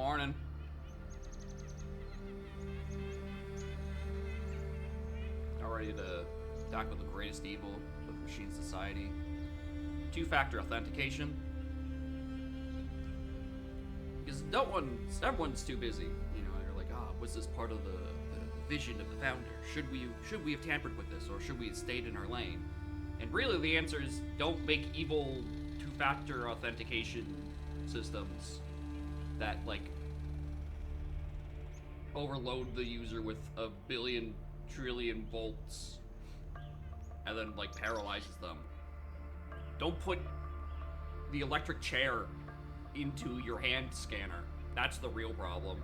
Morning. Now ready to tackle the greatest evil of machine society. Two-factor authentication. Because everyone's too busy. You know, they're like, was this part of the vision of the founder? Should we have tampered with this, or should we have stayed in our lane? And really, the answer is don't make evil two-factor authentication systems that, like, overload the user with a billion trillion volts and then, like, paralyzes them. Don't put the electric chair into your hand scanner. That's the real problem.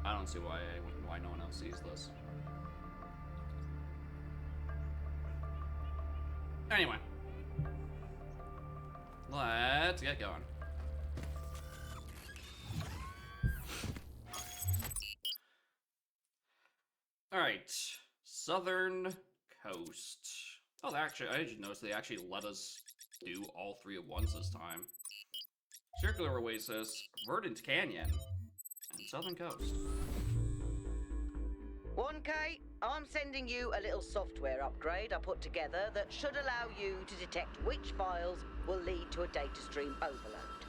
I don't see why no one else sees this. Anyway, let's get going. All right, Southern Coast. Oh, actually, I didn't notice they actually let us do all three at once this time. Circular Oasis, Verdant Canyon, and Southern Coast. 1K, I'm sending you a little software upgrade I put together that should allow you to detect which files will lead to a data stream overload.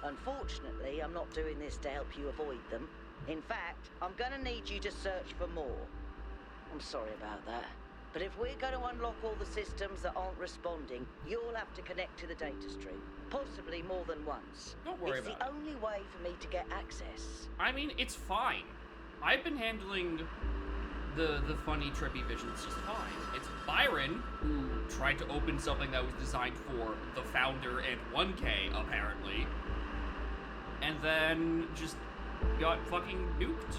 Unfortunately, I'm not doing this to help you avoid them. In fact, I'm gonna need you to search for more. I'm sorry about that. But if we're going to unlock all the systems that aren't responding, you'll have to connect to the data stream. Possibly more than once. Don't worry about it. It's the only way for me to get access. I mean, it's fine. I've been handling the funny, trippy visions just fine. It's Byron who tried to open something that was designed for the founder and 1K, apparently. And then just got fucking nuked.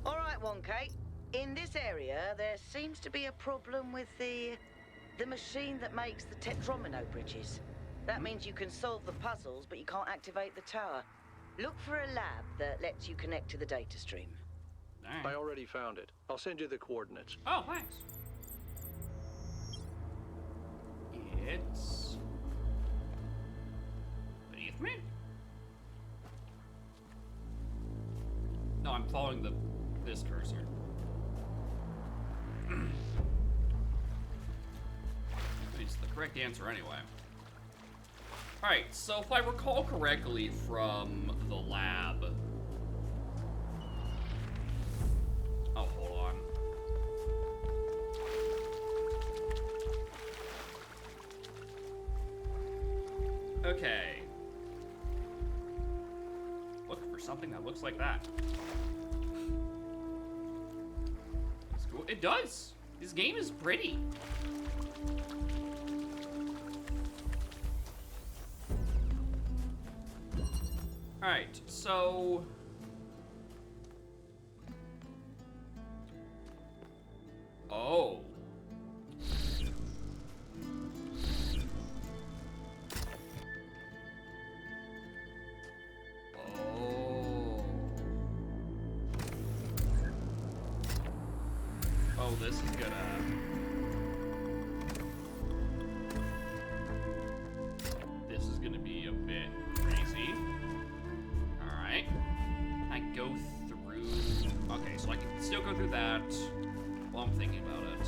Alright, 1K. In this area, there seems to be a problem with the machine that makes the tetromino bridges. That means you can solve the puzzles, but you can't activate the tower. Look for a lab that lets you connect to the data stream. Dang. I already found it. I'll send you the coordinates. Oh, thanks. It's beneath me? No, I'm following this cursor. It's the correct answer anyway. Alright, so if I recall correctly from the lab... Oh, hold on. Okay. Look for something that looks like that. That's cool. It does! This game is pretty. Alright, so... Oh. Oh. Oh, this is gonna... This is gonna be a bit crazy. Alright. I go through... Okay, so I can still go through that while I'm thinking about it.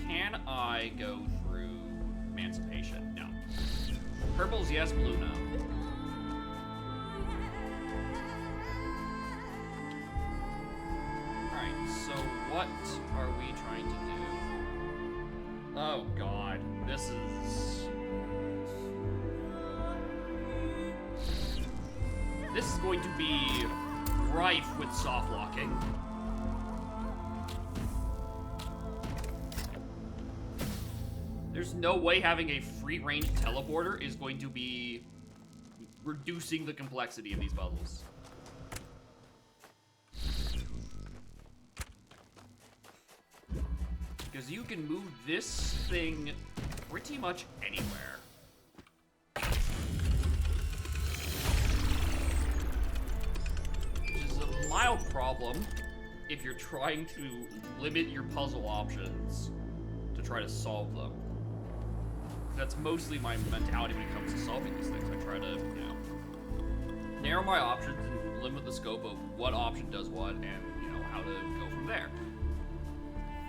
Can I go through Emancipation? No. Purple's yes, blue no. Alright, so what are we trying to do? Oh god, this is... This is going to be rife with soft locking. There's no way having a free-range teleporter is going to be reducing the complexity of these puzzles. Because you can move this thing pretty much anywhere. Which is a mild problem if you're trying to limit your puzzle options to try to solve them. That's mostly my mentality when it comes to solving these things. I try to, you know, narrow my options and limit the scope of what option does what and, you know, how to go from there.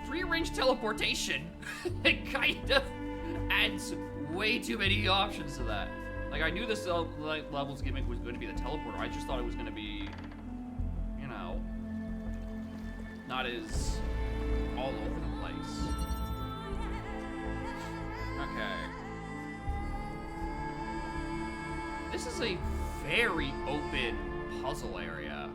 Free-range teleportation, it kind of adds way too many options to that. Like, I knew this level's gimmick was going to be the teleporter. I just thought it was going to be, you know, not as all over the place. Okay. This is a very open puzzle area.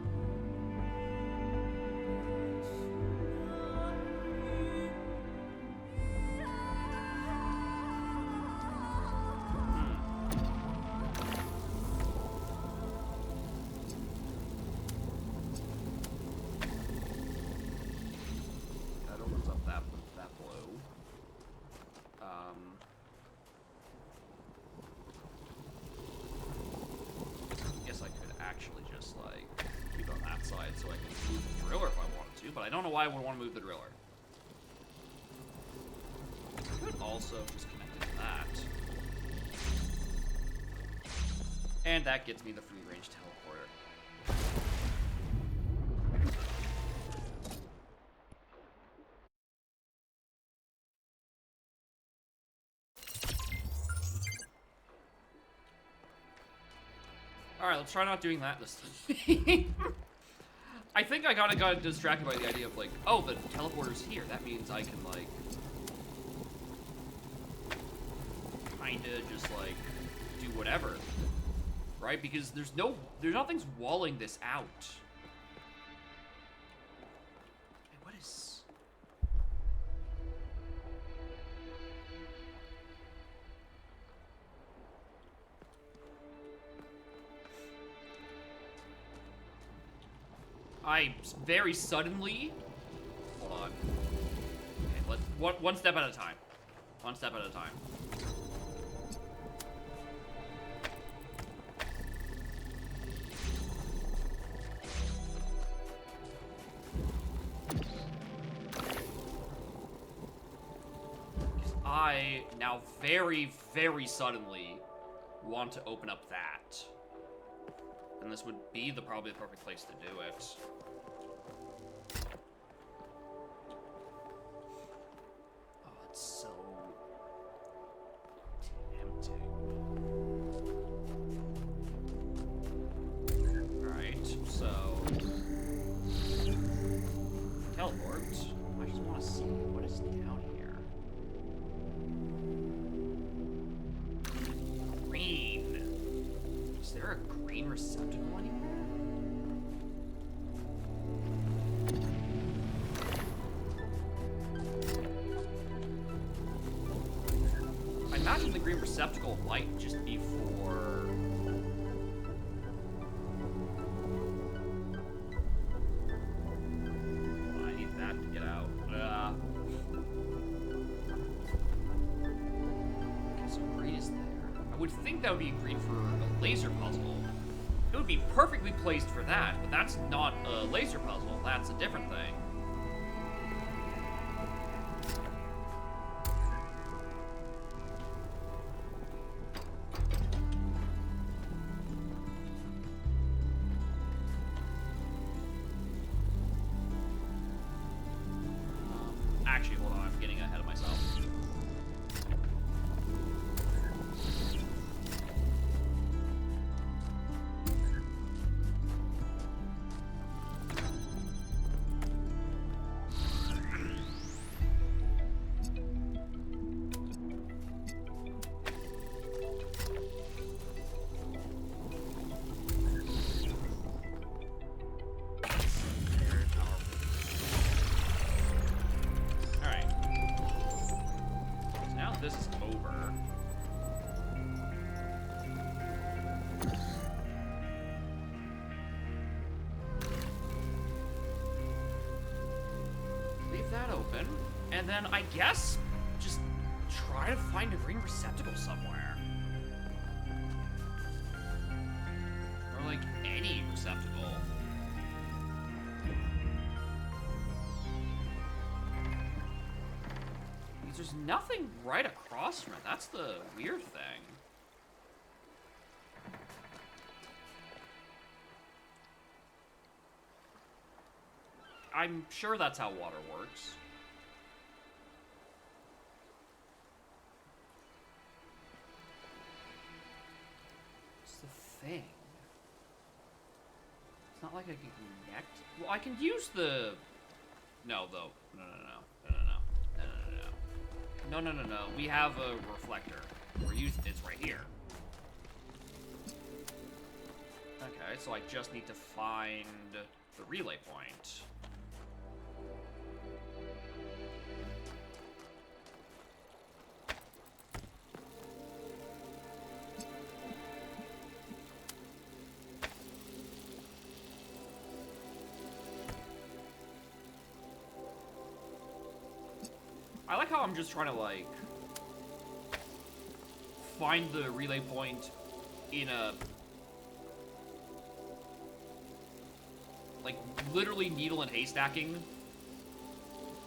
I don't know why I would want to move the driller. I could also just connect it to that. And that gets me the free range teleporter. Alright, let's try not doing that this time. I think I got distracted by the idea of, like, oh, the teleporter's here. That means I can, like, kinda just, like, do whatever. Right? Because there's nothing's walling this out. Hey, what is... I very suddenly... Hold on. Okay, let's... One step at a time. One step at a time. I now very, very suddenly want to open up that. And this would be probably the perfect place to do it. Oh, it's so tempting. Alright, so... teleport. I just want to see what is down here. Green. Is there a green receptacle anywhere? I imagine the green receptacle might just be for... I need that to get out. Okay, so green is there. I would think that would be green for a laser puzzle. It would be perfectly placed for that, but that's not a laser puzzle. That's a different thing. Actually, hold on. I'm getting ahead of myself. This is over. Leave that open, and then I guess just try to find a green receptacle somewhere. Or like any receptacle. there's nothing right across from it. That's the weird thing. I'm sure that's how water works. What's the thing? It's not like I can connect. Well, I can use the... No, though. No. We have a reflector. We're using... It's right here. Okay, so I just need to find the relay point. I like how I'm just trying to, like, find the relay point in a, like, literally needle and haystacking,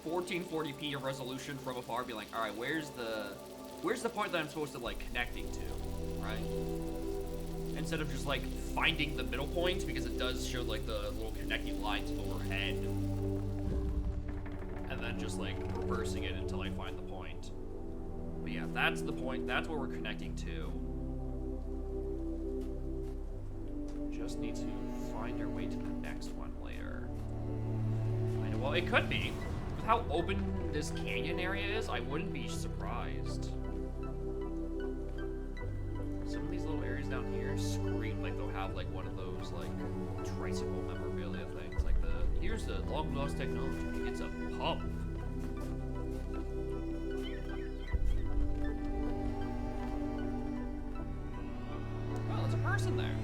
1440p of resolution from afar, be like, all right, where's the point that I'm supposed to, like, connecting to, right? Instead of just, like, finding the middle point, because it does show, like, the little connecting lines overhead. And then just, like, reversing it until I find the point. But yeah, that's the point. That's where we're connecting to. Just need to find our way to the next one later. I know, well, it could be. With how open this canyon area is, I wouldn't be surprised. Some of these little areas down here scream like they'll have, like, one of those, like, tricycle memorabilia things. Like here's the long-lost technology. It's a pump. Oh, there's a person there.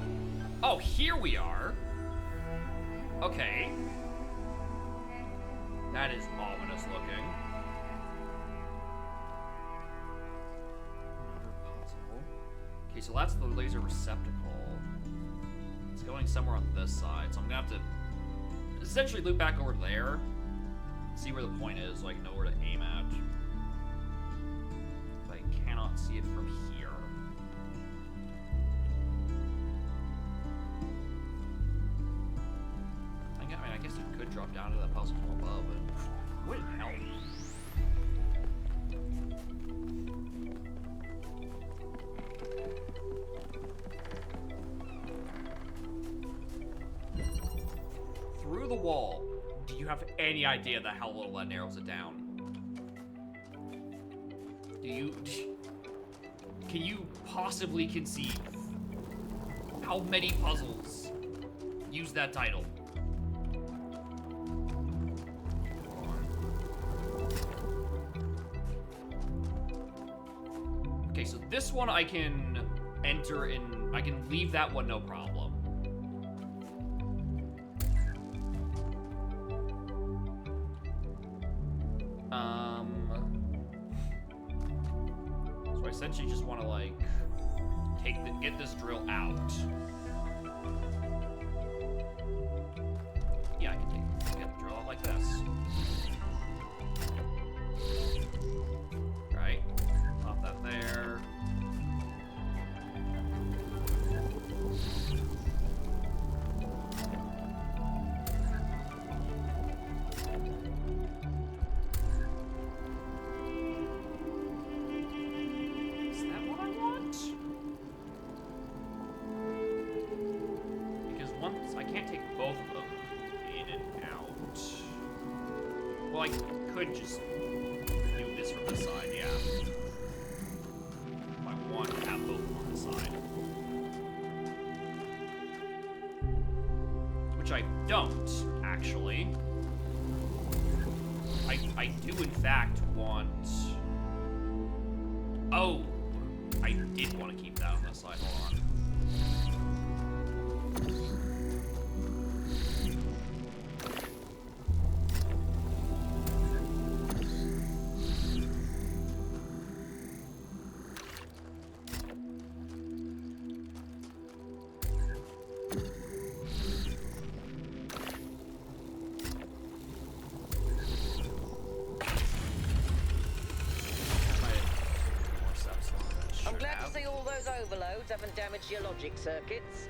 Oh, here we are. Okay. That is ominous looking. Another puzzle. Okay, so that's the laser receptacle. It's going somewhere on this side, so I'm gonna have to essentially loop back over there, see where the point is, so I can know where to aim at. But I cannot see it from here. I mean, I guess it could drop down to that puzzle from above, but wouldn't help. Through the wall. Do you have any idea that how little that narrows it down? Can you possibly conceive how many puzzles use that title? Okay, so this one I can enter in, I can leave that one no problem. So I essentially just want to, like, get this drill out. Yeah, I can get the drill out like this. Right, pop that there. Well, I could just do this from the side, yeah. If I want to have both of them on the side. Which I don't, actually. I do, in fact, want... Oh! I did want to keep that on the side, hold on. I'm glad have. to see all those overloads haven't damaged your logic circuits.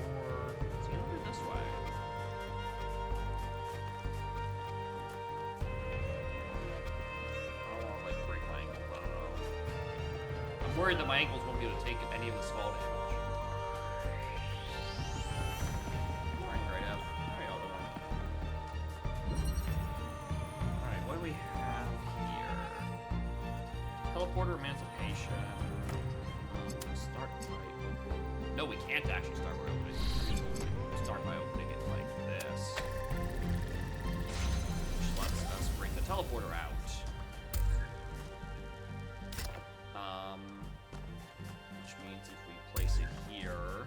Or it's gonna be this way. I don't want to like break my ankle. I don't know. I'm worried that my ankles won't be able to take any of the small damage. Morning, Great F. How y'all doing? Alright, what do we have here? Teleporter emancipation. Start by... No, we can't actually start by opening it. Start by opening it like this. Which lets us bring the teleporter out. Which means if we place it here...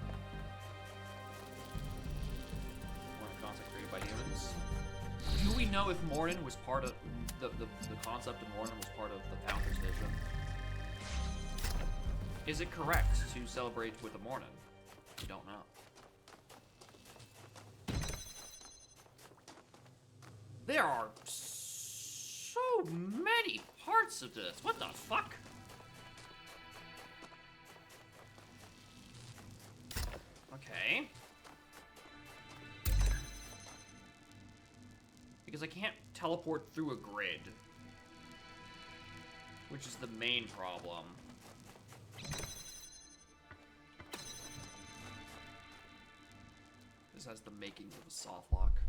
One concept created by humans. Do we know if Mornin was part of... The concept of Mornin was part of the Founder's vision? Is it correct to celebrate with a Mornin? We don't know. There are so many parts of this. What the fuck? Okay. Because I can't teleport through a grid. Which is the main problem. This has the makings of a soft lock.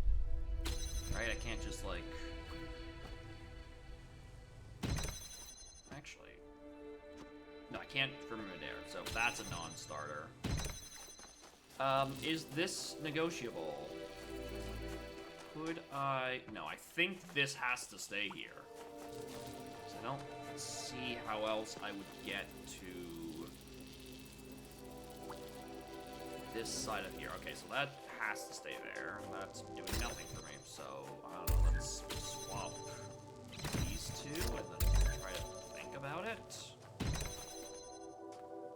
Right, I can't just like... Actually... No, I can't from midair, so that's a non-starter. Is this negotiable? Could I... No, I think this has to stay here. So I don't see how else I would get to this side of here. Okay, so that has to stay there. That's doing nothing for me. So, I don't know, let's swap these two and then try to think about it.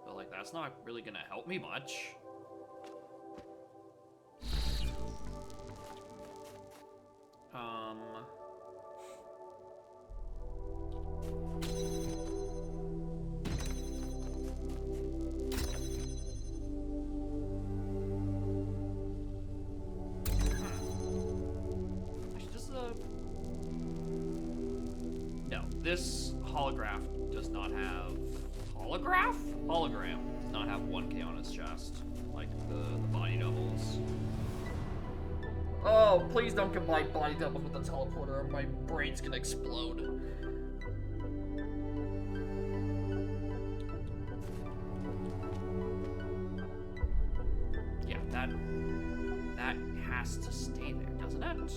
But, like, that's not really gonna help me much. No, this holograph does not have... Holograph? Hologram does not have 1K on its chest, like the body doubles. Oh, please don't combine body doubles with the teleporter or my brain's gonna explode. Yeah, that has to stay there, doesn't it?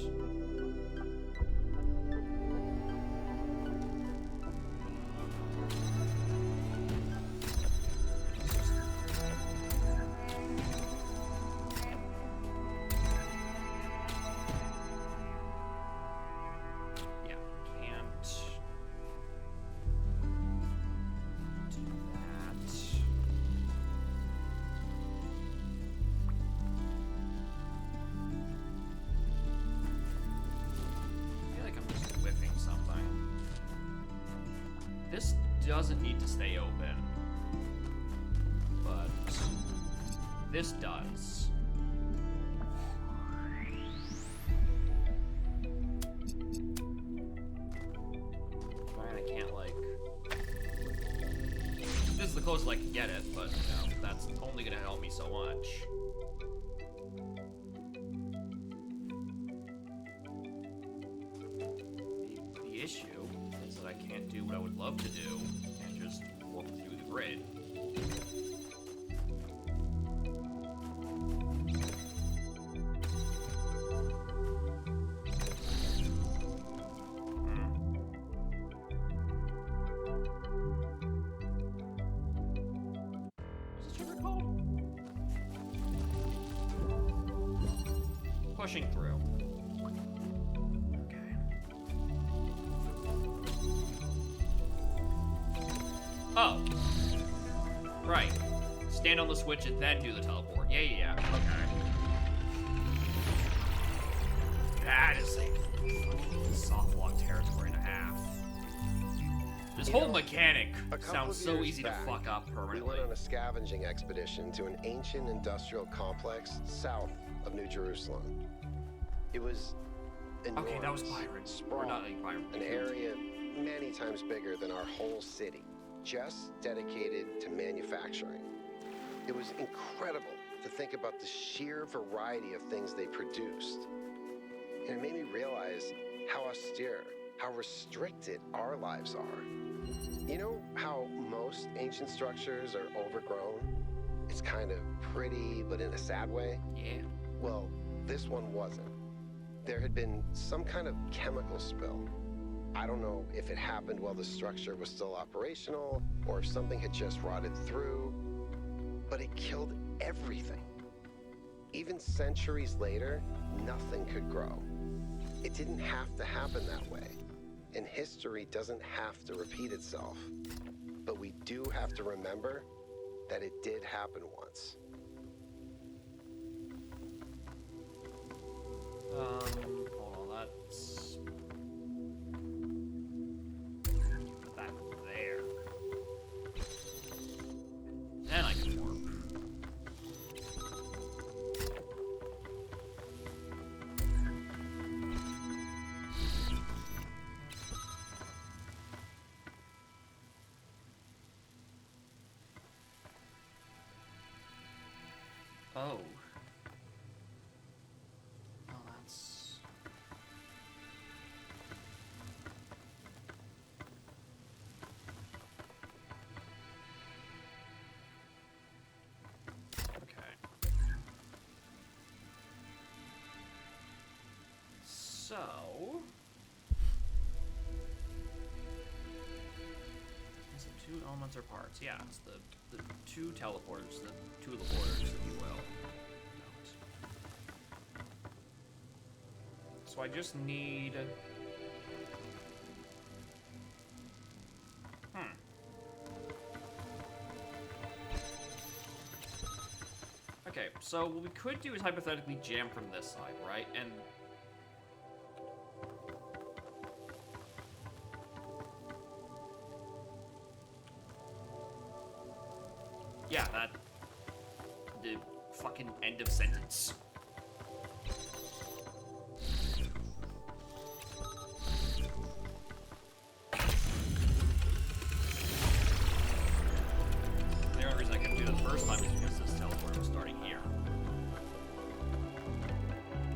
This doesn't need to stay open, but this does. I can't, like... This is the closest I can get it, but, you know, that's only gonna help me so much. The issue is that I can't do what I would love to do and just walk through the grid. What's this trigger called? Pushing through. Oh. Right. Stand on the switch and then do the teleport. Yeah. Okay. That is a fucking soft lock territory and a half. This This You whole know, mechanic a couple sounds of so years easy back, to fuck up we permanently. went on a scavenging expedition to an ancient industrial complex south of New Jerusalem. It was enormous, Okay, that was Byron. Or sprawling, not like Byron. an area many times bigger than our whole city, just dedicated to manufacturing. It was incredible to think about the sheer variety of things they produced. And it made me realize how austere, how restricted our lives are. You know how most ancient structures are overgrown? It's kind of pretty, but in a sad way. Yeah. Well, this one wasn't. There had been some kind of chemical spill. I don't know if it happened while the structure was still operational or if something had just rotted through, but it killed everything. Even centuries later, nothing could grow. It didn't have to happen that way, and history doesn't have to repeat itself. But we do have to remember that it did happen once. Hold on, that's back there. Then I can warp. Oh. Oh, that's... Okay. So... Is it two elements or parts? Yeah, it's the two teleporters, the two teleporters, if you will. So I just need... Okay, so what we could do is hypothetically jam from this side, right? And... yeah, that... the fucking end of sentence. The only reason I couldn't do that the first time is because this teleporter was starting here.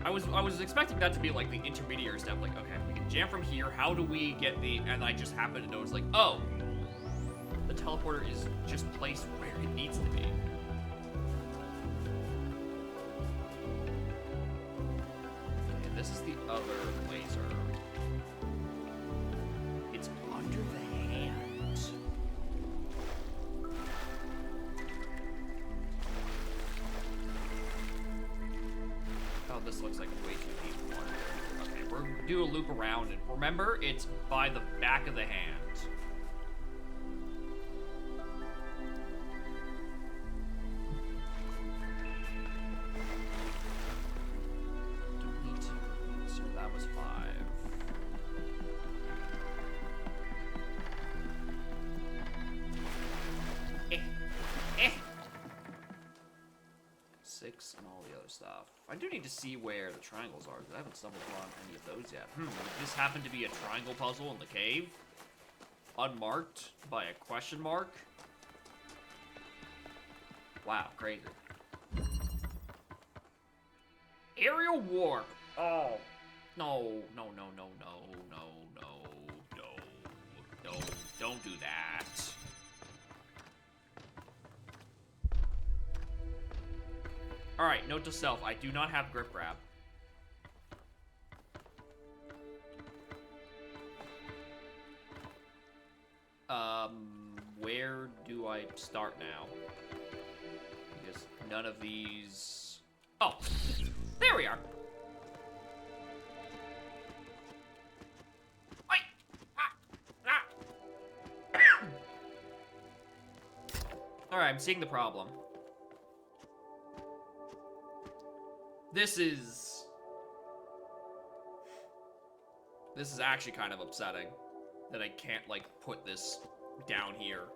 I was expecting that to be like the intermediary step, like, okay, we can jam from here, how do we get the... and I just happened to notice, like, oh! The teleporter is just placed where it needs to be. And this is the other laser. It's under the hand. Oh, this looks like way too deep one. Okay, we're gonna do a loop around, and remember, it's by the back of the hand. Don't need to. So that was 5. Eh. Eh. 6 and all the other stuff. I do need to see where the triangles are, because I haven't stumbled upon any of those yet. This happened to be a triangle puzzle in the cave. Unmarked by a question mark. Wow, crazy. Aerial warp. Oh. No, no, no, no, no, no, no, no, no. Don't do that. Alright, note to self, I do not have grip grab. Where do I start now? Because none of these... oh, there we are. Wait! Alright, I'm seeing the problem. This is actually kind of upsetting. that I can't, like, put this down here.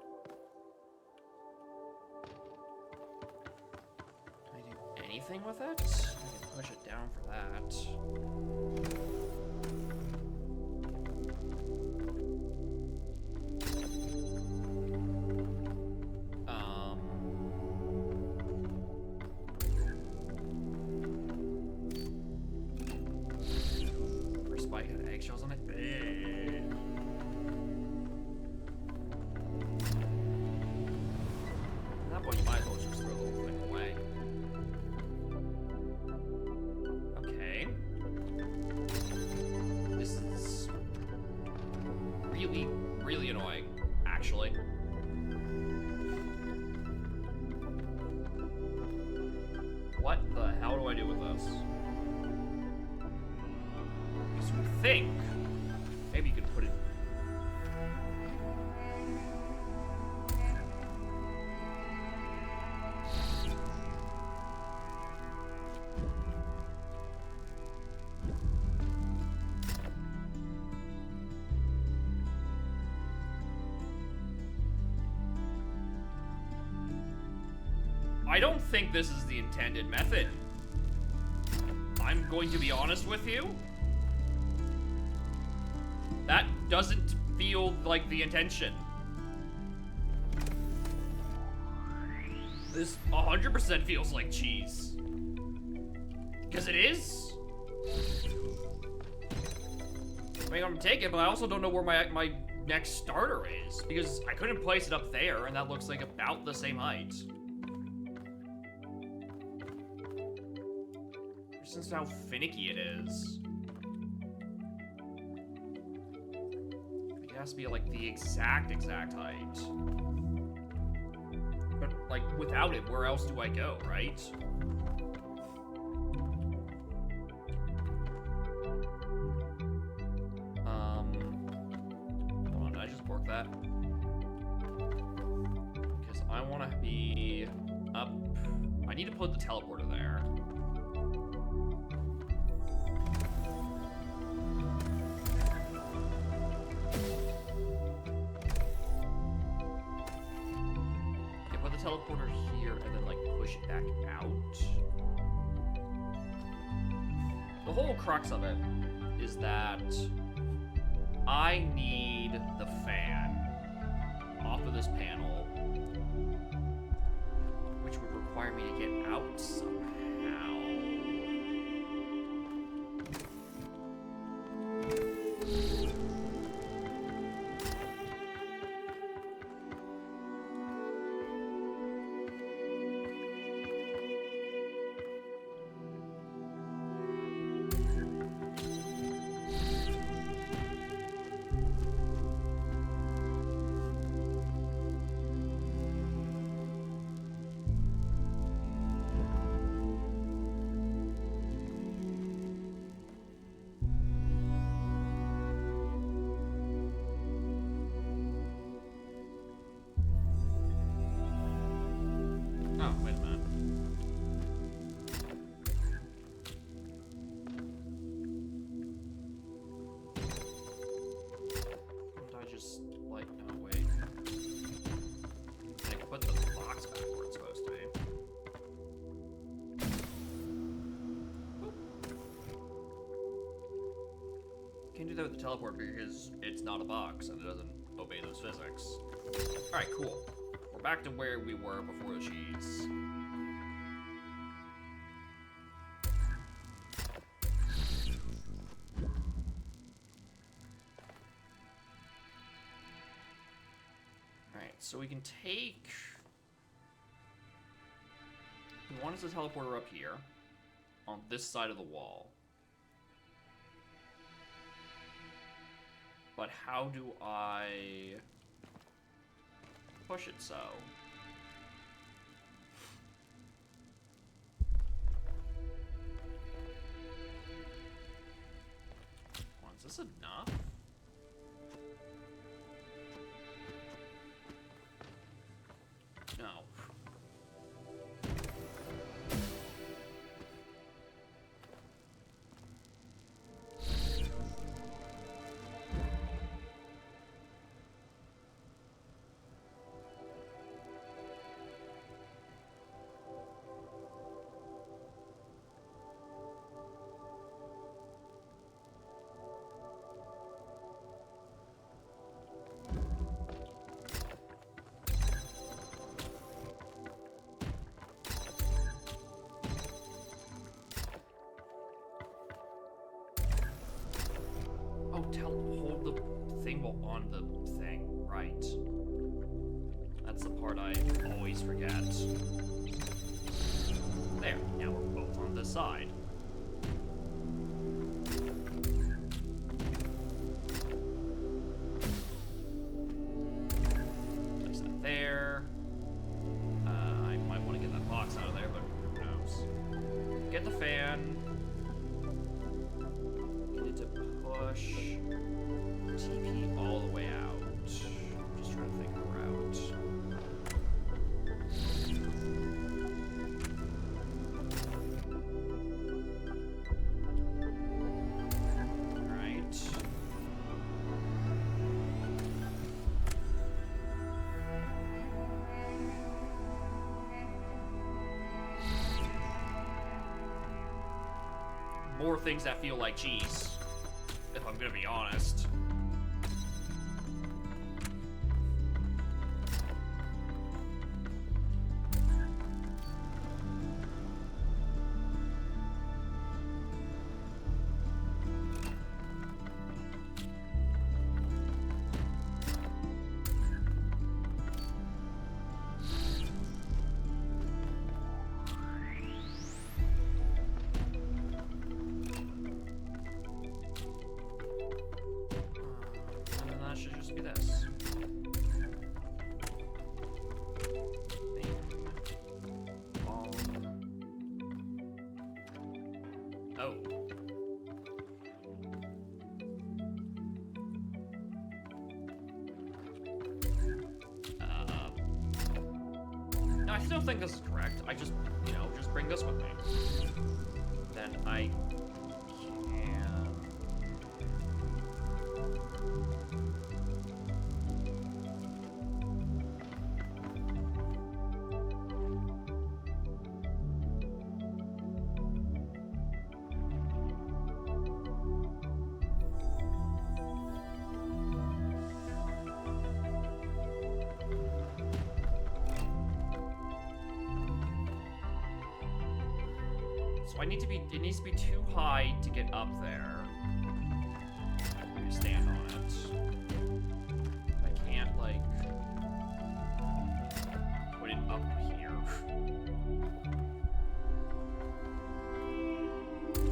Can I do anything with it? I can push it down for that. Spike had eggshells on it. At that point, you might as well just throw the whole thing away. Okay. This is really, really annoying, actually. What the hell do I do with this? You think maybe you could put it. I don't think this is the intended method. I'm going to be honest with you. That doesn't feel like the intention. This 100% feels like cheese. Because it is. I mean, I'm gonna take it, but I also don't know where my next starter is. Because I couldn't place it up there, and that looks like about the same height. Just how finicky it is. It has to be like the exact height. But like without it, where else do I go, right? Hold on, did I just work that? Because I want to be up. I need to put the teleporter there. Teleporter here and then like push it back out. The whole crux of it is that I need the fan off of this panel, which would require me to get out somehow. Oh, wait a minute. Don't I just, like, no, wait. I can put the box back where it's supposed to be. Boop. Can't do that with the teleporter because it's not a box and it doesn't obey those physics. Alright, cool. We're back to where we were before the cheese. Alright, so we can take... We want us to teleporter up here, on this side of the wall. But how do I push it so? Well, is this enough? No. thing while on the thing. Right. That's the part I always forget. There. Now we're both on this side. Place that there. I might want to get that box out of there, but who knows? Get the fan. Need to push TP all the way out. Just trying to think of a route. Alright. More things that feel like cheese, if I'm gonna be honest. And then that should just be this. Bing. Bong. Oh. No, I still think this is correct. I just, you know, just bring this with me. Then I can... So I need to be, it needs to be too high to get up there. Let me stand on it. I can't, like, put it up here.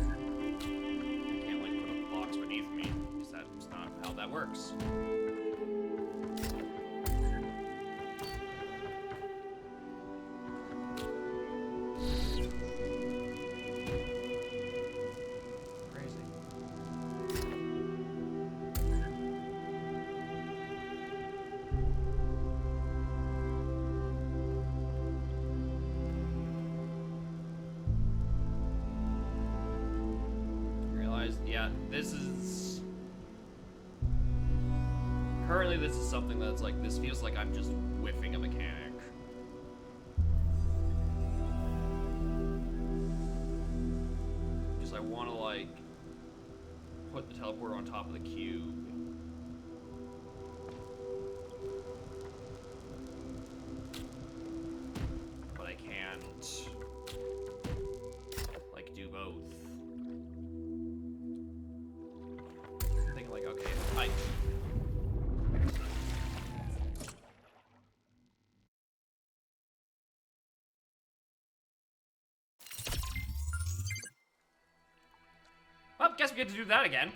I can't, like, put a box beneath me, because that's not how that works. Yeah, this is... Currently this is something that's like, this feels like I'm just whiffing a mechanic. Because I want to, like, put the teleporter on top of the cube. But I can't, like, do both. Like, okay, I... Well, guess we get to do that again.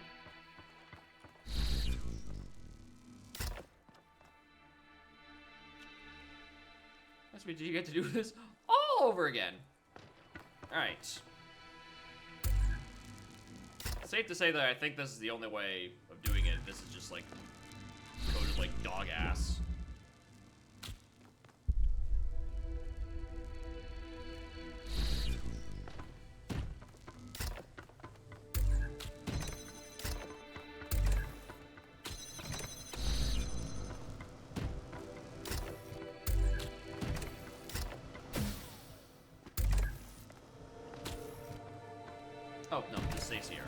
Guess we do get to do this all over again. Alright. Safe to say that I think this is the only way of doing it. This is just like coded like dog ass. Oh no, this stays here.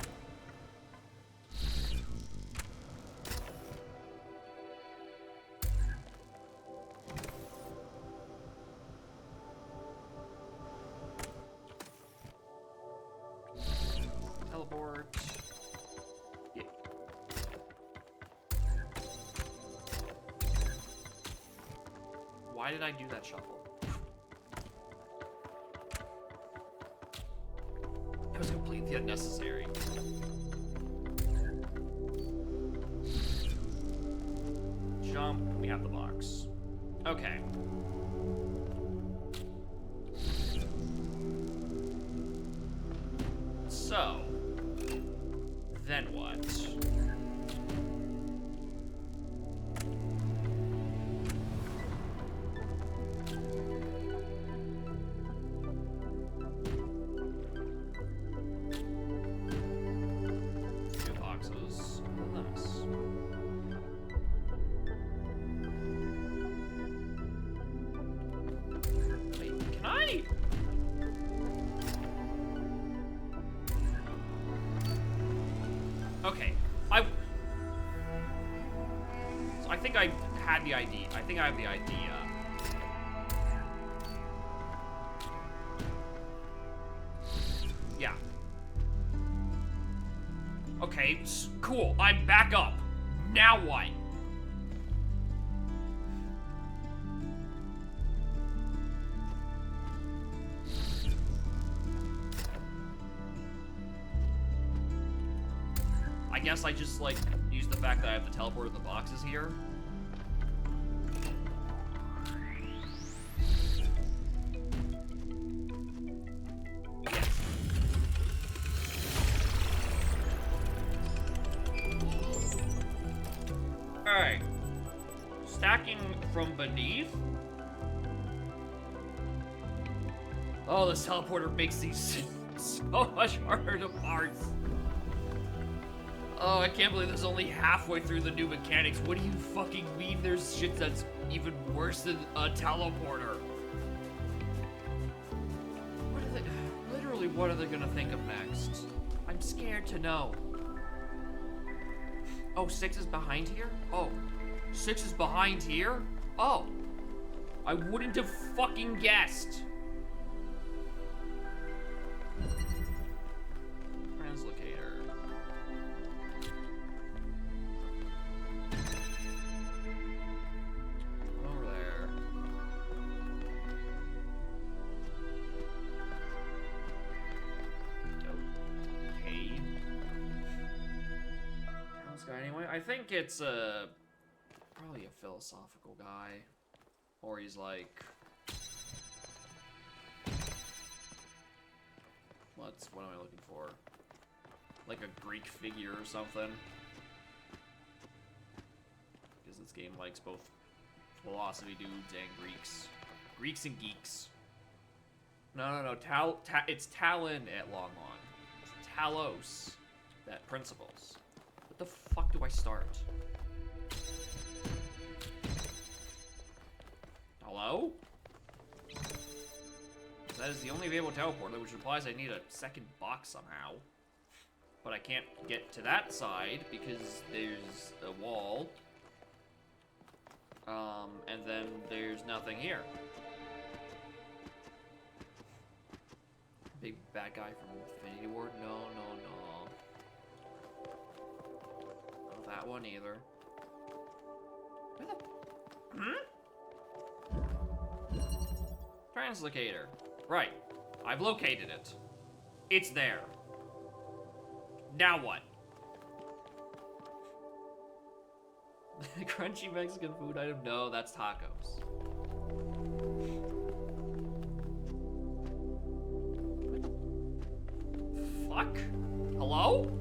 Teleport. Yeah. Why did I do that shuffle? It was completely unnecessary. Jump, we have the box. Okay. So, then what? Two boxes. Nice. Wait, can I? Okay, so I think I had the idea. I think I have the idea. Yeah. Okay, cool. I'm back up. Now what? I guess I just, like, use the fact that I have to teleport the boxes here. Alright. Stacking from beneath? Oh, this teleporter makes these so much harder to parse. Oh, I can't believe this is only halfway through the new mechanics. What do you fucking mean there's shit that's even worse than a teleporter? What are they... Literally, what are they gonna think of next? I'm scared to know. Oh, 6 is behind here? Oh. 6 is behind here? Oh. I wouldn't have fucking guessed. Translocator. Over there. Okay. This guy anyway. I think it's probably a philosophical guy. Or he's like... what am I looking for? Like a Greek figure or something. Because this game likes both philosophy dudes and Greeks. Greeks and geeks. No. It's Talon at Long Lawn. It's Talos. That principles. What the fuck do I start? Hello? That is the only available teleporter, which implies I need a second box somehow. But I can't get to that side because there's a wall. And then there's nothing here. Big bad guy from Infinity Ward? No. Not that one either. Where the... Translocator. Right. I've located it. It's there. Now what? Crunchy Mexican food item? No, that's tacos. Fuck? Hello?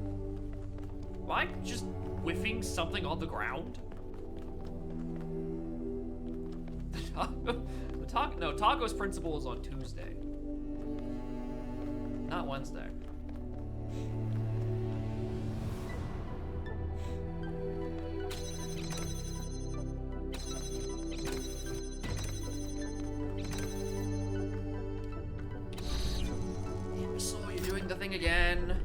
Am I just whiffing something on the ground? No, Taco's principle is on Tuesday. Not Wednesday. So you're doing the thing again.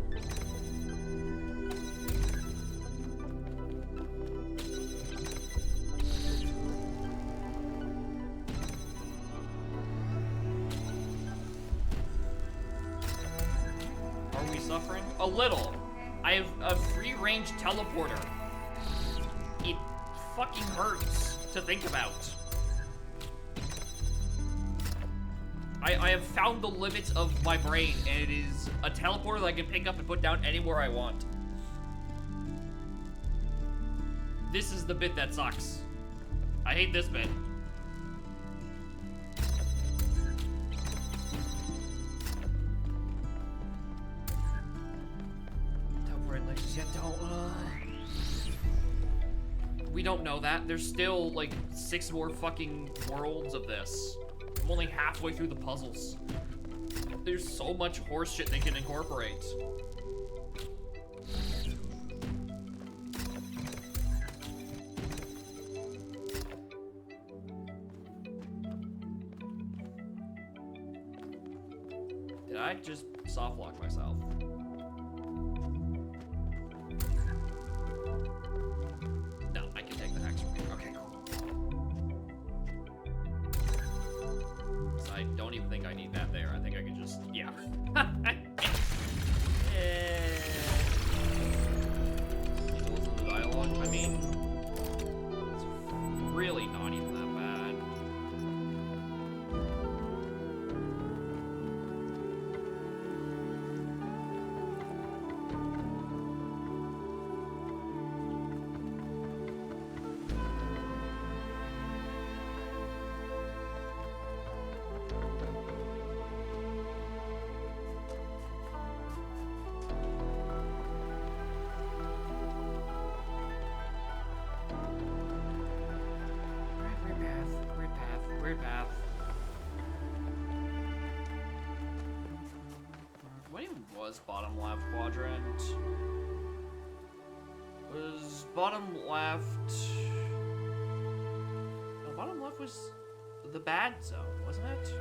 Suffering? A little. I have a free-range teleporter. It fucking hurts to think about. I have found the limits of my brain, and it is a teleporter that I can pick up and put down anywhere I want. This is the bit that sucks. I hate this bit. Teleport lectures yet don't. We don't know that. There's still like 6 more fucking worlds of this. I'm only halfway through the puzzles. There's so much horse shit they can incorporate. Did I just soft lock myself? No, I can take the hex from here. Okay, cool. So I don't even think I need that there. I think I can just, yeah. Listen to the dialogue. I mean, it's really not even that bad. Weird path. What even was bottom left quadrant? Was bottom left... No, bottom left was the bad zone, wasn't it?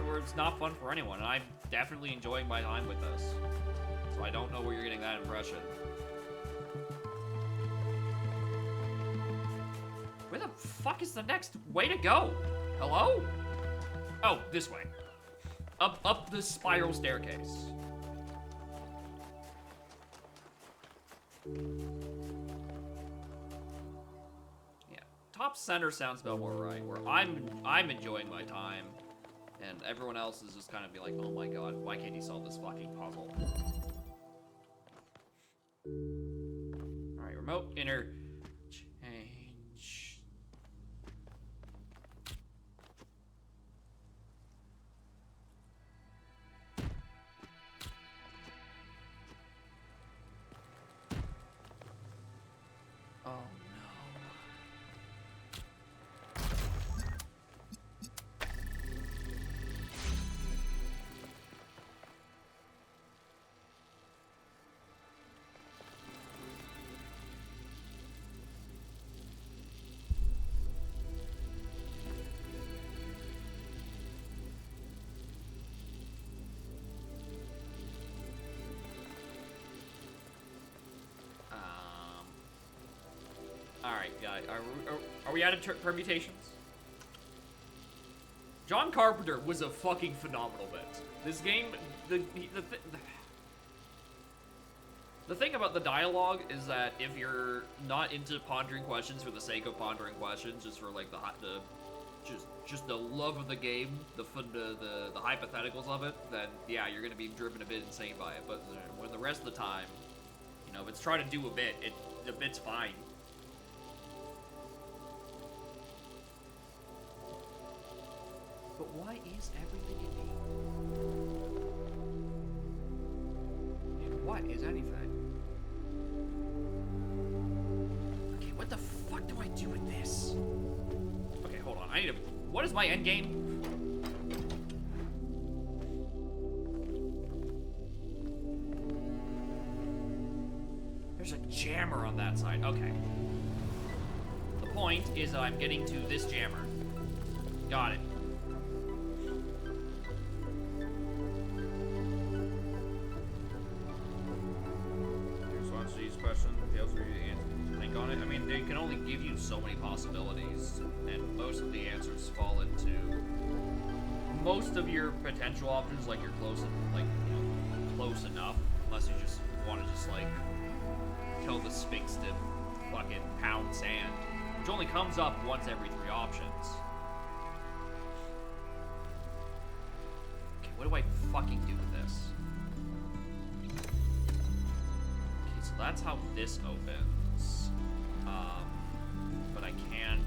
Where it's not fun for anyone, and I'm definitely enjoying my time with this. So I don't know where you're getting that impression. Where the fuck is the next way to go? Hello? Oh, this way. Up the spiral staircase. Yeah, top center sounds about more right. Where I'm enjoying my time, and everyone else is just kind of be like, oh my god, why can't he solve this fucking puzzle? All right, remote inner. Oh no. Alright, guys, are we out of permutations? John Carpenter was a fucking phenomenal bit. This game, the thing about the dialogue is that if you're not into pondering questions for the sake of pondering questions, just for like just the love of the game, the hypotheticals of it, then yeah, you're gonna be driven a bit insane by it. But when the rest of the time, you know, if it's trying to do a bit, the bit's fine. But why is everything in me? And what is anything? Okay, what the fuck do I do with this? Okay, hold on. I need to. What is my end game? There's a jammer on that side. Okay. The point is that I'm getting to this jammer. Got it. On it. I mean, they can only give you so many possibilities, and most of the answers fall into most of your potential options, like you're close enough, unless you just want to just like tell the Sphinx to fucking pound sand. which only comes up once every 3 options. Okay, what do I fucking do with this? Okay, so that's how this opens. But I can't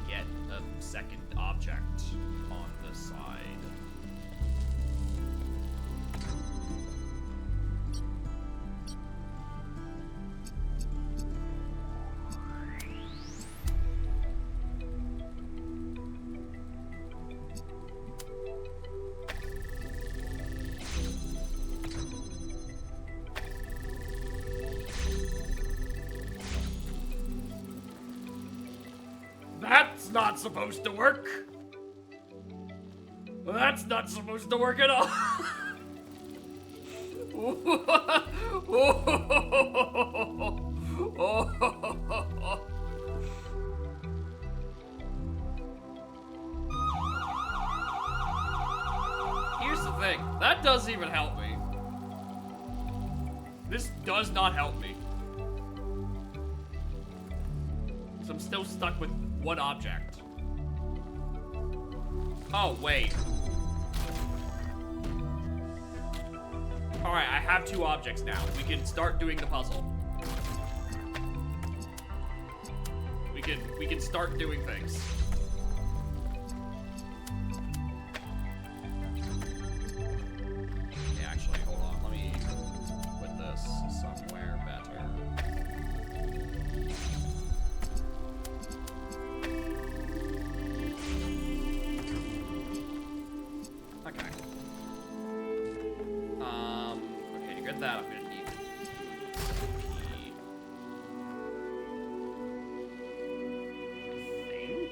get a second object on this side. That's not supposed to work. That's not supposed to work at all. Here's the thing. That doesn't even help me. This does not help me. So I'm still stuck with 1 object. Oh, wait. Alright, I have 2 objects now. We can start doing the puzzle. We can start doing things. Yeah, actually, hold on. Let me put this somewhere better. Okay. Okay, to get that, I'm gonna need key. I think.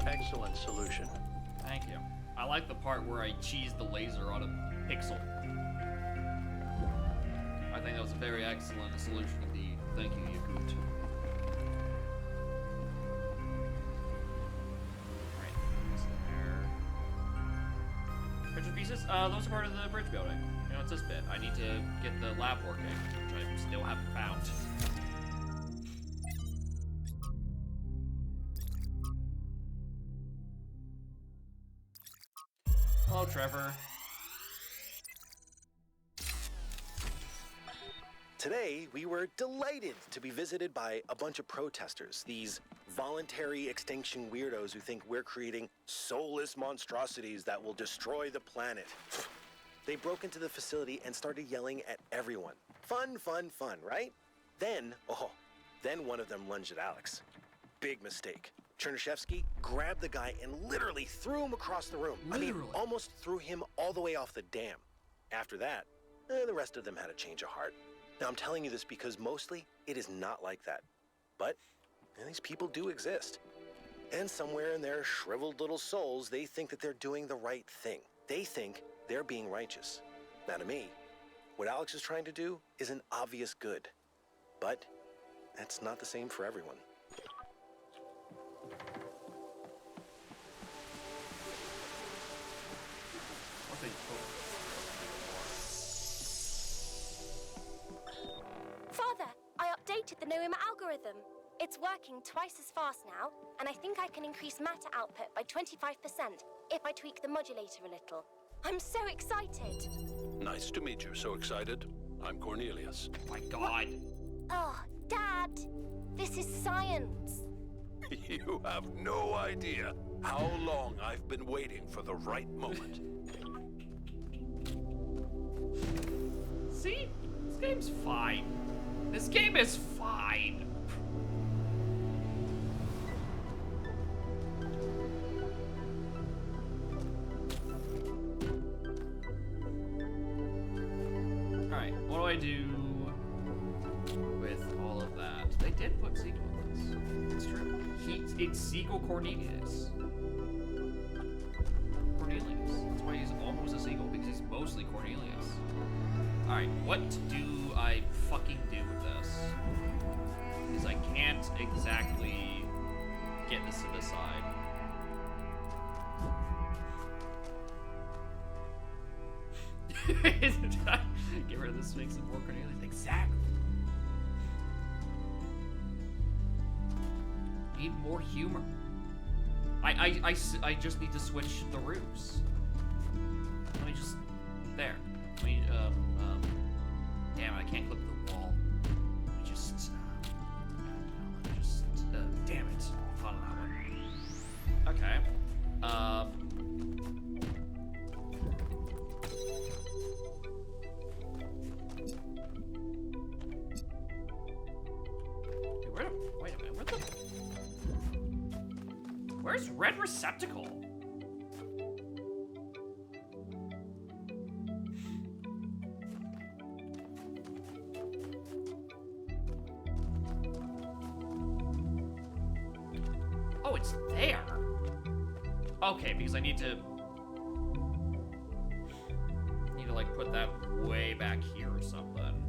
Excellent solution. Thank you. I like the part where I cheese the laser on a pixel. I think that was a very excellent solution indeed. Thank you, Yakut. Right, what's there? Picture pieces? Those are part of the bridge building. You know, it's this bit. I need to get the lab working, which I still haven't found. Hello, Trevor. Today, we were delighted to be visited by a bunch of protesters, these voluntary extinction weirdos who think we're creating soulless monstrosities that will destroy the planet. They broke into the facility and started yelling at everyone. Fun, fun, fun, right? Then one of them lunged at Alex. Big mistake. Chernyshevsky grabbed the guy and literally threw him across the room. Literally? I mean, almost threw him all the way off the dam. After that, the rest of them had a change of heart. Now, I'm telling you this because mostly it is not like that. But these people do exist. And somewhere in their shriveled little souls, they think that they're doing the right thing. They think they're being righteous. Now, to me, what Alex is trying to do is an obvious good. But that's not the same for everyone. Father, I updated the Noema algorithm. It's working twice as fast now, and I think I can increase matter output by 25% if I tweak the modulator a little. I'm so excited. Nice to meet you. So excited. I'm Cornelius. My God. Oh, Dad, this is science. You have no idea how long I've been waiting for the right moment. See? This game's fine. This game is fine. did put Siegel in this. It's true. It's Siegel Cornelius. Cornelius. That's why he's almost a Siegel, because he's mostly Cornelius. Alright, what do I fucking do with this? Because I can't exactly get this to this side. Get rid of this, make some more Cornelius. Exactly. Need more humor. I just need to switch the roofs. Let me just there. Let me damn it, I can't clip the wall. Let me just damn it. Thought of that one. Okay. Wait a minute, where's red receptacle? Oh, it's there. Okay, because I need to like put that way back here or something.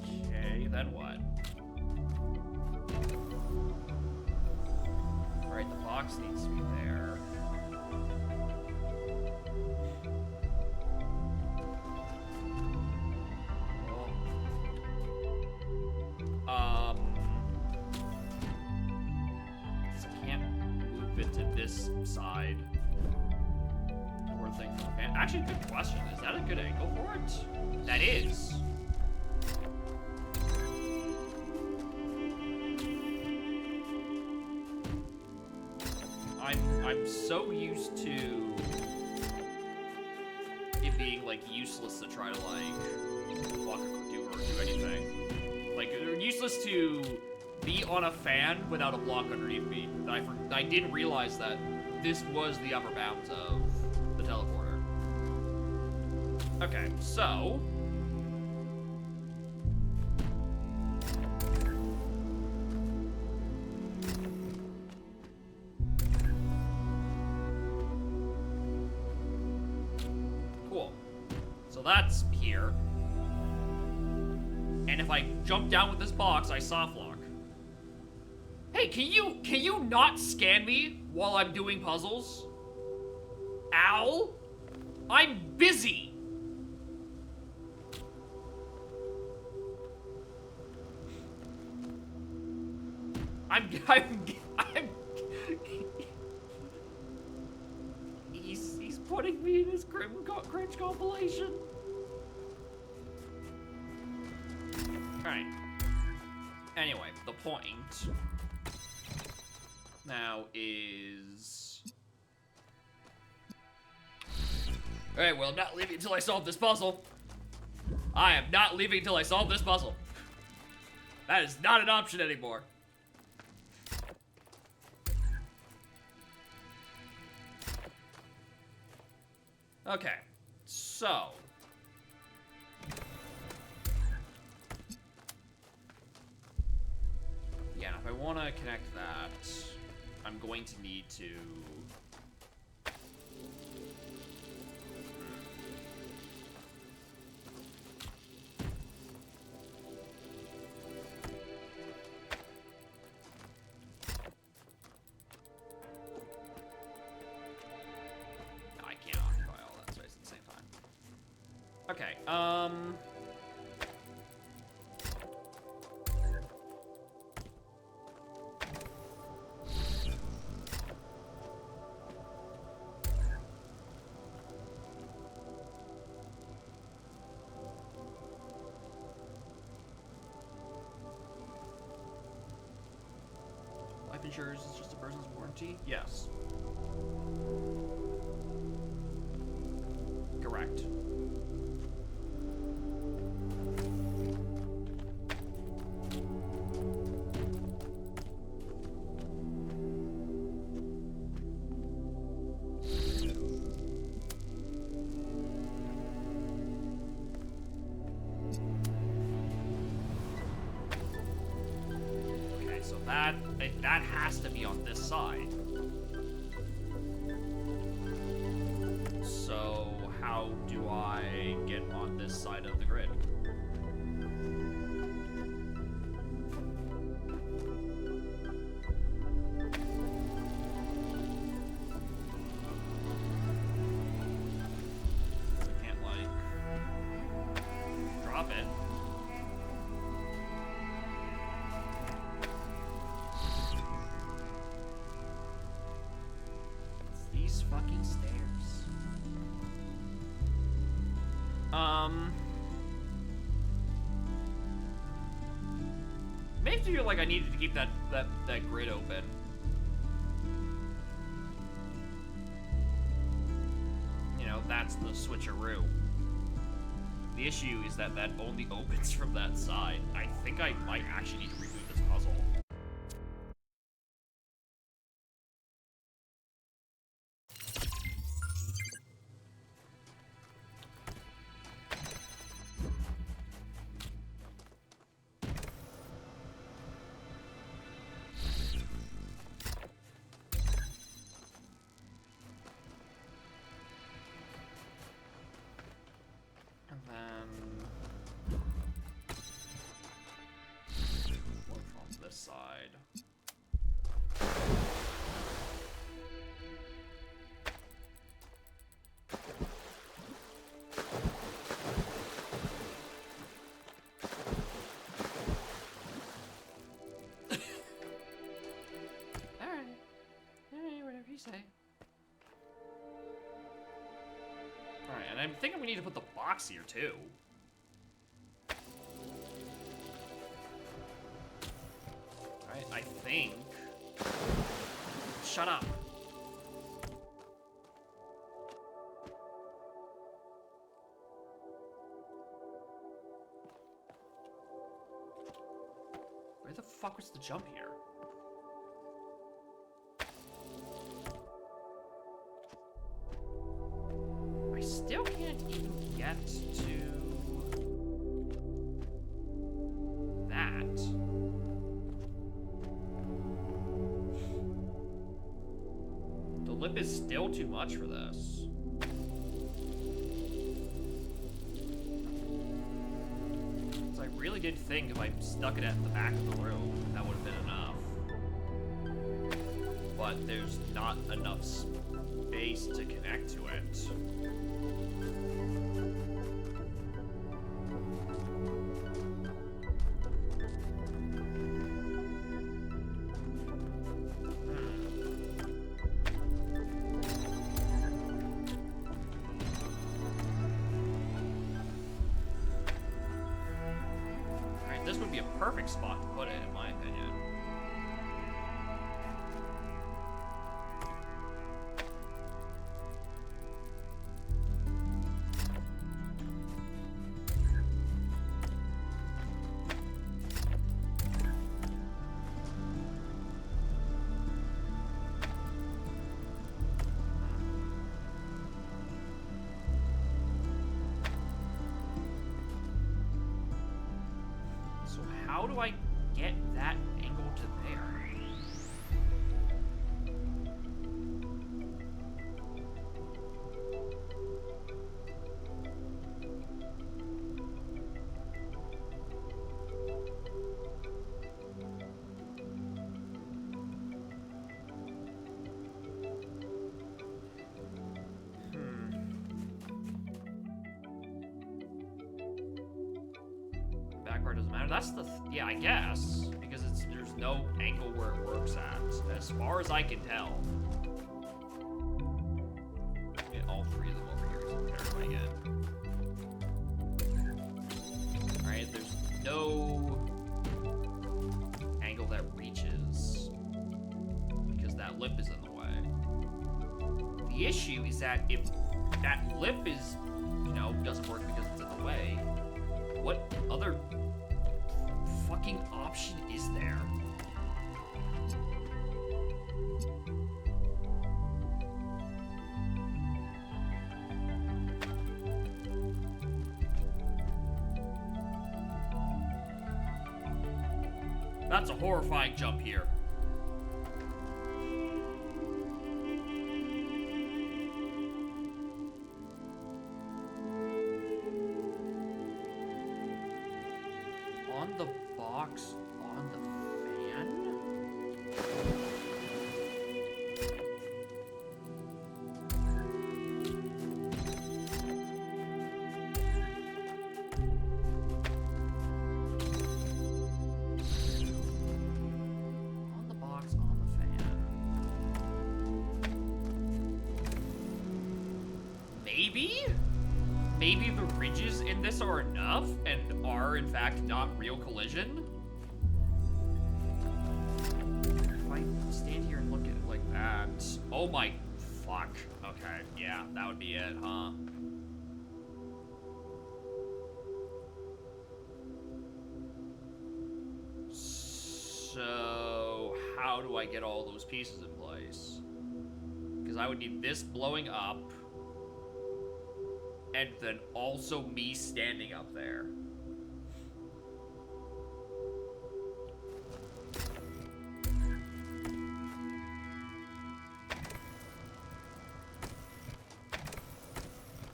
Okay, then what? Alright, the box needs to be there. So I can't move it to this side. Or thing from the fan. Actually, good question. Is that a good angle for it? That is. I'm so used to it being like useless to try to like block or do anything. Like useless to be on a fan without a block underneath me. I didn't realize that this was the upper bounds of the teleporter. Okay, so that's here. And if I jump down with this box, I soft lock. Hey, can you not scan me while I'm doing puzzles? Ow! I'm busy! I'm He's putting me in his cringe compilation. Alright. Anyway, the point now is... Alright, well, I'm not leaving until I solve this puzzle. I am not leaving until I solve this puzzle. That is not an option anymore. Okay, so... yeah, if I want to connect that, I'm going to need to... No, I can't occupy all that space at the same time. Okay, life insurance is just a person's warranty? Yes. Correct. that has to be on this side. So how do I get on this side of the grid? I can't, like, drop it. It's these fucking stairs. Made me feel like I needed to keep that grid open. You know, that's the switcheroo. The issue is that that only opens from that side. I think I might actually need to reboot this puzzle. And then one from this side. Alright, whatever you say. Alright, and I'm thinking we need to put the box here, too. Alright, I think... Shut up. Where the fuck was the jump here? I still can't even get to that. The lip is still too much for this. So I really did think if I stuck it at the back of the room, that would have been enough. But there's not enough space to connect to it. Alright, this would be a perfect spot to put it, in my opinion. So how do I get that angle to there? Backward doesn't matter. That's the yeah, I guess, because there's no angle where it works at, as far as I can tell. Get all three of them over here. So terrifying again. All right, there's no angle that reaches because that lip is in the way. The issue is that if that lip is, doesn't work because it's in the way, what other fucking option is there? That's a horrifying jump here. On the box, on the fan? On the box, on the fan. Maybe? Maybe the ridges in this are enough and are, in fact, not real collision? If I stand here and look at it like that... Oh my... Fuck. Okay, yeah, that would be it, huh? So... How do I get all those pieces in place? Because I would need this blowing up... and then also me standing up there.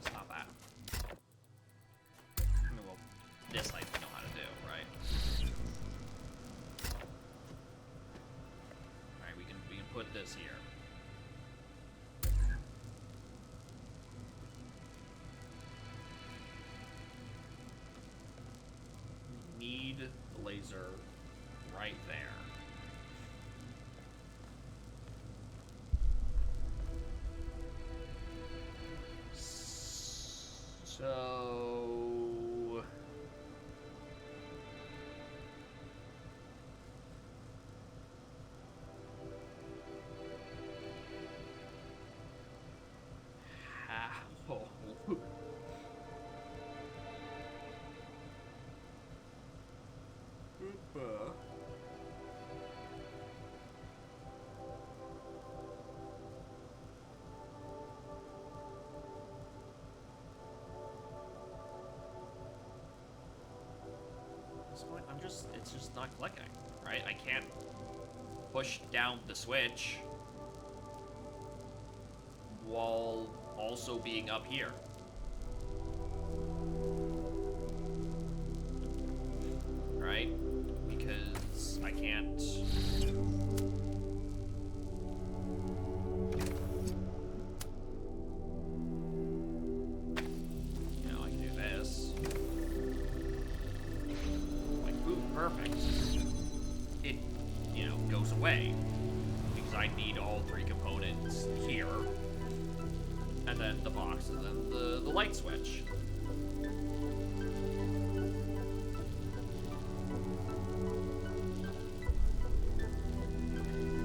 It's not bad. I mean, well, this I know how to do, right? Alright, we can put this here. Need the laser right there. So... How? This point, it's just not clicking, right? I can't push down the switch while also being up here. Right? Because I can't... You know, I can do this. Like, boom, perfect. It, you know, goes away. Because I need all three components here. And then the box, and then the light switch.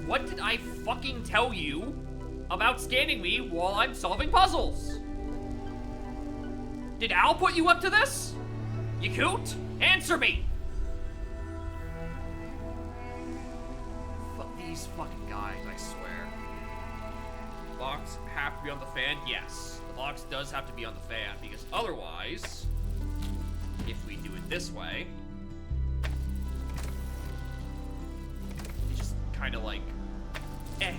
What did I fucking tell you about scanning me while I'm solving puzzles? Did Al put you up to this? You coot? Answer me! Fuck these fucking guys, I swear. Box have to be on the fan? Yes. The box does have to be on the fan, because otherwise, if we do it this way, it's just kind of like, eh.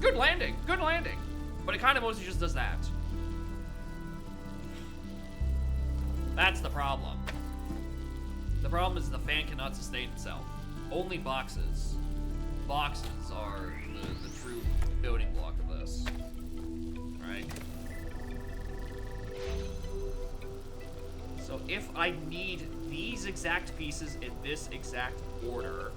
Good landing, good landing. But it kind of mostly just does that. That's the problem. The problem is the fan cannot sustain itself. Only boxes. Boxes are the true building block of this. Right? So if I need these exact pieces in this exact order,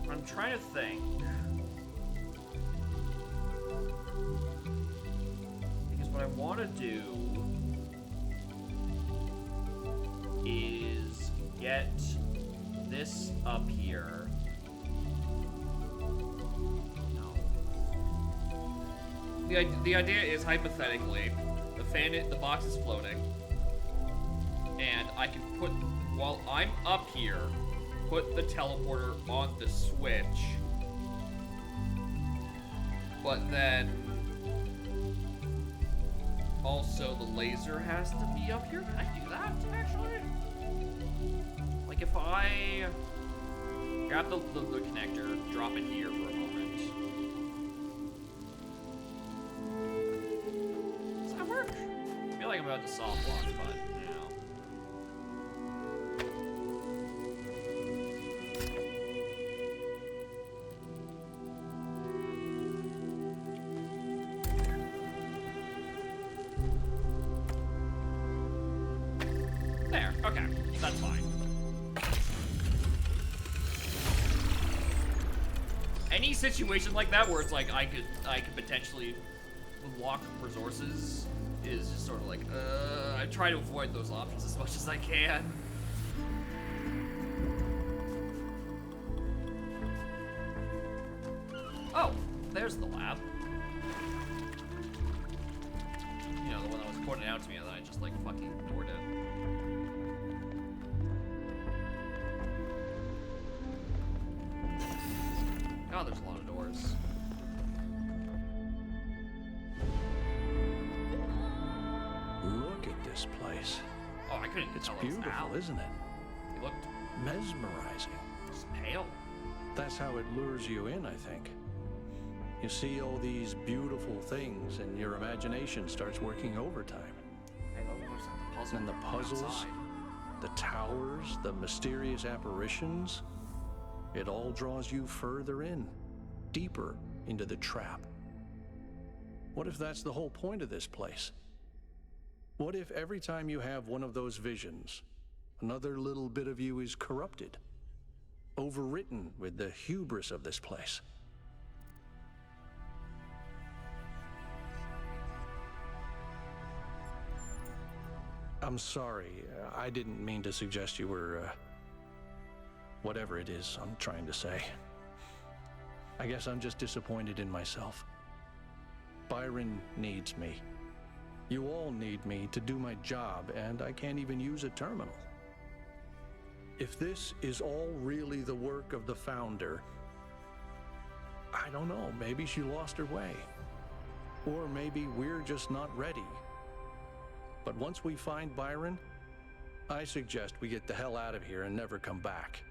I'm trying to think. Because what I want to do is get this up here. No. The idea is, hypothetically, the box is floating. and I can put, while I'm up here, put the teleporter on the switch. But then also the laser has to be up here. Can I do that, actually? Like if I grab the connector, drop it here for a moment. Does that work? I feel like I'm about to soft lock, but you know. There, okay, that's fine. Any situation like that where it's like I could potentially lock resources is just sort of like, I try to avoid those options as much as I can. Oh, there's the lab. You know, the one that was pointed out to me, and then I just like fucking ignored it. God, there's a lot of doors. Look at this place. Oh, I couldn't It's tell it was beautiful, Al. isn't it? He looked Mesmerizing. just pale. That's how it lures you in, I think. You see all these beautiful things and your imagination starts working overtime. Hey, that looks like the puzzle And the from puzzles, outside. the towers, the mysterious apparitions, it all draws you further in, deeper into the trap. What if that's the whole point of this place? What if every time you have one of those visions, another little bit of you is corrupted, overwritten with the hubris of this place? I'm sorry, I didn't mean to suggest you were, whatever it is I'm trying to say. I guess I'm just disappointed in myself. Byron needs me. You all need me to do my job, and I can't even use a terminal. If this is all really the work of the founder, I don't know, maybe she lost her way. Or maybe we're just not ready. But once we find Byron, I suggest we get the hell out of here and never come back.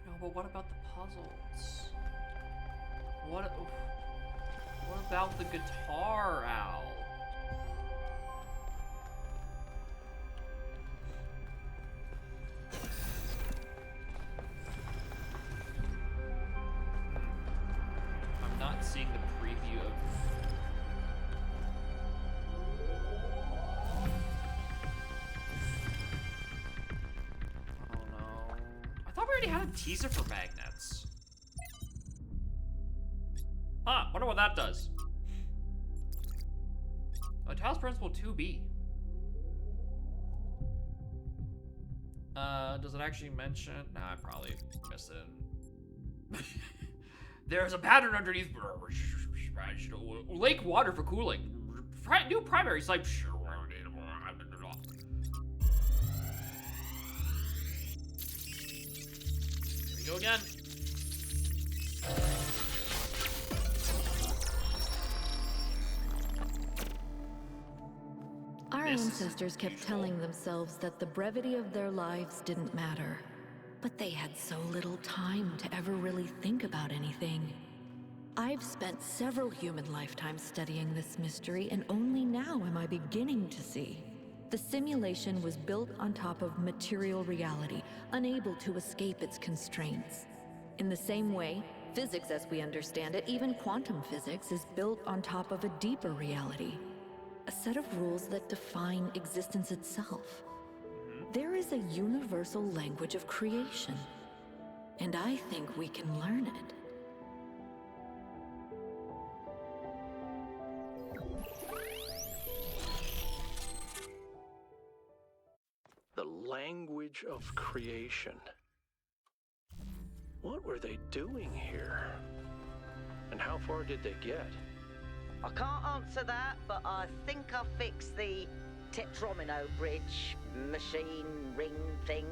No, but what about the puzzles? What about the guitar, Al? I'm not seeing the preview of... Oh no. I thought we already had a teaser for magnets. Huh, wonder what that does. Talos Principle 2B. Does it actually mention? Nah, I probably missed it. There's a pattern underneath. Lake water for cooling. New primary site. Here we go again. Our This is ancestors kept telling themselves that the brevity of their lives didn't matter. But they had so little time to ever really think about anything. I've spent several human lifetimes studying this mystery, and only now am I beginning to see. The simulation was built on top of material reality, unable to escape its constraints. In the same way, physics as we understand it, even quantum physics, is built on top of a deeper reality. A set of rules that define existence itself. There is a universal language of creation, and I think we can learn it. The language of creation. What were they doing here? And how far did they get? I can't answer that, but I think I fixed the tetromino bridge, machine, ring thing.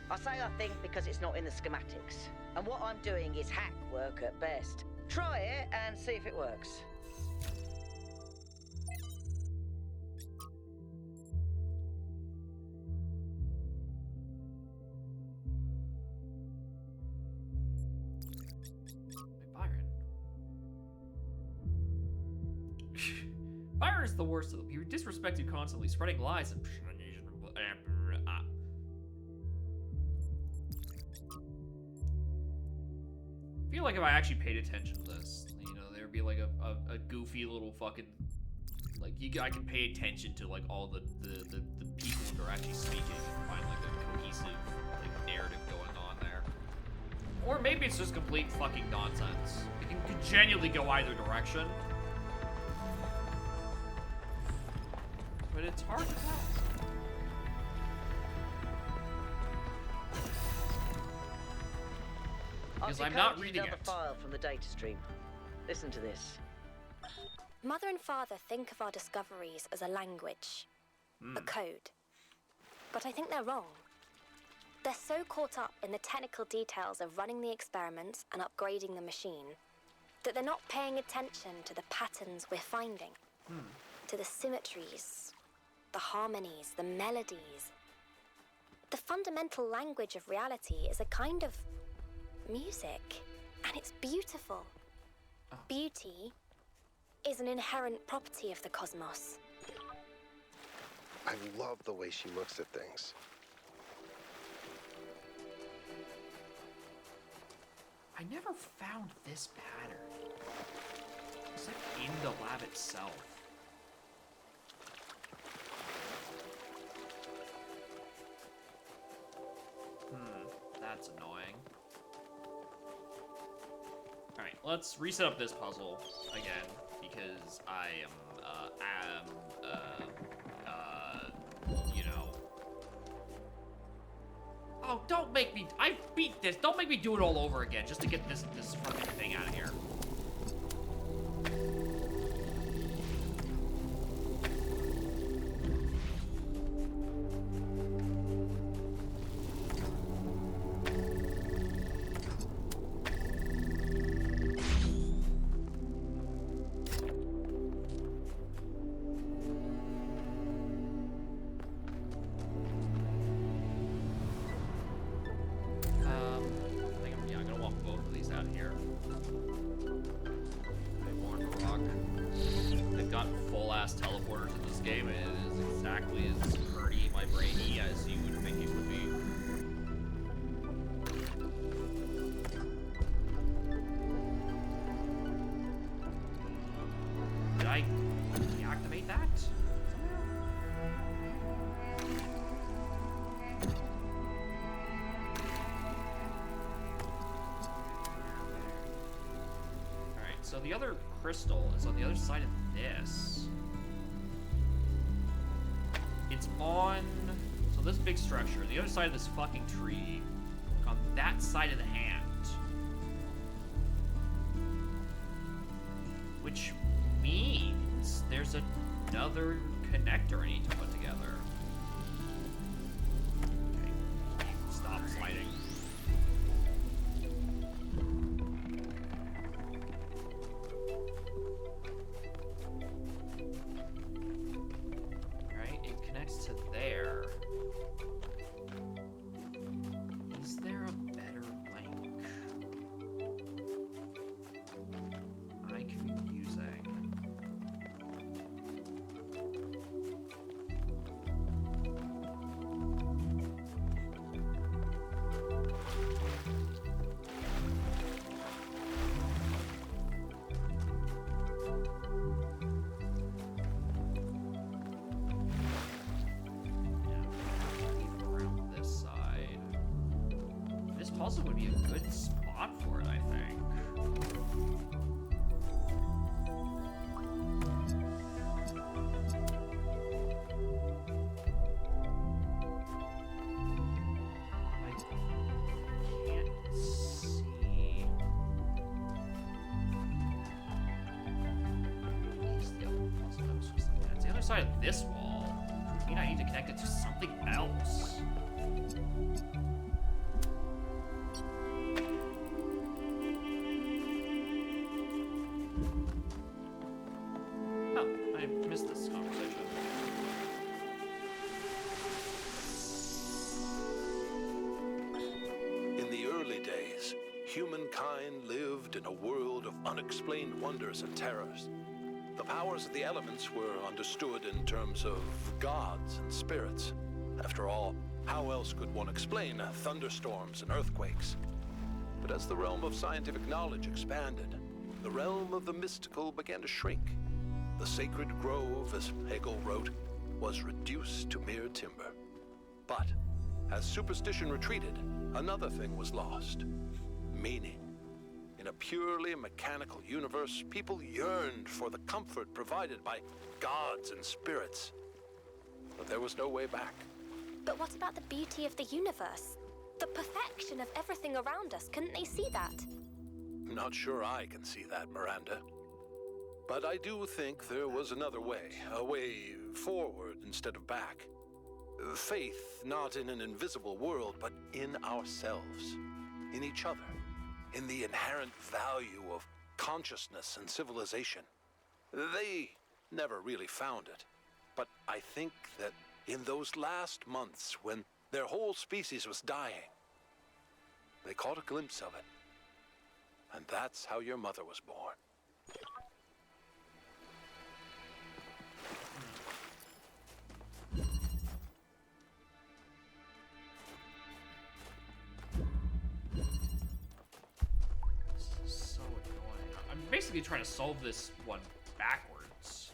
I say I think because it's not in the schematics. And what I'm doing is hack work at best. Try it and see if it works. Byron's the worst of them. He disrespects you constantly, spreading lies and... I feel like if I actually paid attention to this, you know, there'd be like a goofy little fucking... Like, I can pay attention to, like, all the people who are actually speaking and find, like, a cohesive, like, narrative going on there. Or maybe it's just complete fucking nonsense. It can genuinely go either direction. But it's hard to tell. Because I'm not reading it. Another file from the data stream. Listen to this. Mother and father think of our discoveries as a language, a code. But I think they're wrong. They're so caught up in the technical details of running the experiments and upgrading the machine that they're not paying attention to the patterns we're finding, to the symmetries, the harmonies, the melodies. The fundamental language of reality is a kind of music, and it's beautiful. Beauty is an inherent property of the cosmos. I love the way she looks at things. I never found this pattern. It's like in the lab itself. That's annoying. Alright, let's reset up this puzzle again, because I am, you know. Oh, don't make me, I beat this, don't make me do it all over again, just to get this fucking thing out of here. So the other crystal is on the other side of this. It's on... So this big structure, the other side of this fucking tree, on that side of the hand. Which means there's another connector I need to put together. Okay, stop sliding. To there. Is there a better link I can be using? Also would be a good spot for it, I think. I can't see. It's the other side of this wall. must mean I need to connect it to something else. Oh, I missed this conversation. In the early days, humankind lived in a world of unexplained wonders and terrors. The powers of the elements were understood in terms of gods and spirits. After all, how else could one explain thunderstorms and earthquakes? But as the realm of scientific knowledge expanded, the realm of the mystical began to shrink. The sacred grove, as Hegel wrote, was reduced to mere timber. But as superstition retreated, another thing was lost: meaning. In a purely mechanical universe, people yearned for the comfort provided by gods and spirits. But there was no way back. But what about the beauty of the universe? The perfection of everything around us. Couldn't they see that? Not sure I can see that, Miranda. But I do think there was another way, a way forward instead of back. Faith not in an invisible world, but in ourselves, in each other, in the inherent value of consciousness and civilization. They never really found it, but I think that in those last months when their whole species was dying, they caught a glimpse of it. And that's how your mother was born. This is so annoying. I'm basically trying to solve this one backwards.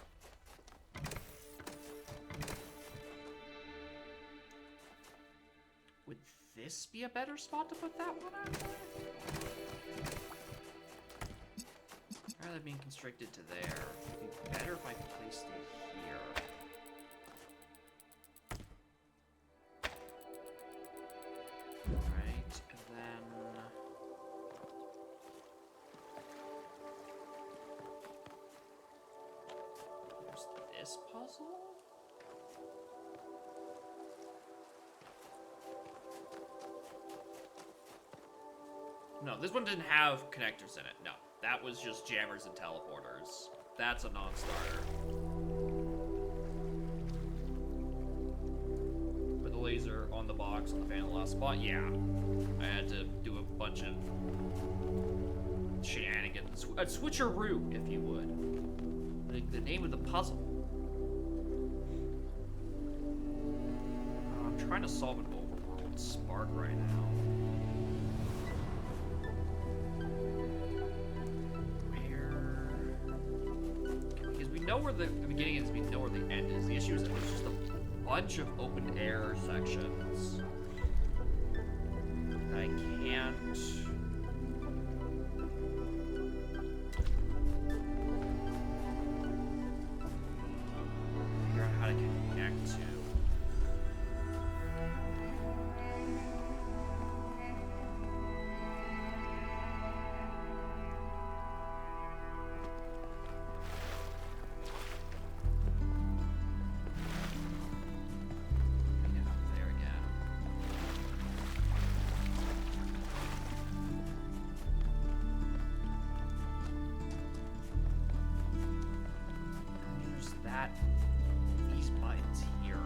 Would this be a better spot to put that one at? Rather than being constricted to there, it'd be better if I placed it here. Right, and then... there's this puzzle? No, this one didn't have connectors in it. No, that was just jammers and teleporters. That's a non-starter. Put the laser on the box on the fan in the last spot. Yeah, I had to do a bunch of shenanigans. A switcheroo, if you would. The name of the puzzle. I'm trying to solve an overworld spark right now. We know where the beginning is, we know where the end is. The issue is that there's just a bunch of open air sections that I can't... figure out how to connect to. These buttons here.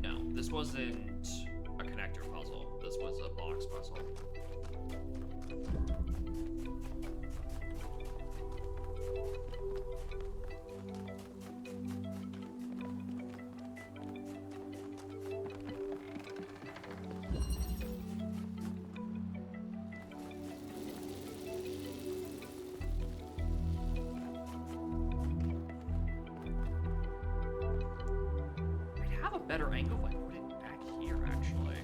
No, this wasn't a connector puzzle. This was a box puzzle. Better angle if I put it back here, actually.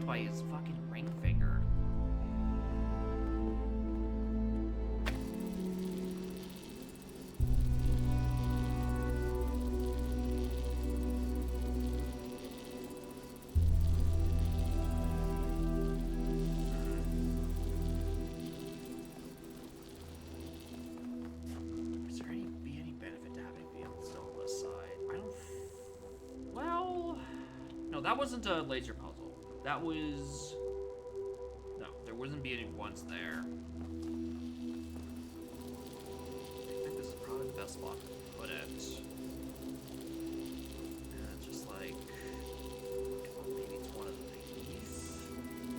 blocked by his fucking ring finger. Is there any benefit to having fields still on this side? I don't. Well, no, that wasn't a laser puzzle. That was. No, there wouldn't be any ones there. I think this is probably the best spot to put it. Just like. Well, maybe it's one of these.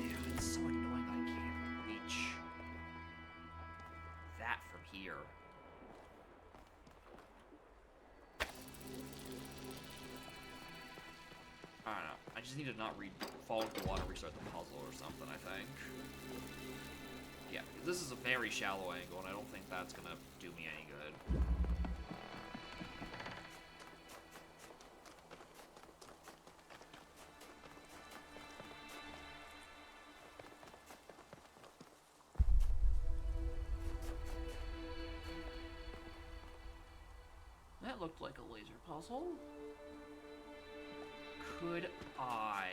Yeah, it's so annoying that I can't reach that from here. I don't know. I just need to not fall into the water, restart the puzzle or something, I think. Yeah, because this is a very shallow angle, and I don't think that's gonna do me any good. That looked like a laser puzzle. Could I...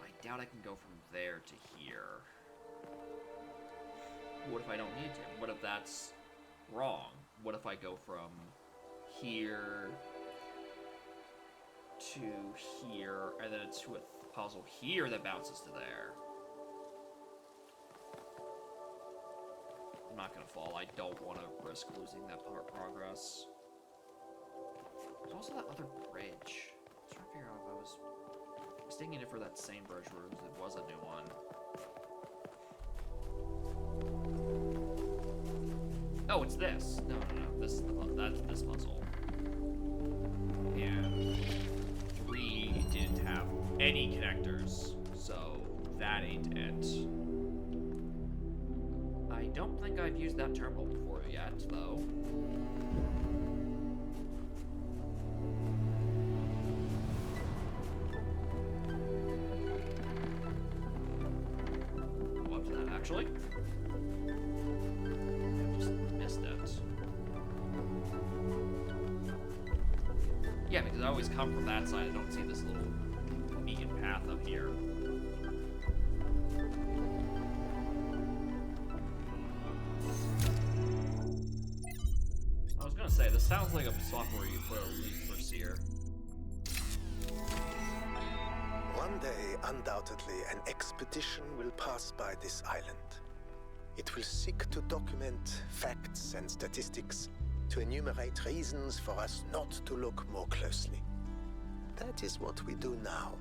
I doubt I can go from there to here. What if I don't need to? What if that's wrong? What if I go from here to here, and then it's to a puzzle here that bounces to there? I'm not gonna fall. I don't want to risk losing that part progress. There's also that other bridge. I was trying to figure out if I was mistaking it for that same bridge or if it was a new one. Oh, it's this. No. This is that's this puzzle. And 3 didn't have any connectors, so that ain't it. I don't think I've used that terminal before yet, though. Go up to that, actually. I just missed it. Yeah, because I always come from that side. I don't see this little beacon path up here. Say, this sounds like a spot where you put a leaf for seer. One day, undoubtedly, an expedition will pass by this island. It will seek to document facts and statistics, to enumerate reasons for us not to look more closely. That is what we do now.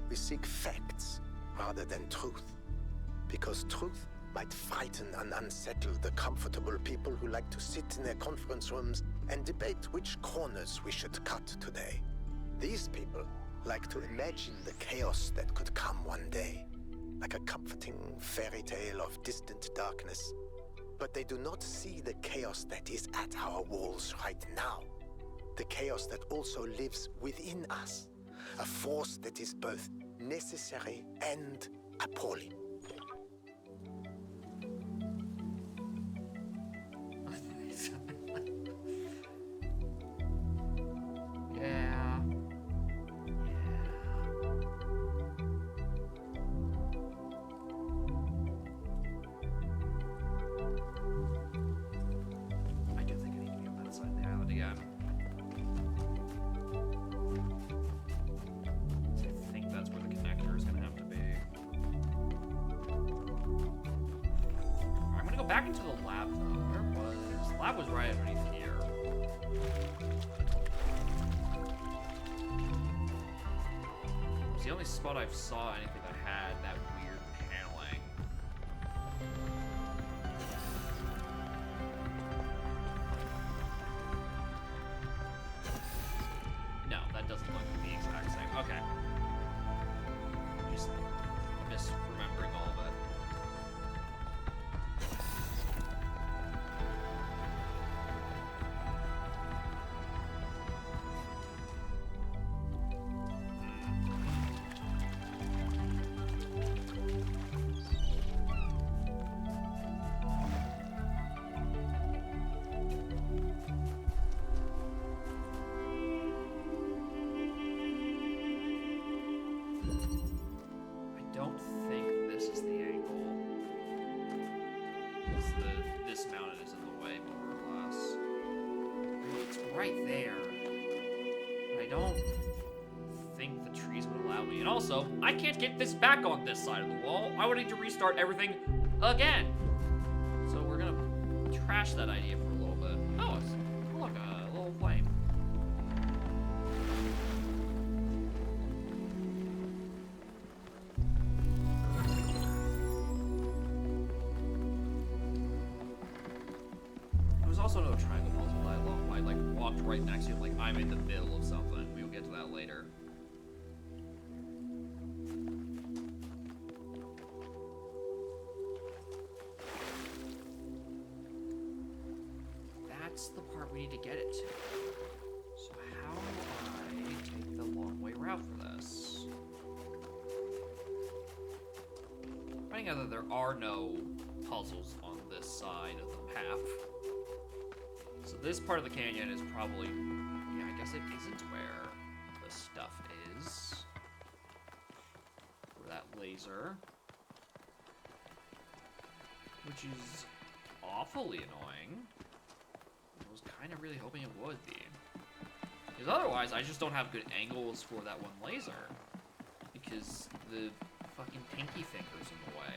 We seek facts rather than truth. Because truth might frighten and unsettle the comfortable people who like to sit in their conference rooms and debate which corners we should cut today. These people like to imagine the chaos that could come one day, like a comforting fairy tale of distant darkness. But they do not see the chaos that is at our walls right now. The chaos that also lives within us. A force that is both necessary and appalling. Yeah. I do think I need to be on that side of the island again. I think that's where the connector is going to have to be. Alright, I'm going to go back into the lab, though. Where was... The lab was right underneath here. It's the only spot I saw anything that had that weird paneling. No, that doesn't look the exact same. Okay. Just misremembering all of it. right there. But I don't think the trees would allow me. And also, I can't get this back on this side of the wall. I would need to restart everything again. So we're gonna trash that idea for a little bit. Oh, look, a little flame. There was also no triangle puzzle that long. I like walked right next to it, like I'm in the middle of something. We'll get to that later. That's the part we need to get it to. So how do I take the long way route for this? Finding out that there are no puzzles on this side of the map. So this part of the canyon is probably, yeah, I guess it isn't where the stuff is. For that laser. Which is awfully annoying. I was kind of really hoping it would be. Because otherwise, I just don't have good angles for that one laser. Because the fucking pinky finger's in the way.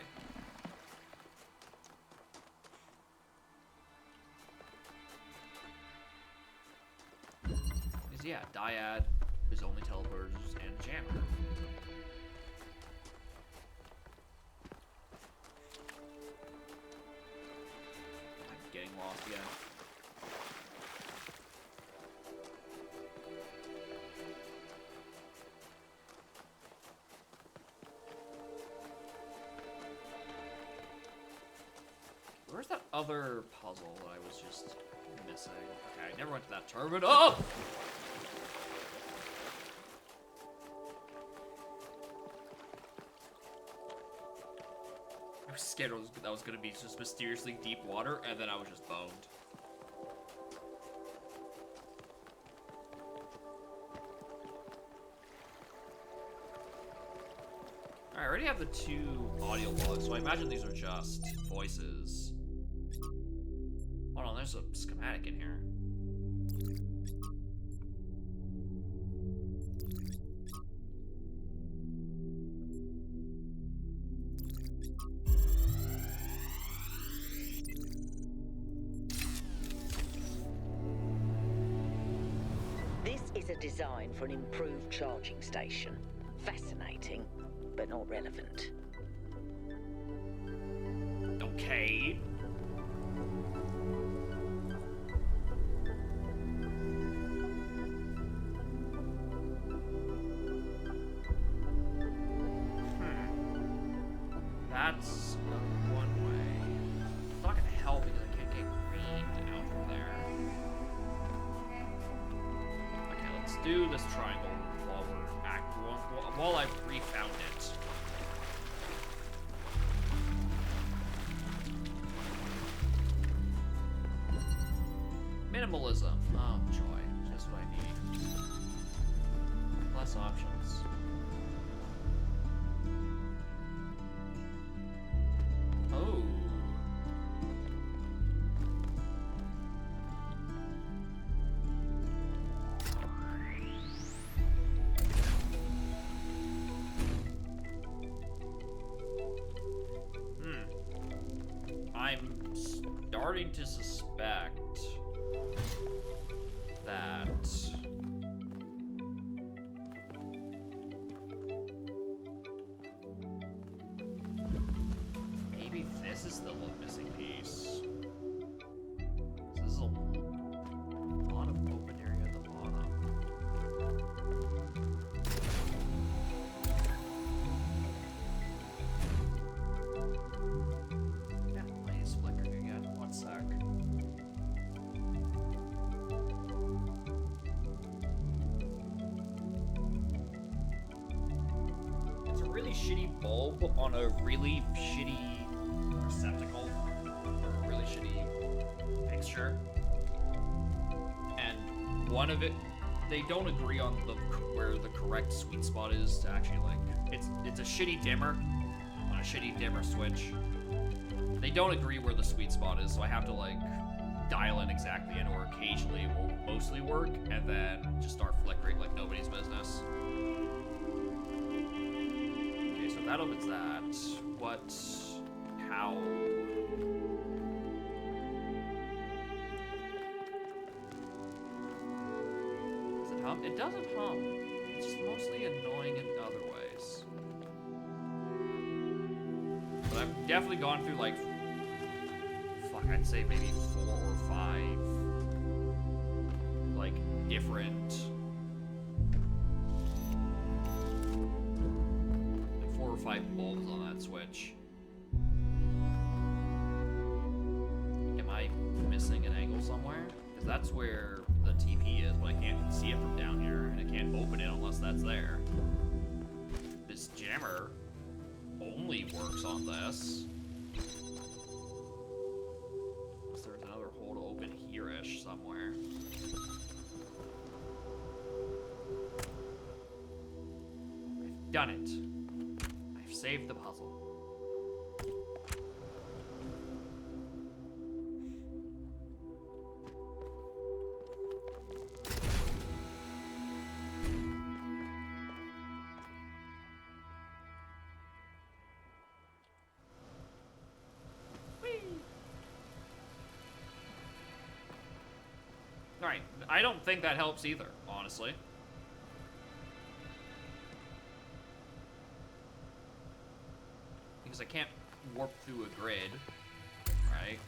Because yeah, Dyad is only teleporters and jammer. I'm getting lost again. Where's that other puzzle that I was just missing? Okay, I never went to that turbine. Oh! I was scared that was gonna be just mysteriously deep water, and then I was just boned. Alright, I already have the 2 audio logs, so I imagine these are just voices. Hold on, there's a schematic in here. This is a design for an improved charging station. Fascinating, but not relevant. Okay. That's one way. It's not gonna help because I can't get green out from there. Okay, let's do this triangle while while I've refound it. Minimalism. Oh, joy. Just what I need. Less options. Oh. I'm starting to suspect that maybe this is the missing piece. This is a lot of open area at the bottom. Yeah, light is flickering again. 1 sec. It's a really shitty bulb on a really shitty receptacle, or a really shitty fixture. And one of it, they don't agree on where the correct sweet spot is to actually like, it's a shitty dimmer on a shitty dimmer switch. They don't agree where the sweet spot is, so I have to like dial in exactly in, or occasionally it will mostly work, and then just start flickering like nobody's business. Okay, so that opens that. What? How? Does it hum? It doesn't hum. It's just mostly annoying in other ways. But I've definitely gone through like, fuck, I'd say maybe 4 or 5 like different, like 4 or 5 bulbs on that switch. Am I missing an angle somewhere? Because that's where the TP is, but I can't see it from down here, and I can't open it unless that's there. This jammer only works on this. Unless there's another hole to open here-ish somewhere. I've done it. I've saved the puzzle. Alright, I don't think that helps either, honestly. Because I can't warp through a grid, right?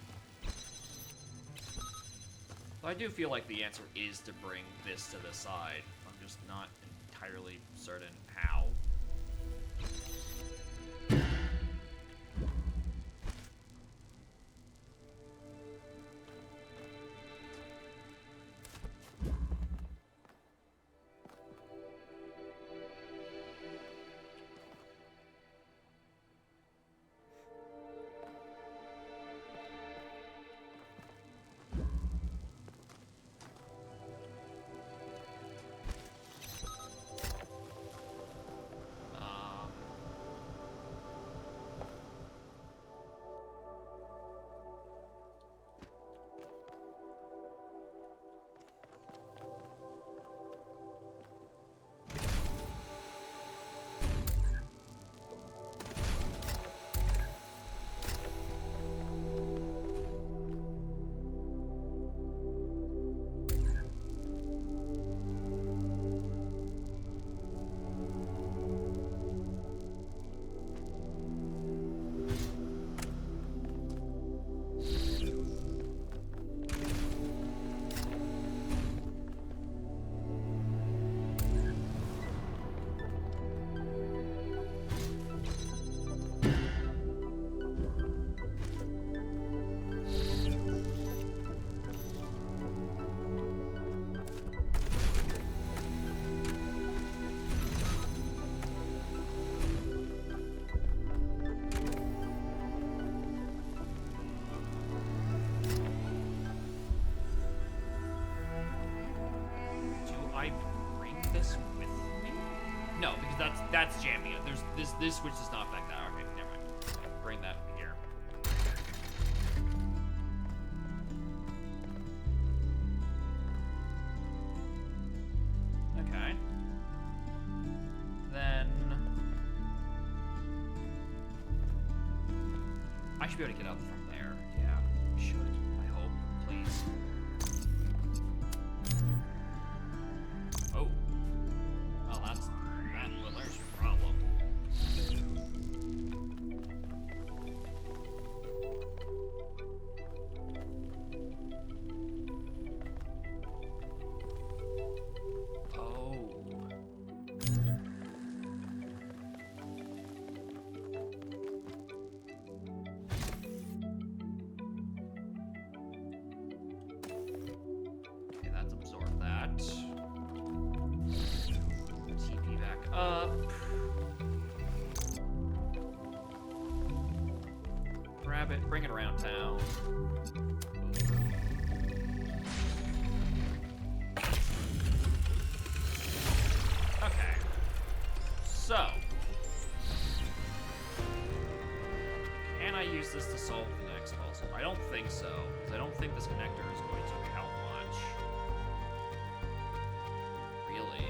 So I do feel like the answer is to bring this to the side. I'm just not entirely certain how. No, because that's jamming it. There's this switch does not affect that. Okay, never mind. Bring that here. Okay. Then I should be able to get up from there. Yeah, I should. I hope. Please. Oh. Oh, that's there's your problem. Oh. Okay, that's absorbed that. TP back up. Grab it, bring it around town. Okay. So. Can I use this to solve the next puzzle? I don't think so. Because I don't think this connector is going to help much. Really.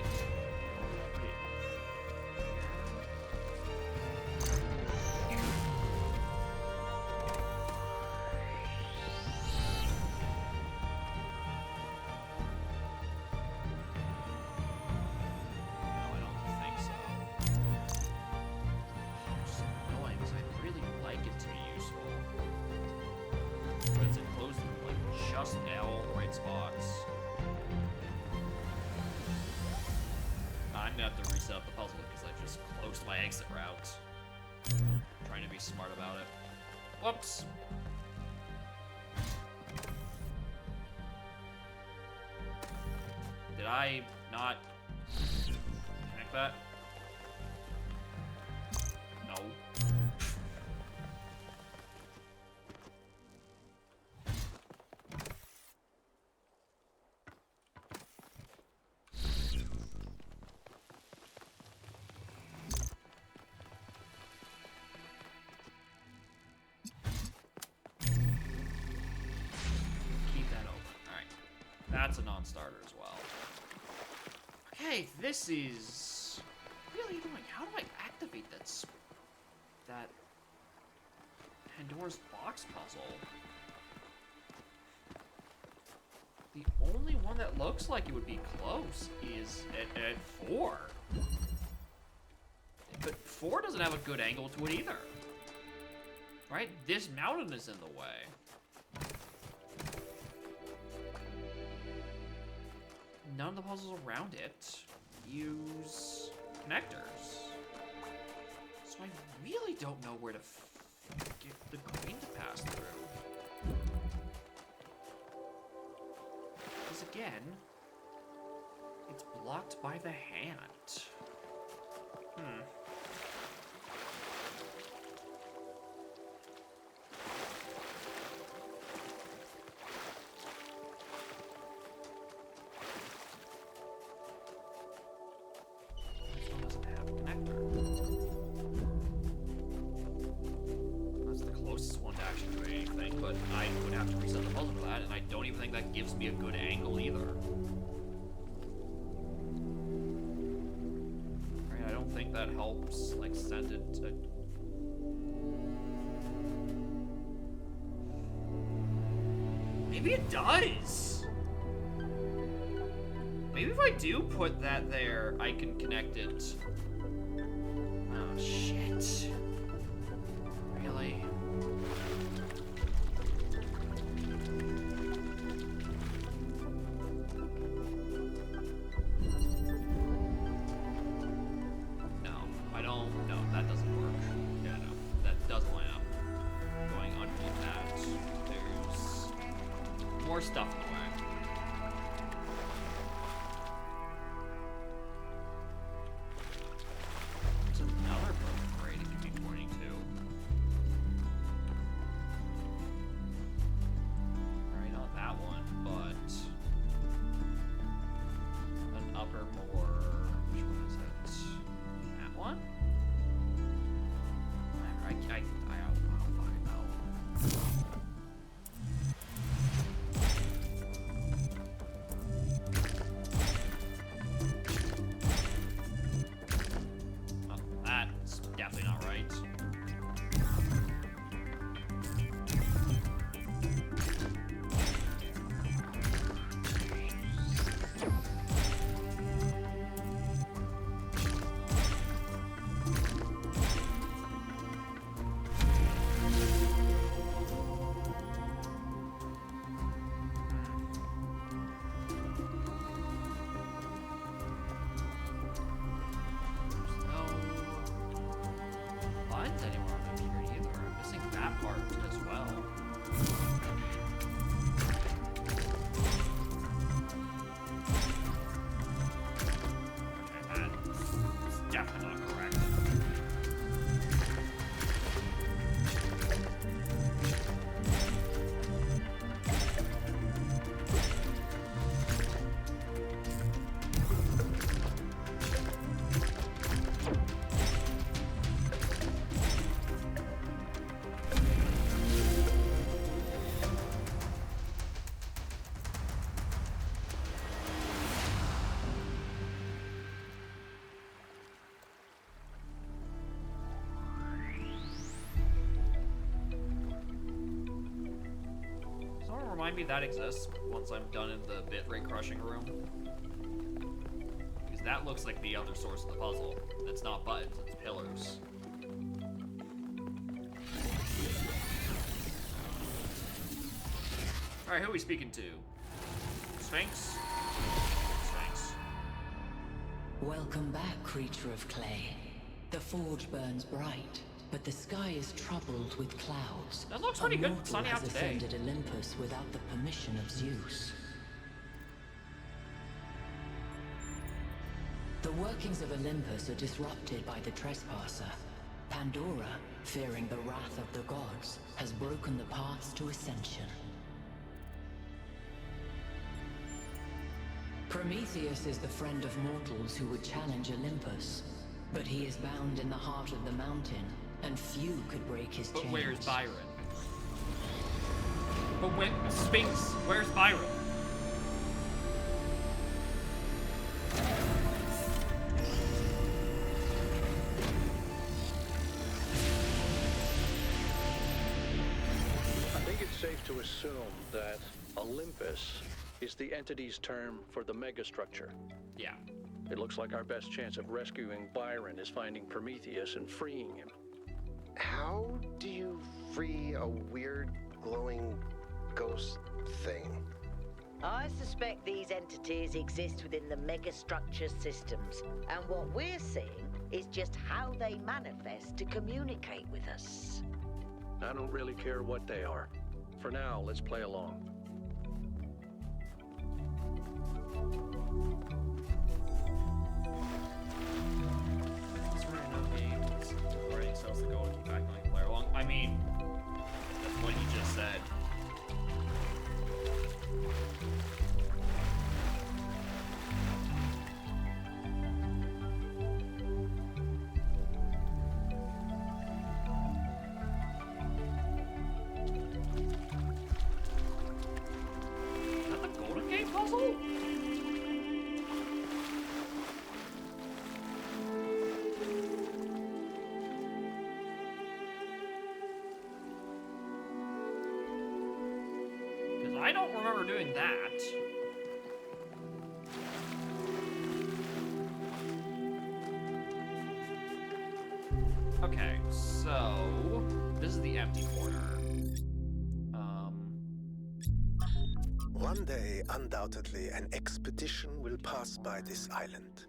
I'm gonna have to reset up the puzzle because I just closed my exit route. I'm trying to be smart about it. Whoops. Did I not connect that? No. That's a non-starter as well. Okay, this is really annoying. How do I activate that Pandora's box puzzle? The only one that looks like it would be close is at 4. But 4 doesn't have a good angle to it either. Right? This mountain is in the way. None of the puzzles around it use connectors. So I really don't know where to get the green to pass through. Because again, it's blocked by the hand. Gives me a good angle either. Right, I don't think that helps, like, send it to... Maybe it does! Maybe if I do put that there, I can connect it. Oh, shit. Really? Stuff in the way. There's another broken grate it could be pointing to. Right, not that one, but an upper more. Which one is it? That one? I don't fucking know. Definitely not right. Anymore on the period either. I'm missing that part as well. Okay, that's definitely not correct. remind me that exists once I'm done in the bitrate crushing room? Because that looks like the other source of the puzzle. It's not buttons, it's pillars. Alright, who are we speaking to? Sphinx? Sphinx. Welcome back, creature of clay. The forge burns bright, but the sky is troubled with clouds. That looks pretty good. It's A mortal sunny out has today. ascended Olympus without the permission of Zeus. The workings of Olympus are disrupted by the trespasser. Pandora, fearing the wrath of the gods, has broken the paths to ascension. Prometheus is the friend of mortals who would challenge Olympus. But he is bound in the heart of the mountain, and few could break his chains. But where's Byron? But when Sphinx, where's Byron? I think it's safe to assume that Olympus is the entity's term for the megastructure. Yeah. It looks like our best chance of rescuing Byron is finding Prometheus and freeing him. How do you free a weird, glowing ghost thing? I suspect these entities exist within the megastructure systems, and what we're seeing is just how they manifest to communicate with us. I don't really care what they are. For now, let's play along. Writing cells that go into back on the player along. I mean, that's what he just said. Is that the Golden Gate puzzle? I don't remember doing that. Okay, so this is the empty corner. One day, undoubtedly, an expedition will pass by this island.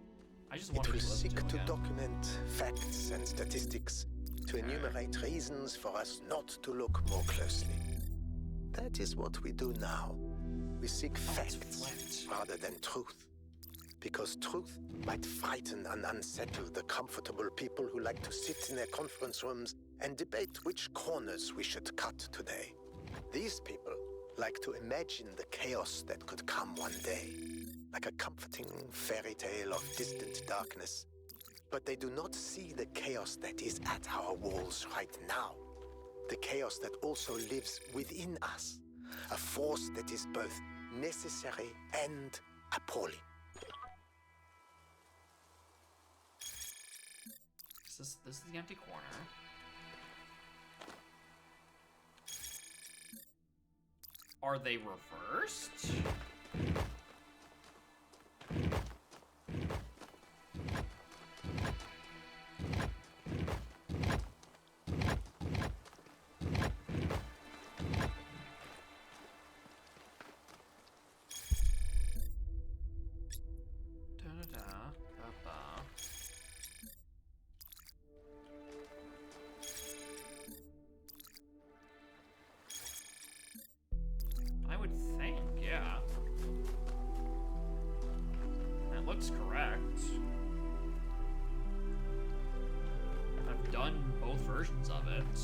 I just It wanted will to listen seek to to it again. document facts and statistics to enumerate reasons for us not to look more closely. That is what we do now. We seek it's facts flipped. rather than truth. Because truth might frighten and unsettle the comfortable people who like to sit in their conference rooms and debate which corners we should cut today. These people like to imagine the chaos that could come one day, like a comforting fairy tale of distant darkness. But they do not see the chaos that is at our walls right now. The chaos that also lives within us. A force that is both necessary and appalling. This is the empty corner. Are they reversed? I would think, yeah. That looks correct. I've done both versions of it.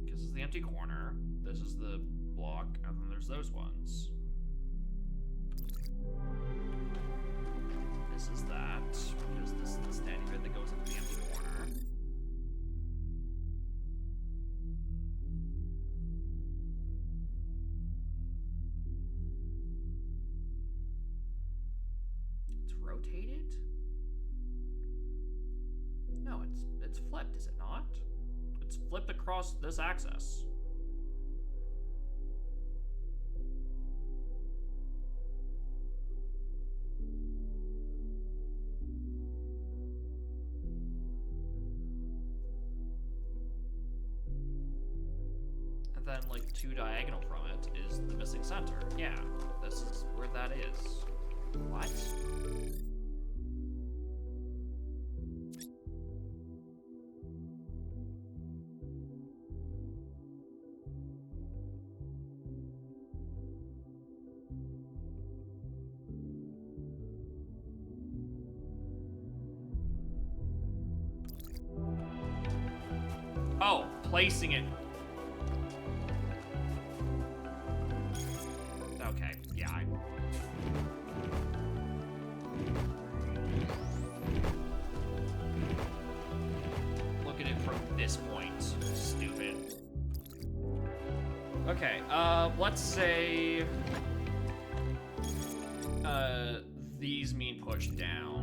This is the empty corner. This is the block, and then there's those ones. This is that, because this is the standing bit that goes into the empty corner. It's rotated? No, it's flipped, is it not? just flipped across this axis. And then, like, 2 diagonal from it is the missing center. Yeah, this is where that is. What? Oh, placing it. Okay, yeah, look at it from this point. Stupid. Okay, let's say these mean push down.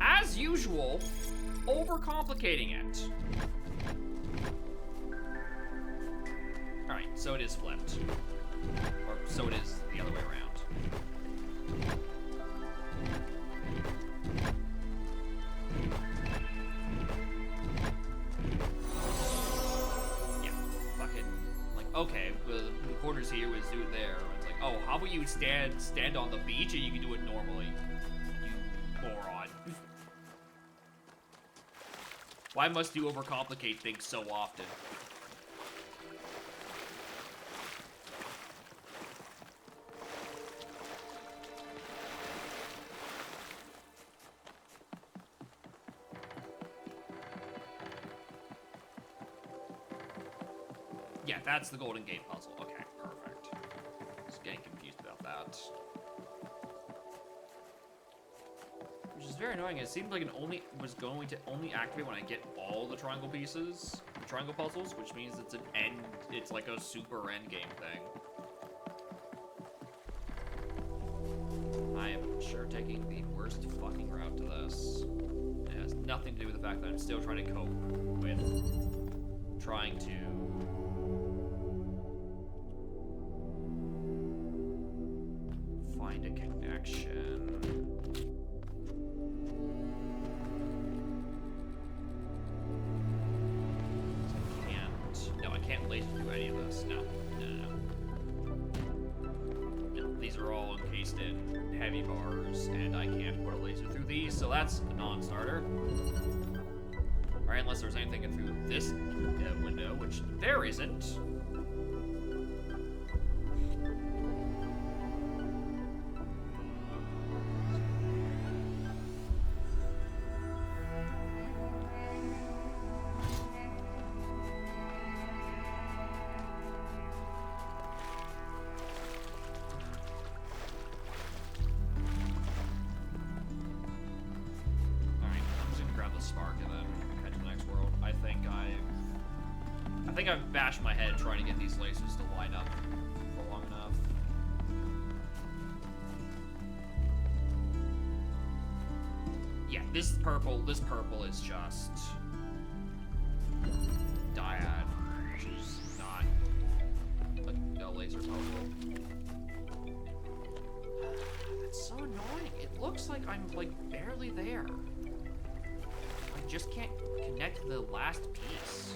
As usual, overcomplicating it. Alright, so it is flipped. Or so it is the other way around. Yeah, fucking, like, okay, the quarters here was do it there. It's like, oh, how about you stand on the beach and you can do it normally? You moron. Why must you overcomplicate things so often? Yeah, that's the Golden Gate puzzle. Okay, perfect. Just getting confused about that. Which is very annoying. It seemed like it was going to only activate when I get all the triangle pieces, the triangle puzzles, which means it's an end, it's like a super end game thing. I am sure taking the worst fucking route to this. It has nothing to do with the fact that I'm still trying to cope with trying to find a connection. I can't laser through any of this. No. These are all encased in heavy bars, and I can't put a laser through these, so that's a non-starter. Alright, unless there's anything through this window, which there isn't. I've bashed my head trying to get these lasers to line up for long enough. Yeah, this purple is just dyad, which is not a laser puzzle. It's so annoying. It looks like I'm like barely there. I just can't connect the last piece.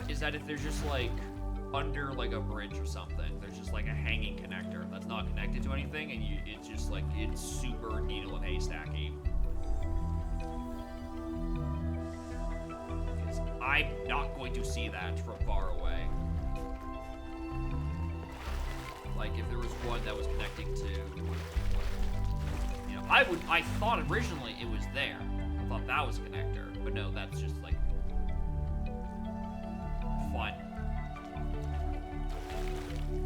Is that if there's just like under like a bridge or something, there's just like a hanging connector that's not connected to anything, and it's just like it's super needle and haystacky. Because I'm not going to see that from far away. Like if there was one that was connecting to, you know, I thought originally it was there. I thought that was a connector, but no, that's just like.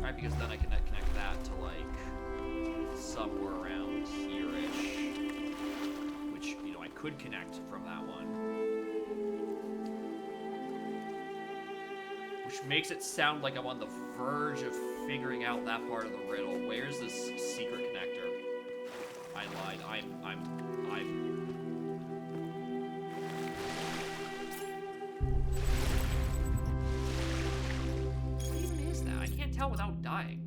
Right, because then I can connect that to, like, somewhere around here-ish. Which, you know, I could connect from that one. Which makes it sound like I'm on the verge of figuring out that part of the riddle. Where's this secret connector? I lied. I'm... What even is that? I can't tell without dying.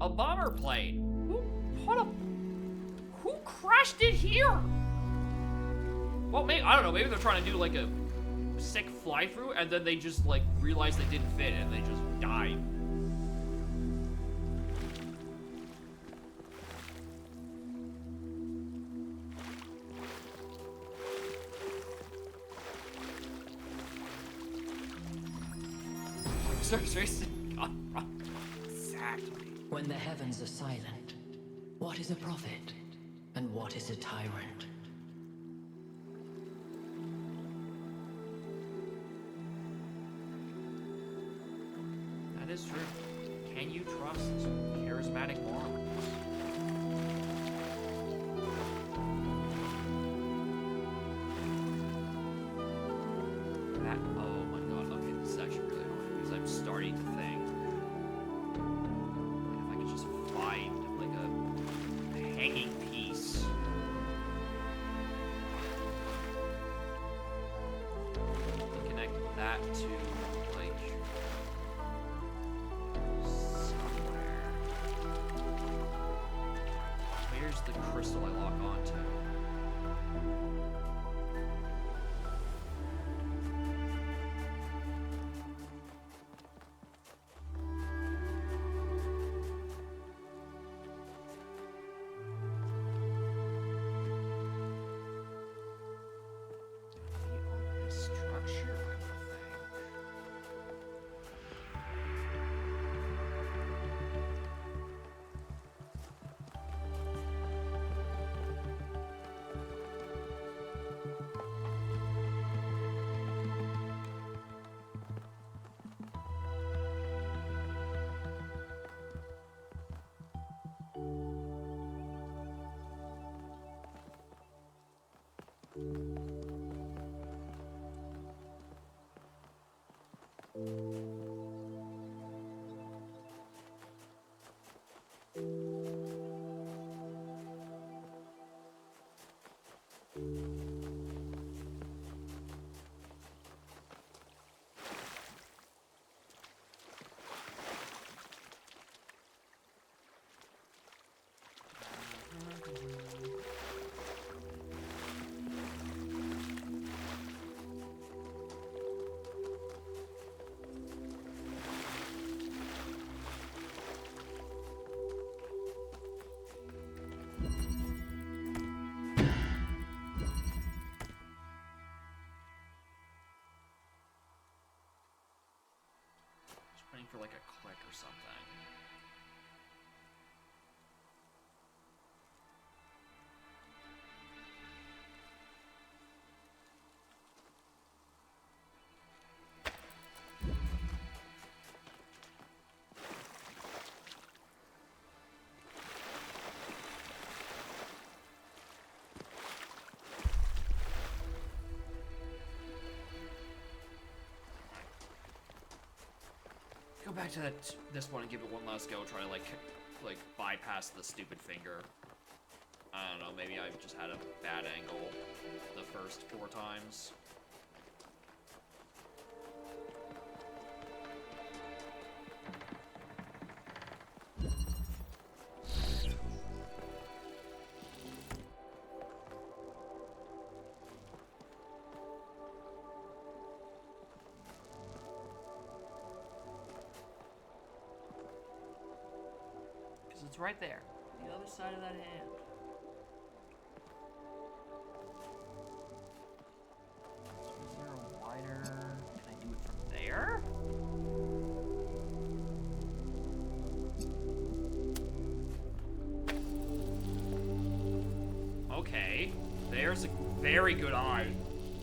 A bomber plane. Who crashed it here? Well, maybe, I don't know. Maybe they're trying to do like a sick fly through, and then they just like realized they didn't fit, and they just died. Seriously? Exactly. When the heavens are silent, what is a prophet and what is a tyrant? That is true. Can you trust charismatic morons? That, oh my god, okay, this is actually really annoying because I'm starting to think if I could just find like a hanging piece. To connect that to like somewhere. Where's the crystal I lock onto? Structure, I would think. Just waiting for like a click or something. Go back to this one and give it one last go. Try to like bypass the stupid finger. I don't know. Maybe I just had a bad angle the first 4 times. It's right there, the other side of that hand. So is there a wider? Can I do it from there? Okay, there's a very good eye.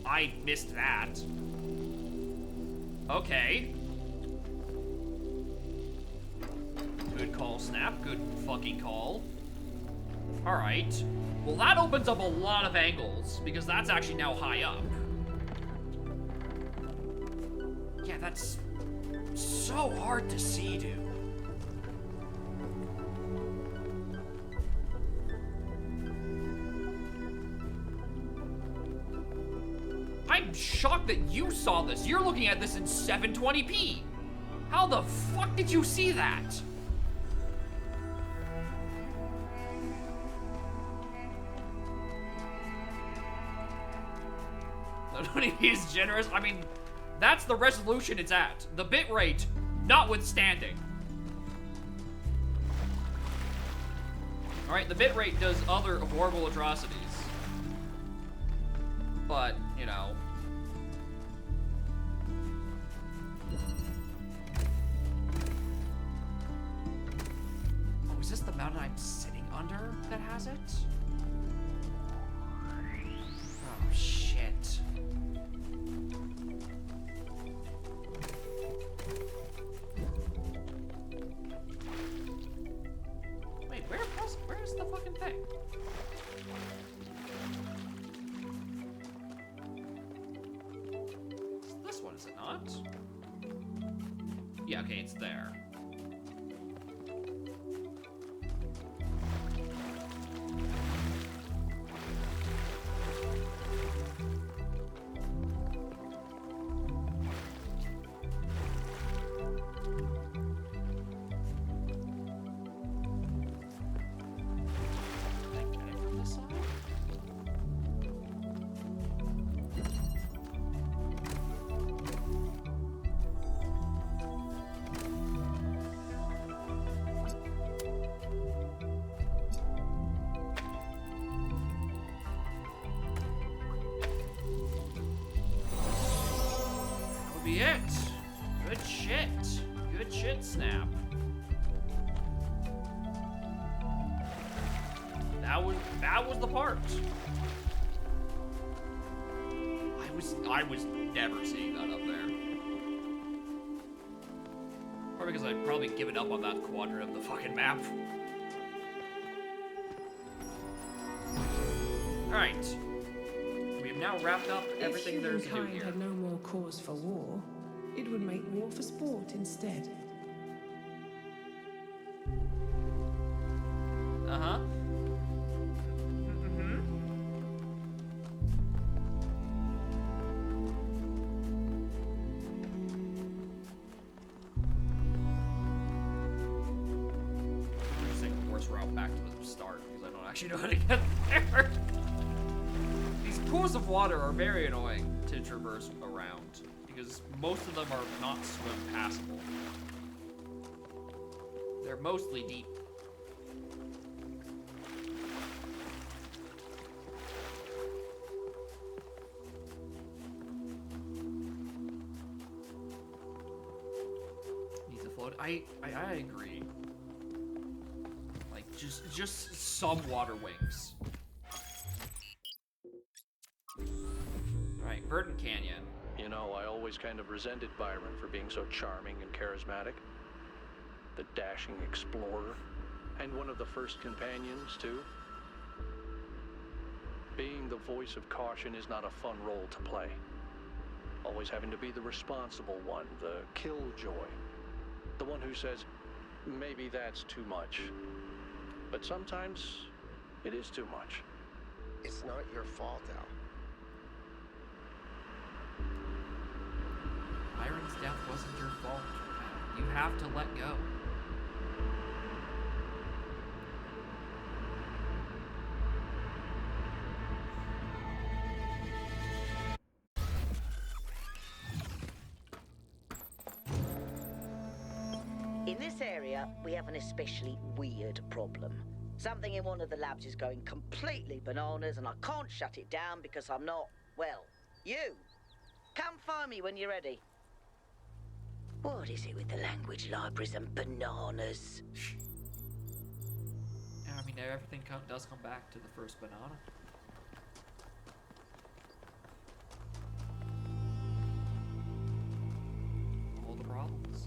I missed that. Okay. Good call, Snap. Good fucking call. Alright. Well, that opens up a lot of angles, because that's actually now high up. Yeah, that's so hard to see, dude. I'm shocked that you saw this. You're looking at this in 720p. How the fuck did you see that? Is generous. I mean, that's the resolution it's at. The bitrate, notwithstanding. Alright, the bitrate does other horrible atrocities. But, you know. Oh, is this the mountain I'm sitting under that has it? Oh, shit. Wait, where's the fucking thing? It's this one, is it not? Yeah, okay, it's there. Be it. Good shit. Good shit, Snap. That was the part. I was never seeing that up there. Probably because I'd probably given up on that quadrant of the fucking map. Alright. We have now wrapped up everything there's to do humankind here. had no more cause for war, it would make war for sport instead. Uh-huh. I'm just taking the worst route back to the start because I don't actually know how to get there. These pools of water are very annoying to traverse around because most of them are not swim passable. They're mostly deep. Needs a float. I agree. Like just some water wings. Alright, Verdant Canyon. You know, I always kind of resented Byron for being so charming and charismatic. The dashing explorer. And one of the first companions, too. Being the voice of caution is not a fun role to play. Always having to be the responsible one, the killjoy. The one who says, maybe that's too much. But sometimes, it is too much. It's not your fault, Al. Byron's death wasn't your fault. You have to let go. In this area, we have an especially weird problem. Something in one of the labs is going completely bananas and I can't shut it down because I'm not, well, you. Come find me when you're ready. What is it with the language libraries and bananas? Yeah, I mean, everything does come back to the first banana. All the problems.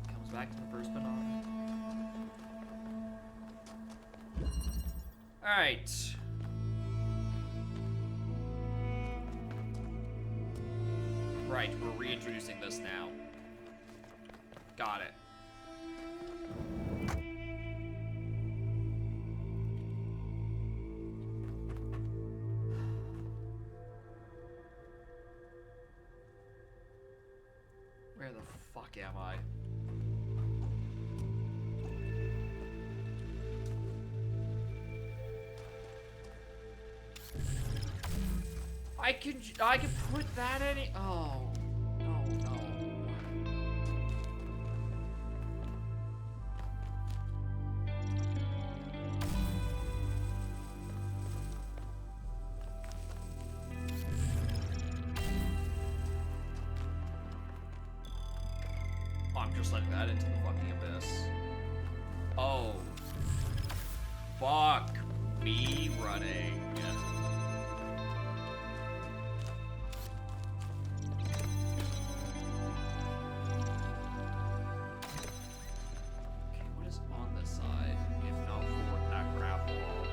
Comes back to the first banana. Alright. Right, we're reintroducing this now. Got it. Where the fuck am I? I can put that in. Oh, no. I'm just letting that into the fucking abyss. Oh. Fuck me running. Okay, what is on this side? If not for that grab wall.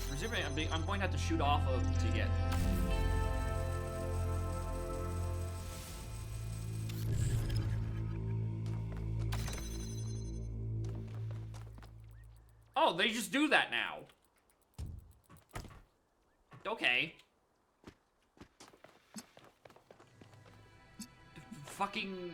Presumably, I'm going to have to shoot off of to get. Oh, they just do that now. Okay. Fucking...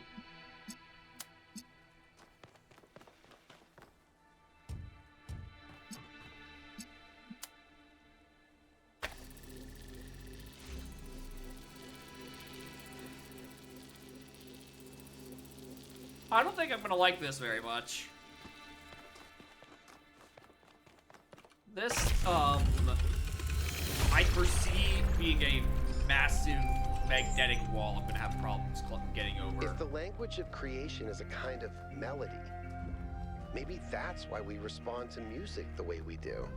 I don't think I'm gonna like this very much. This, I foresee being a massive magnetic wall I'm gonna have problems getting over. If the language of creation is a kind of melody, maybe that's why we respond to music the way we do.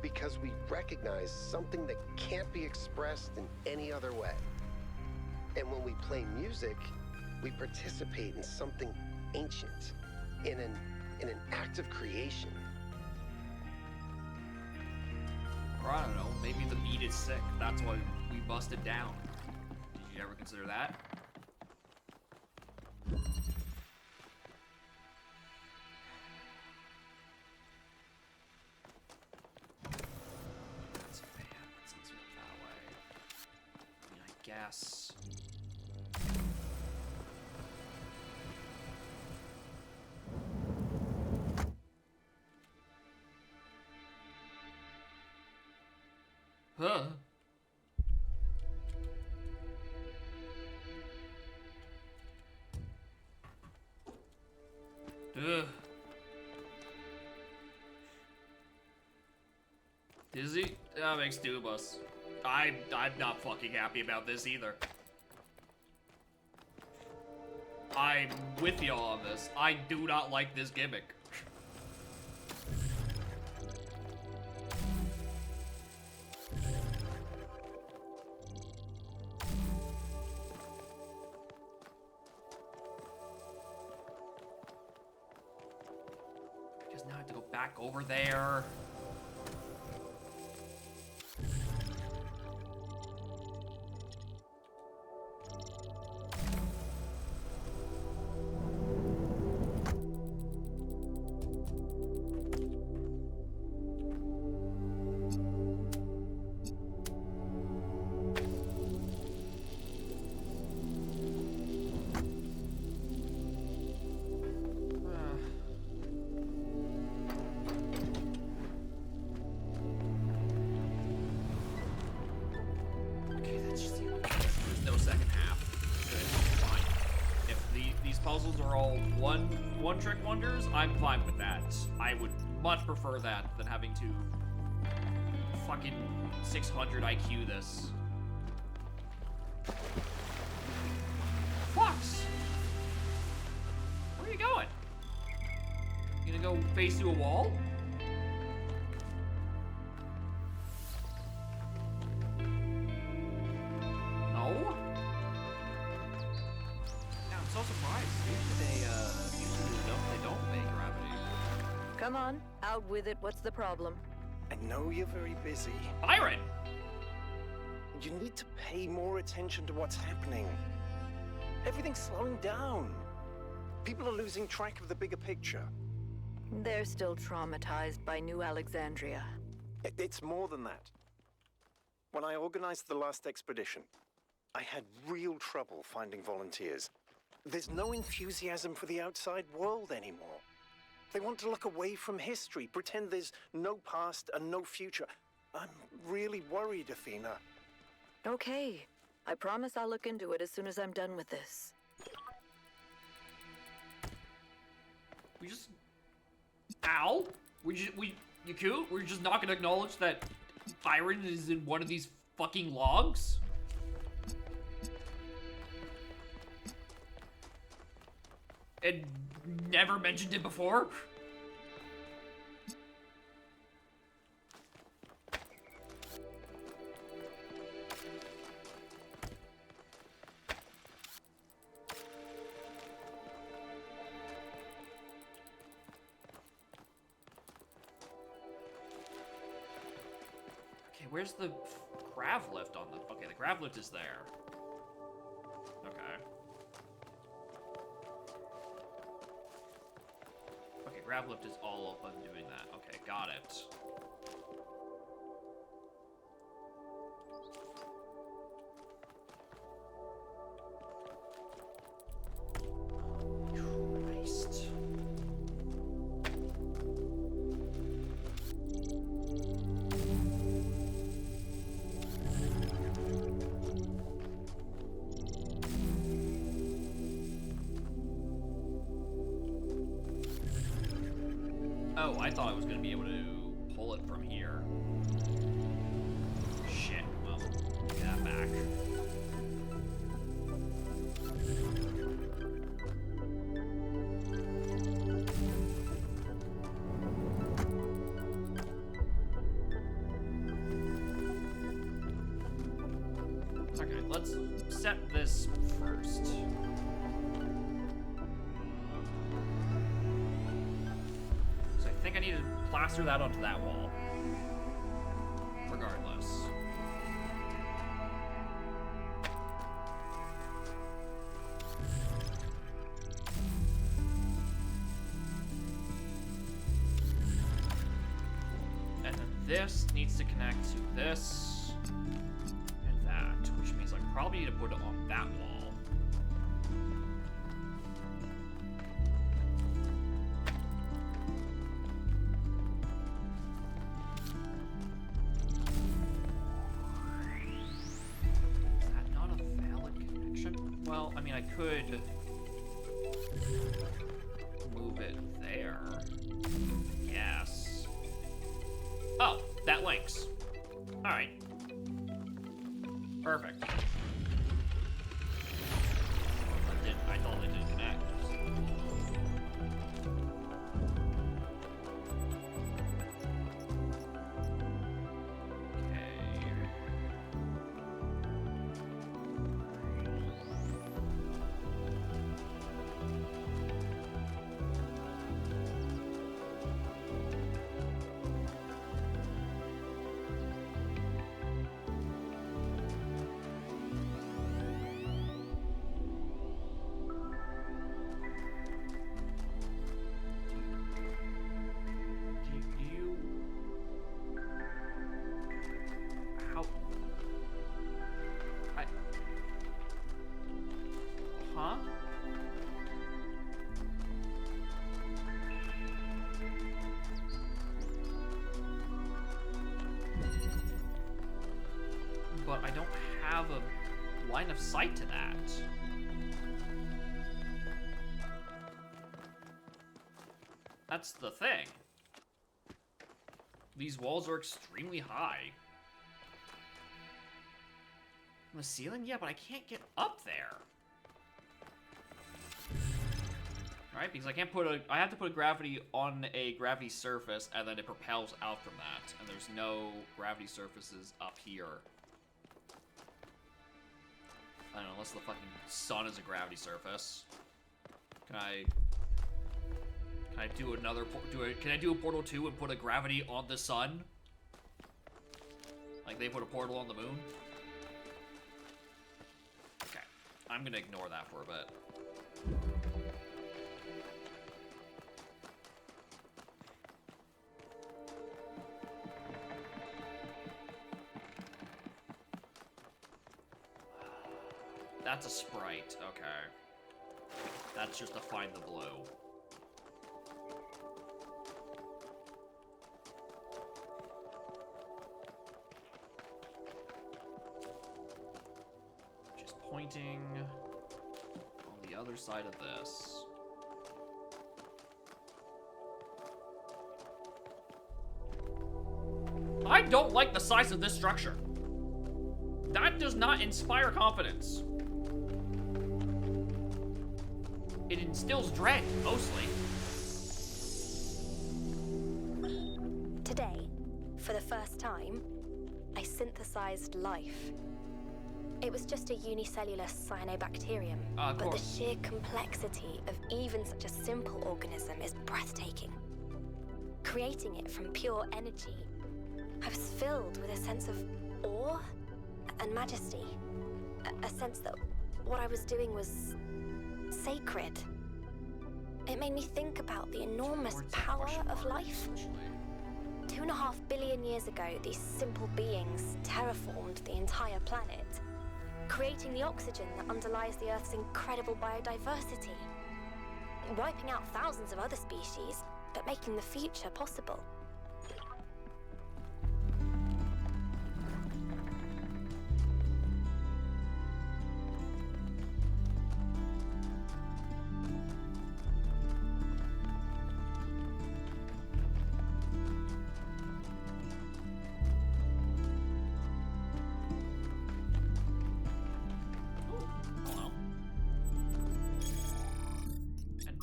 Because we recognize something that can't be expressed in any other way. And when we play music, we participate in something ancient, in an act of creation. Or I don't know, maybe the beat is sick. That's why we busted down. Did you ever consider that? That's bad. That sounds really far away. I mean, I guess. Huh. Ugh. Dizzy? That makes two of us. I'm not fucking happy about this either. I'm with y'all on this. I do not like this gimmick. Because now I have to go back over there. Puzzles are all one-trick wonders, I'm fine with that. I would much prefer that than having to fucking 600 IQ this. Fox! Where are you going? You gonna go face through a wall? No? I'm so surprised. Usually they don't obey gravity. Come on, out with it. What's the problem? I know you're very busy. Byron! You need to pay more attention to what's happening. Everything's slowing down. People are losing track of the bigger picture. They're still traumatized by New Alexandria. It's more than that. When I organized the last expedition, I had real trouble finding volunteers. There's no enthusiasm for the outside world anymore. They want to look away from history, pretend there's no past and no future. I'm really worried, Athena. Okay. I promise I'll look into it as soon as I'm done with this. We just... Ow? You cool? We're just not gonna acknowledge that Byron is in one of these fucking logs? And never mentioned it before? Okay, where's the grav lift on the... Okay, the grav lift is there. Okay. Okay, grav lift is all up and doing that. Okay, got it. Christ. Oh, I thought I was gonna be able to pull it from here. Shit, well, get that back. Okay, let's set this first. I think I need to plaster that onto that wall. Regardless. And then this needs to connect to this and that, which means I probably need to put it on that wall. Well, I mean, I could move it there, I guess. Oh, that links. All right. Perfect. I thought it didn't connect. Huh? But I don't have a line of sight to that. That's the thing. These walls are extremely high. On the ceiling? Yeah, but I can't get up there. Right, because I can't put I have to put gravity on a gravity surface, and then it propels out from that. And there's no gravity surfaces up here. I don't know, unless the fucking sun is a gravity surface. Can I Can I do another? Can I do a portal 2 and put a gravity on the sun? Like they put a portal on the moon? Okay, I'm gonna ignore that for a bit. That's a sprite, okay. That's just to find the blue. Just pointing on the other side of this. I don't like the size of this structure. That does not inspire confidence. It instills dread, mostly. Today, for the first time, I synthesized life. It was just a unicellular cyanobacterium, but the sheer complexity of even such a simple organism is breathtaking. Creating it from pure energy, I was filled with a sense of awe and majesty. A sense that what I was doing was sacred. It made me think about the enormous power of life. 2.5 billion years ago, these simple beings terraformed the entire planet, creating the oxygen that underlies the Earth's incredible biodiversity, wiping out thousands of other species, but making the future possible.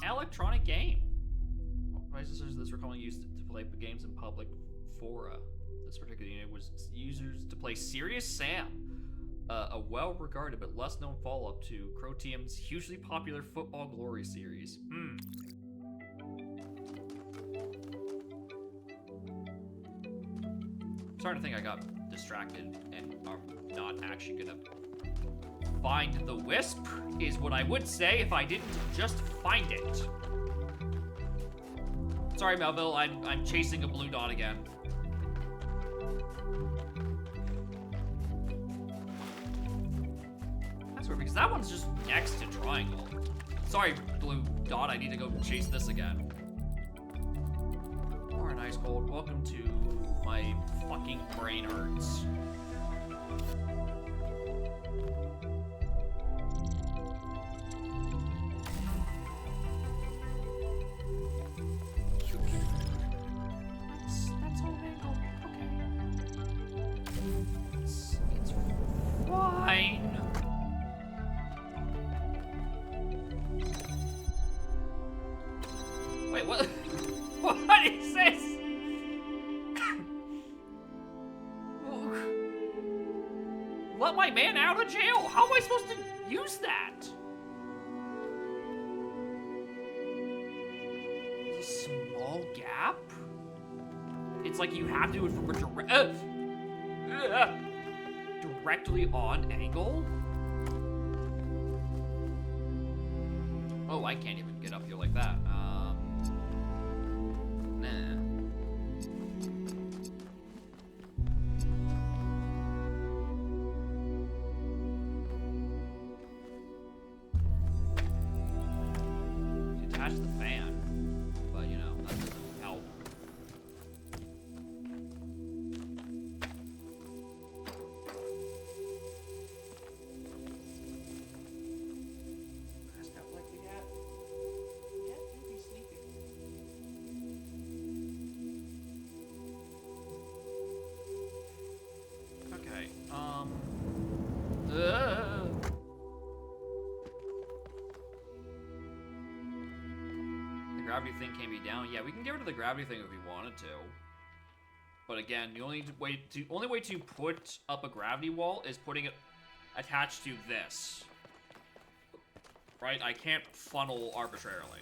Electronic game. Devices this were commonly used to play games in public fora. This particular unit was users to play Serious Sam, a well-regarded but less-known follow-up to Crotium's hugely popular Football Glory series. I'm starting to think I got distracted and are not actually gonna find the wisp, is what I would say if I didn't just find it. Sorry, Melville, I'm chasing a blue dot again. That's weird, because that one's just next to triangle. Sorry, blue dot, I need to go chase this again. Alright, Ice Cold, welcome to my fucking brain hurts. That's all angle. Okay. It's fine. Wait, what? What is this? Let my man out of jail? How am I supposed to use that? A small gap? It's like you have to do it from a directly on angle? Oh, I can't even get up here like that. Nah. Detach the fan, but you know, that doesn't help. Passed out like the cat. Cat do be sleeping. Okay, The gravity thing can't be down. Yeah, we can get rid of the gravity thing if we wanted to. But again, the only way to put up a gravity wall is putting it attached to this. Right? I can't funnel arbitrarily.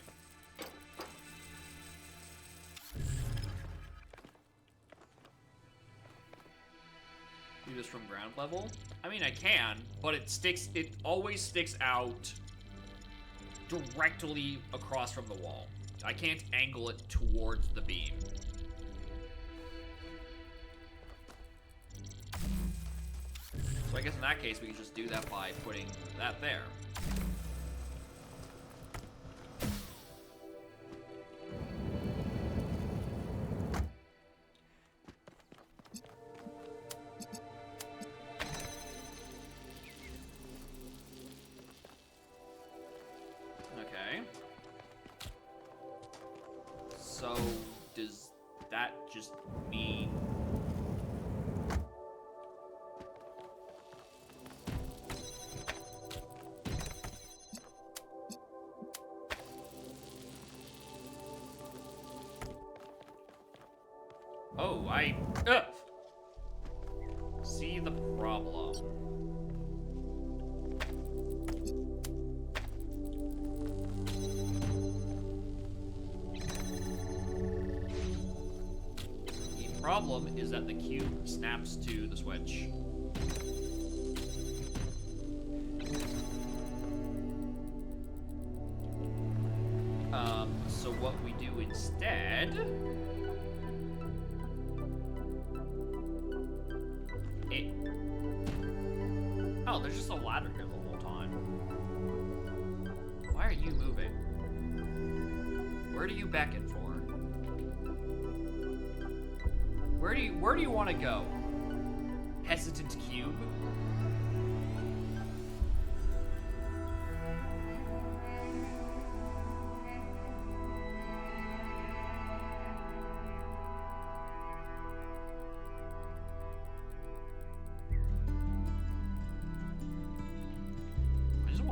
do this from ground level? I mean, I can, but it always sticks out directly across from the wall. I can't angle it towards the beam. So I guess in that case, we can just do that by putting that there. Okay. So, does that just mean... Oh, see the problem. The problem is that the cube snaps to the switch. So what we do instead... Oh, there's just a ladder here the whole time. Why are you moving? Where do you beckon for? Where do you want to go? Hesitant cube?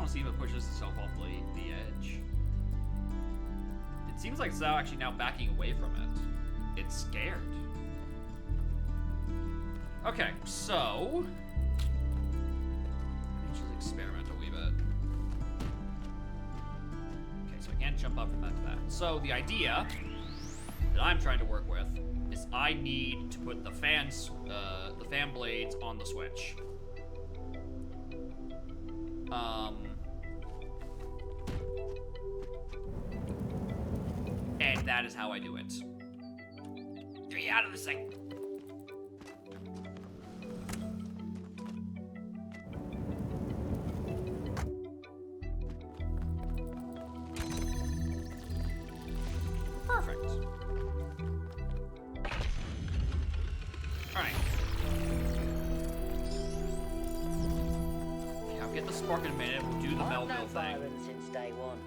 See if it pushes itself off the edge. It seems like it's now actually backing away from it. It's scared. Okay, so let's just experiment a wee bit. Okay, so I can't jump up from that to that. So the idea that I'm trying to work with is I need to put the fan blades on the switch. And that is how I do it. Get me out of this thing. Perfect. Alright. Okay, I'll get the spark in a minute. We'll do the Melville thing. I've known Byron since day one.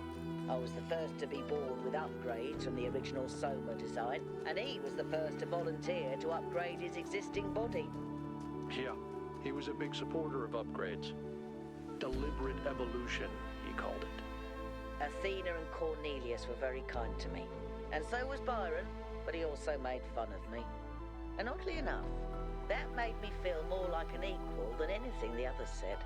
I was the first to be born with upgrades from the original Soma design, and he was the first to volunteer to upgrade his existing body. Yeah, he was a big supporter of upgrades. Deliberate evolution, he called it. Athena and Cornelius were very kind to me, and so was Byron, but he also made fun of me. And oddly enough, that made me feel more like an equal than anything the others said.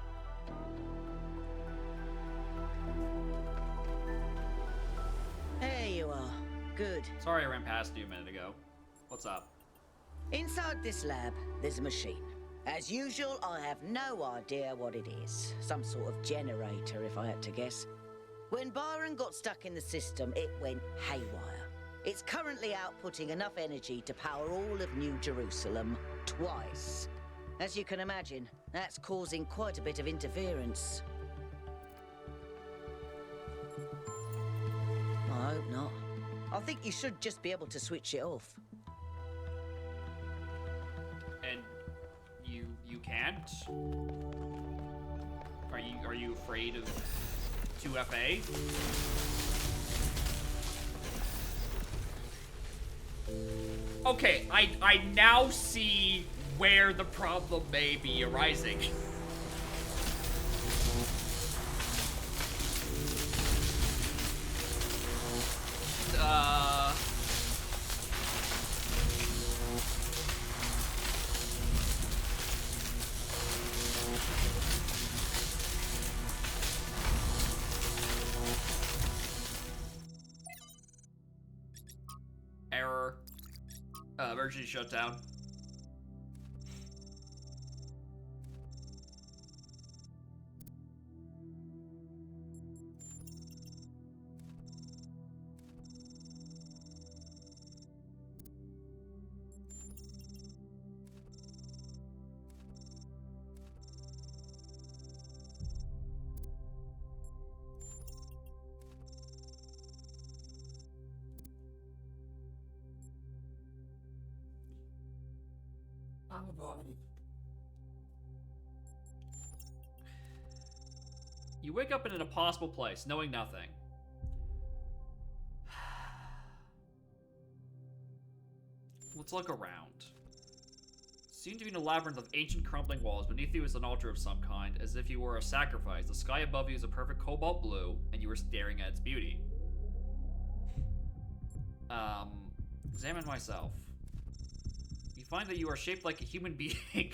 There you are. Good. Sorry I ran past you a minute ago. What's up? Inside this lab, there's a machine. As usual, I have no idea what it is. Some sort of generator, if I had to guess. When Byron got stuck in the system, it went haywire. It's currently outputting enough energy to power all of New Jerusalem twice. As you can imagine, that's causing quite a bit of interference. I hope not. I think you should just be able to switch it off. And you can't? Are you afraid of 2FA? Okay, I now see where the problem may be arising. Error. Emergency shutdown. You wake up in an impossible place, knowing nothing. Let's look around. Seem to be in a labyrinth of ancient crumbling walls. Beneath you is an altar of some kind, as if you were a sacrifice. The sky above you is a perfect cobalt blue, and you were staring at its beauty. Examine myself. You find that you are shaped like a human being.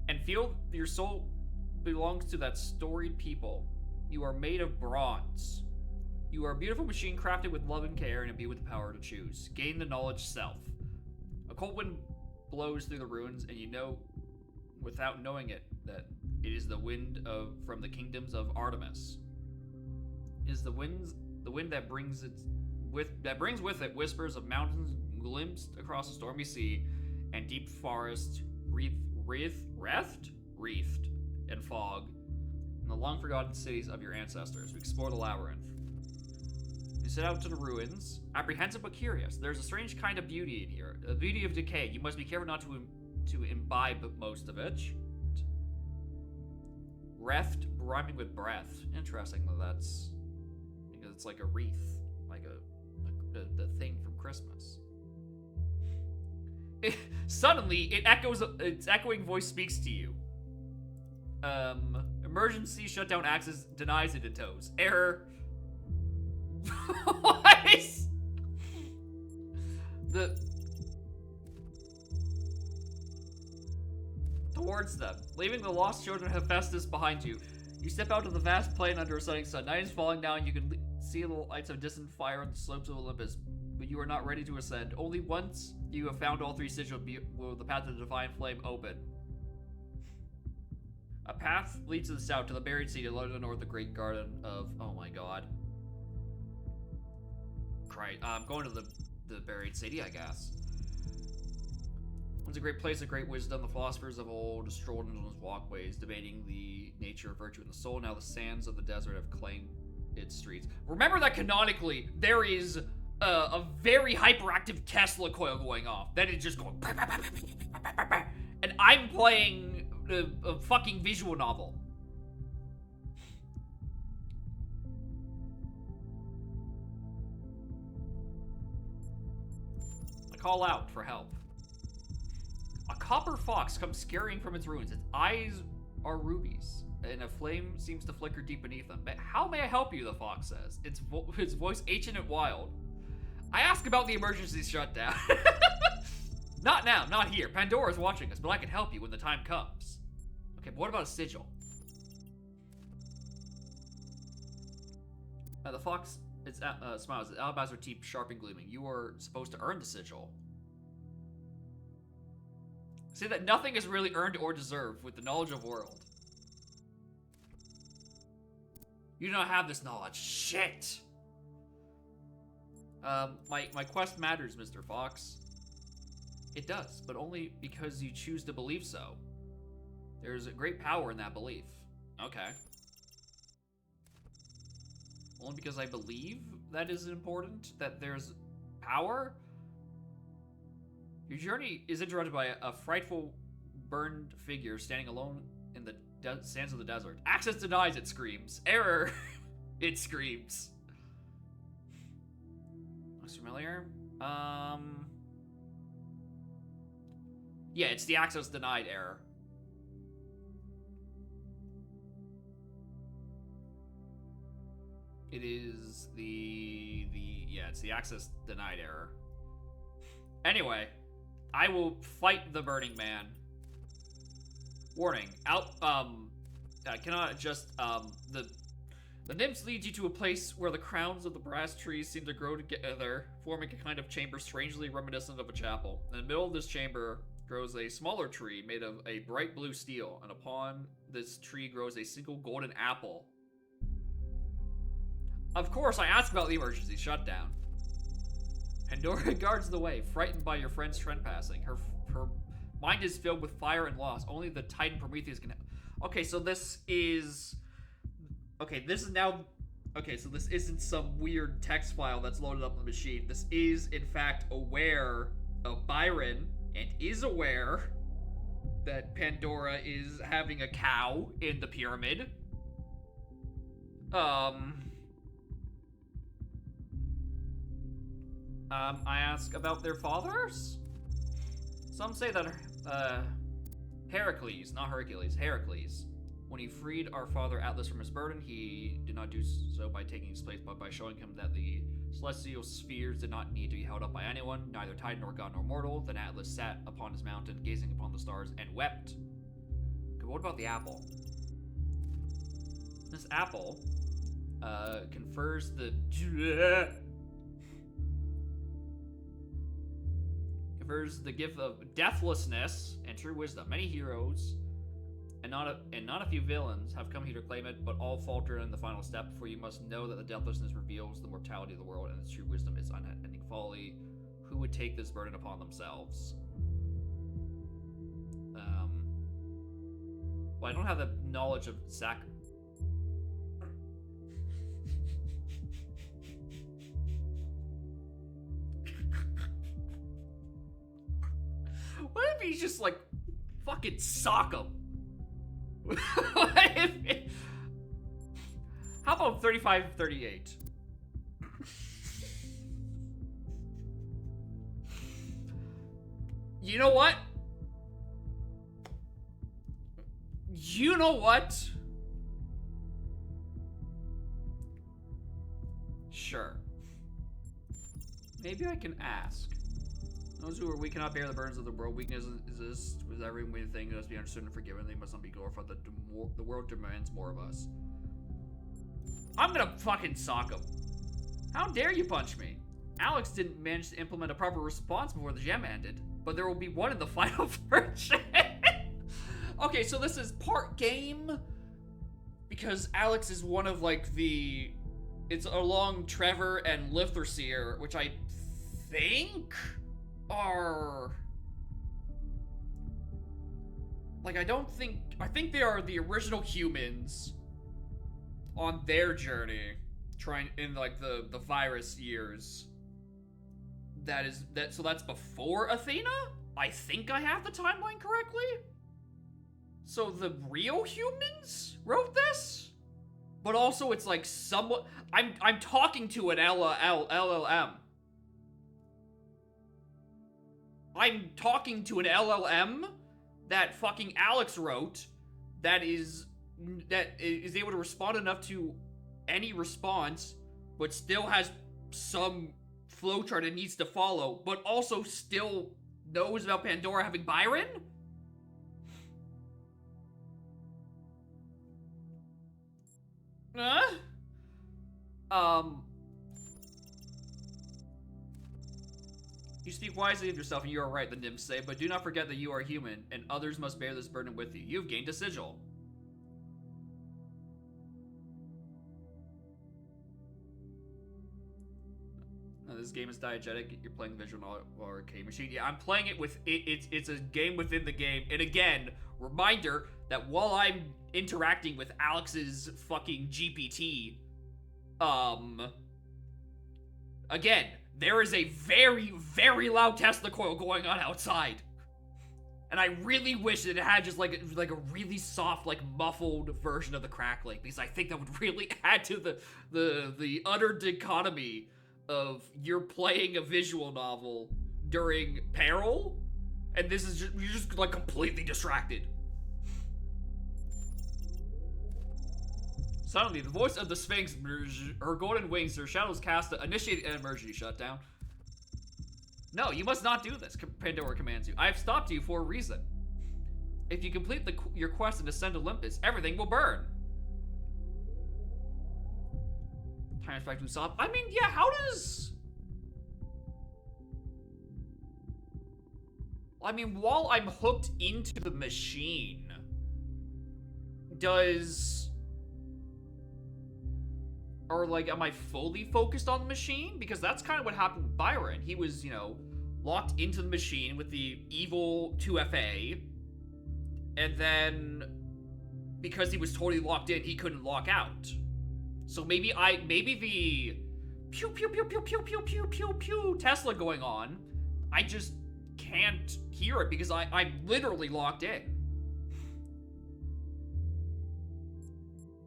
And feel your soul belongs to that storied people. You are made of bronze. You are a beautiful machine crafted with love and care and imbued with the power to choose. Gain the knowledge self. A cold wind blows through the ruins, and you know, without knowing it, that it is the wind from the kingdoms of Artemis. It is the wind that brings with it whispers of mountains glimpsed across a stormy sea, and deep forest wreathed in fog, and the long forgotten cities of your ancestors. We explore the labyrinth. You set out to the ruins, apprehensive but curious. There's a strange kind of beauty in here, a beauty of decay. You must be careful not to imbibe most of it. Reft, rhyming with breath. Interesting that that's because it's like a wreath, like the thing from Christmas. Suddenly, its echoing voice speaks to you. Emergency shutdown access denies it in tows. Error. What? Towards them, leaving the lost children of Hephaestus behind you. You step out of the vast plain under a setting sun. Night is falling down. You can see the lights of distant fire on the slopes of Olympus, but you are not ready to ascend. Only once you have found all three sigils will the path of the divine flame open. A path leads to the south to the buried city, low to the north, the great garden of. Oh my god. Christ. I'm going to the buried city, I guess. Once a great place of great wisdom, the philosophers of old strolled into its walkways, debating the nature of virtue in the soul. Now the sands of the desert have claimed its streets. Remember that canonically, there is a very hyperactive Tesla coil going off. Then it's just going. And I'm playing a fucking visual novel. I call out for help. A copper fox comes scurrying from its ruins. Its eyes are rubies, and a flame seems to flicker deep beneath them. How may I help you, the fox says, its voice ancient and wild. I ask about the emergency shutdown. Not now, not here. Pandora's watching us, but I can help you when the time comes. Okay, but what about a sigil? The fox smiles, its alabaster teeth sharp and gleaming. You are supposed to earn the sigil. Say that nothing is really earned or deserved with the knowledge of world. You do not have this knowledge. Shit! My quest matters, Mr. Fox. It does, but only because you choose to believe so. There's a great power in that belief. Okay. Only because I believe that is important, that there's power? Your journey is interrupted by a frightful, burned figure standing alone in the sands of the desert. Access denied, it screams. Error, it screams. Looks familiar? Yeah, it's the access denied error. It is it's the access denied error. Anyway, I will fight the Burning Man. Warning, cannot adjust, the nymphs lead you to a place where the crowns of the brass trees seem to grow together, forming a kind of chamber strangely reminiscent of a chapel. In the middle of this chamber grows a smaller tree made of a bright blue steel, and upon this tree grows a single golden apple. Of course, I asked about the emergency shutdown. Pandora guards the way, frightened by your friend's trespassing. Her mind is filled with fire and loss. Only the Titan Prometheus can. Okay, so this is. Okay, this is now. Okay, so this isn't some weird text file that's loaded up on the machine. This is, in fact, aware of Byron and is aware that Pandora is having a cow in the pyramid. I ask about their fathers? Some say that, Heracles, not Hercules, Heracles. When he freed our father Atlas from his burden, he did not do so by taking his place, but by showing him that the celestial spheres did not need to be held up by anyone, neither titan nor god nor mortal. Then Atlas sat upon his mountain, gazing upon the stars, and wept. Okay, what about the apple? This apple, confers the gift of deathlessness and true wisdom. Many heroes and not a few villains have come here to claim it, but all falter in the final step. For you must know that the deathlessness reveals the mortality of the world, and its true wisdom is unending folly. Who would take this burden upon themselves? Well, I don't have the knowledge of What if he's just like fucking sock him? How about 35-38? You know what? You know what? Sure. Maybe I can ask. Those who are weak cannot bear the burdens of the world. Weakness exists with every thing that must be understood and forgiven. They must not be glorified. The world demands more of us. I'm gonna fucking sock him. How dare you punch me? Alex didn't manage to implement a proper response before the gem ended, but there will be one in the final version. Okay, so this is part game because Alex is one of like the... It's along Trevor and Litherseer, which I think are... Like, I think they are the original humans on their journey, trying in like the virus years. So that's before Athena? I think I have the timeline correctly? So the real humans wrote this? But also it's like somewhat... I'm talking to an LLM. I'm talking to an LLM that fucking Alex wrote that is able to respond enough to any response, but still has some flowchart it needs to follow, but also still knows about Pandora having Byron? You speak wisely of yourself, and you are right, the nymphs say, but do not forget that you are human, and others must bear this burden with you. You've gained a sigil. Now, this game is diegetic. You're playing visual or arcade machine. Yeah, I'm playing it with it's a game within the game. And again, reminder that while I'm interacting with Alex's fucking GPT, again, there is a very, very loud Tesla coil going on outside. And I really wish that it had just like a really soft, like muffled version of the crackling, because I think that would really add to the utter dichotomy of you're playing a visual novel during peril, and this is you're just like completely distracted. Suddenly, the voice of the Sphinx, her golden wings, her shadows cast to initiate an emergency shutdown. No, you must not do this, Pandora commands you. I have stopped you for a reason. If you complete your quest and ascend Olympus, everything will burn. Times back to Usopp. I mean, yeah, how does... I mean, while I'm hooked into the machine, or like, am I fully focused on the machine? Because that's kind of what happened with Byron. He was, you know, locked into the machine with the evil 2FA, and then because he was totally locked in, he couldn't lock out. So maybe the pew pew pew pew pew pew pew pew pew Tesla going on, I just can't hear it because I'm literally locked in.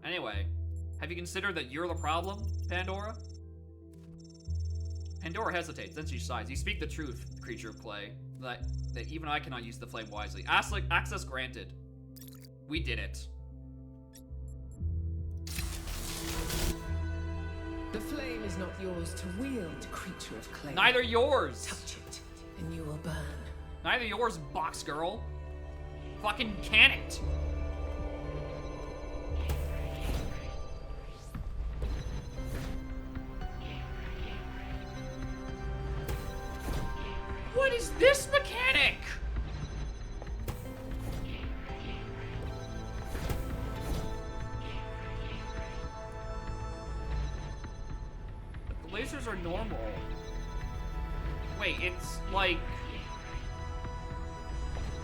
Anyway, have you considered that you're the problem, Pandora? Pandora hesitates, then she sighs. You speak the truth, creature of clay. That even I cannot use the flame wisely. Access granted. We did it. The flame is not yours to wield, creature of clay. Neither yours. Touch it, and you will burn. Neither yours, box girl. Fucking can it. What is this mechanic? The lasers are normal. Wait, it's like...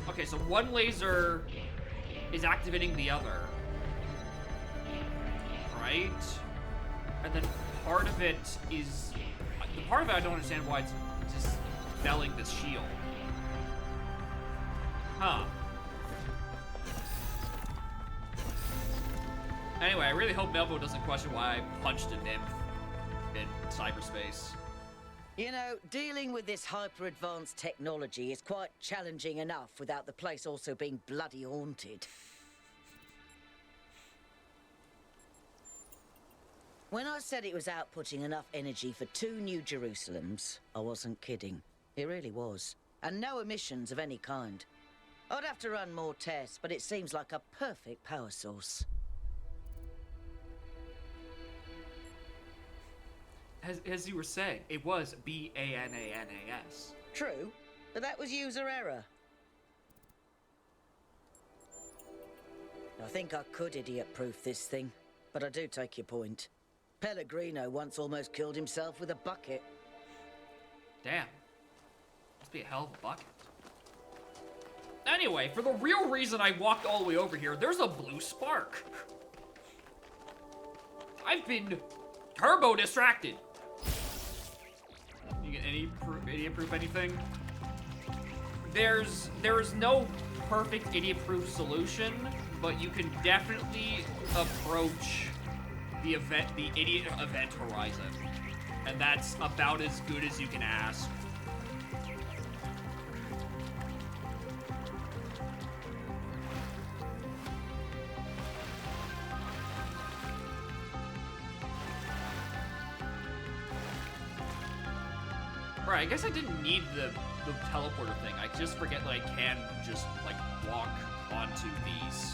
Okay, so one laser is activating the other. Right? And then part of it is... The part of it I don't understand why it's just felling this shield. Huh. Anyway, I really hope Melvo doesn't question why I punched a nymph in cyberspace. You know, dealing with this hyper-advanced technology is quite challenging enough without the place also being bloody haunted. When I said it was outputting enough energy for 2 New Jerusalems, I wasn't kidding. It really was. And no emissions of any kind. I'd have to run more tests, but it seems like a perfect power source. As you were saying, it was BANANAS. True, but that was user error. I think I could idiot-proof this thing, but I do take your point. Pellegrino once almost killed himself with a bucket. Damn. Must be a hell of a bucket. Anyway, for the real reason I walked all the way over here, there's a blue spark. I've been turbo distracted. You get any idiot-proof anything? There is no perfect idiot-proof solution, but you can definitely approach the idiot event horizon. And that's about as good as you can ask. Right, I guess I didn't need the teleporter thing. I just forget that I can just, like, walk onto these.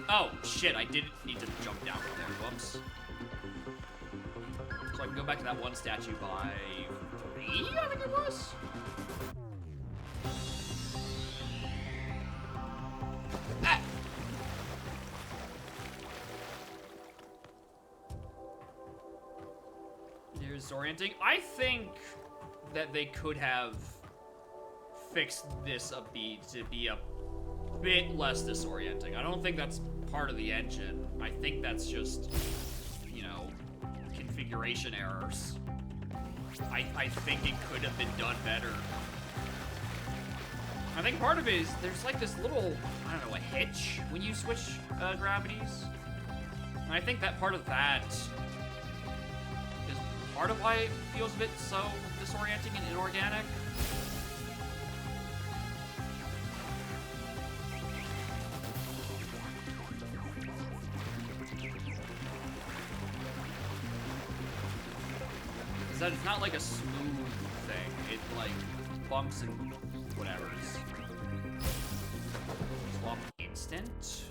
Oh, shit, I didn't need to jump down from there. Whoops. So I can go back to that one statue by 3, I think it was? Ah! Disorienting. I think that they could have fixed this to be a bit less disorienting. I don't think that's part of the engine. I think that's just, you know, configuration errors. I think it could have been done better. I think part of it is there's like this little, I don't know, a hitch when you switch gravities. And I think that part of that part of why it feels a bit so disorienting and inorganic. Is that it's not like a smooth thing. It like bumps and whatever's. Swap instant.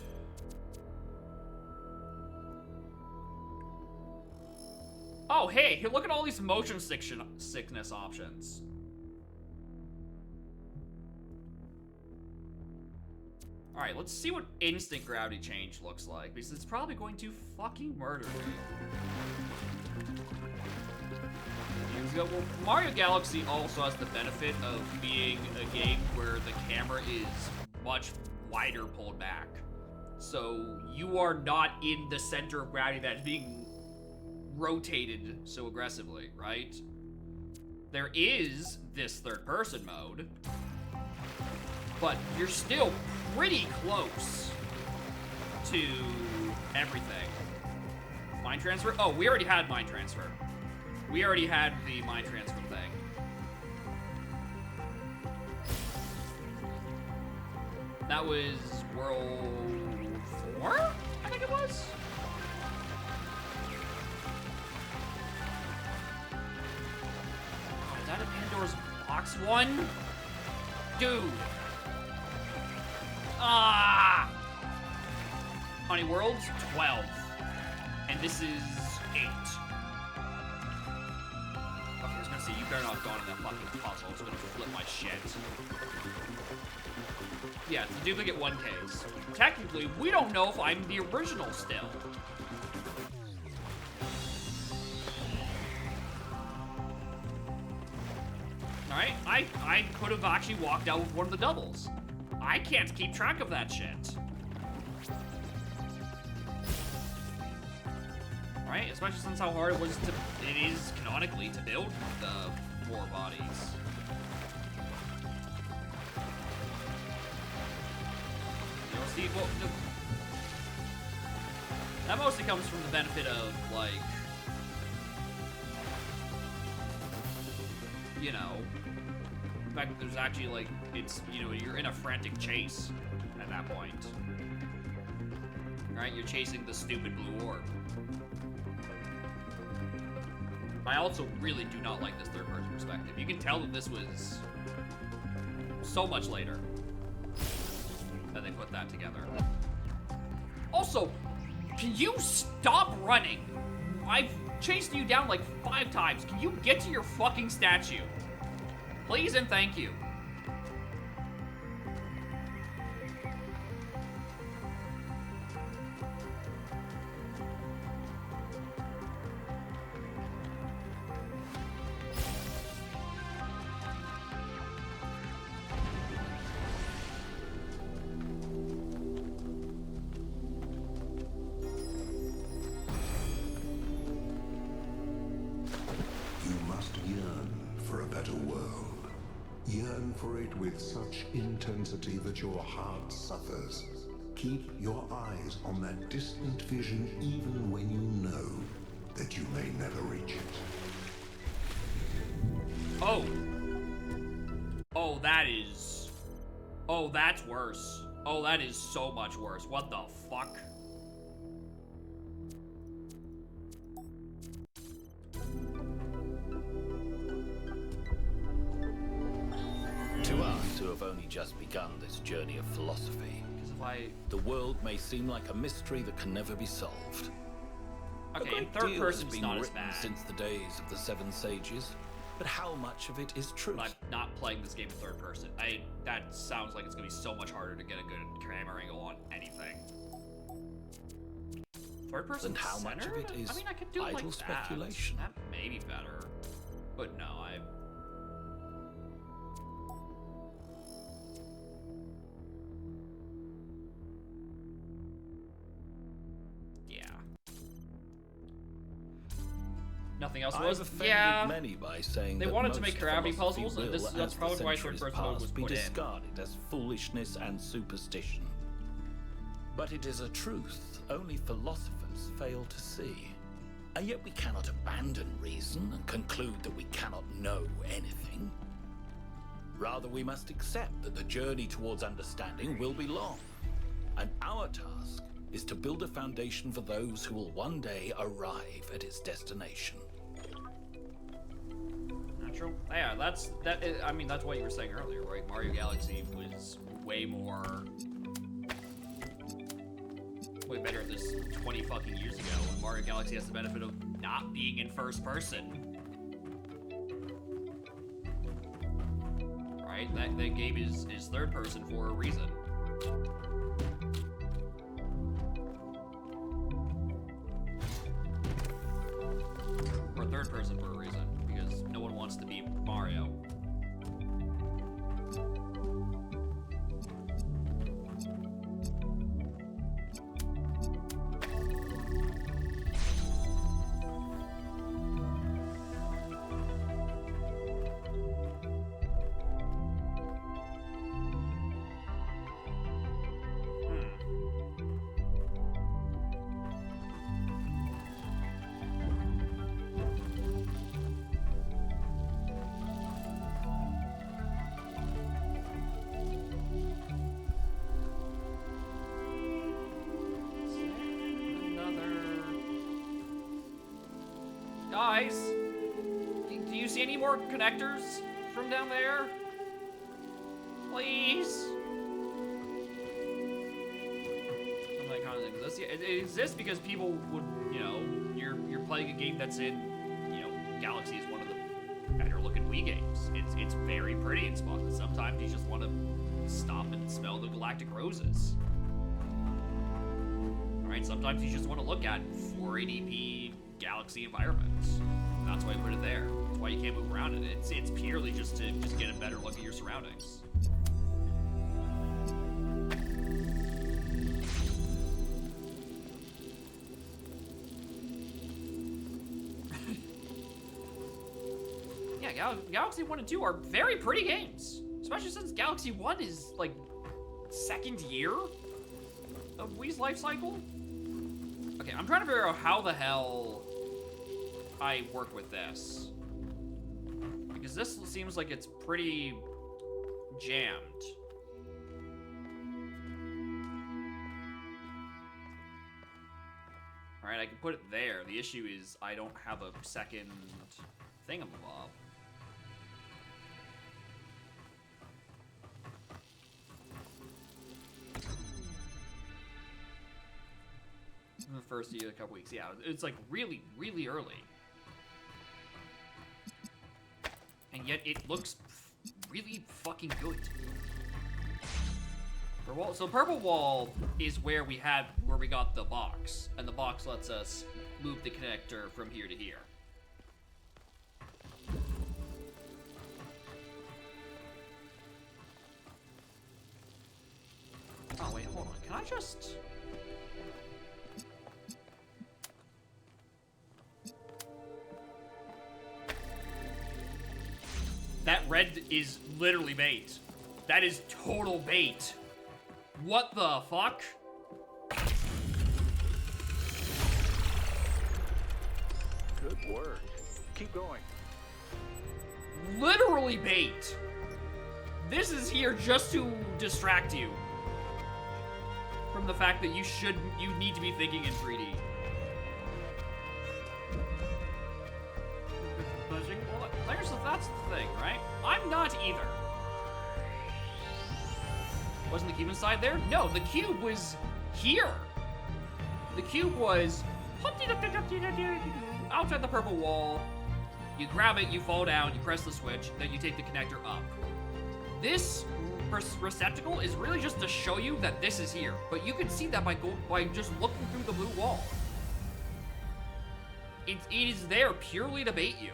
Oh, hey, here, look at all these motion sickness options. Alright, let's see what instant gravity change looks like, because it's probably going to fucking murder me. Well, Mario Galaxy also has the benefit of being a game where the camera is much wider pulled back. So you are not in the center of gravity that's being rotated so aggressively, right? There is this third-person mode, but you're still pretty close to everything. Mind transfer? Oh, we already had mind transfer. We already had the mind transfer thing. That was World 4? I think it was? Oh, is that a Pandora's Box one? Dude. Ah! Honey World's 12. And this is 8. Okay, I was gonna say, you better not have gone in that fucking puzzle. It's gonna flip my shit. Yeah, it's a duplicate 1Ks. Technically, we don't know if I'm the original still. Alright, I could have actually walked out with one of the doubles. I can't keep track of that shit. Right? Especially since how hard it is canonically to build the 4 bodies. You know, see, well, that mostly comes from the benefit of, like, you know, the fact that there's actually, like, it's, you know, you're in a frantic chase at that point. Right? You're chasing the stupid blue orb. I also really do not like this third-person perspective. You can tell that this was so much later that they put that together. Also, can you stop running? I've chased you down like 5 times. Can you get to your fucking statue? Please and thank you. With such intensity that your heart suffers. Keep your eyes on that distant vision even when you know that you may never reach it. Oh. Oh, that is... Oh, that's worse. Oh, that is so much worse. What the fuck? To us who have only just begun this journey of philosophy, the world may seem like a mystery that can never be solved. Okay, a third great person's deal has been not as written bad. since the days of the 7 sages, but how much of it is truth? I'm not playing this game in third person. That sounds like it's gonna be so much harder to get a good camera angle on anything. Third person And how much of it is I mean, I could do it idle like speculation? That may be better, but no, nothing else was. I've offended Yeah, many by saying they that wanted to most make gravity philosophy puzzles, and will, that's as probably the why centuries third-person mode pass, was be put in. discarded as foolishness and superstition. But it is a truth only philosophers fail to see. And yet we cannot abandon reason and conclude that we cannot know anything. Rather, we must accept that the journey towards understanding will be long. And our task is to build a foundation for those who will one day arrive at its destination. Natural. Yeah, I mean, that's what you were saying earlier, right? Mario Galaxy was way better at this 20 fucking years ago, and Mario Galaxy has the benefit of not being in first person. Right? That game is third person for a reason. Or third person for a reason, because no one wants to be Mario. Guys, do you see any more connectors from down there? Please? Something that kind of exists. Yeah, it exists because people would, you know, you're playing a game that's in, you know, Galaxy is one of the better looking Wii games. It's very pretty in spots, and sometimes you just want to stop and smell the galactic roses. Alright, sometimes you just want to look at 480p Galaxy environments. That's why I put it there. That's why you can't move around in it. It's purely just to get a better look at your surroundings. Yeah, Galaxy 1 and 2 are very pretty games. Especially since Galaxy 1 is, like, second year of Wii's life cycle. Okay, I'm trying to figure out how the hell I work with this. Because this seems like it's pretty jammed. Alright, I can put it there. The issue is I don't have a second thingamabob. In the first year, a couple weeks, yeah, it's like really, really early. And yet it looks really fucking good. So Purple Wall is where we got the box, and the box lets us move the connector from here to here. Oh wait, hold on. Can I just? That red is literally bait. That is total bait. What the fuck? Good work. Keep going. Literally bait. This is here just to distract you from the fact that you need to be thinking in 3D. Well, that's the thing, right? I'm not either. Wasn't the cube inside there? No, the cube was here. The cube was outside the purple wall. You grab it, you fall down, you press the switch, then you take the connector up. This receptacle is really just to show you that this is here, but you can see that by just looking through the blue wall. It is there purely to bait you.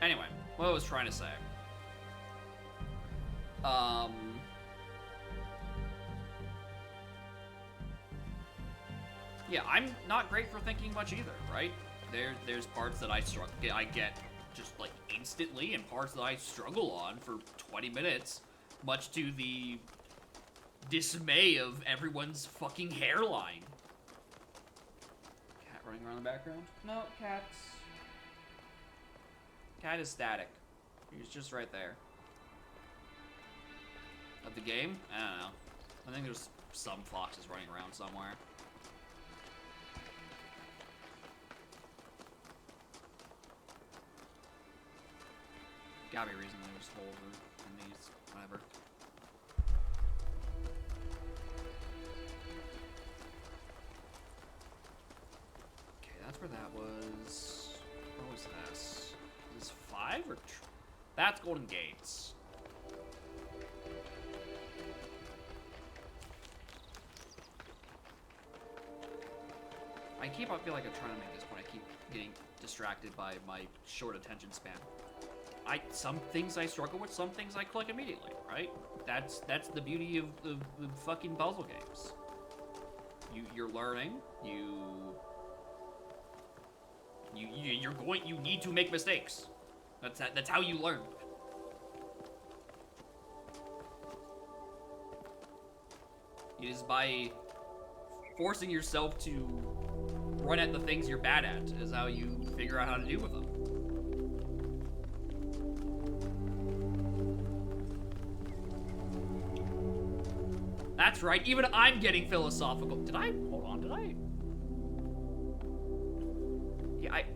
Anyway, what I was trying to say. Yeah, I'm not great for thinking much either, right? There's parts that I get just like instantly, and parts that I struggle on for 20 minutes, much to the dismay of everyone's fucking hairline. Cat running around in the background? No, cat's... Cat is static. He's just right there. Of the game? I don't know. I think there's some foxes running around somewhere. Gotta be a reason there's holes in these, whatever. Okay, that's where that was. What was this? Is this 5 or... That's Golden Gates. I feel like I'm trying to make this point. I keep getting distracted by my short attention span. Some things I struggle with, some things I click immediately, right? That's the beauty of the fucking puzzle games. You're learning. You need to make mistakes. That's how you learn. It is by forcing yourself to run at the things you're bad at is how you figure out how to deal with them. That's right, even I'm getting philosophical. Hold on, did I?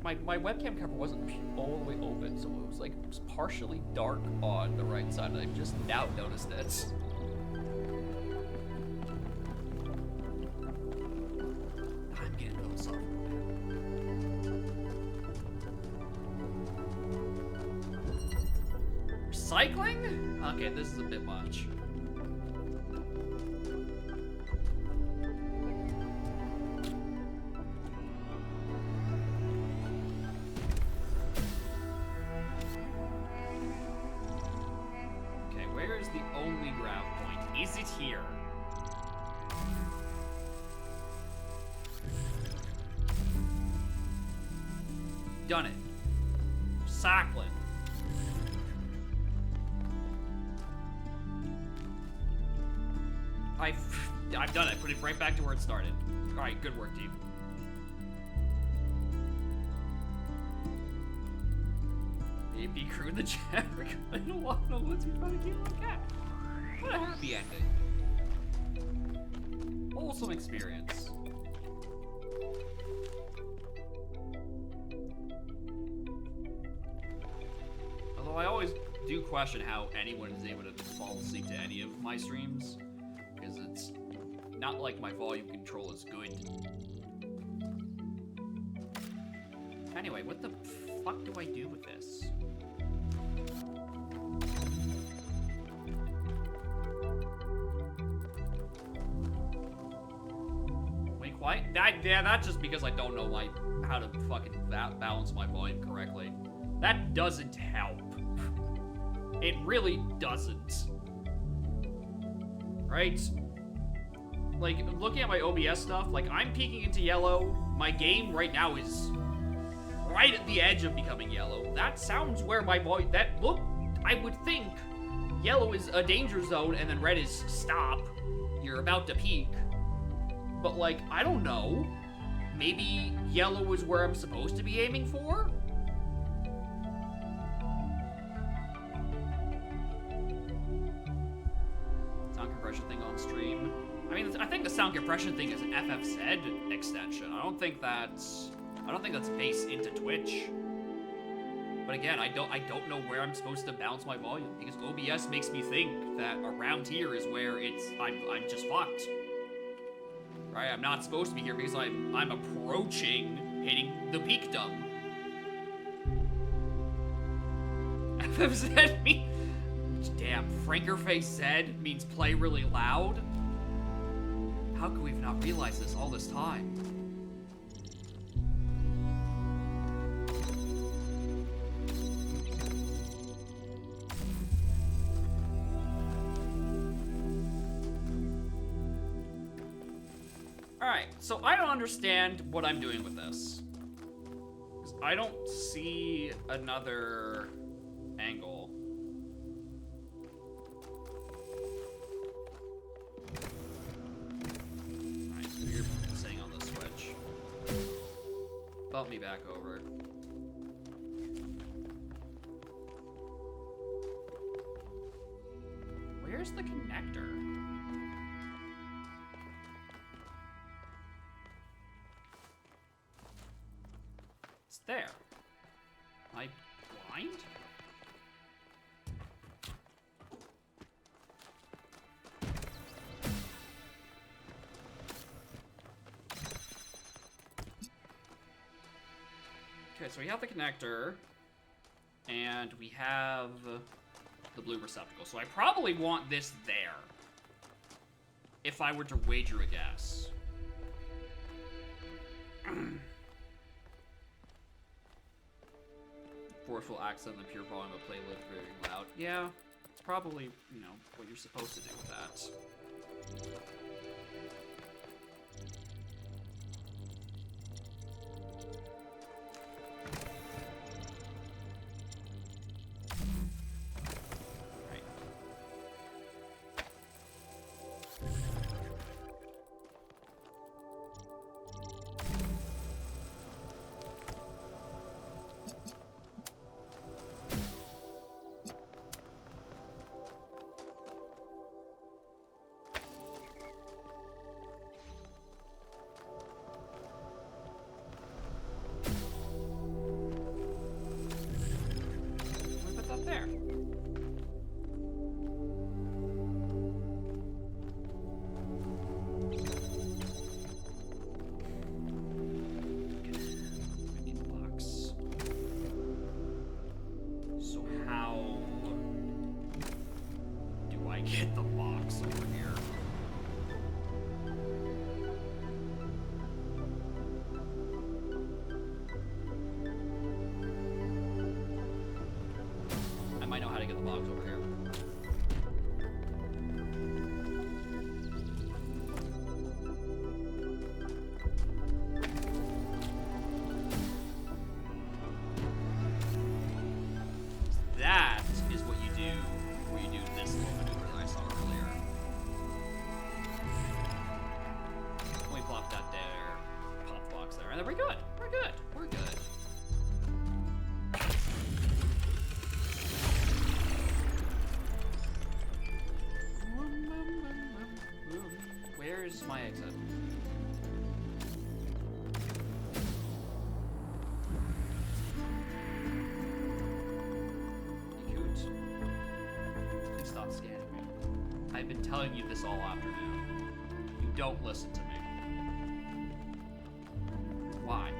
my webcam cover wasn't all the way open, so it was like it was partially dark on the right side, and I just now noticed it. I'm getting those off. Recycling? Okay, this is a bit much. Where's the only grav point? Is it here? Done it. Sacklin. I've done it. Put it right back to where it started. All right, good work, team. Baby crew in the chat. I don't want to know what's about to kill a cat. What a happy ending. Wholesome experience. Although I always do question how anyone is able to fall asleep to any of my streams, because it's not like my volume control is good. Anyway, what the fuck do I do with this? Wait, quiet? That's just because I don't know how to fucking balance my volume correctly. That doesn't help. It really doesn't. Right? Like, looking at my OBS stuff, like, I'm peeking into yellow. My game right now is right at the edge of becoming yellow. That sounds where my volume... I would think yellow is a danger zone, and then red is stop. You're about to peak. But, like, I don't know. Maybe yellow is where I'm supposed to be aiming for? Sound compression thing on stream. I mean, I think the sound compression thing is an FFZ extension. I don't think that's based into Twitch. But again, I don't know where I'm supposed to balance my volume, because OBS makes me think that around here is where I'm just fucked. Right? I'm not supposed to be here because I'm approaching hitting the peakdom. FFZ means... Damn, Frankerface Z means play really loud? How could we have not realized this all this time? Alright, so I don't understand what I'm doing with this. 'Cause I don't see another angle. Alright, you're sitting on the switch. Bump me back over. Where's the connector? It's there. Am I blind? Okay, so we have the connector, and we have the blue receptacle. So I probably want this there, if I were to wager a guess. Forceful accent, the pure volume of play live very loud. Yeah, it's probably, you know, what you're supposed to do with that. What's over here? That is what you do where you do this little maneuver that I saw earlier. We plop that there, pop the box there, and then we're good. We're good. We're good. Where's my exit? Please stop scanning me. I've been telling you this all afternoon. You don't listen to me. Why?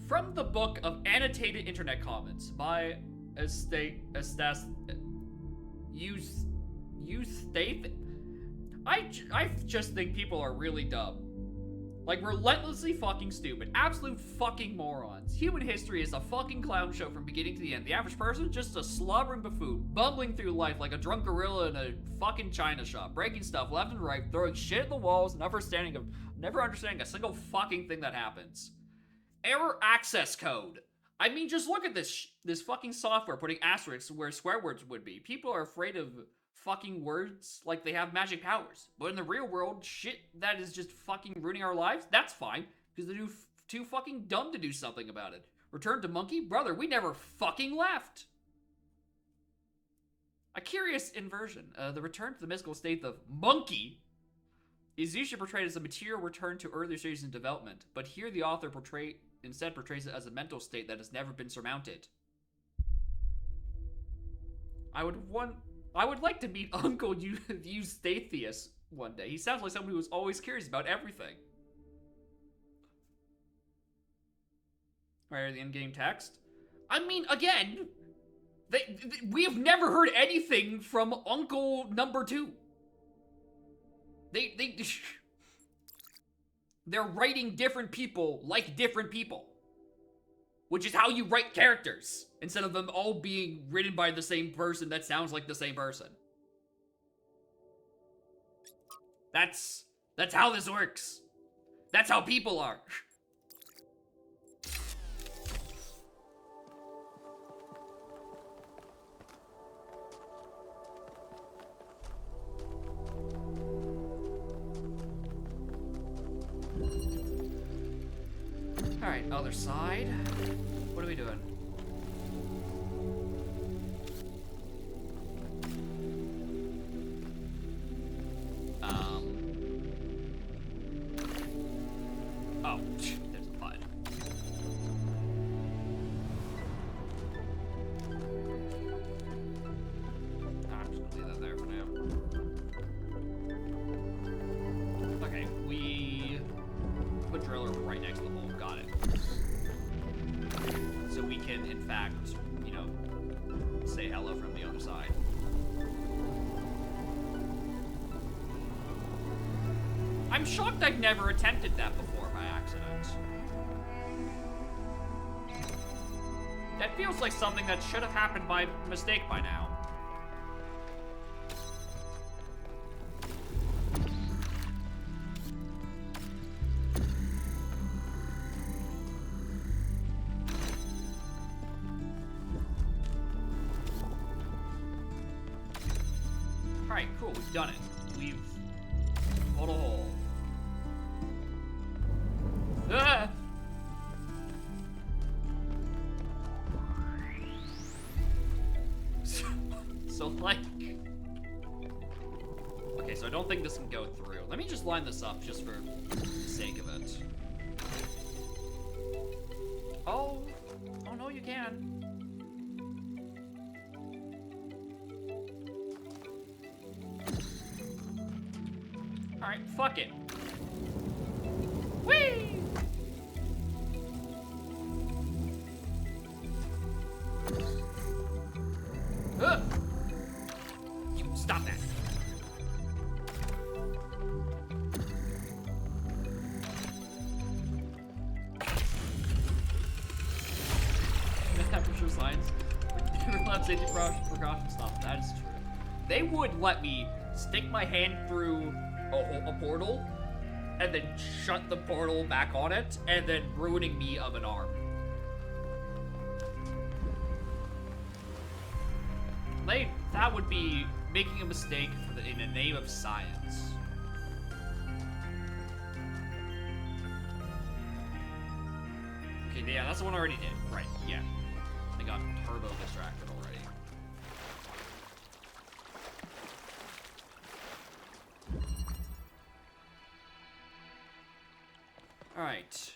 From the book of annotated internet comments by I just think people are really dumb. Like, relentlessly fucking stupid. Absolute fucking morons. Human history is a fucking clown show from beginning to the end. The average person, just a slobbering buffoon, bumbling through life like a drunk gorilla in a fucking china shop, breaking stuff left and right, throwing shit at the walls, never understanding a single fucking thing that happens. Error access code. I mean, just look at this fucking software putting asterisks where swear words would be. People are afraid of fucking words like they have magic powers. But in the real world, shit that is just fucking ruining our lives, that's fine. Because they're too fucking dumb to do something about it. Return to monkey? Brother, we never fucking left. A curious inversion. The return to the mystical state of monkey is usually portrayed as a material return to earlier stages in development. But here the author instead portrays it as a mental state that has never been surmounted. I would like to meet Uncle Eustathius one day. He sounds like someone who was always curious about everything. Right, the in-game text. I mean, again, we have never heard anything from Uncle Number 2. They're writing different people like different people. Which is how you write characters, instead of them all being written by the same person that sounds like the same person. That's how this works. That's how people are. Alright, other side. What are we doing? Oh, there's a button. I'm just gonna leave that there for now. Okay, we put driller right next to the hole. Got it. So we can, in fact, you know, say hello from the other side. I'm shocked I've never attempted that before by accident. That feels like something that should have happened by mistake by now. Alright, cool, we've done it. We've pulled a hole. Ah! So, like... Okay, so I don't think this can go through. Let me just line this up just for the sake of it. Oh! Oh no, you can. Alright, fuck it. Whee! Stop that. temperature science. Never allowed safety precautions. Stop. That is true. They would let me stick my hand through a portal and then shut the portal back on it and then ruining me of an arm. That would be making a mistake in the name of science. Okay, yeah, that's the one I already did. Right, yeah. I got turbo distracted already. Alright.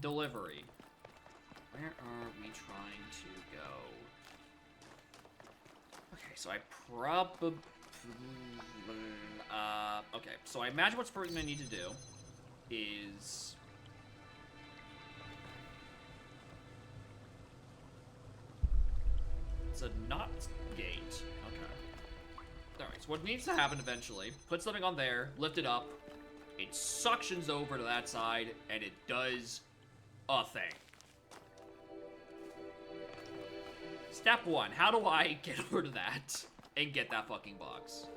Delivery. Where are we trying to go? Okay, so I probably... okay, so I imagine what's first thing I need to do is... It's a not gate. Okay. Alright, so what needs to happen eventually, put something on there, lift it up, it suctions over to that side, and it does a thing. Step one, how do I get over to that and get that fucking box?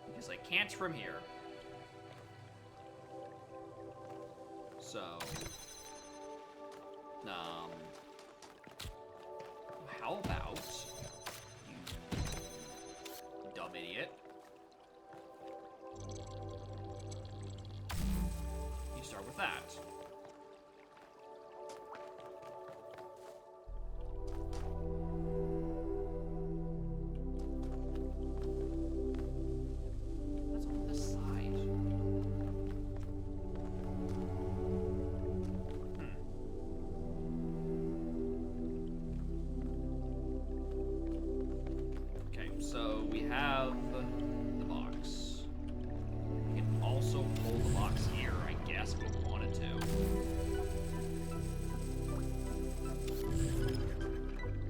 Because I can't from here. So, how about you dumb idiot? You start with that. That's on this side. Okay, so we have the box. We can also pull the box here, I guess, if we wanted to.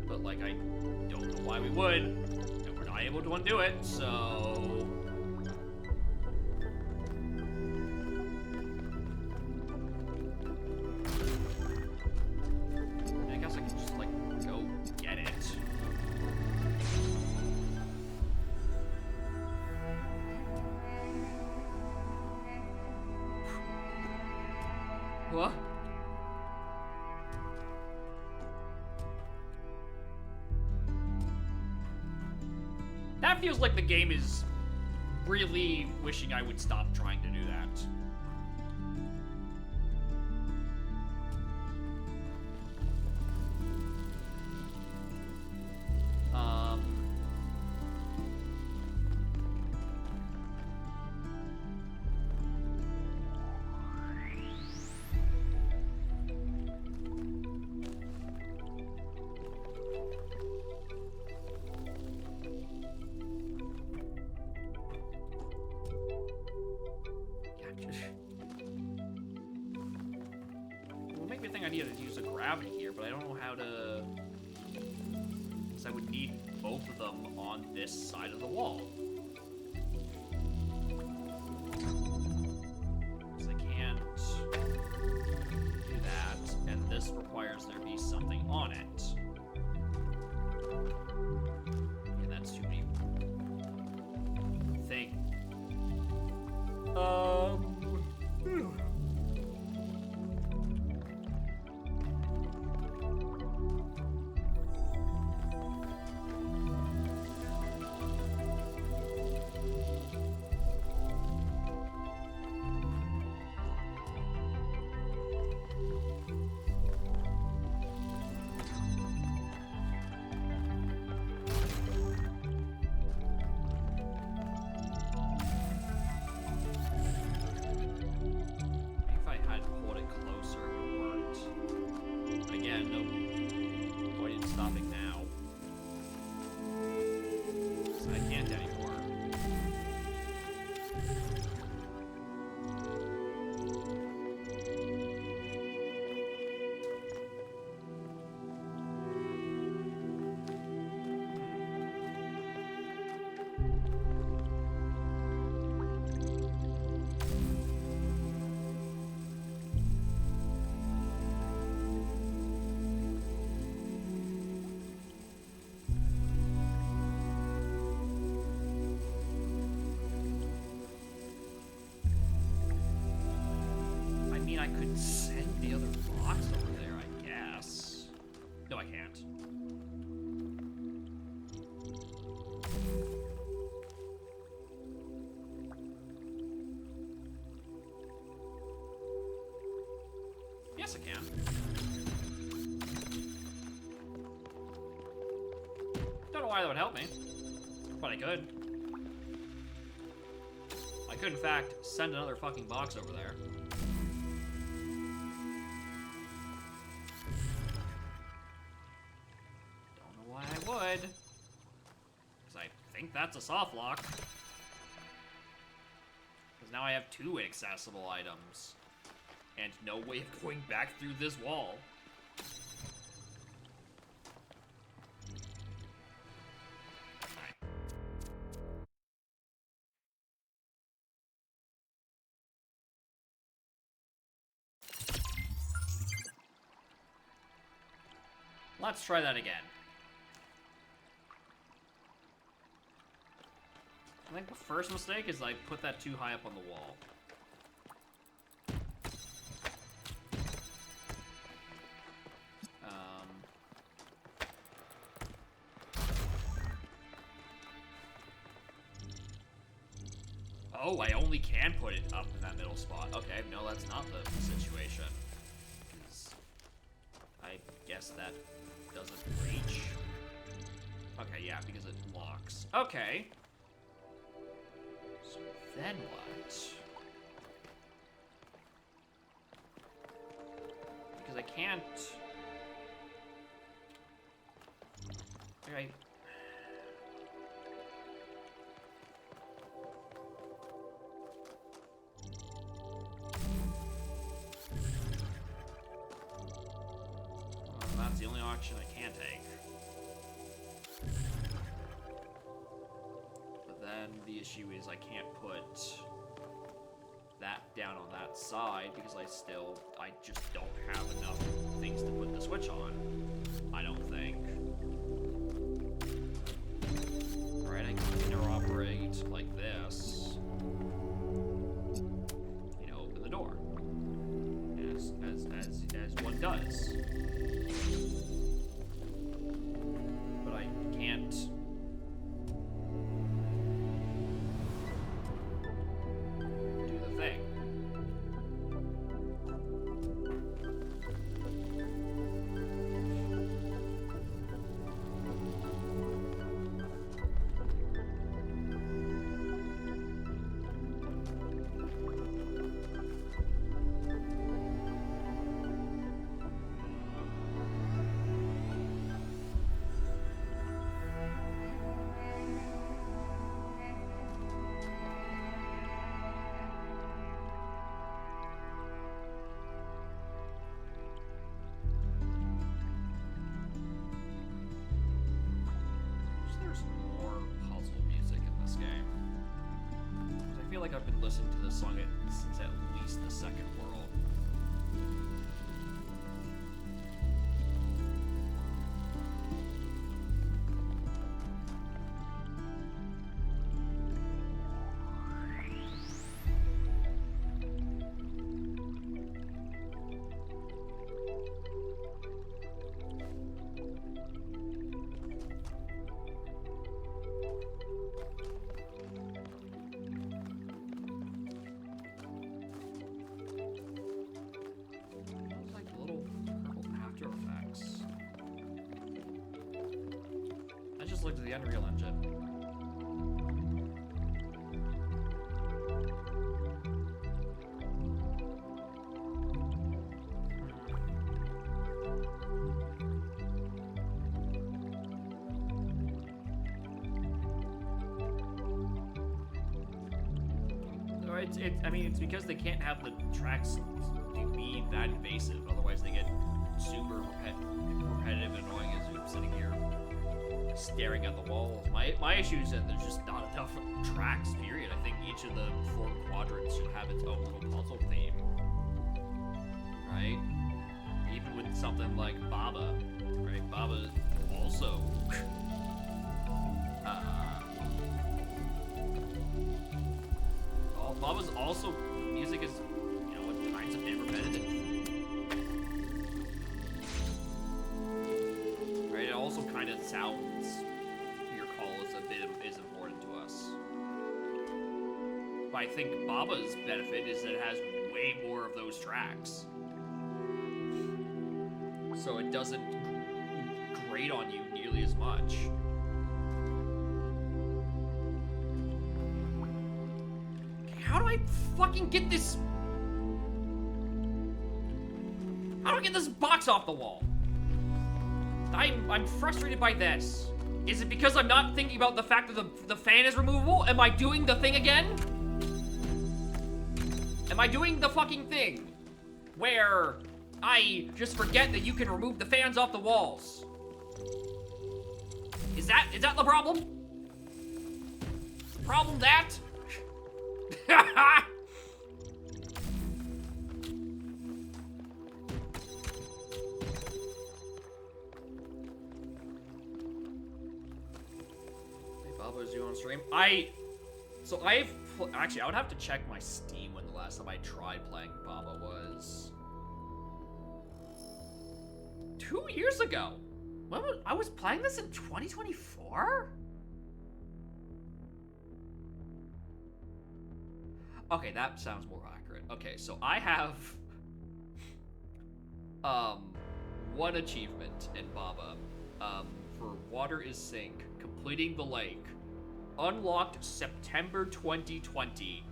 But, like, I don't know why we would, and we're not able to undo it, so... I guess I can just, like, go get it. What? That feels like the game is really wishing I would stop trying to do that. Well, make me think I need to use a gravity here, but I don't know how to... Because I would need both of them on this side of the wall. Because I can't do that, and this requires there be something on it. And that's too many things. can send the other box over there, I guess. No, I can't. Yes, I can. Don't know why that would help me, but I could. I could, in fact, send another fucking box over there. Don't know why I would. Because I think that's a soft lock. Because now I have 2 inaccessible items. And no way of going back through this wall. Alright. Let's try that again. I think the first mistake is I put that too high up on the wall. Oh, I only can put it up in that middle spot. Okay, no, that's not the situation. 'Cause I guess that doesn't reach. Okay, yeah, because it locks. Okay. So then what? Because I can't... Okay. That's the only option I can take. But then the issue is I can't put that down on that side because I just don't have enough things to put the switch on. I don't think. Alright, I can interoperate like this. You know, open the door. As one does. But I can't do the thing. There's more puzzle music in this game. I feel like I've been listening to this song since at least the second world. Look to the Unreal Engine. I mean, it's because they can't have the tracks be that invasive, otherwise they get super repetitive and annoying as you're sitting here staring at the walls. My issue is that there's just not enough tracks, period. I think each of the 4 quadrants should have its own little puzzle theme. Right? Even with something like Baba, right? Baba also Baba's also music is, you know, at times a bit repetitive. sounds, your call is important to us. But I think Baba's benefit is that it has way more of those tracks. So it doesn't grate on you nearly as much. How do I fucking get this? How do I get this box off the wall? I'm frustrated by this. Is it because I'm not thinking about the fact that the fan is removable? Am I doing the thing again? Am I doing the fucking thing where I just forget that you can remove the fans off the walls? Is that the problem? Is the problem that? Hey, Baba, is you on stream? Actually, I would have to check my Steam when the last time I tried playing Baba was 2 years ago. I was playing this in 2024? Okay, that sounds more accurate. Okay, so I have one achievement in Baba for Water is Sink, completing the lake. Unlocked September 2020.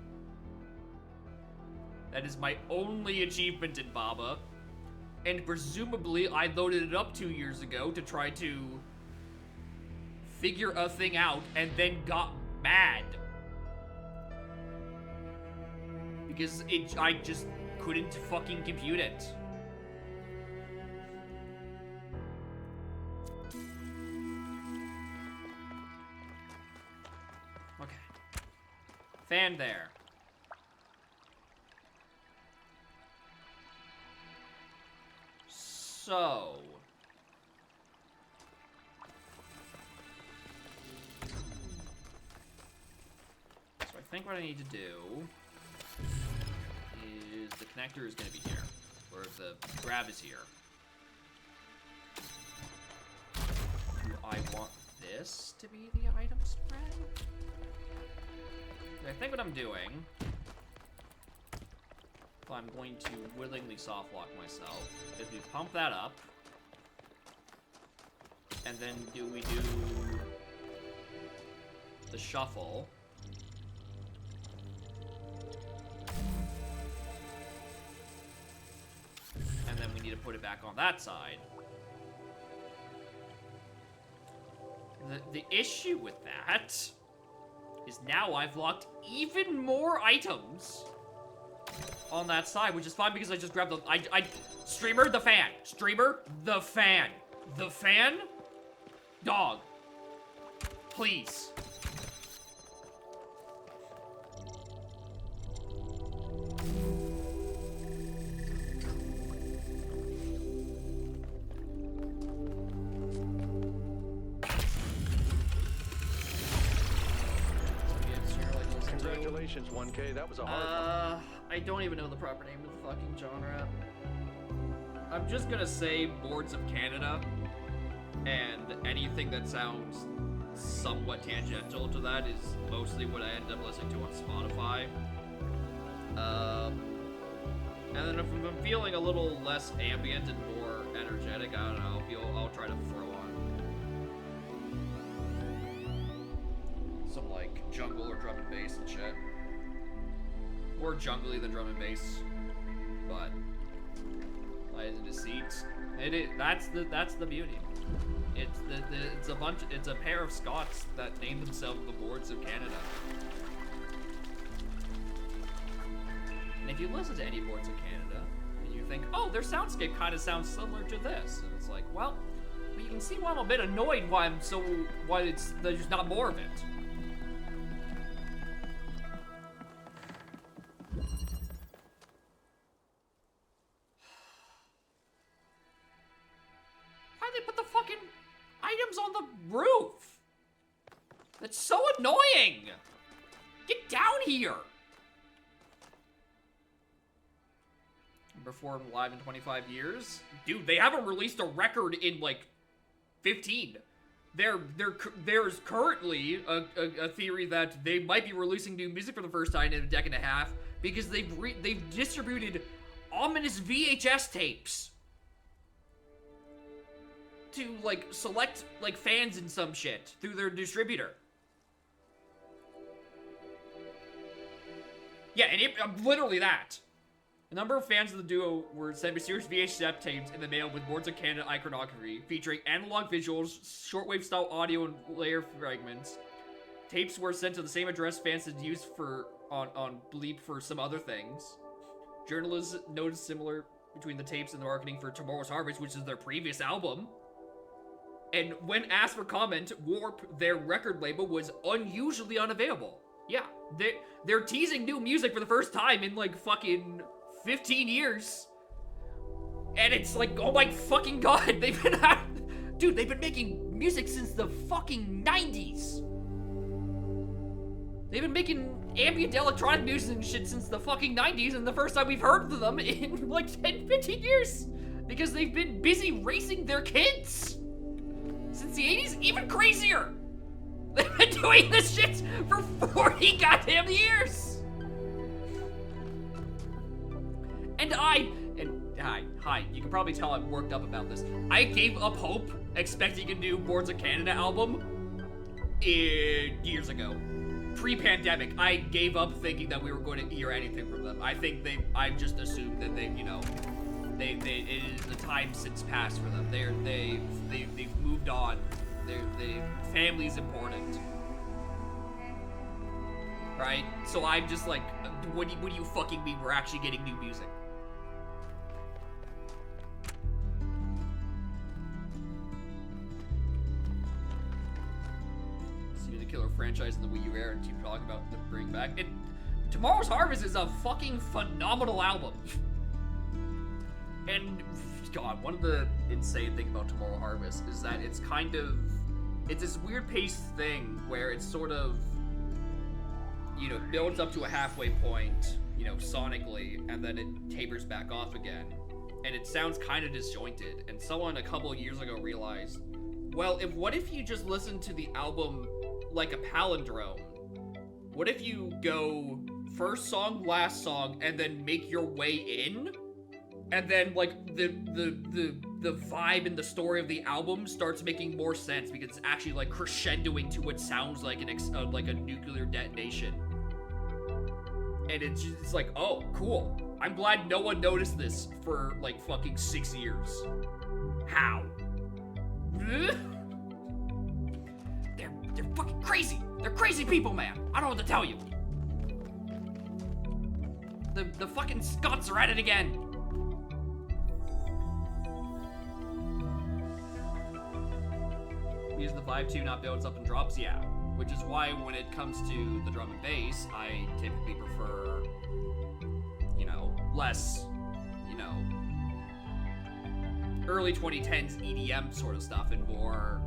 That is my only achievement in Baba. And presumably I loaded it up 2 years ago to try to figure a thing out and then got mad. Because I just couldn't fucking compute it. Okay. Fan there. So I think what I need to do is the connector is going to be here, or the grab is here. Do I want this to be the item spread? I think what I'm doing, if I'm going to willingly soft lock myself, is we pump that up, and then we do the shuffle. And then we need to put it back on that side. The issue with that is now I've locked even more items on that side, which is fine because I just grabbed the... Streamer, the fan. Streamer, the fan. The fan? Dog. Please. Congratulations, 1K. That was a hard one. I don't even know the proper name of the fucking genre. I'm just gonna say Boards of Canada, and anything that sounds somewhat tangential to that is mostly what I end up listening to on Spotify. And then if I'm feeling a little less ambient and more energetic, I don't know, I'll try to throw on some like jungle or drum and bass and shit. More jungly than drum and bass, but Lies and Deceit. That's the beauty. It's a pair of Scots that named themselves the Boards of Canada. And if you listen to any Boards of Canada and you think, oh, their soundscape kind of sounds similar to this, and it's like, well, you can see why I'm a bit annoyed why there's not more of it. On the roof. That's so annoying. Get down here. Performed live in 25 years. Dude, they haven't released a record in like 15. there's currently a theory that they might be releasing new music for the first time in a decade and a half because they've distributed ominous VHS tapes to like select like fans and some shit through their distributor. Yeah, and literally that. A number of fans of the duo were sent mysterious VHS tapes in the mail with Boards of Canada iconography, featuring analog visuals, shortwave-style audio, and layer fragments. Tapes were sent to the same address fans had used on Bleep for some other things. Journalists noticed similar between the tapes and the marketing for Tomorrow's Harvest, which is their previous album. And when asked for comment, Warp, their record label, was unusually unavailable. Yeah, they're teasing new music for the first time in like fucking 15 years. And it's like, oh my fucking god, they've been making music since the fucking 90s. They've been making ambient electronic music and shit since the fucking 90s, and the first time we've heard of them in like 10, 15 years. Because they've been busy racing their kids since the 80s, even crazier. They've been doing this shit for 40 goddamn years. And hi, you can probably tell I'm worked up about this. I gave up hope expecting a new Boards of Canada album years ago. Pre-pandemic, I gave up thinking that we were going to hear anything from them. I just assumed that it is the time since passed for them. They've moved on. Family's important. Right? So I'm just like, what do you fucking mean we're actually getting new music? See the killer franchise in the Wii U era and keep talking about the bring back. And Tomorrow's Harvest is a fucking phenomenal album. And God, one of the insane things about Tomorrow Harvest is that it's this weird paced thing where it's sort of, builds up to a halfway point, sonically, and then it tapers back off again. And it sounds kind of disjointed. And someone a couple of years ago realized, well, what if you just listen to the album like a palindrome? What if you go first song, last song, and then make your way in? And then, like, the vibe and the story of the album starts making more sense because it's actually, like, crescendoing to what sounds like like a nuclear detonation. And it's like, oh, cool. I'm glad no one noticed this for, like, fucking 6 years. How? They're fucking crazy. They're crazy people, man. I don't know what to tell you. The fucking Scots are at it again. Use the vibe to not builds up and drops, yeah. Which is why when it comes to the drum and bass, I typically prefer, less, early 2010s EDM sort of stuff and more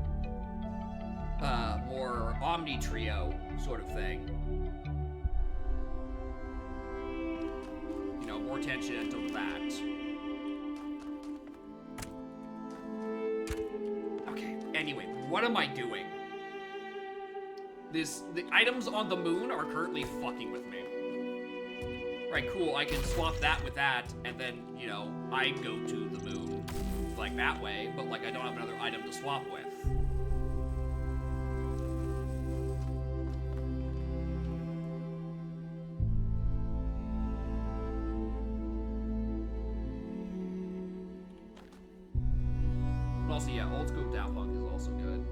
Omni Trio sort of thing. More tangential to that. Okay, anyway, what am I doing? The items on the moon are currently fucking with me. Right, cool, I can swap that with that, and then, I go to the moon, like, that way, but, like, I don't have another item to swap with. Also, yeah, old school Daft Punk is also good.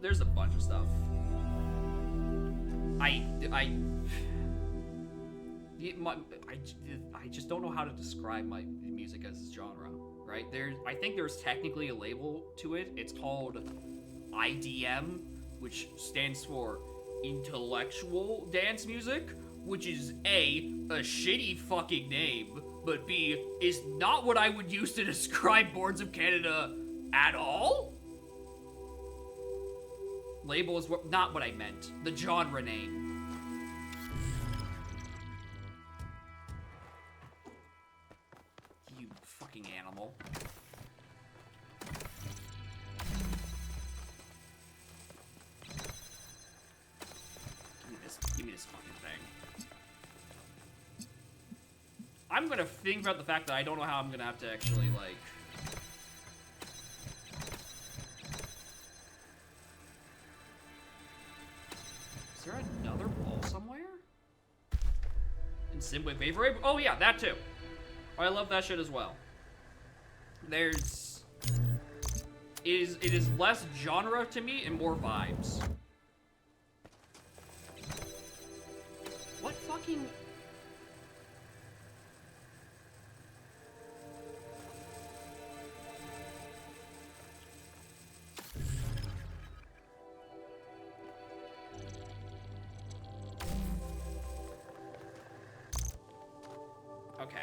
There's a bunch of stuff. I just don't know how to describe my music as a genre, right? I think there's technically a label to it. It's called IDM, which stands for Intellectual Dance Music, which is A, a shitty fucking name, but B, is not what I would use to describe Boards of Canada at all? Label is not what I meant. The genre name. You fucking animal. I'm gonna think about the fact that I don't know how I'm gonna have to actually, like... Is there another wall somewhere? In Synthwave Vaporwave? Oh yeah, that too. I love that shit as well. There's... It is less genre to me and more vibes. What fucking... Okay.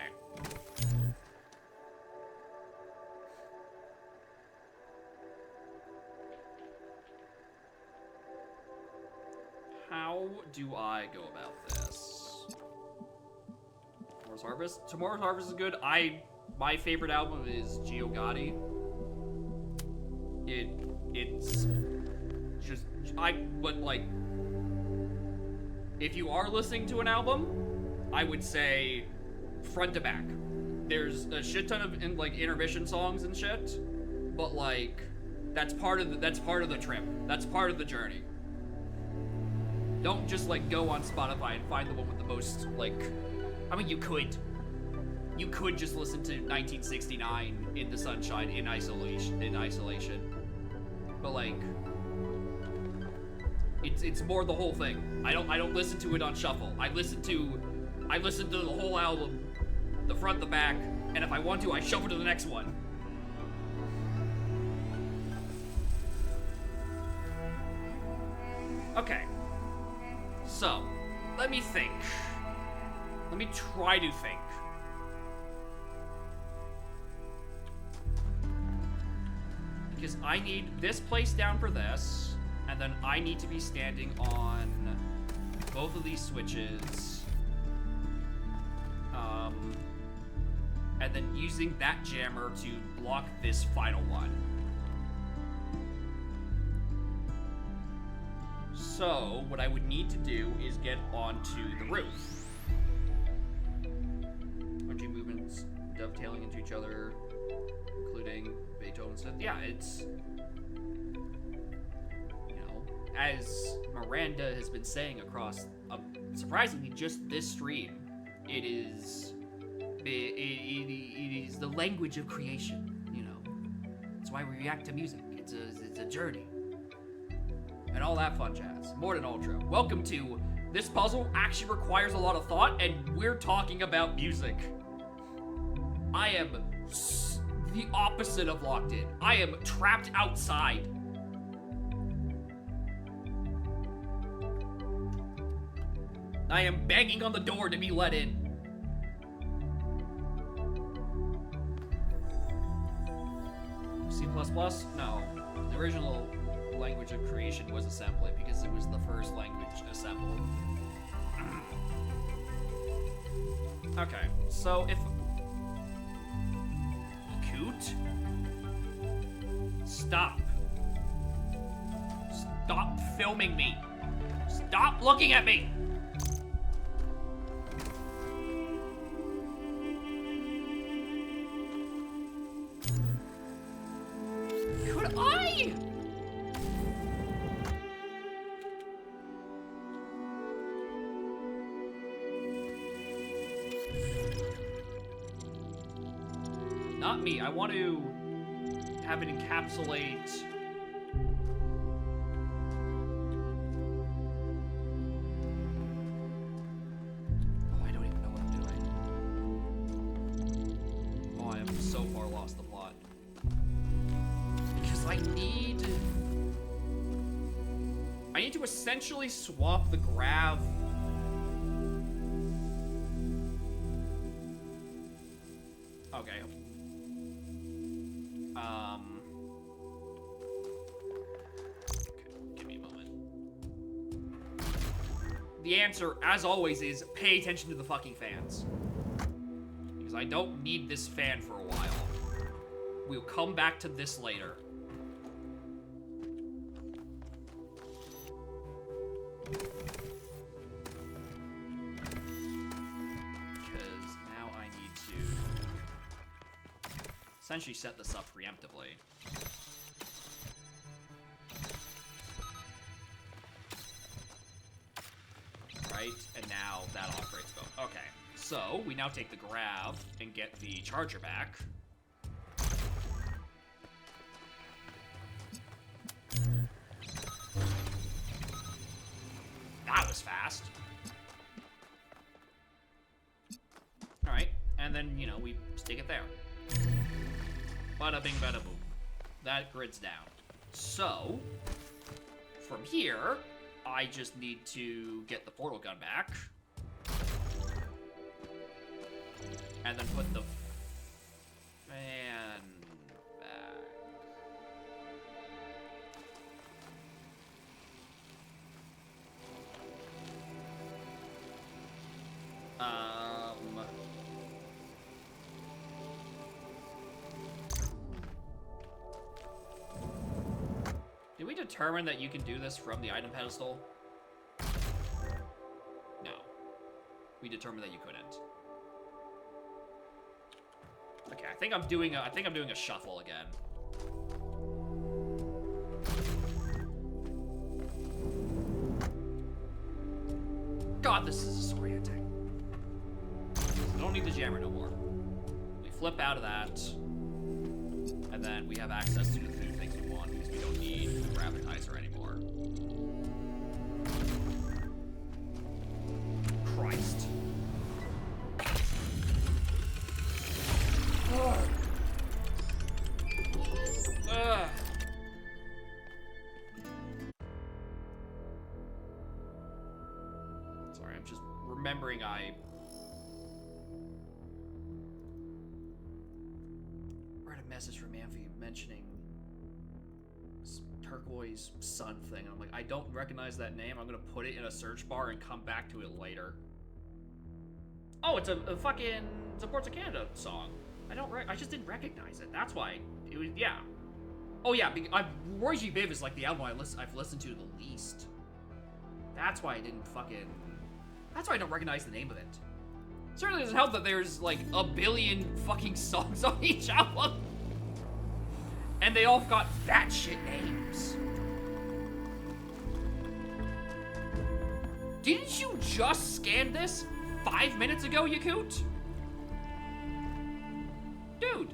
How do I go about this? Tomorrow's Harvest? Tomorrow's Harvest is good. My favorite album is Gio Gotti. It's just, but like, if you are listening to an album, I would say front to back. There's a shit ton of intermission songs and shit, but like, that's part of the trip. That's part of the journey. Don't just like go on Spotify and find the one with the most I mean, you could just listen to 1969 in the sunshine in isolation. But like, it's more the whole thing. I don't listen to it on shuffle. I listen to the whole album, the front, the back, and if I want to, I shuffle to the next one. Okay. So, let me think. Let me try to think. Because I need this place down for this, and then I need to be standing on both of these switches. And then using that jammer to block this final one. So, what I would need to do is get onto the roof. Bungee movements dovetailing into each other, including Beethoven's. Yeah, it's... You know, as Miranda has been saying across, surprisingly, just this stream, it is the language of creation, you know. That's why we react to music. It's a journey. And all that fun jazz. More than ultra. Welcome to this puzzle actually requires a lot of thought, and we're talking about music. I am the opposite of locked in. I am trapped outside. I am banging on the door to be let in. C++? No. The original language of creation was assembly because it was the first language assembled. Okay, so if... Coot? Stop. Stop filming me. Stop looking at me! Could I? Not me. I want to have it encapsulate... Oh, I don't even know what I'm doing. Oh, I am so far lost the plot. Because I need to essentially swap the grav. Okay. Okay, give me a moment. The answer, as always, is pay attention to the fucking fans. Because I don't need this fan for a while. We'll come back to this later. Because now I need essentially set this up preemptively. Right, and now that operates both. Okay, so we now take the grav and get the charger back. That was fast. Alright, and then, you know, we stick it there. Bada bing, bada boom. That grid's down. So, from here, I just need to get the portal gun back. And then put the fan back. Did we determine that you can do this from the item pedestal? No. We determined that you couldn't. Okay, I think I'm doing a shuffle again. God, this is disorienting. I don't need the jammer no more. We flip out of that, and then we have access to the food things we want because we don't need the gravitizer anymore. Christ. Sorry, I'm just remembering I read a message from Amphi mentioning this turquoise sun thing. I'm like, I don't recognize that name. I'm gonna put it in a search bar and come back to it later. Oh, it's a fucking Supports of Canada song. I just didn't recognize it. That's why it was, yeah. Oh yeah, Roy G. Biv is like the album I've listened to the least. That's why I didn't fucking. That's why I don't recognize the name of it. Certainly doesn't help that there's like a billion fucking songs on each album, and they all got batshit names. Didn't you just scan this 5 minutes ago, you coot? Dude.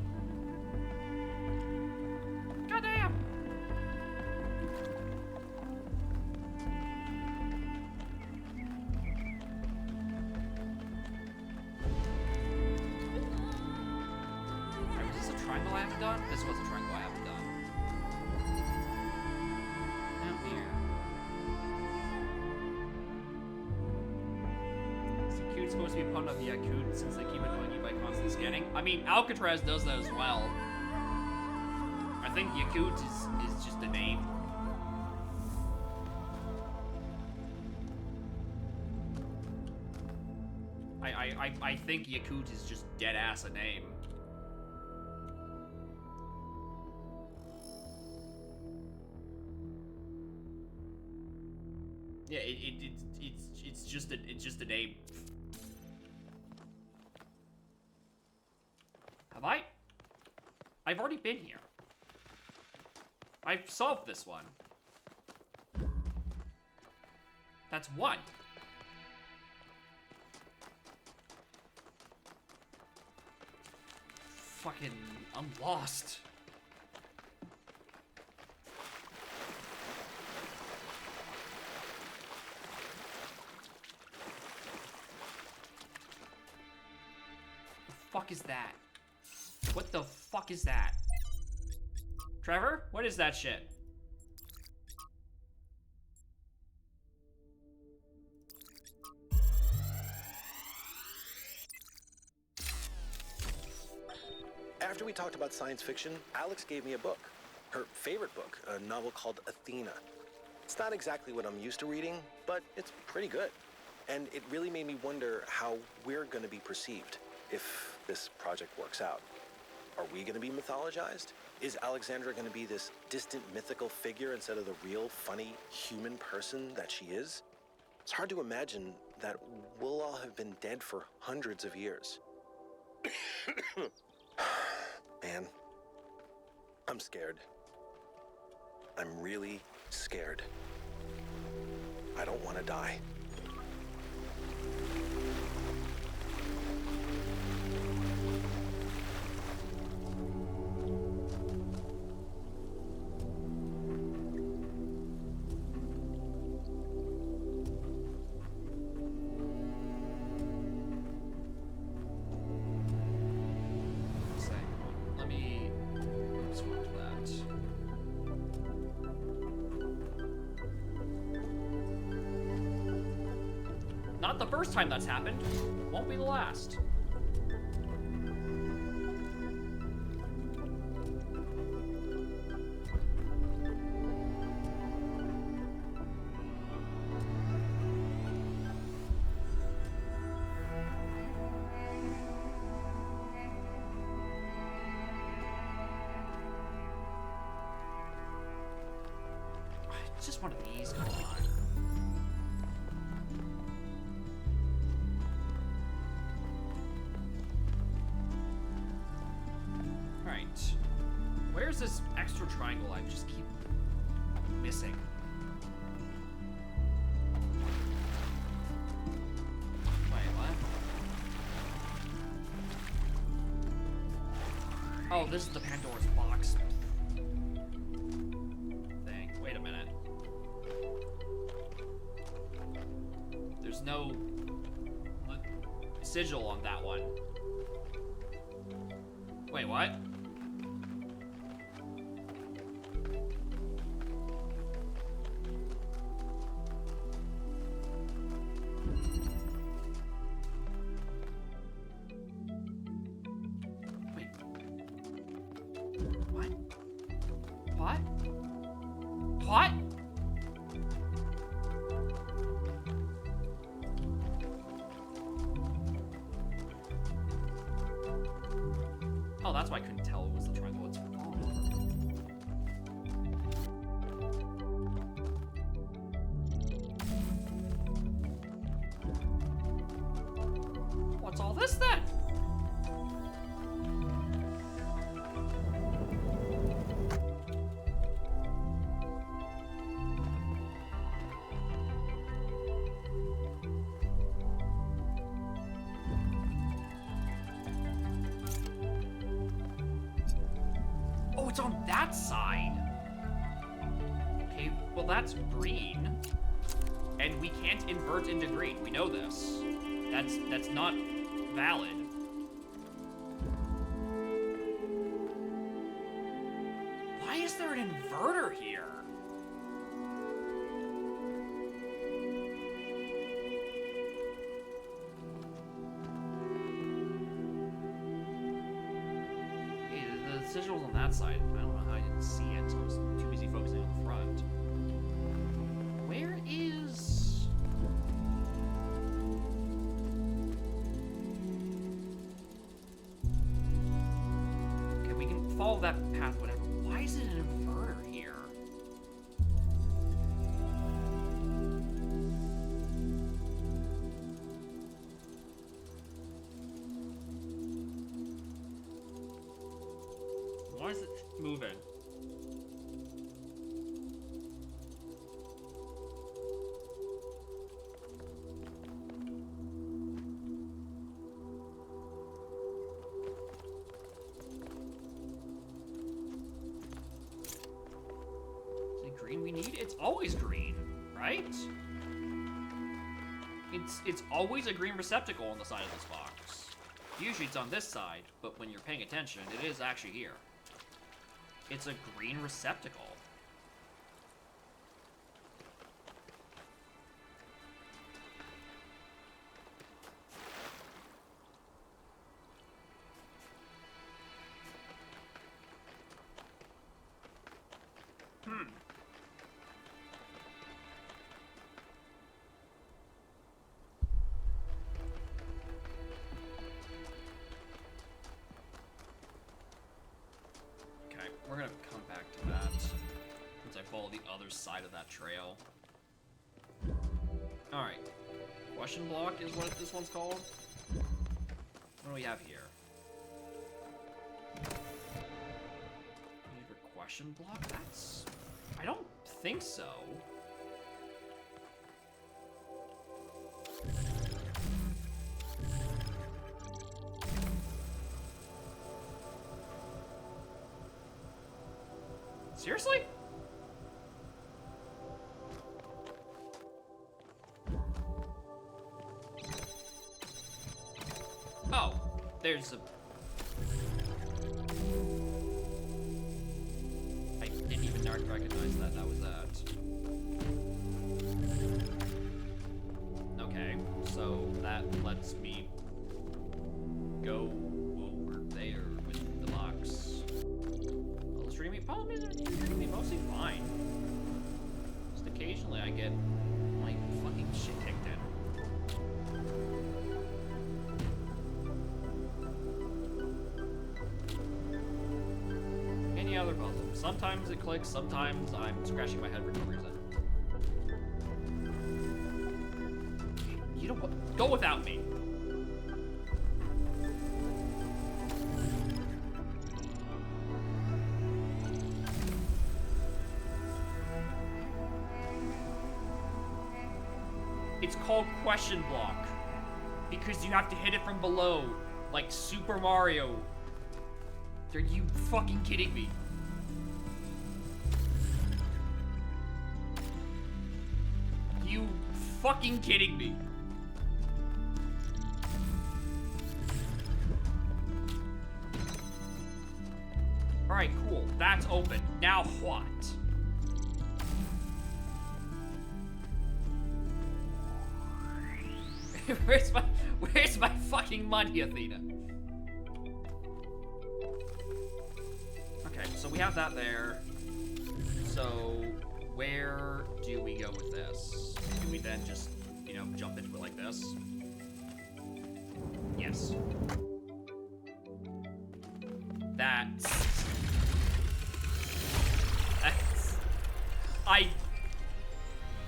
Goddamn. Alright, was this a triangle I haven't done? This was a triangle I haven't done. Out here. So Coot's supposed to be putting up the Coot since they keep annoying you by constantly scanning. I mean, Alcatraz does that as well. I think Yakut is just a name. I think Yakut is just dead ass a name. Yeah, it's just a name. Have I? I've already been here. I've solved this one. That's one. Fucking, I'm lost. The fuck is that? What the fuck is that? Trevor, what is that shit? After we talked about science fiction, Alex gave me a book. Her favorite book, a novel called Athena. It's not exactly what I'm used to reading, but it's pretty good. And it really made me wonder how we're going to be perceived if this project works out. Are we going to be mythologized? Is Alexandra going to be this distant mythical figure instead of the real, funny, human person that she is? It's hard to imagine that we'll all have been dead for hundreds of years. Man, I'm scared. I'm really scared. I don't want to die. Let me swap that. Not the first time that's happened. Won't be the last. Just one of these, come on. Alright. Where's this extra triangle I just keep missing? Wait, what? Oh, this is the Pandora's box thing. Wait a minute. There's no sigil on that one. Wait, what? Wait. What? What? What? Oh, that's why I couldn't tell it was the triangle. It's falling over. What's all this then? Oh, it's on that side. Okay, well that's green. And we can't invert into green. We know this. That's not valid. Why is there an inverter here? Hey, the sigil's on that side. I don't know how I didn't see it. I was too busy focusing on the front. Where is... Okay, we can follow that path, whatever. Why is it an inverter here? Why is it moving? Is it green we need? It's always green, right? It's always a green receptacle on the side of this box. Usually it's on this side, but when you're paying attention, it is actually here. It's a green receptacle. Okay, we're gonna come back to that once I follow the other side of that trail. Alright. Question block is what this one's called. What do we have here? question block? I don't think so. Seriously? Oh, there's a... I didn't even recognize that. That was that. Okay, so that lets me go over there with the box. Well, the streaming problem is streaming mostly fine. Just occasionally I get my fucking shit kicked in. Any other puzzle. Sometimes it clicks, sometimes I'm scratching my head for no reason. You know what? Go without me. It's called question block because you have to hit it from below, like Super Mario. Are you fucking kidding me? You fucking kidding me? Alright, cool. That's open. Now what? Where's my fucking money, Athena? Okay, so we have that there. So where do we go with this? Do we then just, you know, jump into it like this? Yes. That's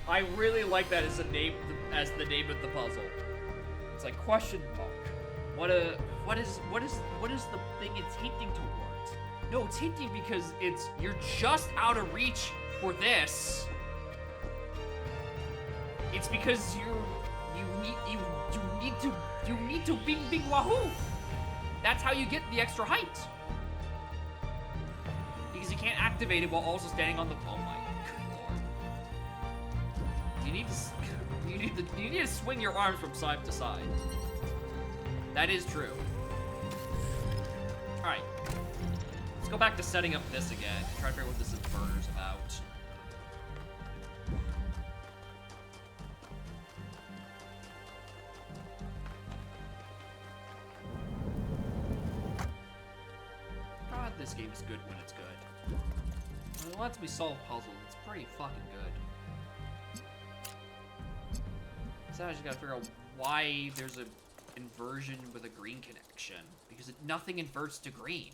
I really like that as the name of the puzzle. It's like question mark. What is the thing it's hinting towards? No, it's hinting because you're just out of reach for this. It's because you need to bing bing wahoo. That's how you get the extra height. Because you can't activate it while also standing on the oh my lord. You need to swing your arms from side to side. That is true. Alright. Let's go back to setting up this again and try to figure out what this inverter's about. God, this game is good when it's good. When it lets me solve puzzles, it's pretty fucking good. So I just gotta figure out why there's a inversion with a green connection. Because nothing inverts to green.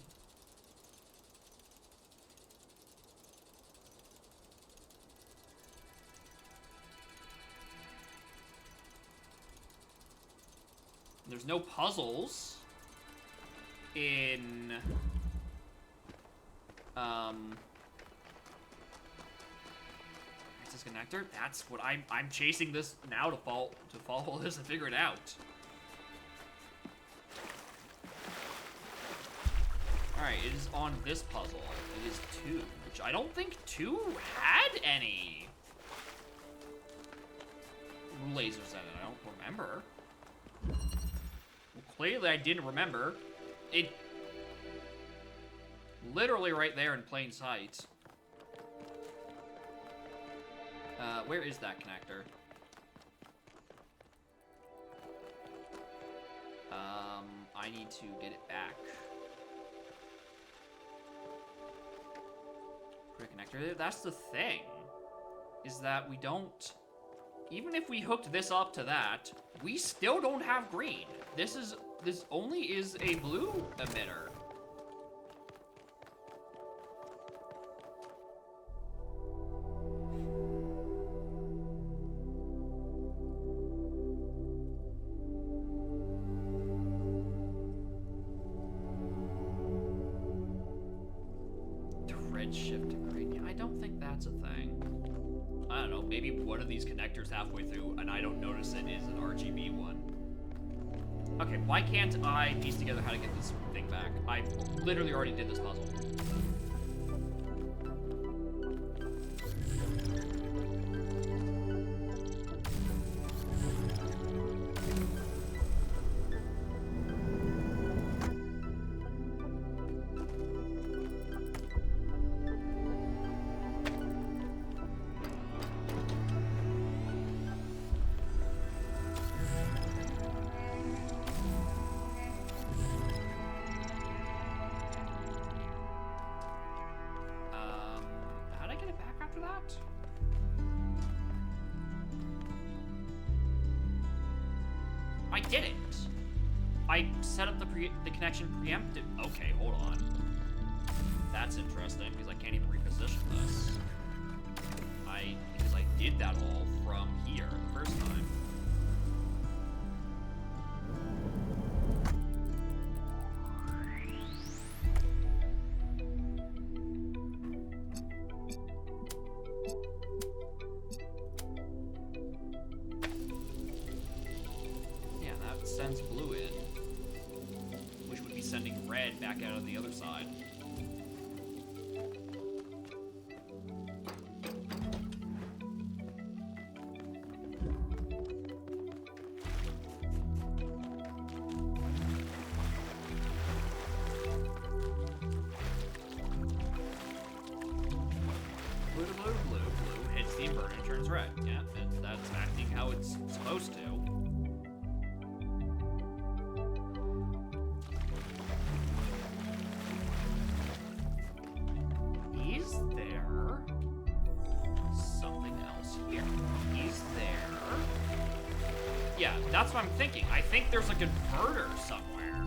There's no puzzles in access connector. That's what I'm chasing this now to follow this and figure it out. Alright, it is on this puzzle. It is 2, which I don't think 2 had any lasers in it. I don't remember. Well, clearly I didn't remember. It literally right there in plain sight. Where is that connector? I need to get it back. Put a connector there. That's the thing. Is that we don't... Even if we hooked this up to that, we still don't have green. This only is a blue emitter. switch shift to green. Yeah, I don't think that's a thing. I don't know, maybe one of these connectors halfway through and I don't notice it is an RGB one. Okay, why can't I piece together how to get this thing back? I literally already did this puzzle. I did it. I set up the connection preemptive. Okay, hold on. That's interesting because I can't even reposition this. Because I did that all from here the first time. Sends blue in, which would be sending red back out of the other side. Blue to blue to blue, blue hits the inverter and turns red. Yeah, that's acting how it's supposed to. Yeah, that's what I'm thinking. I think there's a converter somewhere.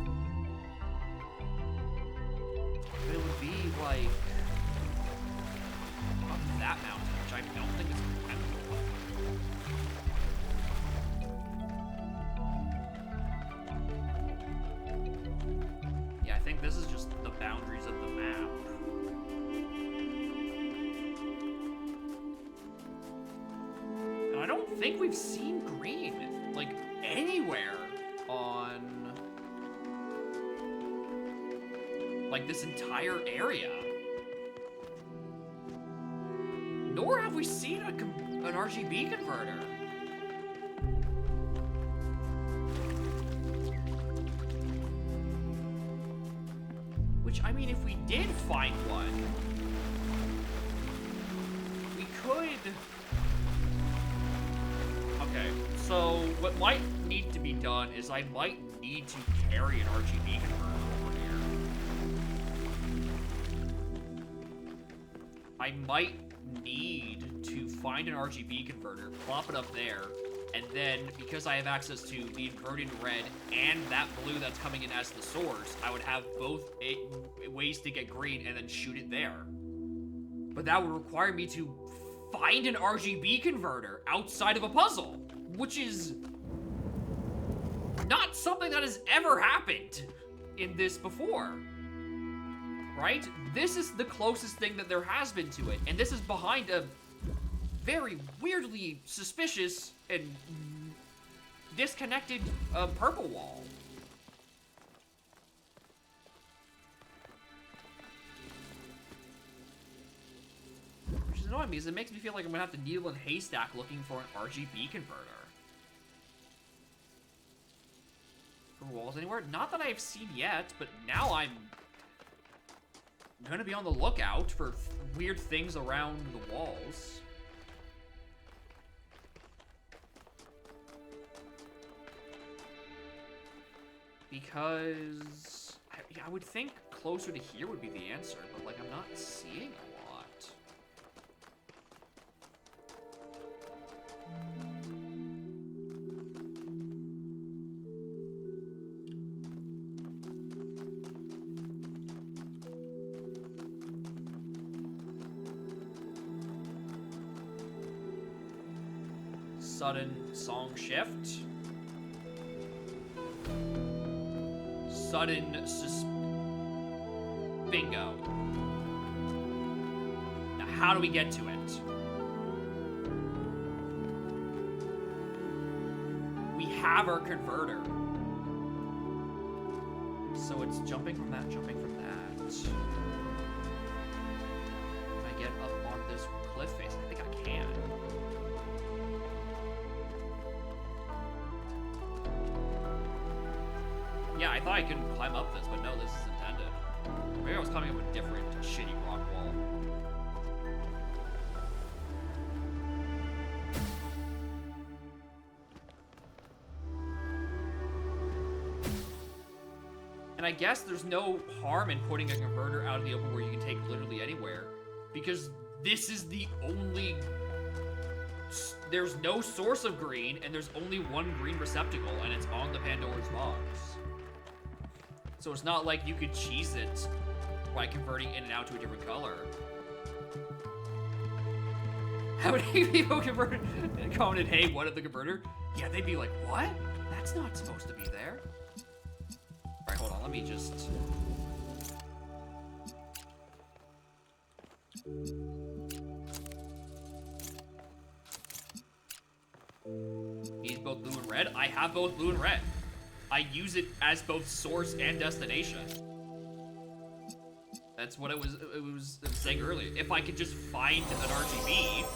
But it would be like up that mountain, which I don't think is compatible. Yeah, I think this is just the boundaries of the map. And I don't think we've seen green, like, anywhere on, like, this entire area. Nor have we seen an RGB converter. Which, I mean, if we did find one, we could... Okay, so what might need to be done is I might need to carry an RGB converter over here. I might need to find an RGB converter, plop it up there, and then because I have access to the inverted red and that blue that's coming in as the source, I would have both ways to get green and then shoot it there. But that would require me to find an RGB converter outside of a puzzle, which is not something that has ever happened in this before, right? This is the closest thing that there has been to it, and this is behind a very weirdly suspicious and disconnected purple wall. Which is annoying because it makes me feel like I'm gonna have to needle and haystack looking for an RGB converter. For walls anywhere? Not that I've seen yet, but now I'm gonna be on the lookout for weird things around the walls. Because I would think closer to here would be the answer, but like I'm not seeing a lot. Sudden song shift. Sudden bingo. how do we get to it? We have our converter. So it's jumping from that, jumping from that. Can I get up on this cliff face? I think I can. Yeah, I thought I could climb up this, but no, this is intended. Maybe I was climbing up a different shitty rock wall. And I guess there's no harm in putting a converter out of the open where you can take literally anywhere, because this is the only... There's no source of green, and there's only one green receptacle, and it's on the Pandora's box. So it's not like you could cheese it by converting in and out to a different color. How many people commented, hey, what of the converter? Yeah, they'd be like, what? That's not supposed to be there. Alright, hold on, let me just... Need both blue and red? I have both blue and red. I use it as both source and destination. That's what it was saying earlier. If I could just find an RGB,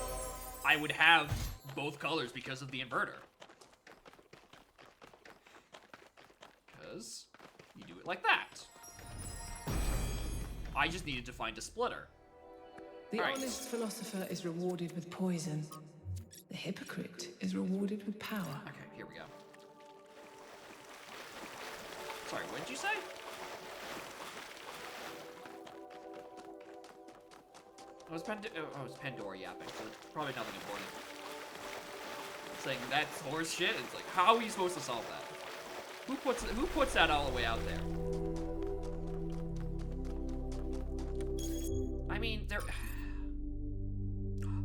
I would have both colors because of the inverter. Because you do it like that. I just needed to find a splitter. The honest philosopher is rewarded with poison. The hypocrite is rewarded with power. Okay, here we go. Sorry, what did you say? Oh, it was Pandora yapping, so it's probably nothing important. Saying that's horse shit, it's like, how are you supposed to solve that? Who puts that all the way out there? I mean, there...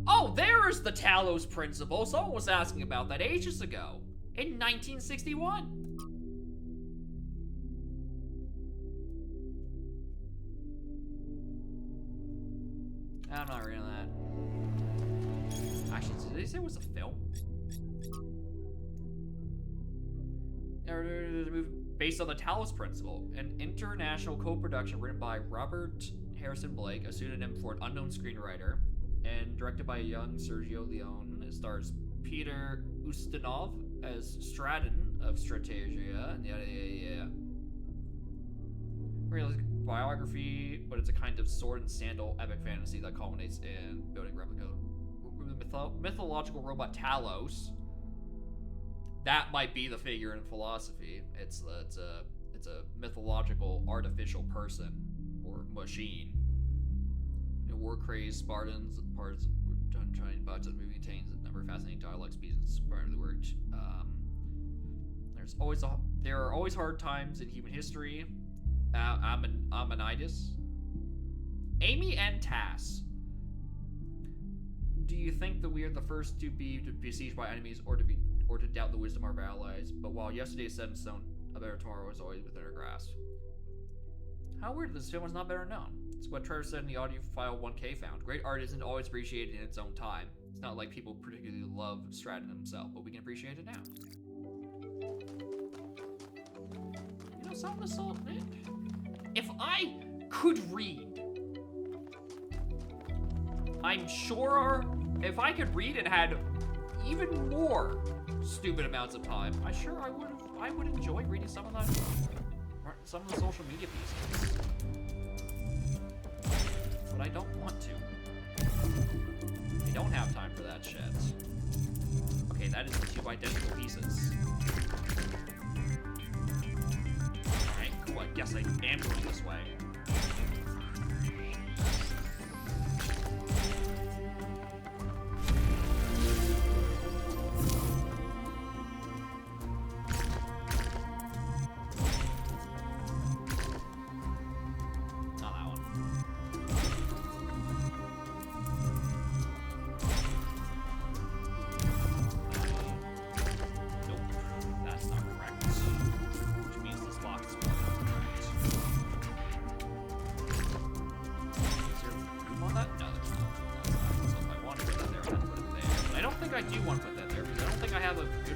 Oh, there's the Talos Principle. Someone was asking about that ages ago. In 1961. I'm not reading that. Actually, did they say it was a film? Based on the Talos Principle, an international co-production written by Robert Harrison Blake, a pseudonym for an unknown screenwriter, and directed by young Sergio Leone. It stars Peter Ustinov as Stratton of Strategia, and yeah. Realistic biography, but it's a kind of sword and sandal epic fantasy that culminates in building replica mythological robot Talos. That might be the figure in philosophy. It's a mythological artificial person or machine. War-crazed Spartans, parts were done trying to the movie contains a number of fascinating dialogue species prior to the work. There are always hard times in human history. Amenitis. Amy and Tass. Do you think that we are the first to be besieged by enemies or to doubt the wisdom of our allies? But while yesterday is set in stone, a better tomorrow is always within our grasp. How weird this film was not better known. It's what Trevor said in the audio file 1K found. Great art isn't always appreciated in its own time. It's not like people particularly love Stratton himself, but we can appreciate it now. You know, some of the salt. If I could read, I'm sure if I could read and had even more stupid amounts of time, I would enjoy reading some of the social media pieces. But I don't want to. I don't have time for that shit. Okay, that is the two identical pieces. Alright, cool. I guess I am going this way.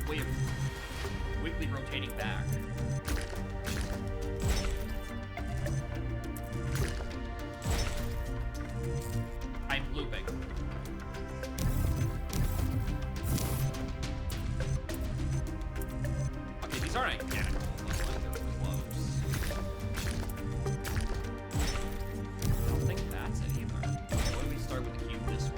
its way of quickly rotating back. I'm looping. Okay, these aren't identical, but like they're close. I don't think that's it either. What if we start with the cube this way?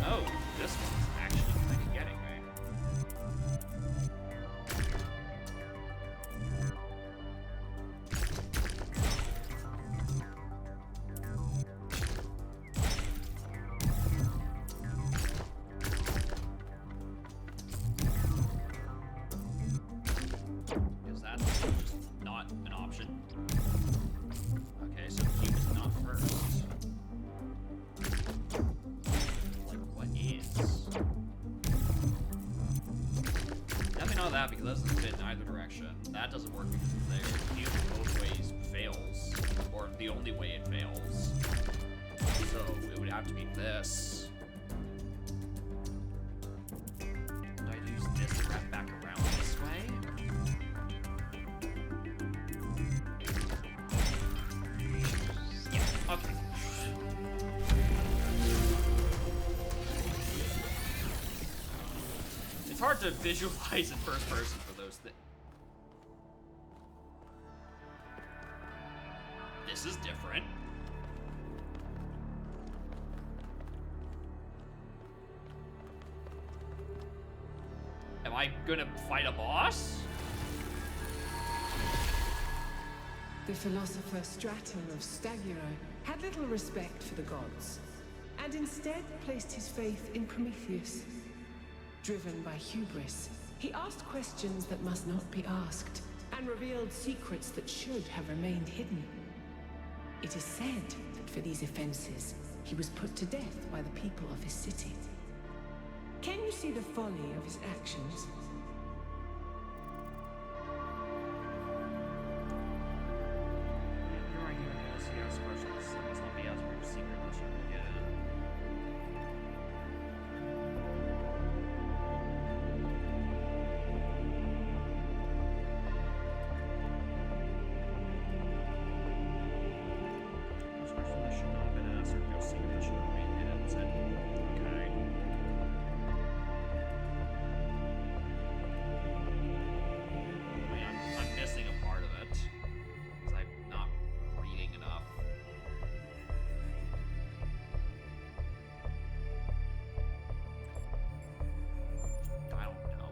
Oh, this one's actually kind of getting me. Is that just not an option? Okay, so cube is not first. Like, what is? Definitely not that, because that doesn't fit in either direction. That doesn't work because it's there. Cube both ways fails, or the only way it fails. So it would have to be this. Do I use this to wrap back around this way? Yeah, okay. It's hard to visualize in first person for those things. This is different. Am I gonna fight a boss? The philosopher Straton of Stagyro had little respect for the gods, and instead placed his faith in Prometheus. Driven by hubris, he asked questions that must not be asked, and revealed secrets that should have remained hidden. It is said that for these offenses, he was put to death by the people of his city. Can you see the folly of his actions?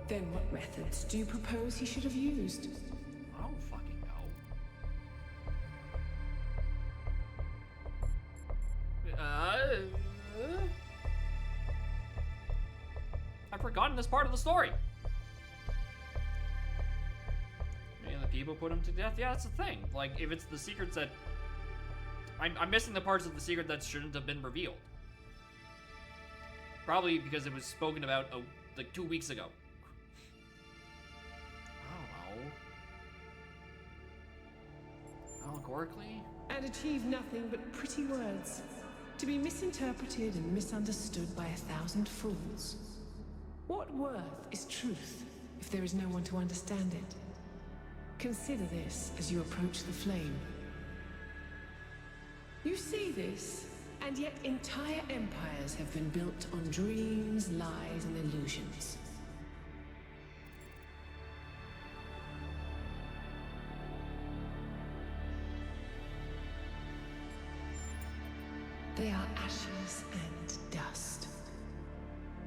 Then what methods do you propose he should have used? I don't fucking know. I've forgotten this part of the story. And the people put him to death. Yeah, that's the thing. Like, if it's the secrets that... I'm missing the parts of the secret that shouldn't have been revealed. Probably because it was spoken about, like, 2 weeks ago. Allegorically? And achieve nothing but pretty words, to be misinterpreted and misunderstood by 1,000 fools. What worth is truth if there is no one to understand it? Consider this as you approach the flame. You see this, and yet entire empires have been built on dreams, lies, and illusions. They are ashes and dust.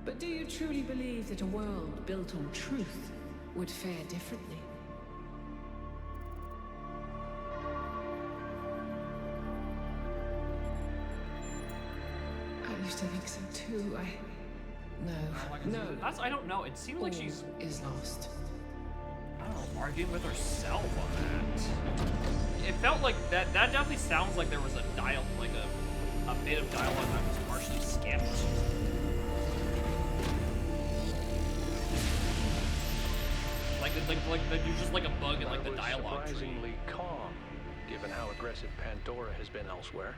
But do you truly believe that a world built on truth would fare differently? I used to think so too. No. I don't know. It seems like she's is lost. I don't know, arguing with herself on that. It felt like that definitely sounds like there was a bit of dialogue that was partially skipped. Like, you're just like a bug in like the was dialogue tree. surprisingly calm, given how aggressive Pandora has been elsewhere.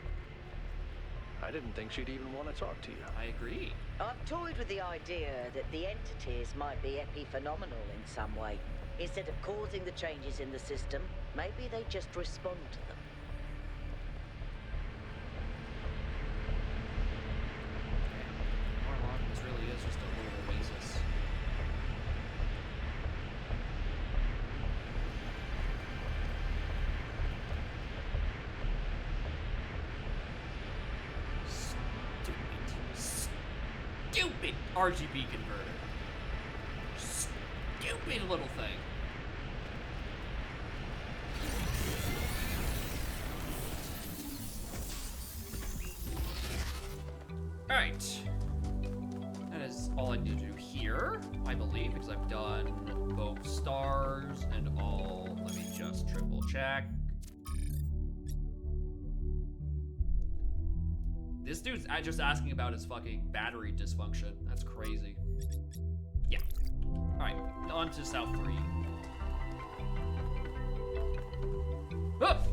I didn't think she'd even want to talk to you. I agree. I've toyed with the idea that the entities might be epiphenomenal in some way. Instead of causing the changes in the system, maybe they just respond to them. This really is just a little oasis. Stupid RGB converter. Stupid little thing. Alright. That is all I need to do here, I believe, because I've done both stars and all. Let me just triple check. This dude's just asking about his fucking battery dysfunction. That's crazy. Yeah. Alright, on to South 3. Up!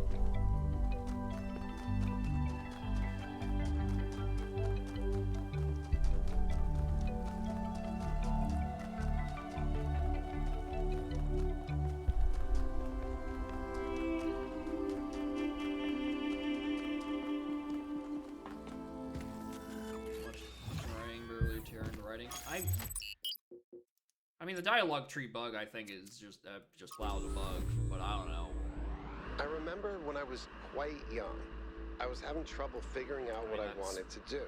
I mean, the dialogue tree bug, I think, is just flat as a bug, but I don't know. I remember when I was quite young, I was having trouble figuring out what I wanted to do.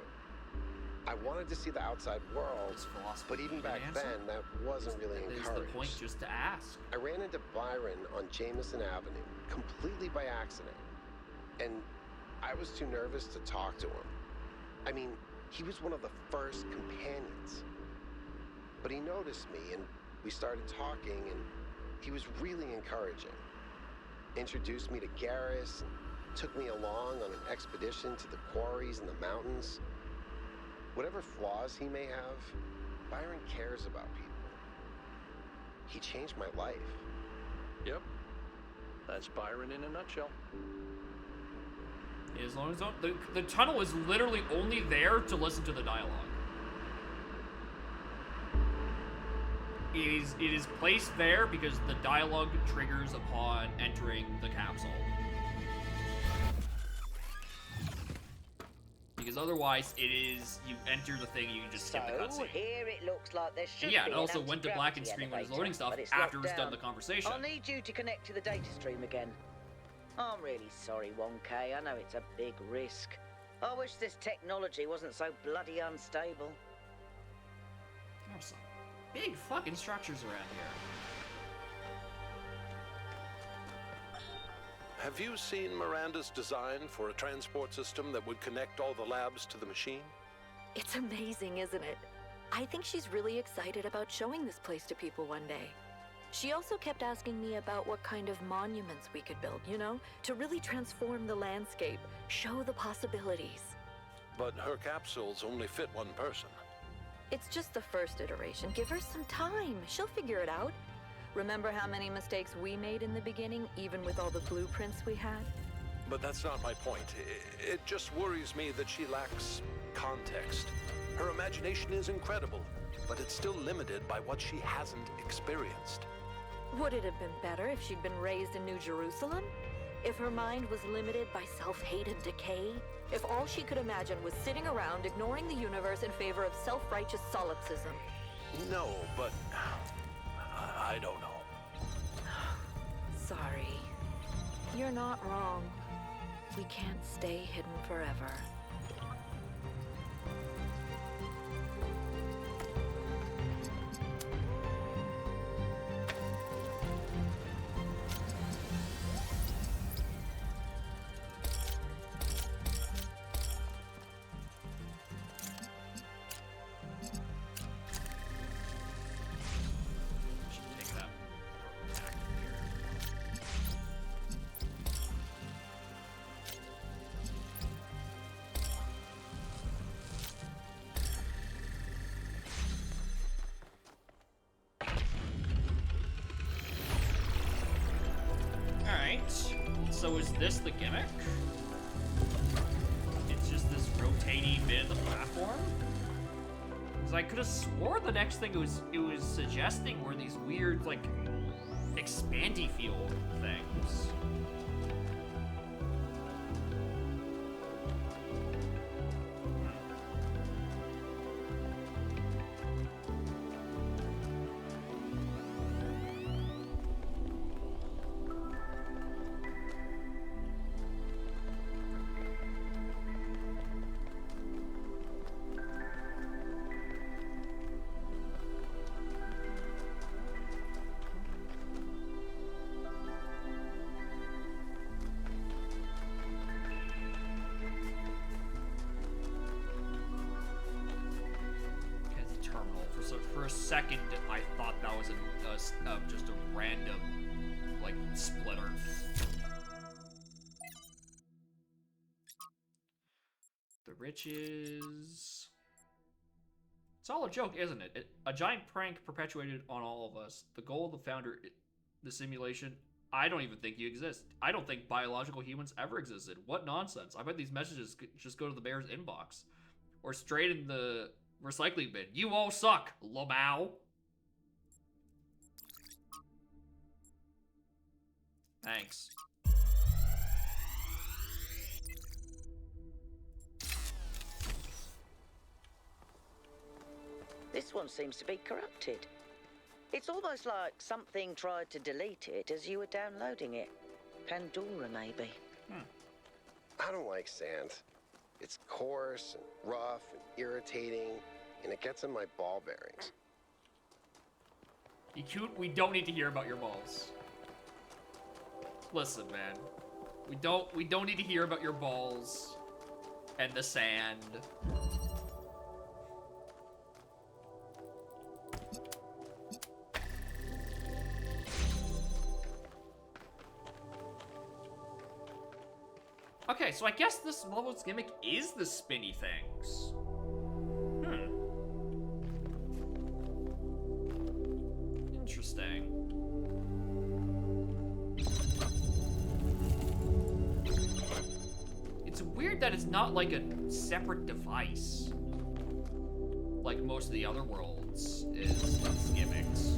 I wanted to see the outside world, but even back then, that wasn't really encouraged. That is the point, just to ask. I ran into Byron on Jameson Avenue, completely by accident, and I was too nervous to talk to him. I mean, he was one of the first companions. But he noticed me, and we started talking, and he was really encouraging. Introduced me to Garrus, and took me along on an expedition to the quarries in the mountains. Whatever flaws he may have, Byron cares about people. He changed my life. Yep. That's Byron in a nutshell. As long as the tunnel is literally only there to listen to the dialogue. It is placed there because the dialogue triggers upon entering the capsule. Because otherwise, it is, you enter the thing, you can just skip the cutscene. Here it looks like there should Yeah, be it an also went to black and screen when it's loading stuff after it's done the conversation. I'll need you to connect to the data stream again. I'm really sorry, 1K. I know it's a big risk. I wish this technology wasn't so bloody unstable. There's some big fucking structures around here. Have you seen Miranda's design for a transport system that would connect all the labs to the machine? It's amazing, isn't it? I think she's really excited about showing this place to people one day. She also kept asking me about what kind of monuments we could build, you know, to really transform the landscape, show the possibilities. But her capsules only fit one person. It's just the first iteration. Give her some time. She'll figure it out. Remember how many mistakes we made in the beginning, even with all the blueprints we had? But that's not my point. It just worries me that she lacks context. Her imagination is incredible, but it's still limited by what she hasn't experienced. Would it have been better if she'd been raised in New Jerusalem? If her mind was limited by self-hate and decay? If all she could imagine was sitting around ignoring the universe in favor of self-righteous solipsism? No, but I don't know. Sorry. You're not wrong. We can't stay hidden forever. So is this the gimmick? It's just this rotating bit of the platform? Because I could have swore the next thing it was suggesting were these weird, like, expandy field things. For a second, I thought that was just a random, like, splitter. The riches... It's all a joke, isn't it? A giant prank perpetuated on all of us. The goal of the founder, the simulation, I don't even think you exist. I don't think biological humans ever existed. What nonsense. I bet these messages could just go to the bear's inbox. Or straight in the recycling bin. You all suck, Lamau. Thanks. This one seems to be corrupted. It's almost like something tried to delete it as you were downloading it. Pandora, maybe. I don't like sand. It's coarse and rough and irritating, and it gets in my ball bearings. You cute, we don't need to hear about your balls. Listen, man. We don't need to hear about your balls and the sand. Okay, so I guess this level's gimmick is the spinny things. Interesting. It's weird that it's not like a separate device, like most of the other worlds is gimmicks.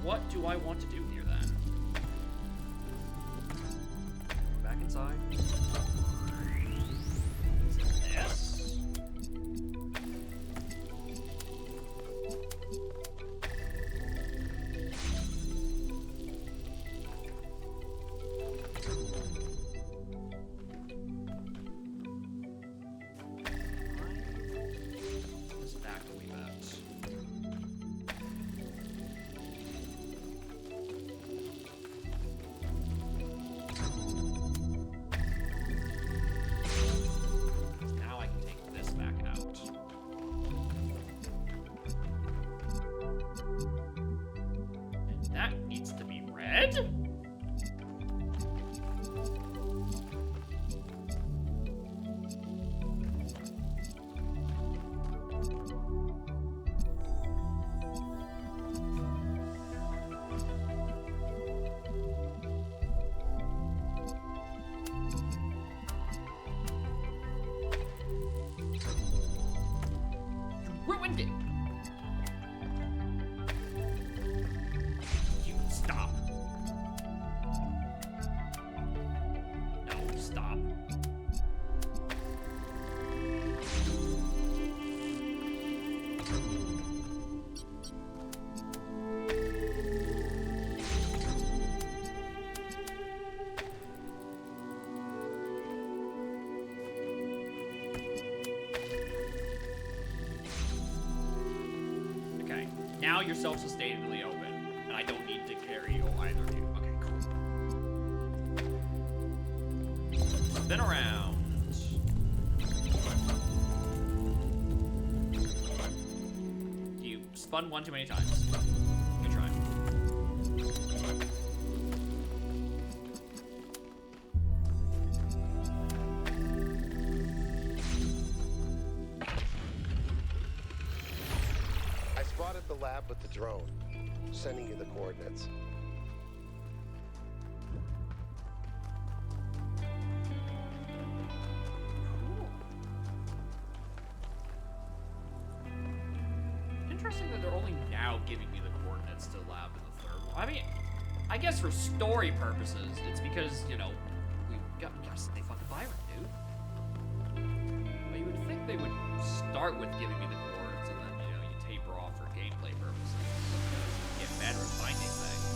What do I want to do here then? Back inside. Yes. This back a wee bit. Ruined it! You stop. No, stop. Okay, now you're self-sustainably open, and I don't need to carry you either of you. Okay, cool. Spin around. You spun one too many times. Good try. I spotted the lab with the drone, sending you the coordinates. Interesting that they're only now giving me the coordinates to the lab in the third one. I mean, I guess for story purposes, it's because, you know, we gotta say fucking Byron, dude. But you would think they would start with giving me the coordinates and then, you know, you taper off for gameplay purposes. Get better at finding things.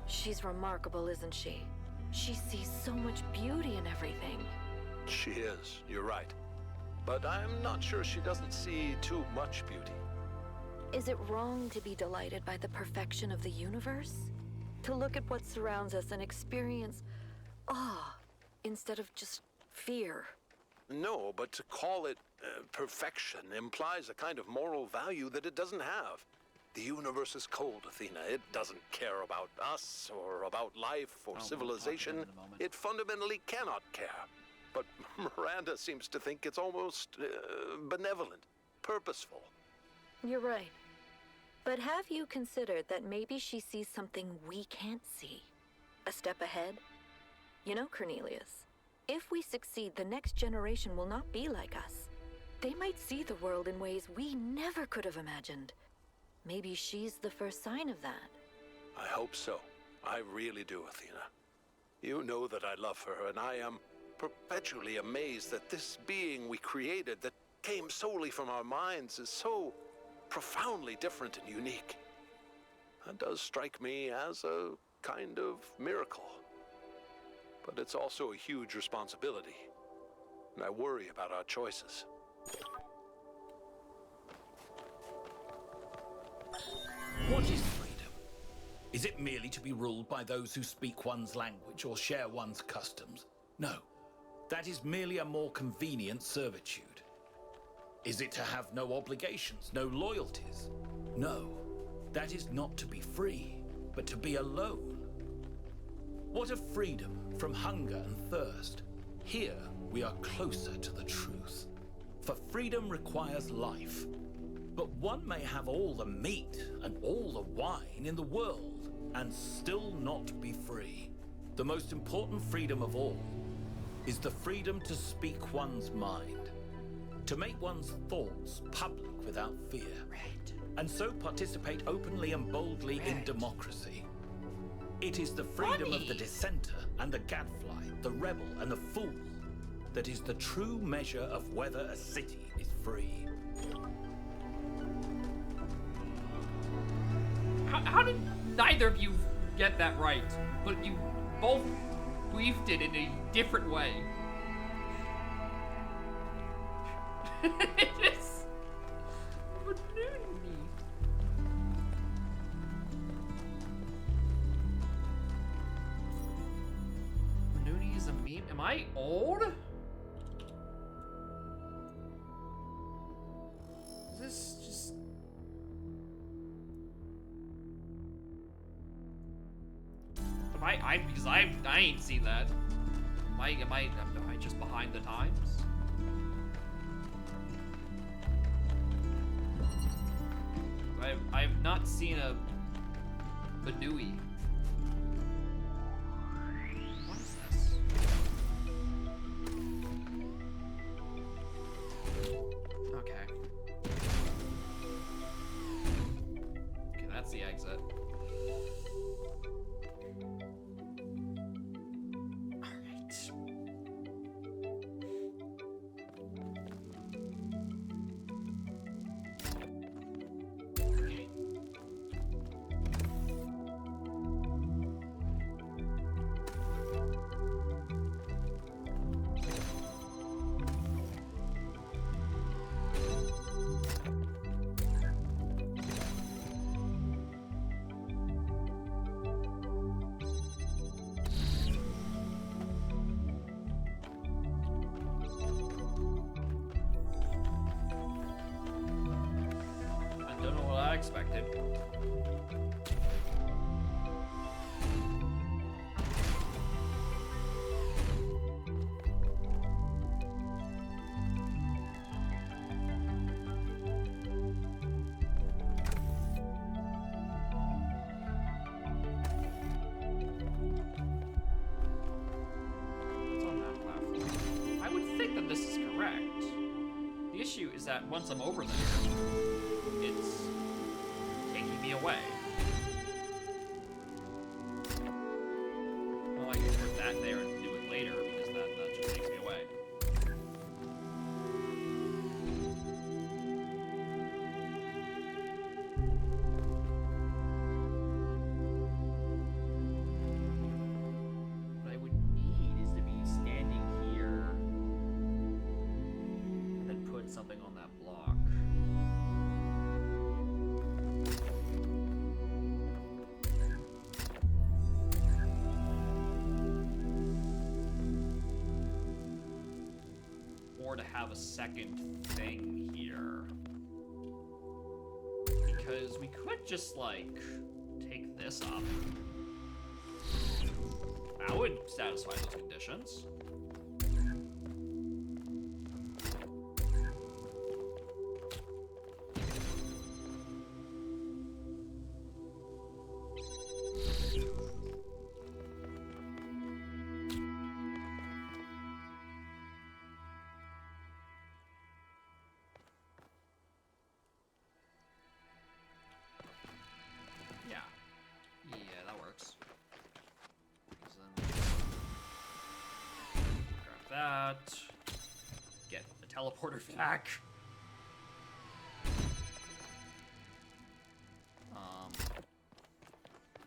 She's remarkable, isn't she? She sees so much beauty in everything. She is, you're right. But I'm not sure she doesn't see too much beauty. Is it wrong to be delighted by the perfection of the universe? To look at what surrounds us and experience awe instead of just fear? No, but to call it perfection implies a kind of moral value that it doesn't have. The universe is cold, Athena. It doesn't care about us or about life or civilization. It fundamentally cannot care. But Miranda seems to think it's almost benevolent, purposeful. You're right. But have you considered that maybe she sees something we can't see? A step ahead? You know, Cornelius, if we succeed, the next generation will not be like us. They might see the world in ways we never could have imagined. Maybe she's the first sign of that. I hope so. I really do, Athena. You know that I love her, and I am perpetually amazed that this being we created that came solely from our minds is so profoundly different and unique. That does strike me as a kind of miracle. But it's also a huge responsibility, and I worry about our choices. What is freedom? Is it merely to be ruled by those who speak one's language or share one's customs? No. That is merely a more convenient servitude. Is it to have no obligations, no loyalties? No. That is not to be free, but to be alone. What of freedom from hunger and thirst? Here we are closer to the truth. For freedom requires life. But one may have all the meat and all the wine in the world and still not be free. The most important freedom of all is the freedom to speak one's mind, to make one's thoughts public without fear, and so participate openly and boldly in democracy. It is the freedom of the dissenter and the gadfly, the rebel and the fool, that is the true measure of whether a city is free. How did neither of you get that right? But you both briefed it in a different way. It is Manuni. Manuni is a meme. Am I old? Is this just? Because I ain't seen that. Am I just behind the times? I've not seen a Badui. What is this? Okay. Okay, that's the exit. I expected. Is that once I'm over there, it's taking me away. Well, I can put that there and do it later because that just takes me away. What I would need is to be standing here and then put something on that block. Or to have a second thing here. Because we could just, like, take this up. That would satisfy those conditions. Get the teleporter back.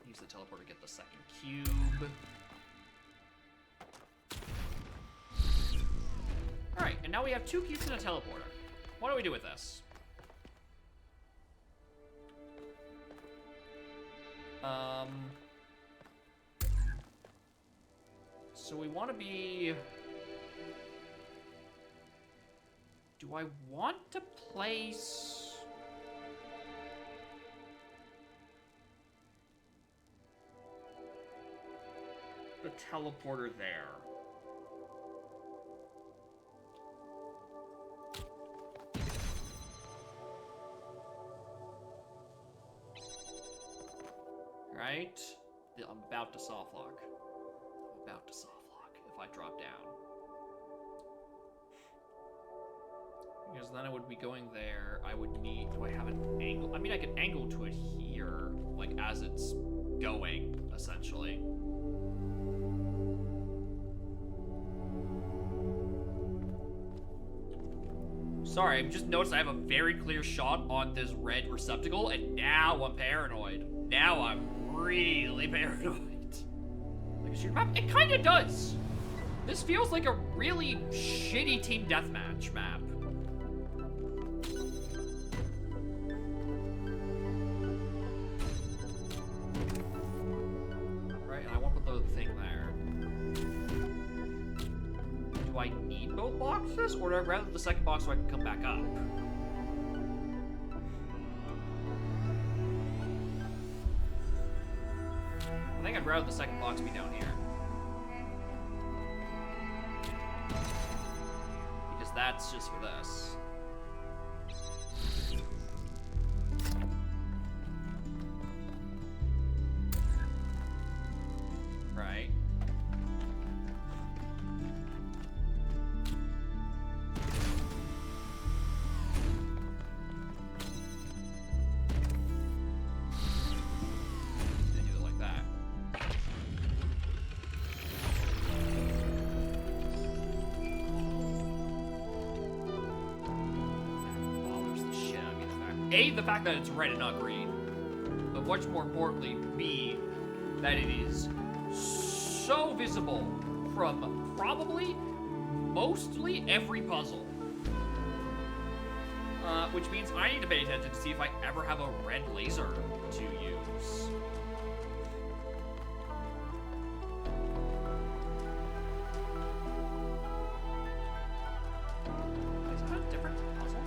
Use the teleporter to get the second cube. Alright, and now we have 2 cubes and a teleporter. What do we do with this? So we want to be... Do I want to place... the teleporter there? Right? I'm about to soft lock. I'm about to soft lock if I drop down. Because then I would be going there. I would need... Do I have an angle? I mean, I could angle to it here, like, as it's going, essentially. Sorry, I've just noticed I have a very clear shot on this red receptacle, and now I'm paranoid. Now I'm really paranoid. Like a shoot map? It kind of does. This feels like a really shitty team deathmatch map. Right, and I want to put the thing there. Do I need both boxes, or do I rather the second box so I can come back up? I think I'd rather the second box be down here. Because that's just for this. Right. A, the fact that it's red and not green, but much more importantly, B, that it is so visible from probably mostly every puzzle. Which means I need to pay attention to see if I ever have a red laser to use. Is that a different puzzle?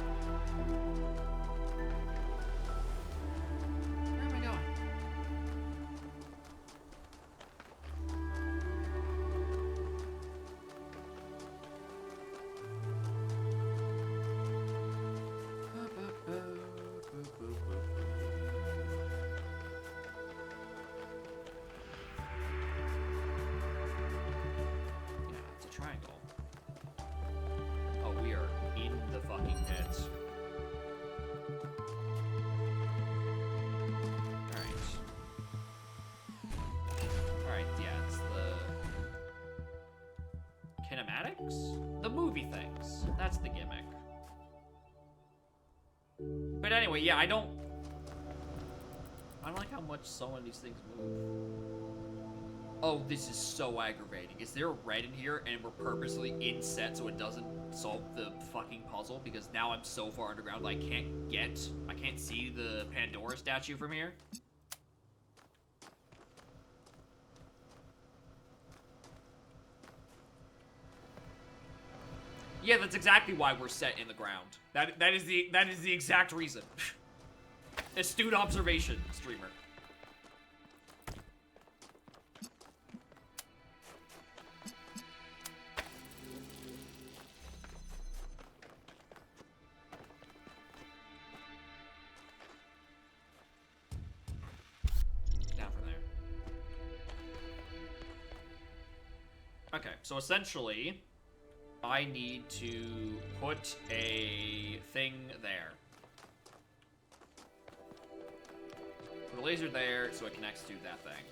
That's the gimmick. But anyway, yeah, I don't like how much some of these things move. Oh, this is so aggravating. Is there a red in here and we're purposely in set so it doesn't solve the fucking puzzle? Because now I'm so far underground I can't see the Pandora statue from here. Yeah, that's exactly why we're set in the ground. That is the exact reason. Astute observation, streamer. Down from there. Okay, so essentially, I need to put a thing there. Put a laser there so it connects to that thing.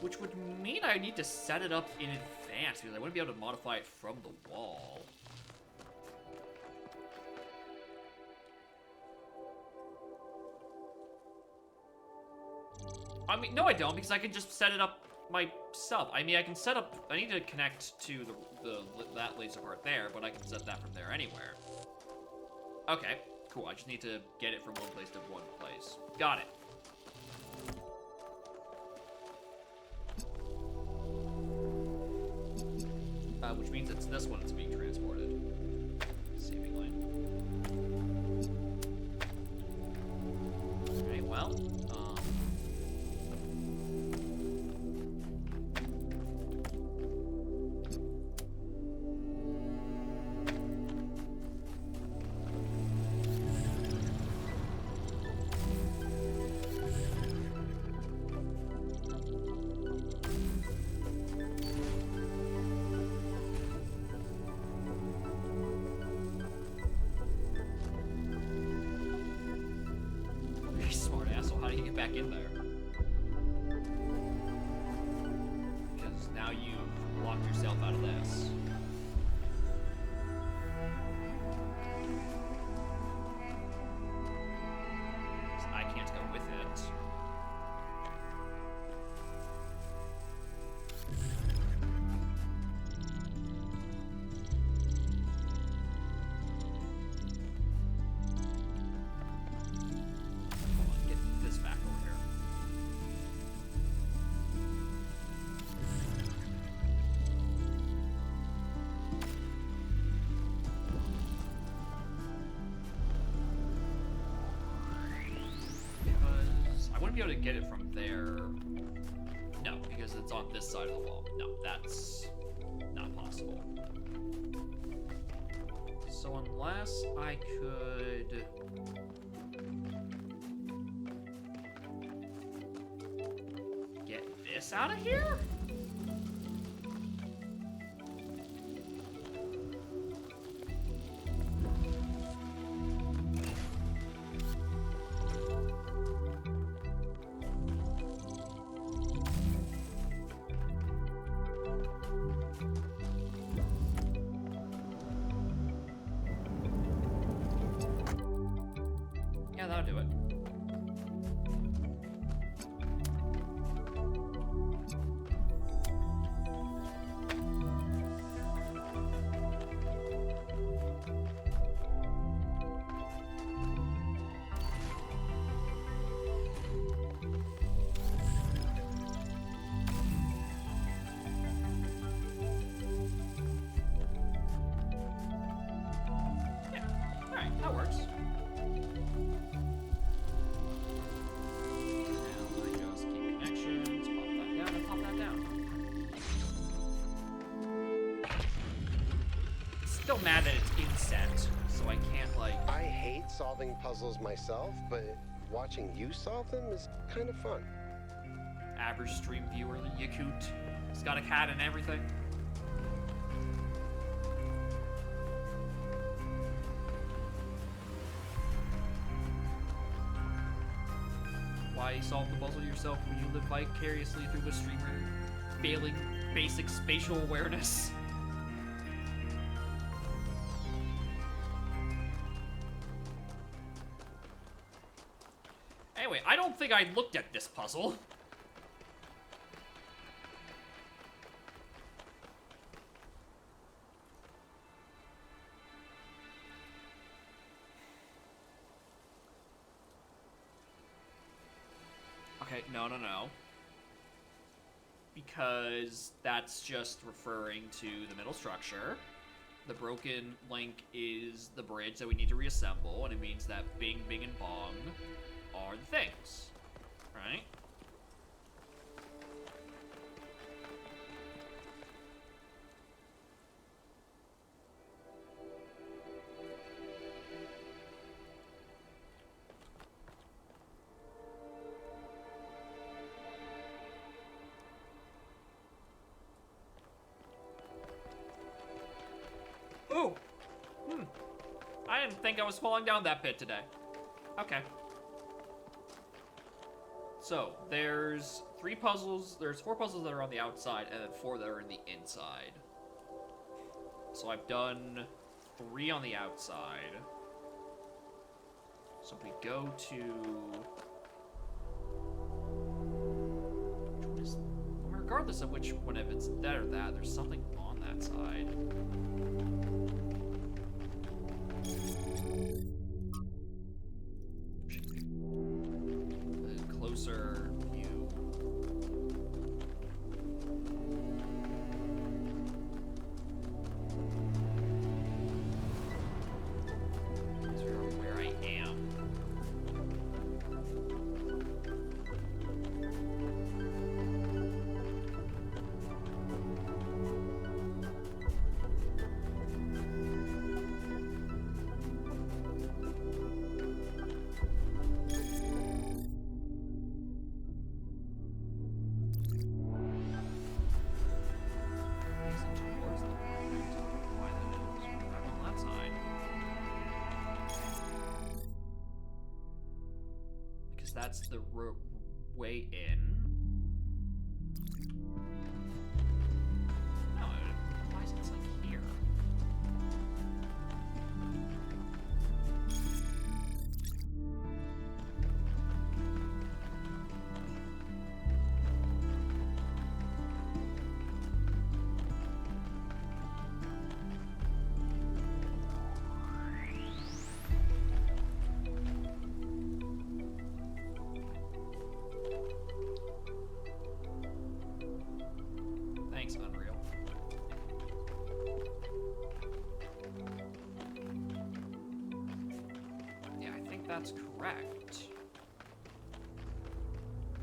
Which would mean I need to set it up in advance because I wouldn't be able to modify it from the wall. I mean, no I don't, because I can just set it up myself. I mean, I can set up, I need to connect to that laser part there, but I can set that from there anywhere. Okay, cool. I just need to get it from one place to one place. Got it. Which means it's this one that's being transported. Seemingly. Alright, well, back in there. Because now you've locked yourself out of this. I can't go with it. Be able to get it from there. No, because it's on this side of the wall. No, that's not possible. So unless I could get this out of here? That'll do it. Yeah. All right, that works. Still mad that it's inset, so I can't, like... I hate solving puzzles myself, but watching you solve them is kind of fun. Average stream viewer, Yakut. He's got a cat and everything. Why solve the puzzle yourself when you live vicariously through a streamer failing basic spatial awareness? Anyway, I don't think I looked at this puzzle. Okay, no. Because that's just referring to the middle structure. The broken link is the bridge that we need to reassemble, and it means that Bing, Bing, and Bong are the things, right? Ooh! I didn't think I was falling down that pit today. Okay. So, there's 4 puzzles that are on the outside, and then 4 that are in the inside. So I've done 3 on the outside. So if we go to... Which one is... Regardless of which one, if it's that or that, there's something on that side. Closer view. These are where I am. That's the way in. No, why is it like here? Thanks, Unreal. Yeah, I think that's correct.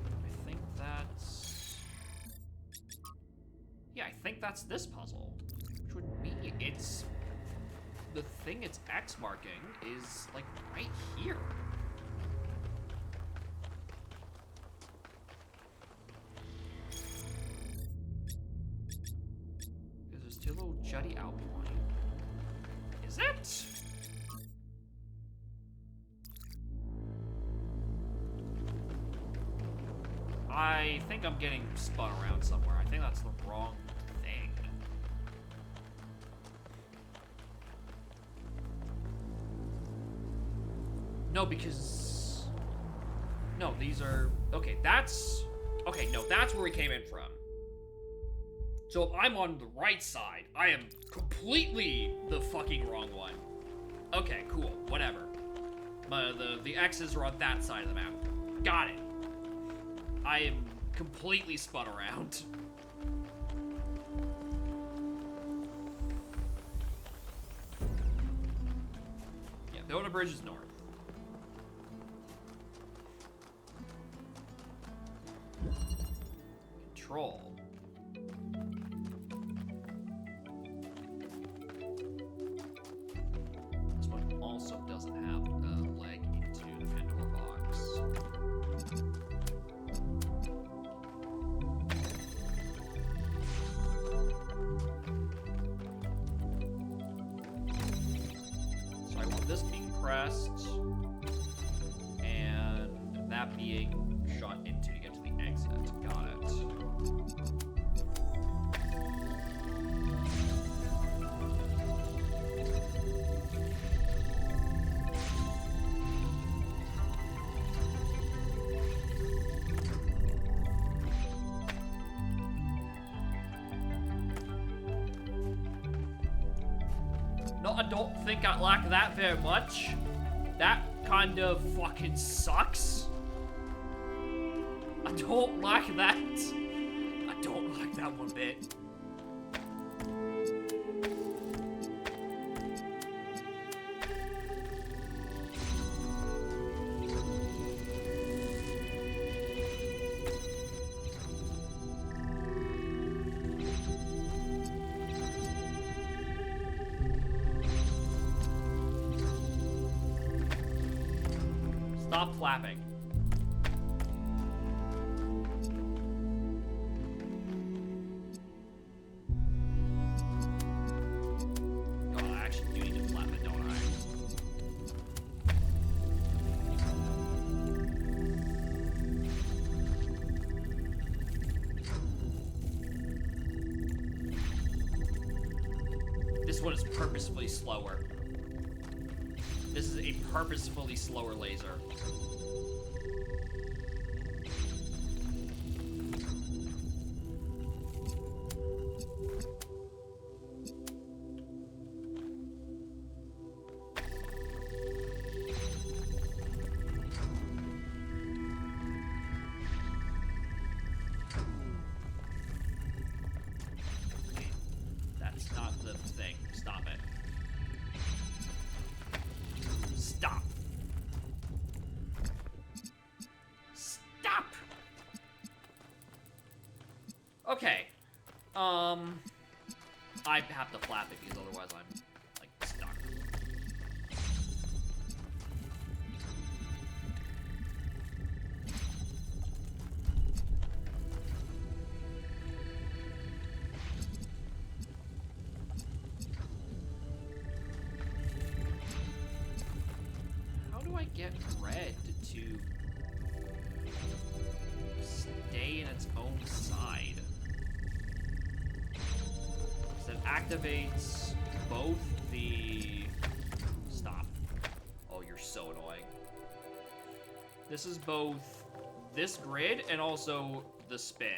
I think that's... Yeah, I think that's this puzzle. Which would be... It's... The thing it's X marking is, like, right here. Little jutty out point. Is it? I think I'm getting spun around somewhere. I think that's the wrong thing. No, because... No, these are... Okay, that's... Okay, no, that's where we came in from. So if I'm on the right side, I am completely the fucking wrong one. Okay, cool, whatever. But the X's are on that side of the map. Got it. I am completely spun around. Yeah, the Oda Bridge is north. Control. Also doesn't have a leg into the Pandora box. So I want this being pressed, and that being shot into to get to the exit. Got it. Well, I don't think I like that very much. That kind of fucking sucks. I don't like that. I don't like that one bit. Stop flapping. Oh, I actually do need to flap it, don't I? This one is purposefully slower. This is a purposefully slower laser. That's not the thing. Stop it. Stop. Stop! Okay. I have to flap it because otherwise I'm, like, stuck. How do I get red to stay in its own side? So it activates both the... Stop. Oh, you're so annoying. This is both this grid and also the spin.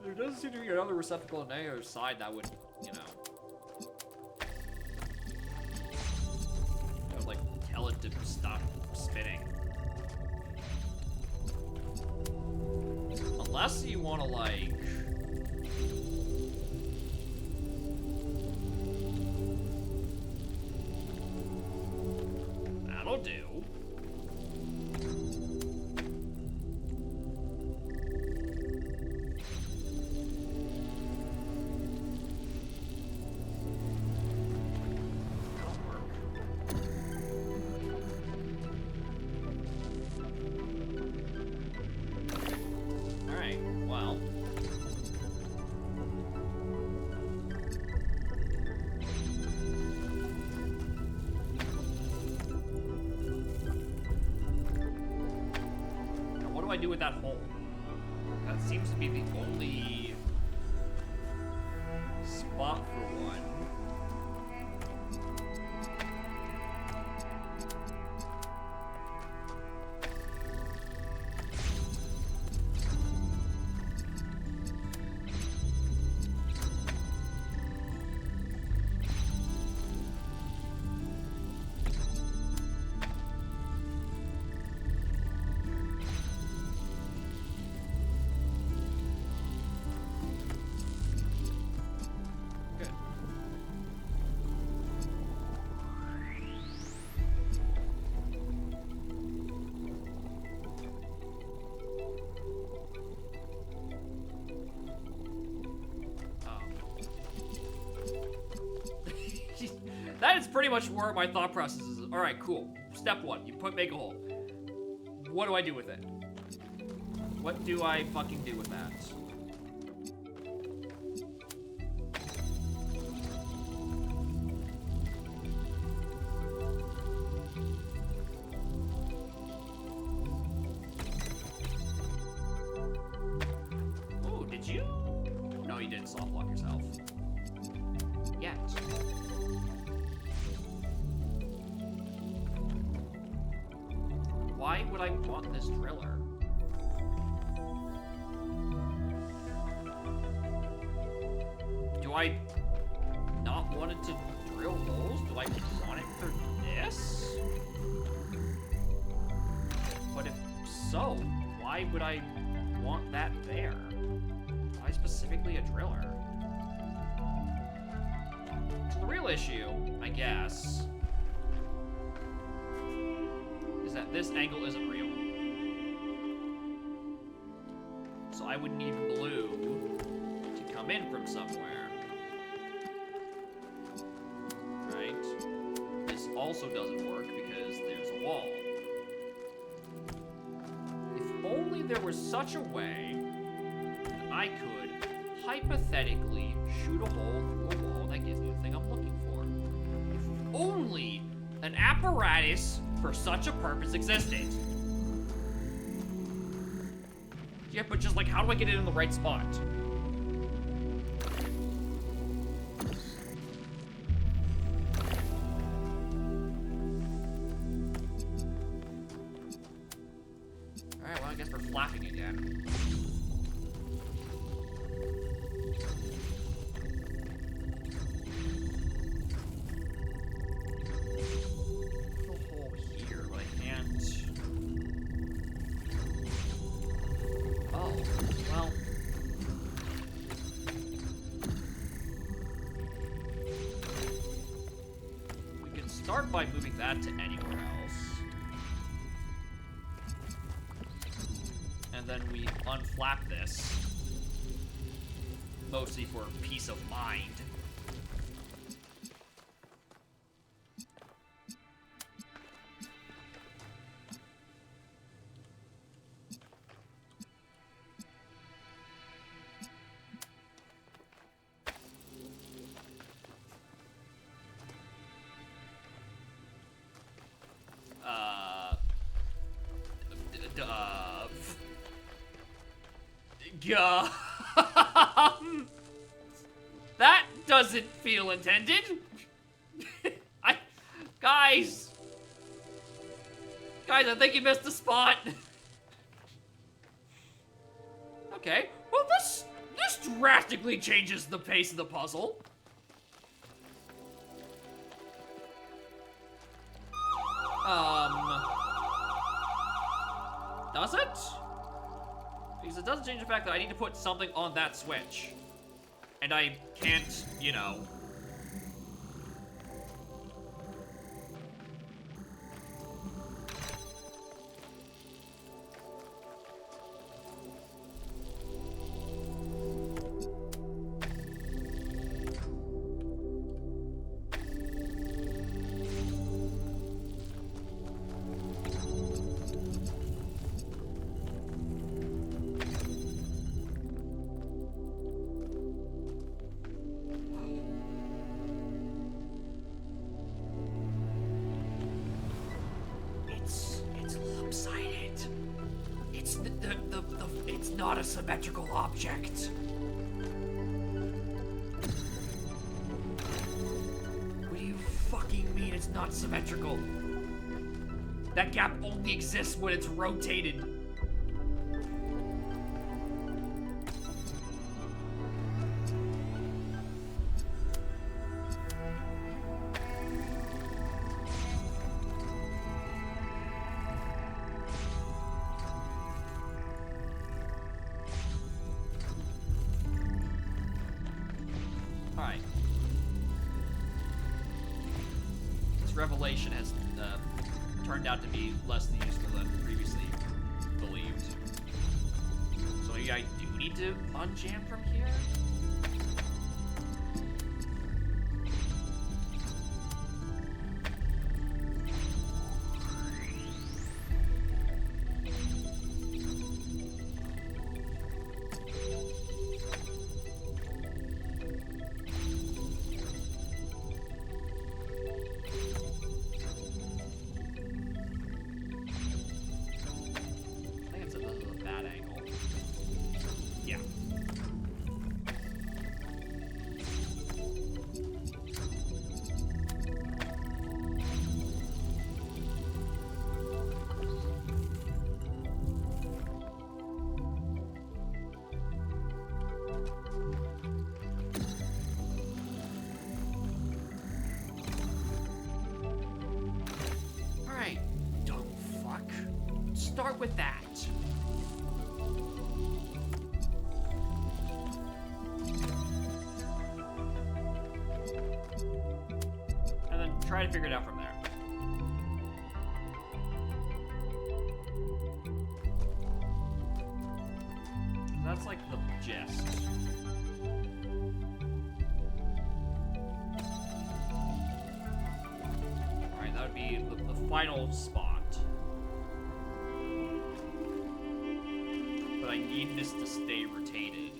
There doesn't seem to be another receptacle on the other side that would, you know... That would, like, tell it to stop spinning. Unless you want to, like... That'll do. Alright, well. Now, what do I do with that hole? That seems to be the only spot for one. Good. That is pretty much where my thought process is. All right, cool. Step one, you make a hole. What do I do with it? What do I fucking do with that? Oh, did you? No, you didn't soft lock yourself. Yet. Why would I want this driller? I not want it to drill holes? Do I want it for this? But if so, why would I want that there? Why specifically a driller? So the real issue, I guess, is that this angle isn't real. So I would need blue to come in from somewhere. Right? This also doesn't work because there's a wall. If only there was such a way that I could hypothetically shoot a hole through a wall that gives me the thing I'm looking for. If only an apparatus for such a purpose existed. Yeah, but just like, how do I get it in the right spot? Alright, well, I guess we're flapping again. Start by moving that to anywhere else. And then we unflap this. Mostly for peace of mind. That doesn't feel intended. Guys, I think you missed the spot. Okay, well this drastically changes the pace of the puzzle. Does it? Because it doesn't change the fact that I need to put something on that switch. And I can't, you know. It's not a symmetrical object. What do you fucking mean it's not symmetrical? That gap only exists when it's rotated. Alright. This revelation has turned out to be less useful than previously believed. So maybe I do need to unjam from here? start with that. And then try to figure it out from there. That's like the gist. Alright, that would be the final spot. But I need this to stay rotated.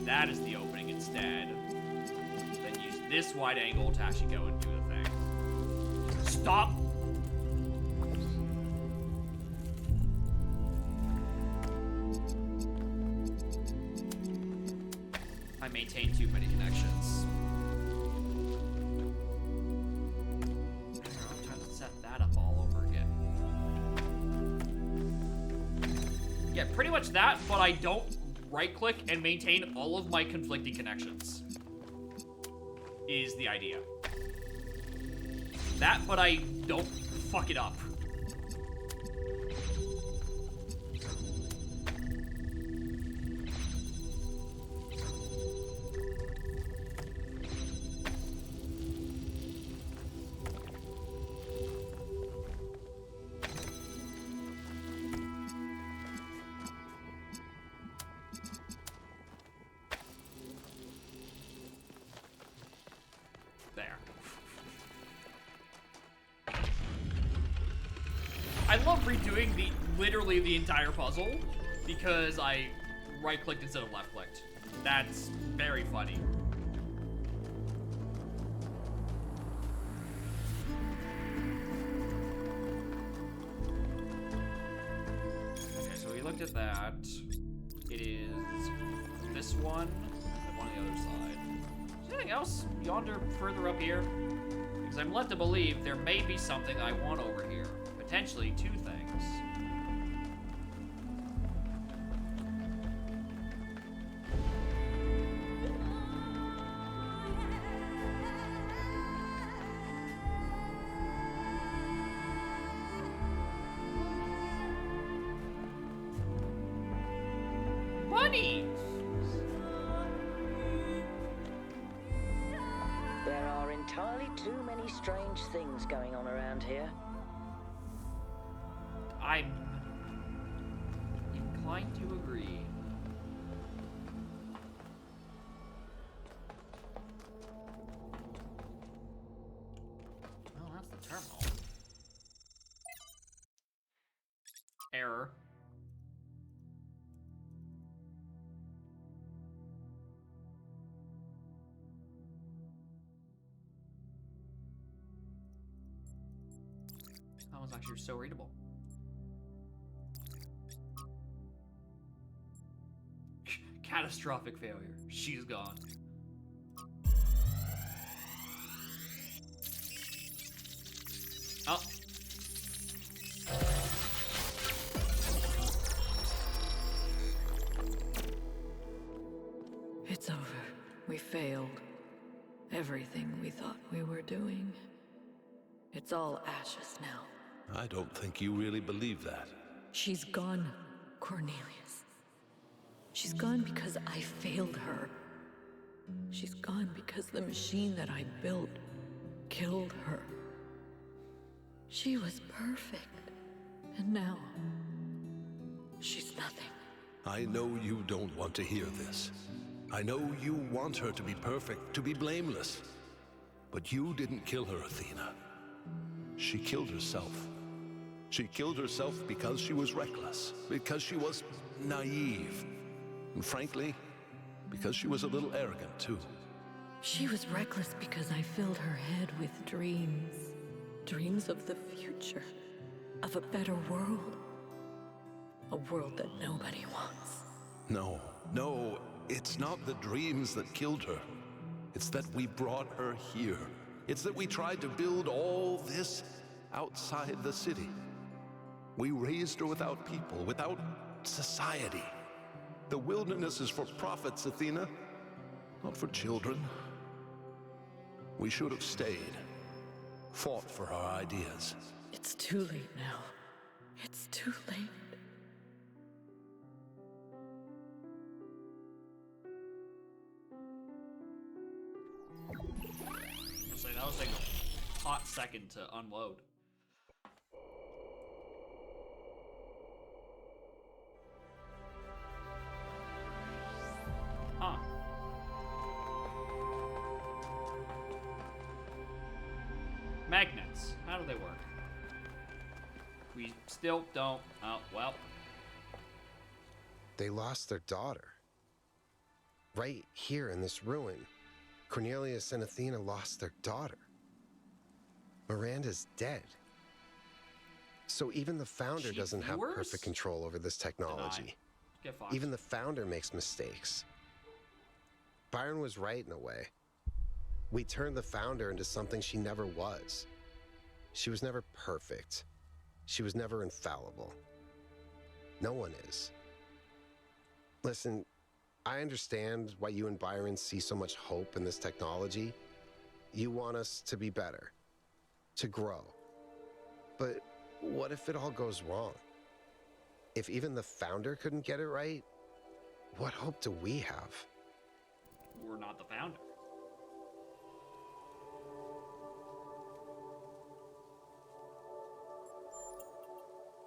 That is the opening instead. Then use this wide angle to actually go and do the thing. Stop! I maintain too many connections. I'm trying to set that up all over again. Yeah, pretty much that, but I don't right-click and maintain all of my conflicting connections is the idea. That, but I don't fuck it up. I love redoing literally the entire puzzle because I right-clicked instead of left-clicked. That's very funny. Okay, so we looked at that. It is this one and one on the other side. Is there anything else yonder further up here? Because I'm led to believe there may be something I want over here. Potentially two things. Bunnies! There are entirely too many strange things going on around here. I'm inclined to agree. Well, that's the terminal. Error. That was actually so readable. Catastrophic failure. She's gone. Oh. It's over. We failed. Everything we thought we were doing. It's all ashes now. I don't think you really believe that. She's gone, Cornelius. She's gone because I failed her. She's gone because the machine that I built killed her. She was perfect. And now, she's nothing. I know you don't want to hear this. I know you want her to be perfect, to be blameless. But you didn't kill her, Athena. She killed herself. She killed herself because she was reckless, because she was naive. And frankly, because she was a little arrogant, too. She was reckless because I filled her head with dreams. Dreams of the future. Of a better world. A world that nobody wants. No, it's not the dreams that killed her. It's that we brought her here. It's that we tried to build all this outside the city. We raised her without people, without society. The wilderness is for prophets, Athena, not for children. We should have stayed, fought for our ideas. It's too late now. It's too late. So that was like a hot second to unload. Huh. Magnets. How do they work? We still don't. Oh, well. They lost their daughter. Right here in this ruin, Cornelius and Athena lost their daughter. Miranda's dead. So even the founder She doesn't have viewers? perfect control over this technology. Get fucked. Even the founder makes mistakes. Byron was right in a way. We turned the founder into something she never was. She was never perfect. She was never infallible. No one is. Listen, I understand why you and Byron see so much hope in this technology. You want us to be better, to grow. But what if it all goes wrong? If even the founder couldn't get it right, what hope do we have? We're not the founder.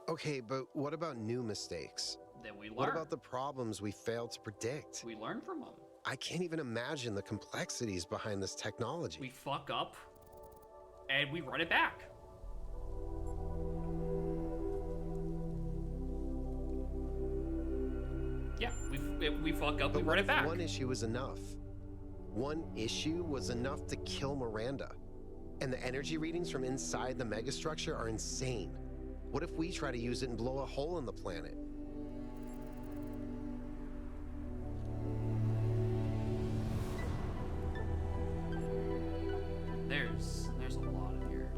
Okay, but what about new mistakes? Then we learn. What about the problems we failed to predict? We learn from them. I can't even imagine the complexities behind this technology. We fuck up, and we run it back. Yeah, we fuck up, But we what run it if back. one issue was enough? One issue was enough to kill Miranda. And the energy readings from inside the megastructure are insane. What if we try to use it and blow a hole in the planet? There's a lot in here.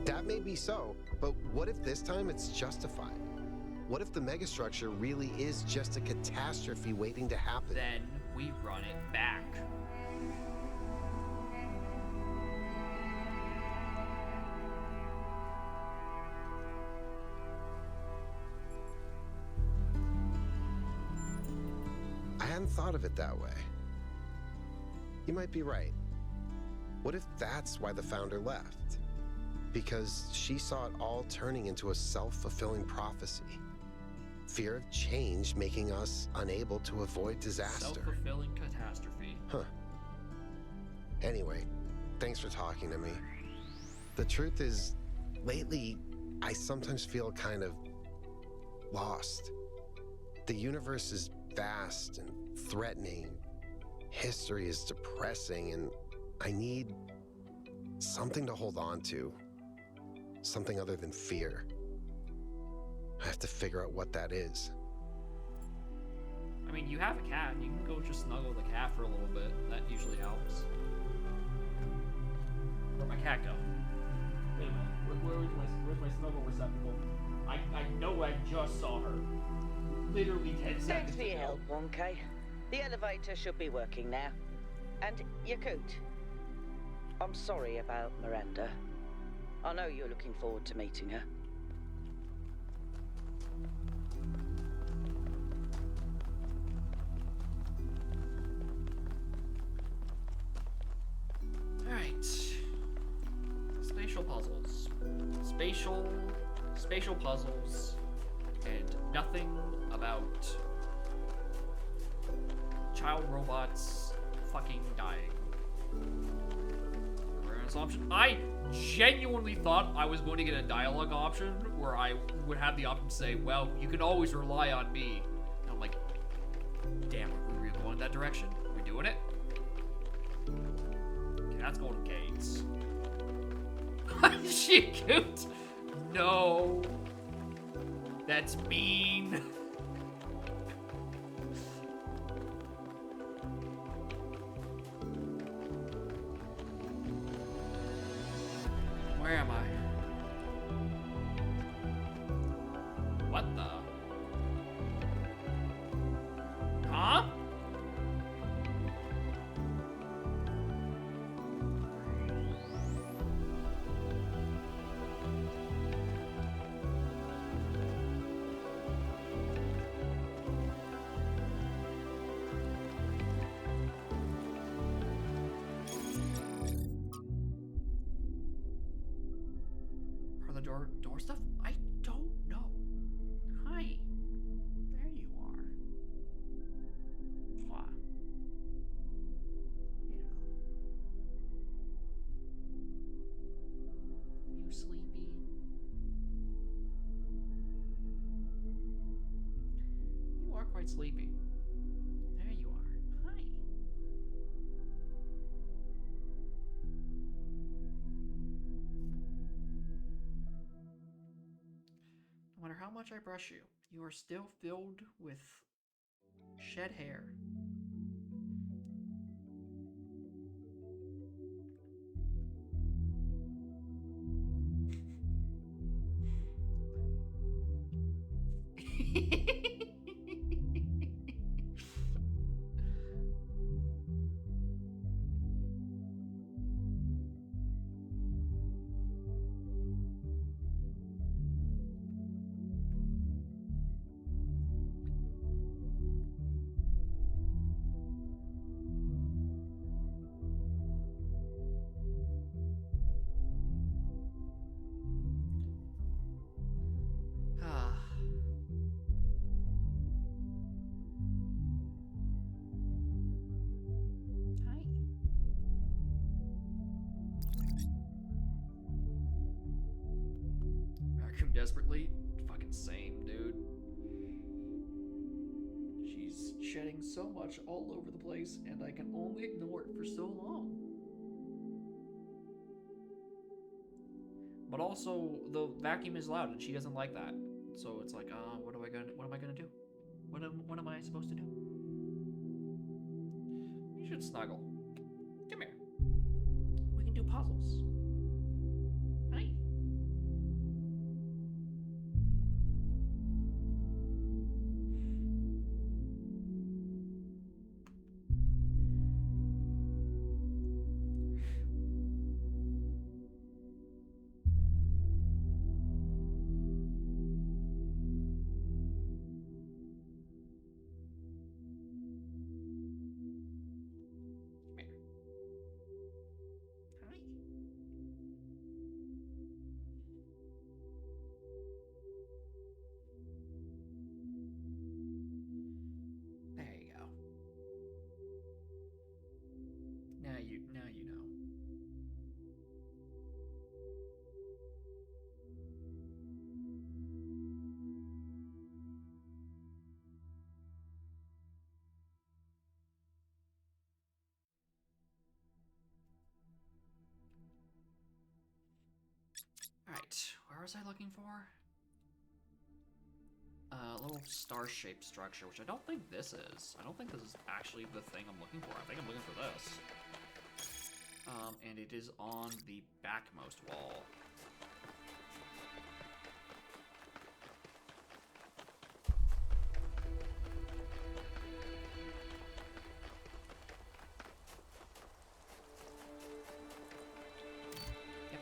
That may be so, but what if this time it's justified? What if the megastructure really is just a catastrophe waiting to happen? Then we run it back. I hadn't thought of it that way. You might be right. What if that's why the founder left? Because she saw it all turning into a self-fulfilling prophecy. Fear of change making us unable to avoid disaster. Self-fulfilling catastrophe. Huh. Anyway, thanks for talking to me. The truth is, lately, I sometimes feel kind of lost. The universe is vast and threatening. History is depressing, and I need something to hold on to. Something other than fear. I have to figure out what that is. I mean, you have a cat. You can go just snuggle the cat for a little bit. That usually helps. Where'd my cat go? Wait a minute. Where's my snuggle receptacle? I know I just saw her. Literally 10 seconds Thanks for your ago. help, 1K. The elevator should be working now. And Yakut, I'm sorry about Miranda. I know you're looking forward to meeting her. Alright. Spatial puzzles. Spatial puzzles. And nothing about child robots fucking dying. Option. I genuinely thought I was going to get a dialogue option where I would have the option to say, well, you can always rely on me. And I'm like, damn, are we going in that direction? Are we doing it? Okay, that's going to Gates. She cute. No. That's mean. Where am I? What the? Huh? Are the door stuff? I don't know. Hi. There you are. Mwah. You sleepy? You are quite sleepy. There you are. Hi. No matter how much I brush you, you are still filled with shed hair. Ah. Hi. Vacuum desperately? Fucking same, dude. She's shedding so much all over the place, and I can only ignore it for so long. But also, the vacuum is loud, and she doesn't like that. So it's like, what am I gonna do? What am I supposed to do? You should snuggle. Come here. We can do puzzles. Hi. Come here. Hi. There you go. Now you know. Alright, where was I looking for? A little star-shaped structure, which I don't think this is. I don't think this is actually the thing I'm looking for. I think I'm looking for this. And it is on the backmost wall. Yep.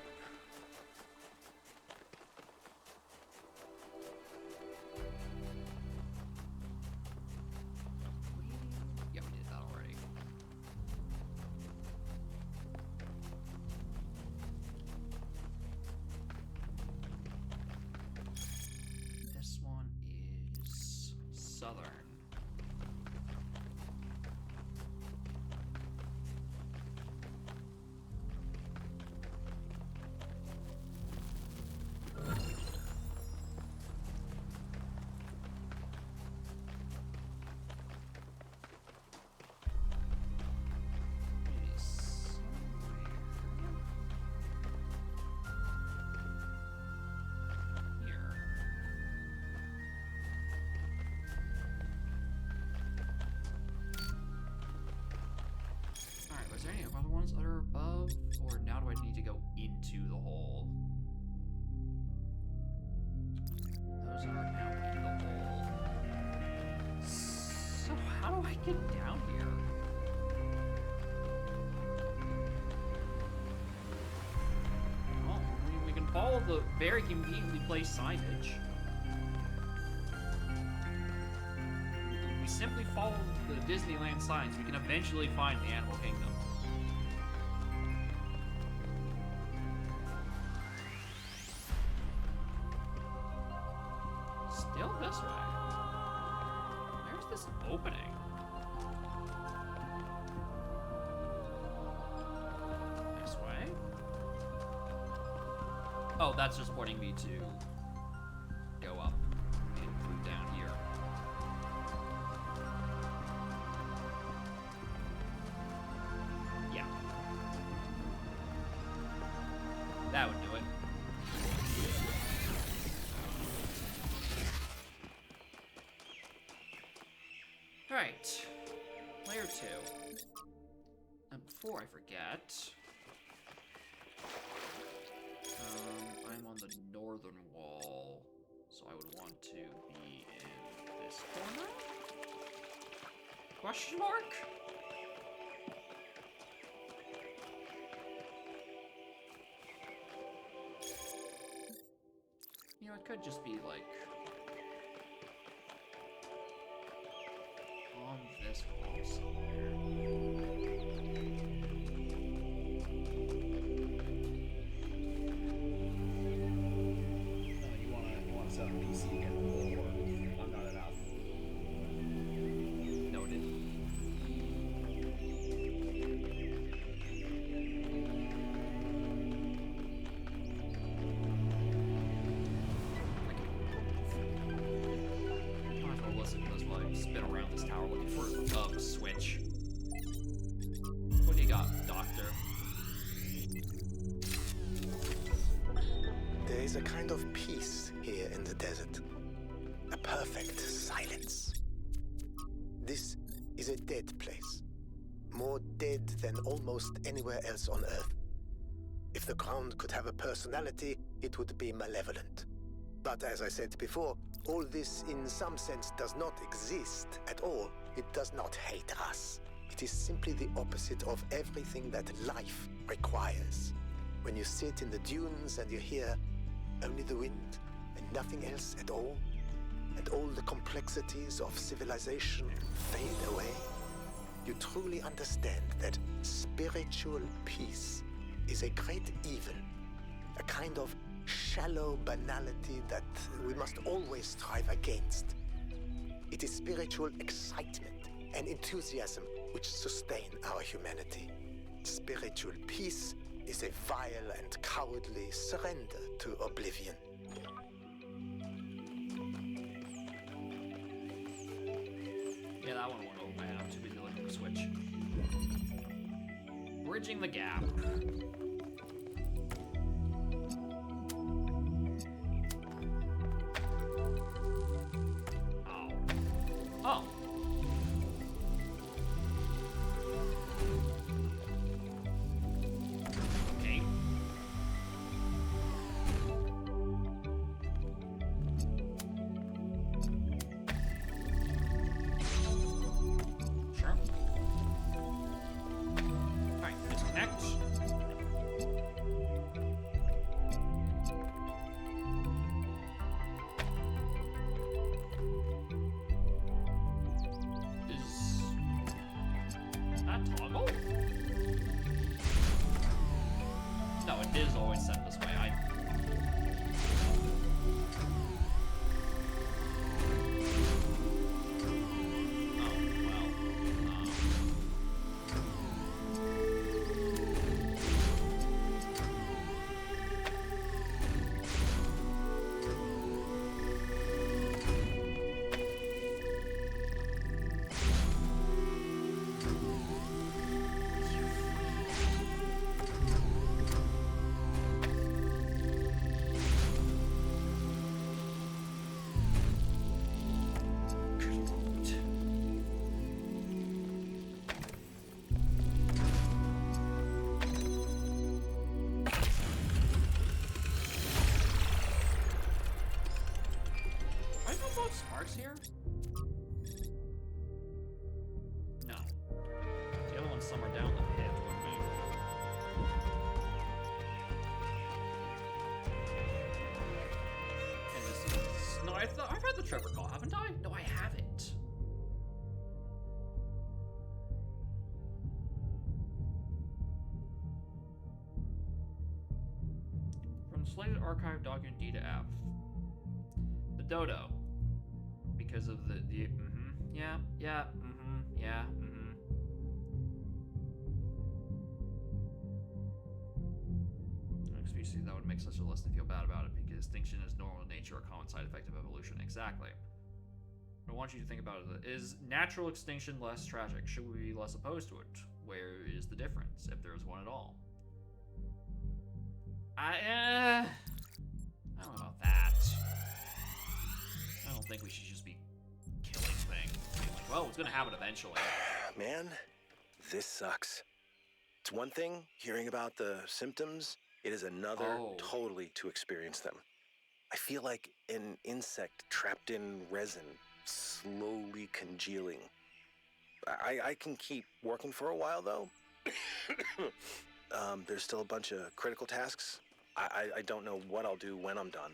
Yeah, we did that already. This one is southern. Maybe somewhere here. get down here? Well, I mean, we can follow the very conveniently placed signage. If we simply follow the Disneyland signs, we can eventually find the Animal Kingdom. Still this way. Where's this opening? This way? Oh, that's just pointing me to go up and through down here. Yeah. That would do it. Alright, layer 2. And before I forget, I'm on the northern wall, so I would want to be in this corner? Question mark? You know, it could just be like on this wall somewhere. You wanna set up PC again, or I'm not enough. Noted. Might as well listen to this while I spin around this tower looking for a switch. What do you got, Doctor? There is a kind of peace here in the desert. A perfect silence. This is a dead place. More dead than almost anywhere else on Earth. If the ground could have a personality, it would be malevolent. But as I said before, all this in some sense does not exist at all. It does not hate us. It is simply the opposite of everything that life requires. When you sit in the dunes and you hear only the wind and nothing else at all, and all the complexities of civilization fade away, you truly understand that spiritual peace is a great evil, a kind of shallow banality that we must always strive against. It is spiritual excitement and enthusiasm which sustain our humanity. Spiritual peace is a vile and cowardly surrender to oblivion. Yeah, that one won't open. I'm too busy looking for a switch. Bridging the gap. Oh. Oh. Okay. Sure. Alright, disconnect. Is that toggle? No, it is always set this way. Sparks here? Trevor call, haven't I? No, I haven't. From the slated archive document D to F. The dodo. Because of the yeah, yeah, yeah, Species that would make such a lesson feel bad about it because extinction is normal in nature, a common side effect of evolution. Exactly. What I want you to think about it is natural extinction less tragic? Should we be less opposed to it? Where is the difference, if there is one at all? I don't know about that. I don't think we should just be killing things. Being like, well, it's gonna happen eventually. Man, this sucks. It's one thing hearing about the symptoms. It is another totally to experience them. I feel like an insect trapped in resin, slowly congealing. I can keep working for a while, though. There's still a bunch of critical tasks. I don't know what I'll do when I'm done.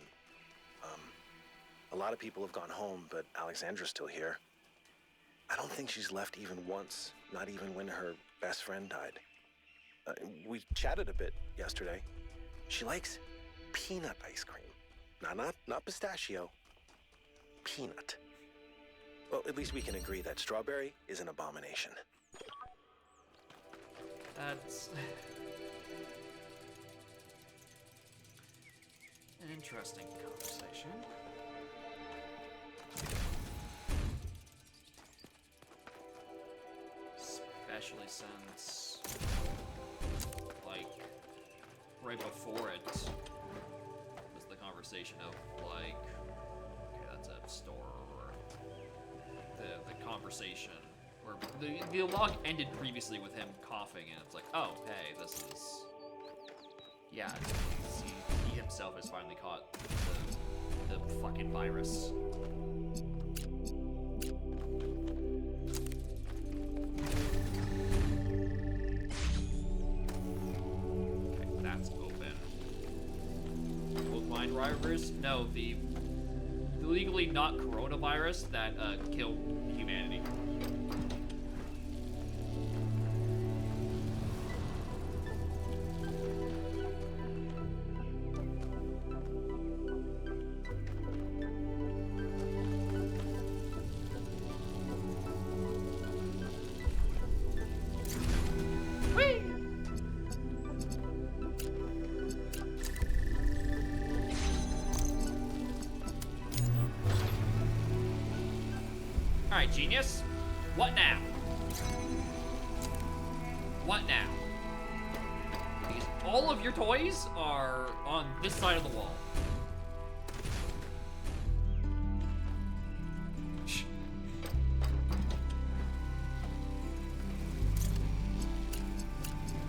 A lot of people have gone home, but Alexandra's still here. I don't think she's left even once, not even when her best friend died. We chatted a bit yesterday. She likes peanut ice cream. Not pistachio. Peanut. Well, at least we can agree that strawberry is an abomination. That's an interesting conversation. Especially since, like, right before it was the conversation of, like, okay, that's a store, or the conversation, or the log ended previously with him coughing, and it's like, oh, hey, this is, yeah, he himself has finally caught the fucking virus. Virus? No, the legally not coronavirus that killed humanity. Alright, genius. What now? What now? Because all of your toys are on this side of the wall.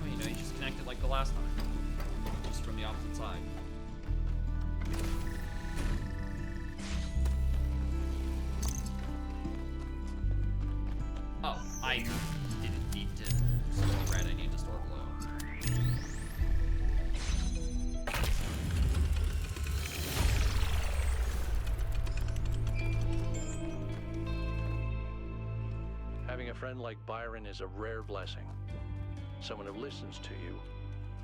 Oh, you know, you just connect it like the last time. Just from the opposite side. Oh, I didn't need to store red, I need to store blue. Having a friend like Byron is a rare blessing. Someone who listens to you,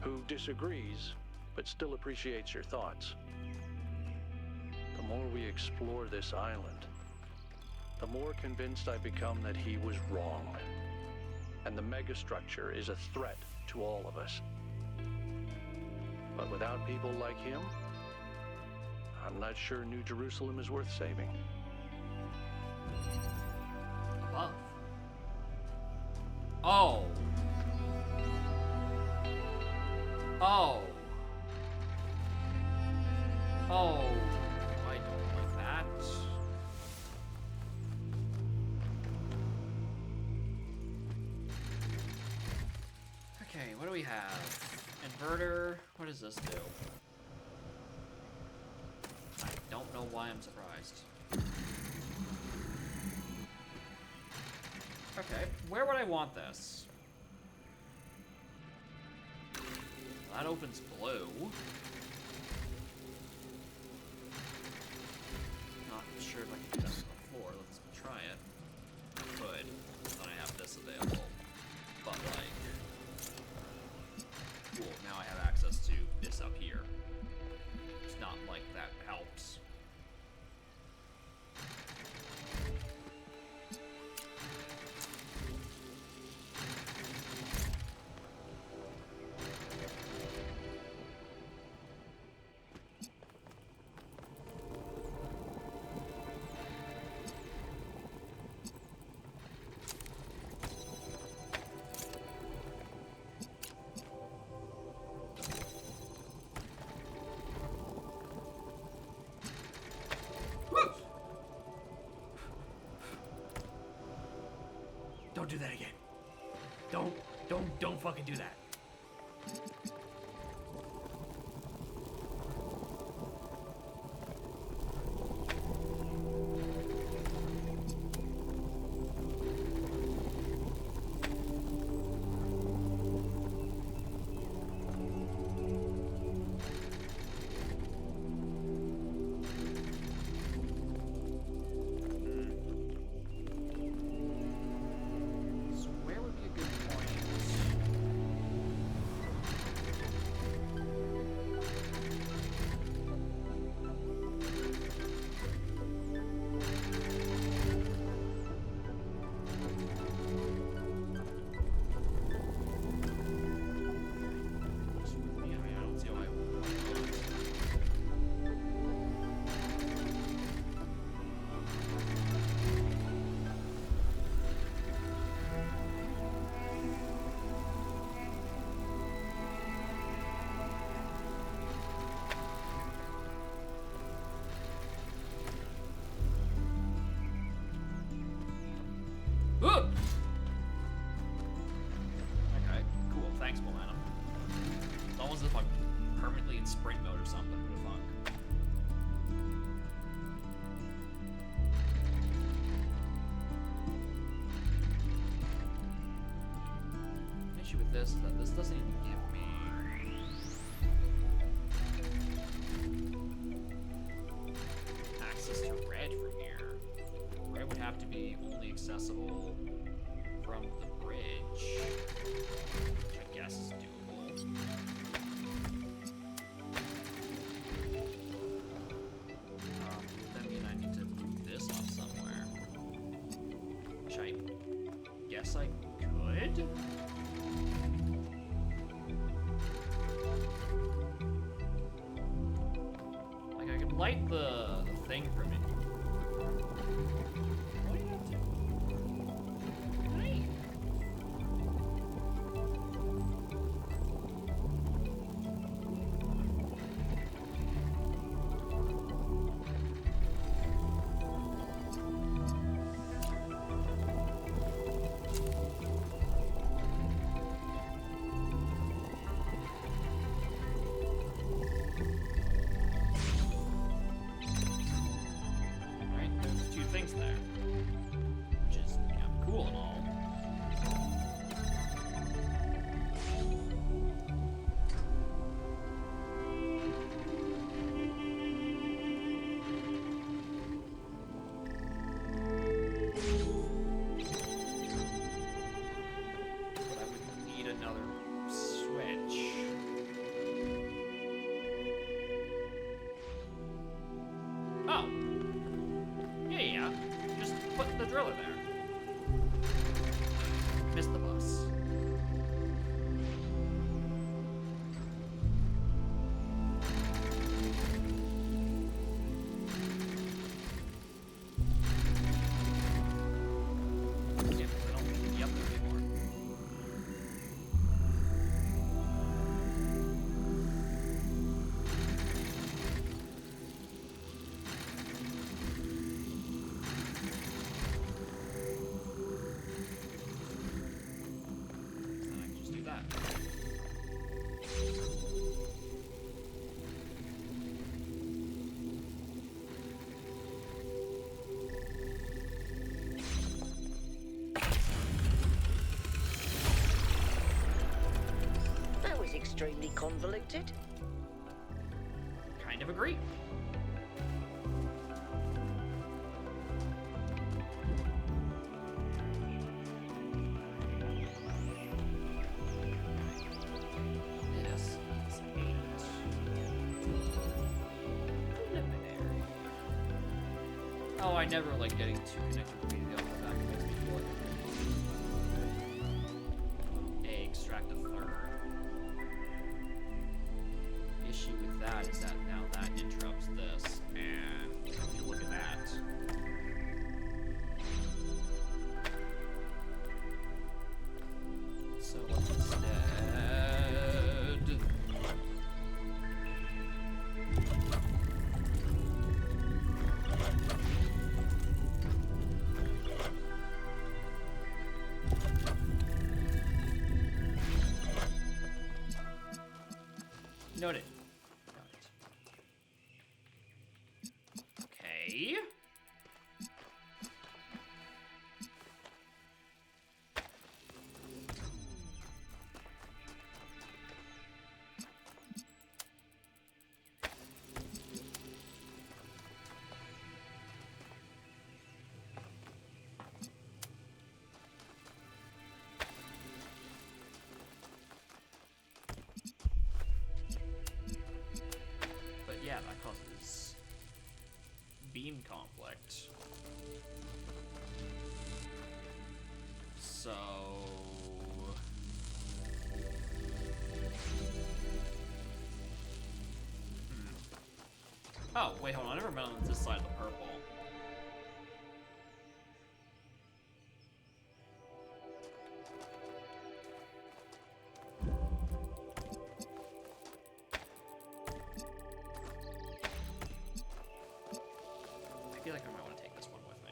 who disagrees, but still appreciates your thoughts. The more we explore this island, the more convinced I become that he was wrong, and the megastructure is a threat to all of us. But without people like him, I'm not sure New Jerusalem is worth saving. Above. Oh. Oh. Oh. I don't like that. Okay, what do we have? Inverter. What does this do? I don't know why I'm surprised. Okay, where would I want this? That opens blue. Not sure if I can Don't fucking do that. So where would be a good point? Yeah, I mean, I don't see why I would not. Ugh! Okay, cool. Thanks, Momentum. It's almost as if I'm permanently in sprint mode or something. What the fuck? The issue with this is that this doesn't even give me access to red from here. Red would have to be only accessible from the bridge, which I guess is doable. That means I need to move this off somewhere, which I guess I could. Like I could light the thing from it. What do you have to? Right. Right, there's two things there, which is, cool and all. But I would need another switch. Oh. Yeah. Just put the driller there. Missed the bus. Yeah, because I don't need to be up there anymore. Then I can just do that. That was extremely convoluted. Kind of agree. This is 8. Preliminary. Oh, I never like getting too connected to the other back. It makes me feel like A, extract a third. The issue with that is that now that interrupts this, and if you look at that. So instead, Noted. Got it. Okay. Yeah, that causes beam conflict. So... Oh, wait, hold on. I never been on this side of the purple. I feel like I might want to take this one with me.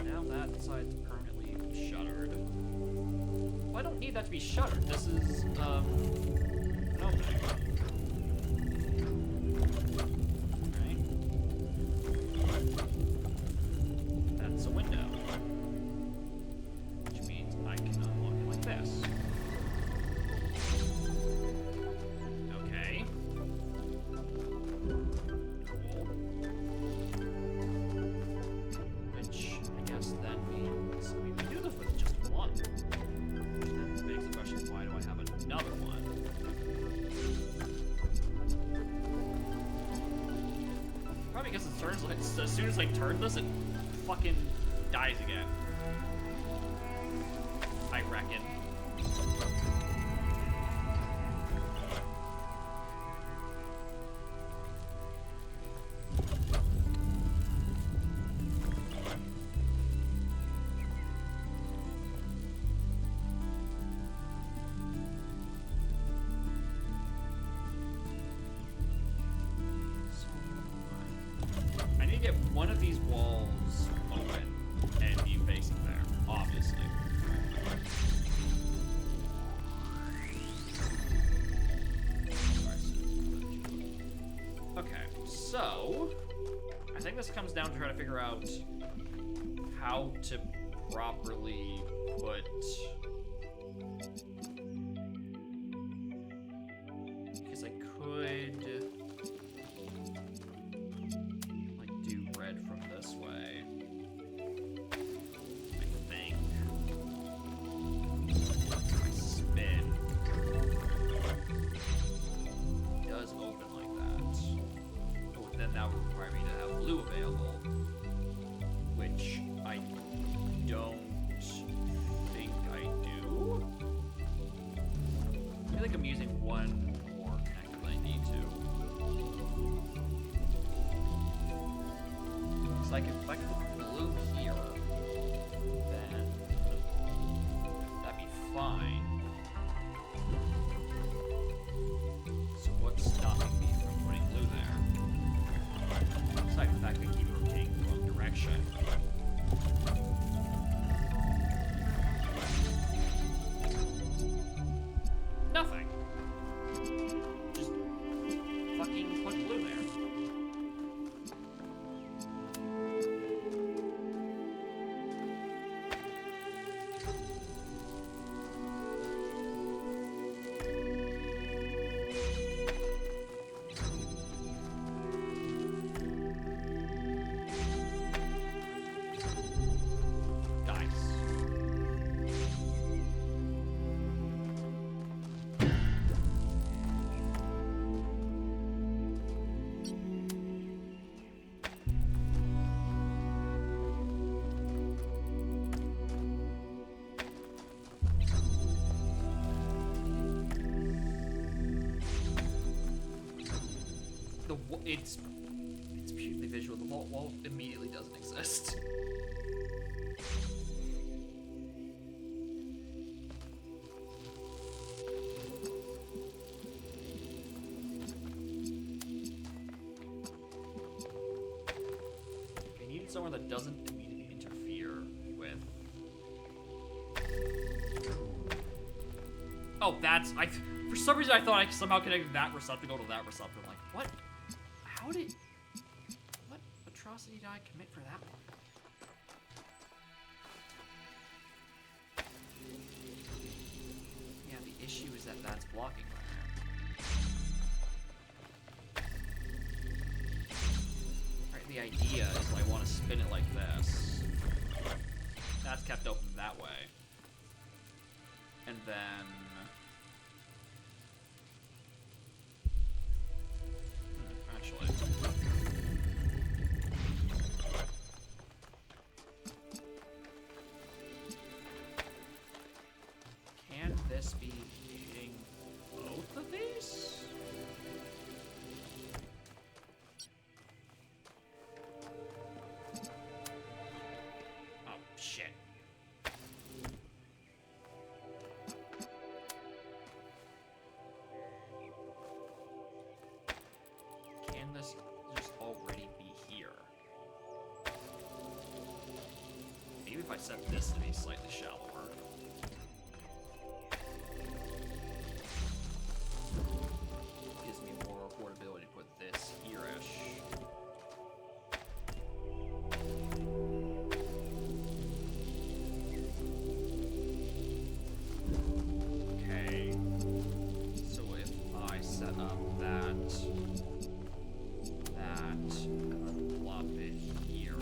Now that side's permanently shuttered. Well, I don't need that to be shuttered. This is, an opening. That's a window, which means I can unlock it like this. Okay. Cool. Which I guess then means we can do this with just one. Which then begs the question, why do I have another one? Probably because it turns like as soon as I turn this, it fucking dies again. I reckon. I need to get one of these walls open and be facing there, obviously. Okay, so I think this comes down to trying to figure out how to properly put because I could from this way. I think. I spin. It does open like that. Oh, then that would require me to have blue available, which I don't think I do. I feel like I'm using one more connector than I need to. Like if I could put blue here, then that'd be fine. So what's stopping me from putting blue there? Aside from the fact that I keep rotating in the wrong direction. Nothing. Just fucking put blue there. It's purely visual. The wall immediately doesn't exist. it somewhere that doesn't immediately interfere with. Oh, that's for some reason I thought I somehow connected that receptacle to that receptacle. Like, what? How did? What atrocity did I commit for that one? Yeah, the issue is that that's blocking right now. Alright, the idea is I want to spin it like this. That's kept open that way. And then... actually... can this be hitting both of these? Oh, shit. Can this just already be here? Maybe if I set this to be slightly shallower. Gives me more affordability to put this here-ish. Okay. So if I set up that, and then plop it here,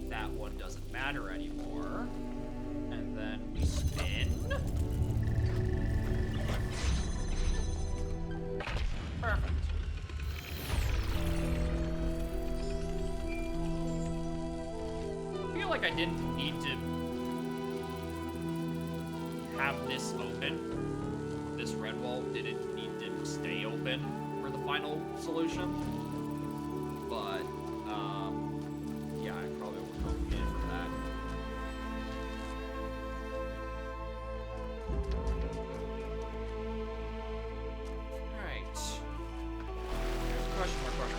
that one doesn't matter anymore. And then we spin. Perfect. I feel like I didn't need to have this open. This red wall didn't need to stay open for the final solution. But, yeah, I probably overcomplicated for that. Alright. Question mark.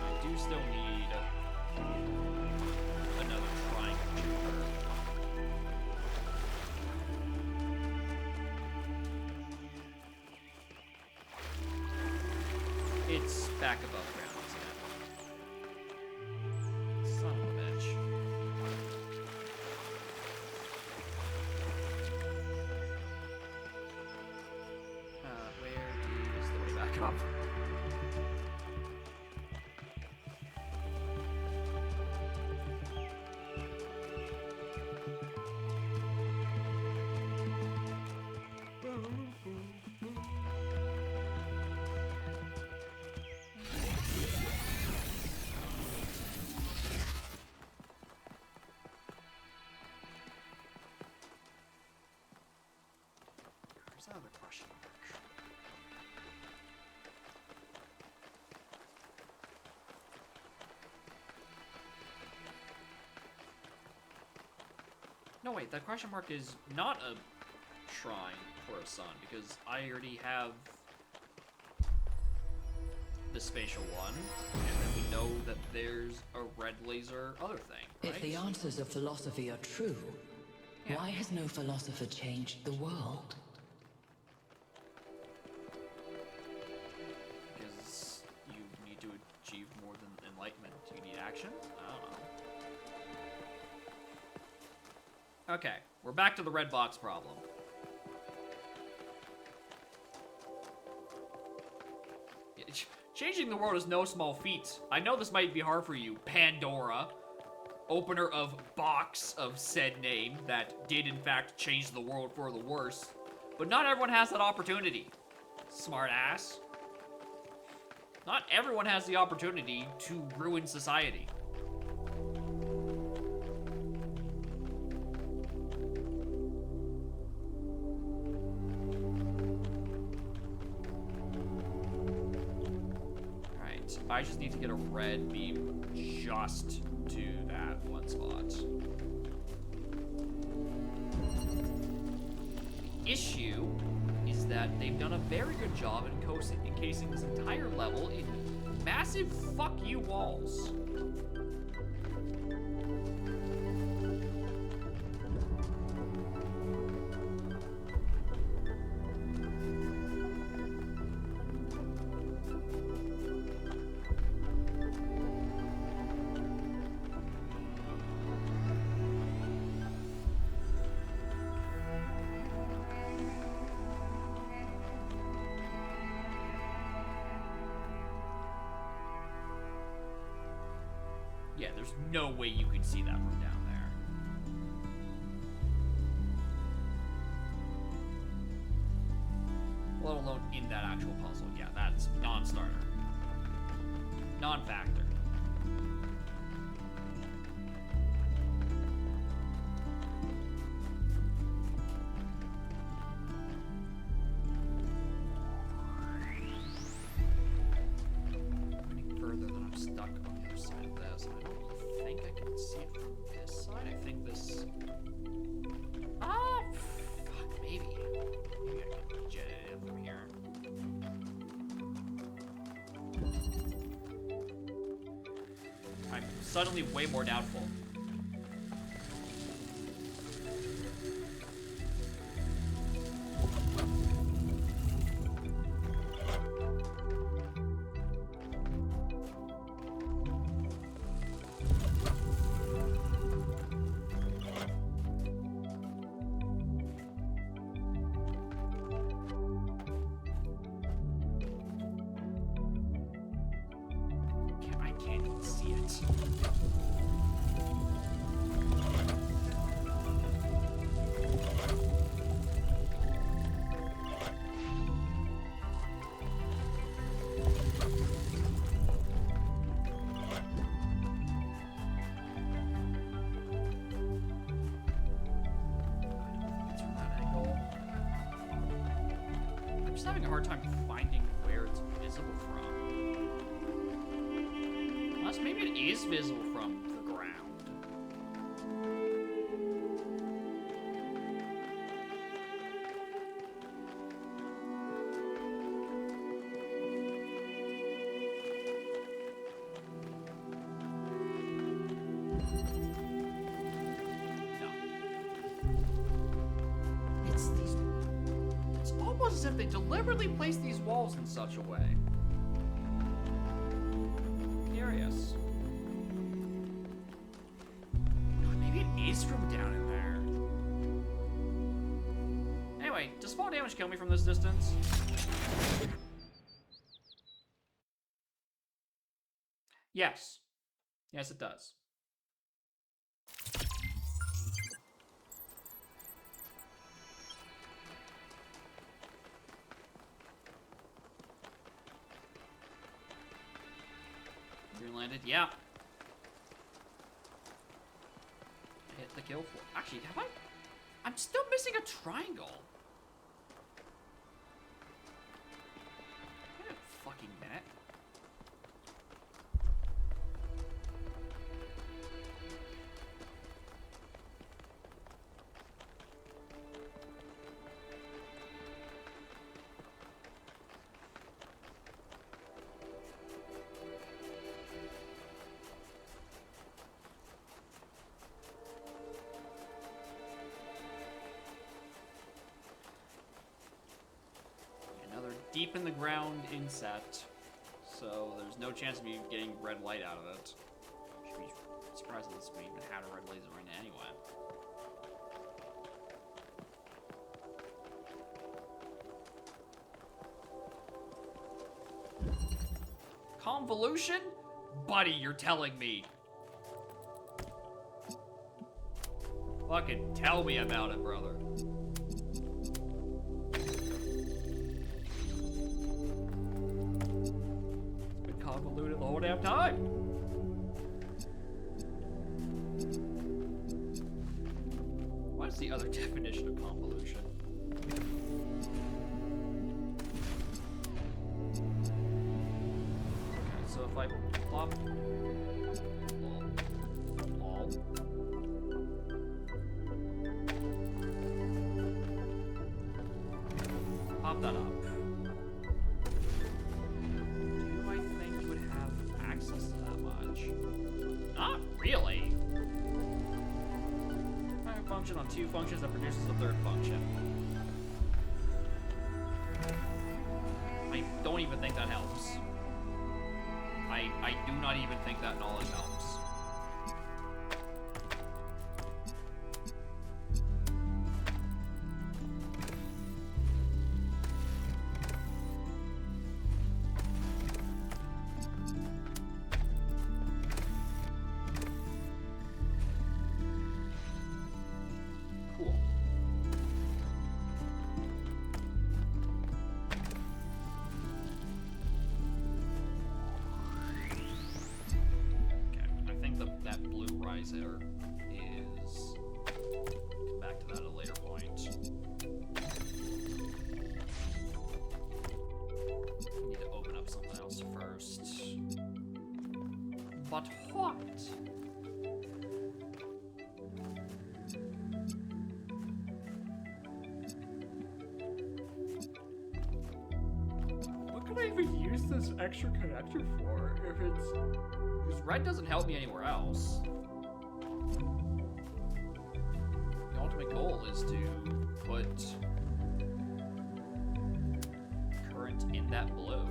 I do still need another triangle chamber. It's back above ground, isn't it? Son of a bitch. Where is the way back up? There's another question mark. No, wait, that question mark is not a shrine for a sun, because I already have the spatial one, and then we know that there's a red laser other thing, right? If the answers of philosophy are true, why has no philosopher changed the world? Because you need to achieve more than enlightenment. You need action? I don't know. Okay, we're back to the red box problem. Changing the world is no small feat. I know this might be hard for you, Pandora, opener of box of said name that did in fact change the world for the worse. But not everyone has that opportunity, smart ass. Not everyone has the opportunity to ruin society. Alright, I just need to get a red beam just to that one spot. The issue is that they've done a very good job in encasing this entire level in massive fuck you walls. Yeah, there's no way you could see that from down there. Let alone in that actual puzzle. Yeah, that's non-starter. Non-factor. Further than I'm stuck on the other side of this. I don't think I can see it from this side. I think this. Ah, fuck, maybe. Maybe I can jet it in from here. I'm suddenly way more doubtful. I can't even see it. It's from that angle. I'm just having a hard time finding where it's visible from. Unless maybe it is visible from the ground. No. It's these. It's almost as if they deliberately placed these walls in such a way. Curious. Maybe it is from down in there. Anyway, does fall damage kill me from this distance? Yes. Yes, it does. Landed, yeah. Hit the kill for. Actually, have I? I'm still missing a triangle. Wait a fucking minute. Deep in the ground inset, so there's no chance of me getting red light out of it. Should be surprised that this even had a red laser right now anyway. Convolution? Buddy, you're telling me. Fucking tell me about it, brother. Convoluted the whole damn time. What is the other definition of convolution? Okay, so if I plop lol. Pop that up. Do I think you would have function on 2 functions that produces a 3rd function. I don't even think that helps. I do not even think that knowledge helps. There is... Come back to that at a later point. I need to open up something else first. But what? What can I even use this extra connector for if it's... Because red doesn't help me anywhere else. The ultimate goal is to put current in that blue.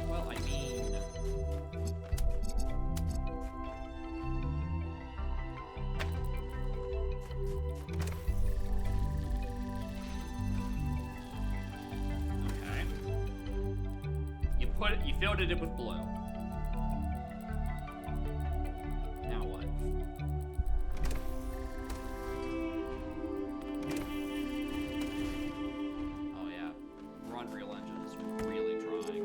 Well, I mean... You filled it in with blue. Now what? Oh yeah, Unreal Engine is really trying.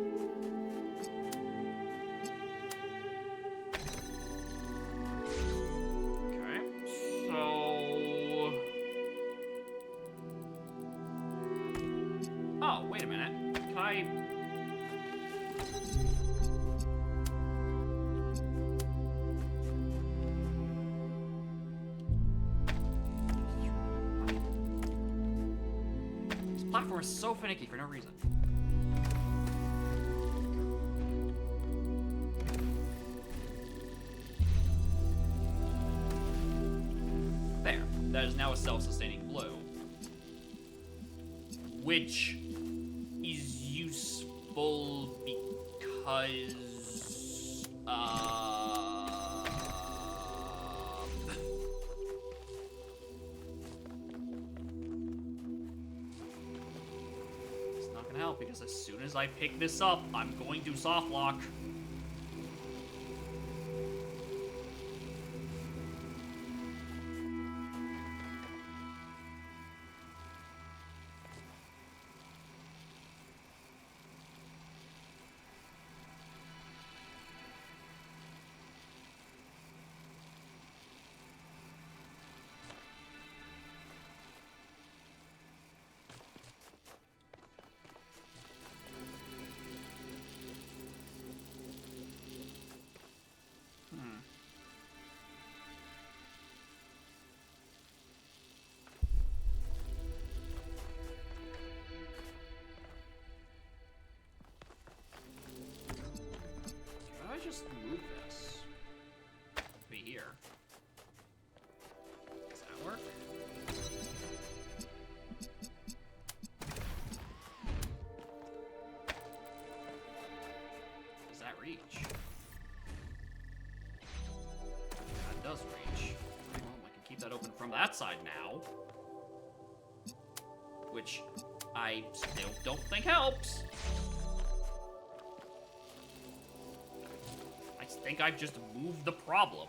Okay, so... Oh, wait a minute. Can I... Platform is so finicky for no reason. There. That is now a self-sustaining blue. Which is useful because... because as soon as I pick this up, I'm going to soft lock. Just move this. Be here. Does that work? Does that reach? That does reach. Well, I can keep that open from that side now. Which I still don't think helps. I think I've just moved the problem.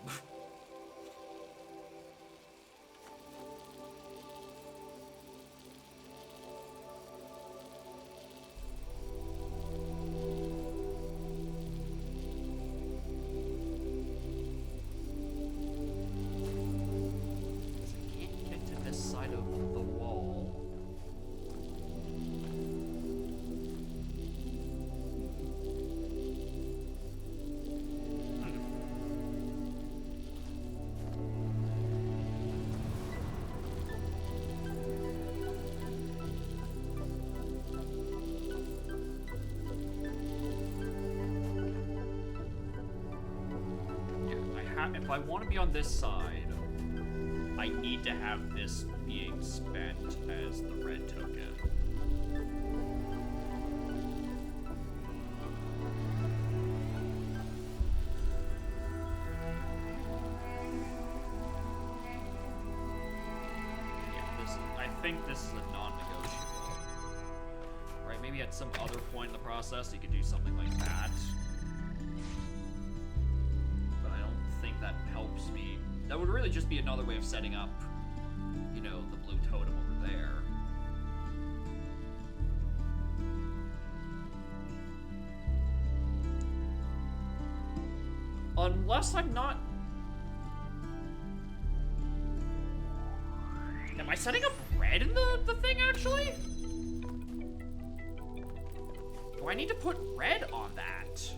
I can't get to this side of the wall. if I want to be on this side, I need to have this being spent as the red token. I think this is a non-negotiable. Right, maybe at some other point in the process you could do something like that. But I don't think that helps me. That would really just be another way of setting up, you know, the blue totem over there. Unless I'm not... Am I setting up red in the thing, actually? Do I need to put red on that?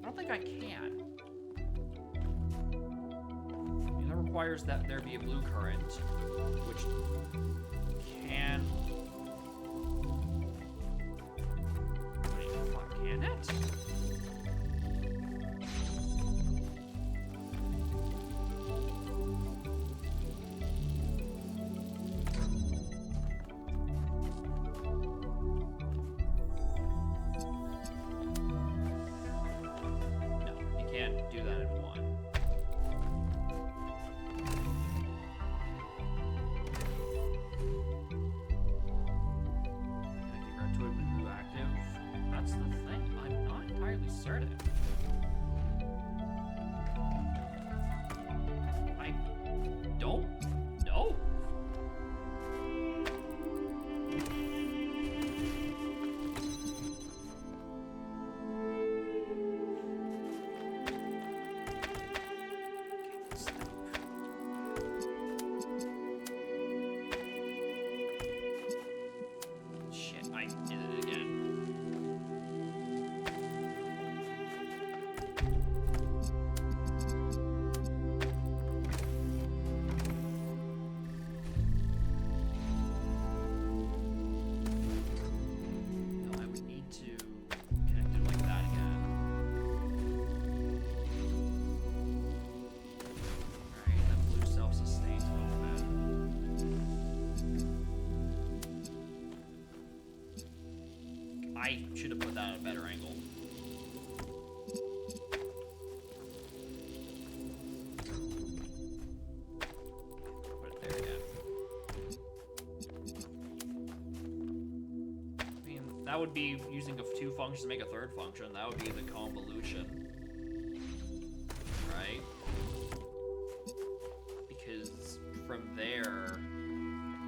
I don't think I can. That requires that there be a blue current, which can... Wait, fuck, can it? No, you can't do that in one. That's the thing. I'm not entirely certain. I don't know. Shit, I did it again. I should have put that at a better angle. Put it there again. I mean, that would be using two functions to make a third function. That would be the convolution. Right? Because from there,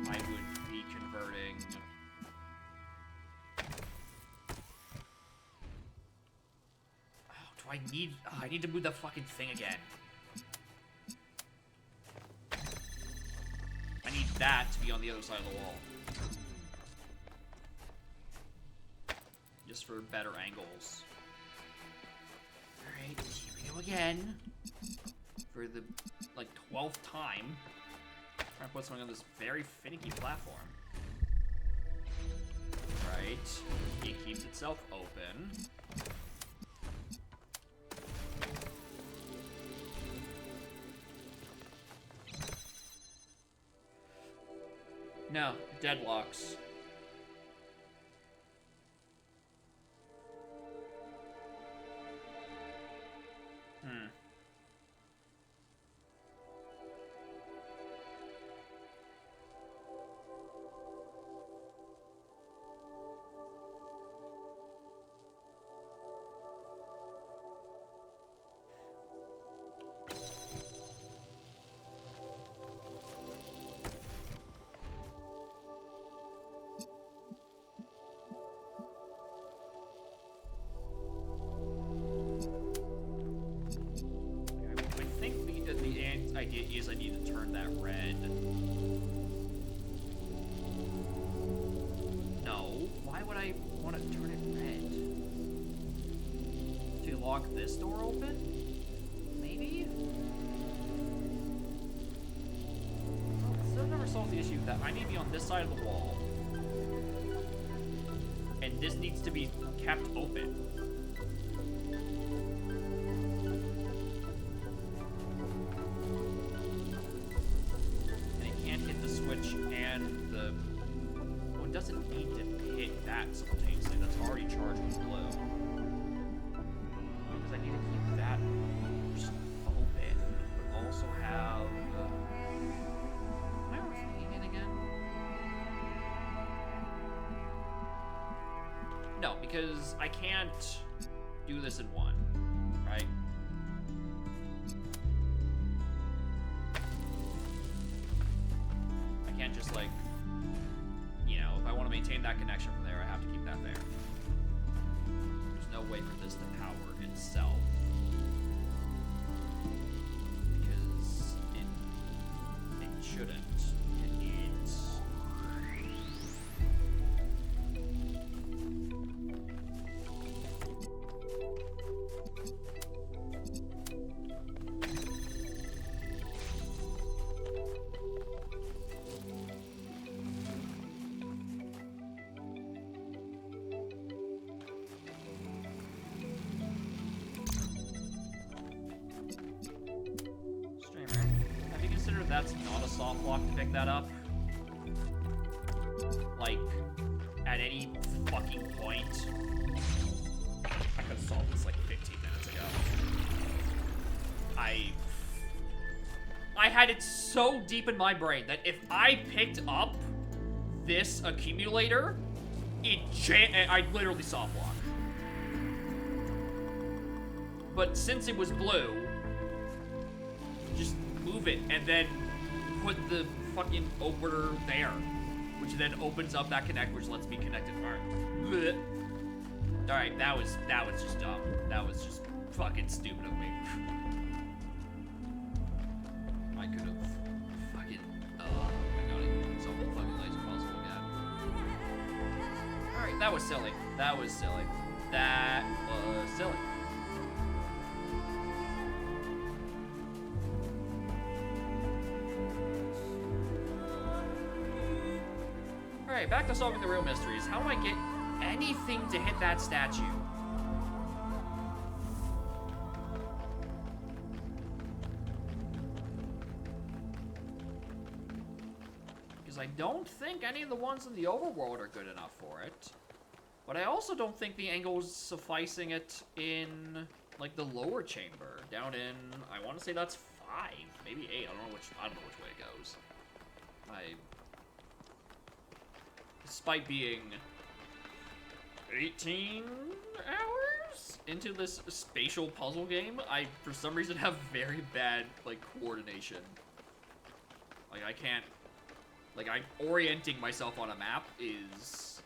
I would be converting... I need to move that fucking thing again. I need that to be on the other side of the wall. Just for better angles. Alright, here we go again. For the, like, 12th time. Trying to put something on this very finicky platform. Right. It keeps itself open. No, deadlocks. Idea is I need to turn that red. No, why would I want to turn it red? To lock this door open? Maybe? the issue that I need to be on this side of the wall. And this needs to be kept open. And it can't hit the switch and the... Well, it doesn't need to hit that simultaneously. That's already charged with blue. Because I need to keep that just open, but also have... Am I overthinking it again? No, because I can't do this in one, right? I can't just, like, you know, if I want to maintain that connection from there, I have to keep that there. There's no way for this to power itself. Because it shouldn't. It needs... Streamer, have you considered that's not a soft lock to pick that up? Like, at any fucking point? I could have solved this like 15 minutes ago. I had it so deep in my brain that if I picked up this accumulator, I'd literally soft lock. But since it was blue, just move it and then put the fucking opener there, which then opens up that connect, which lets me connect it. Alright. Alright, that was just dumb. That was just fucking stupid of me. I could have fucking oh my god, I solved the fucking laser puzzle again. Alright, that was silly. That was silly. That was silly. Alright, back to solving the real mysteries. How do I get anything to hit that statue? Because I don't think any of the ones in the overworld are good enough for it. But I also don't think the angle is sufficing it in, like, the lower chamber. Down in, I want to say that's 5, maybe 8. I don't know which way it goes. Despite being 18 hours into this spatial puzzle game, I, for some reason, have very bad, like, coordination. Like, I can't, like, orienting myself on a map is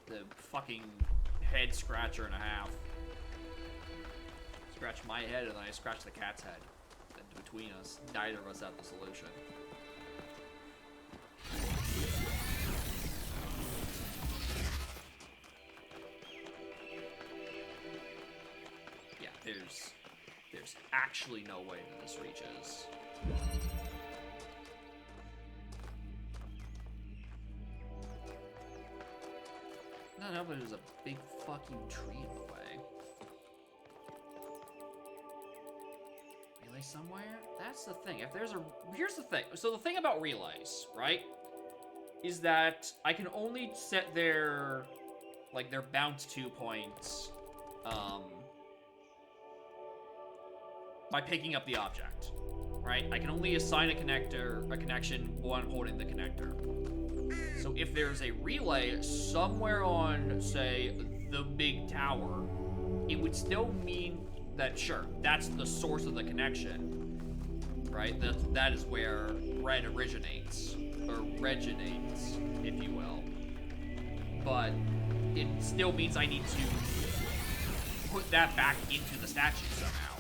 the fucking head scratcher and a half. Scratch my head and then I scratch the cat's head. And between us, neither of us have the solution. Yeah, there's actually no way that this reaches. No, but there's a big fucking tree in the way. Relay somewhere? That's the thing. If there's a... Here's the thing. So the thing about relays, right, is that I can only set their, like, their bounce to points, by picking up the object, right? I can only assign a connection while I'm holding the connector. So if there's a relay somewhere on, say, the big tower, it would still mean that, sure, that's the source of the connection, right? That is where red originates, or reginates, if you will. But it still means I need to put that back into the statue somehow.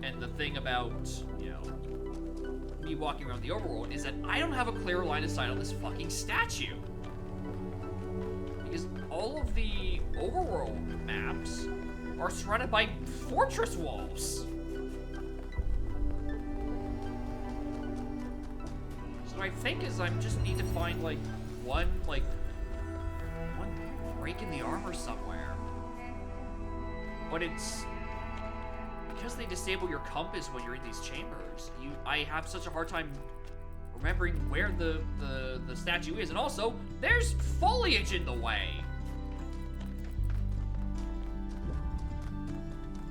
And the thing about, you know, me walking around the overworld is that I don't have a clear line of sight on this fucking statue. Because all of the overworld maps are surrounded by fortress walls. So So what I think is I just need to find, like, one break in the armor somewhere. But it's... because they disable your compass when you're in these chambers, I have such a hard time remembering where the statue is. And also, there's foliage in the way.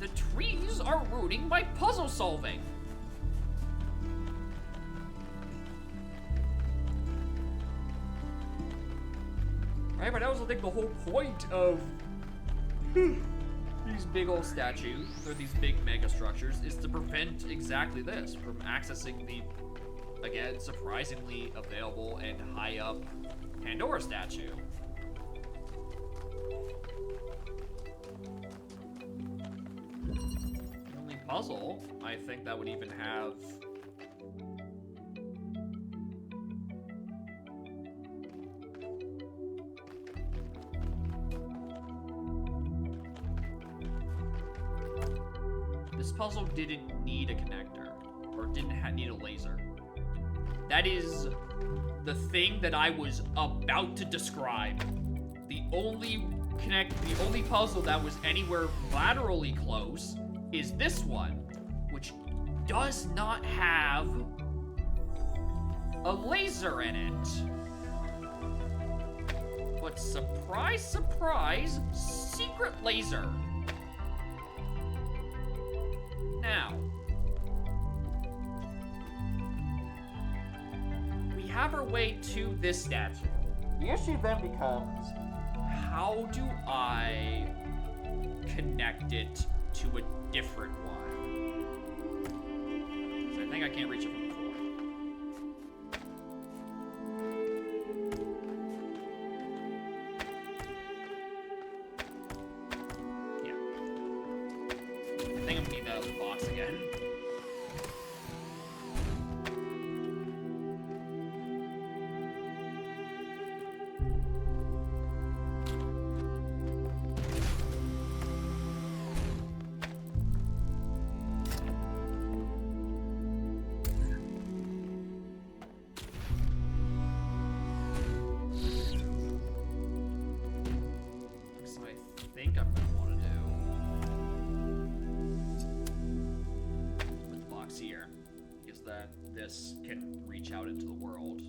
The trees are ruining my puzzle solving. Right, but that was, I think, the whole point of these big old statues, or these big mega structures, is to prevent exactly this, from accessing the, again, surprisingly available and high up Pandora statue. The only puzzle, I think, that would even have... this puzzle didn't need a connector, or didn't need a laser. That is the thing that I was about to describe. The only puzzle that was anywhere laterally close is this one, which does not have a laser in it. But surprise, surprise, secret laser. Now, we have our way to this statue. The issue then becomes, how do I connect it to a different one? So I think I can't reach it from the floor. I think I'm gonna need that other box again. So I think I'm gonna want to do here, is that this can reach out into the world.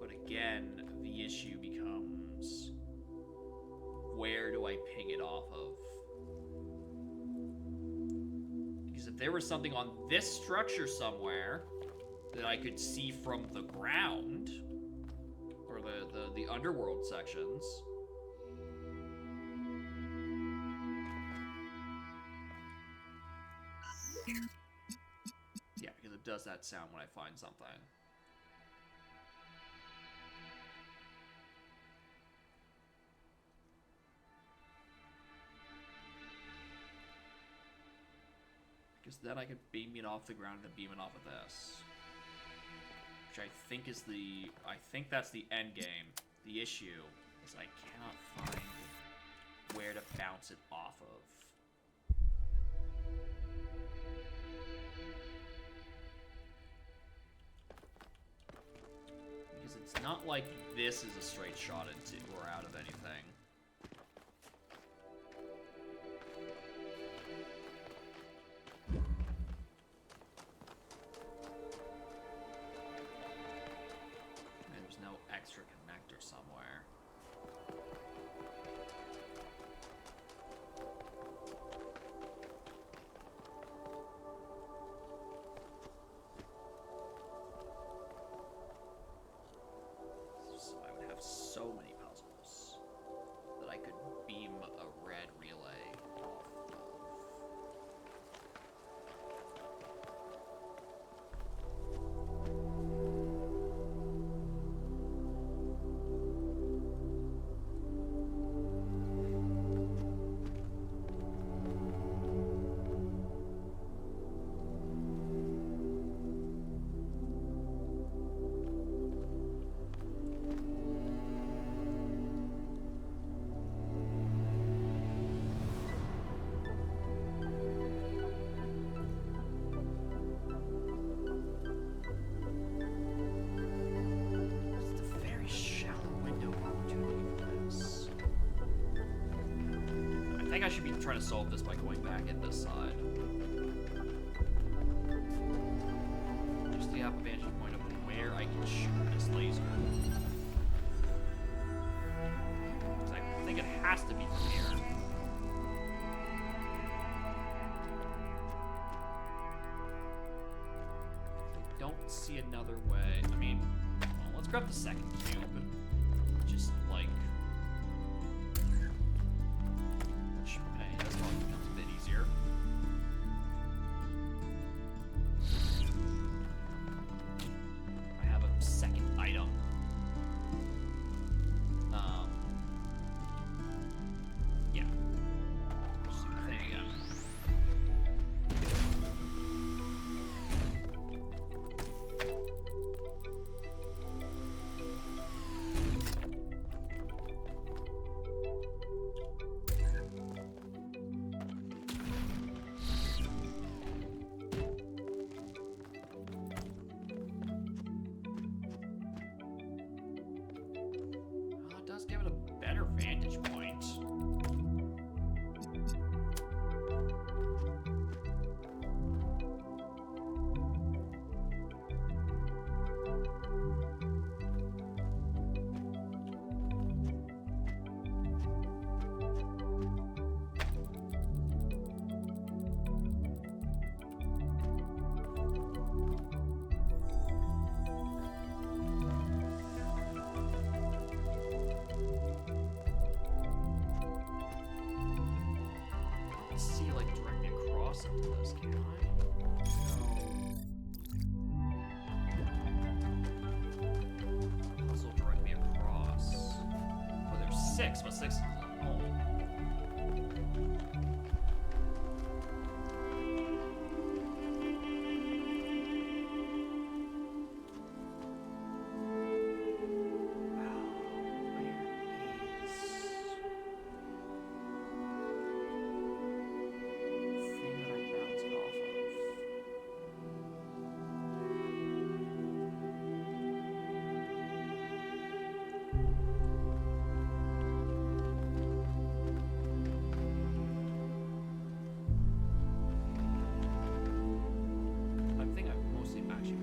But again, the issue becomes, where do I ping it off of? Because if there was something on this structure somewhere that I could see from the ground, or the underworld sections, yeah, because it does that sound when I find something. Because then I could beam it off the ground and beam it off of this. Which I think is I think that's the end game. The issue is I cannot find where to bounce it off of. Because it's not like this is a straight shot into or out of anything. And there's no extra connector somewhere. So I would have so many puzzles. I should be trying to solve this by going back at this side. Just to have a vantage point of where I can shoot this laser. I think it has to be from here. I don't see another way. I mean, well, let's grab the second cube. Just like, which, hey, that's probably becomes a bit easier. I have a second item. Yeah. Just do the thing again. It does give it a better vantage point. See, like, directly across into this, can I? No. Puzzle directly across. Oh, there's 6, but 6 is a hole.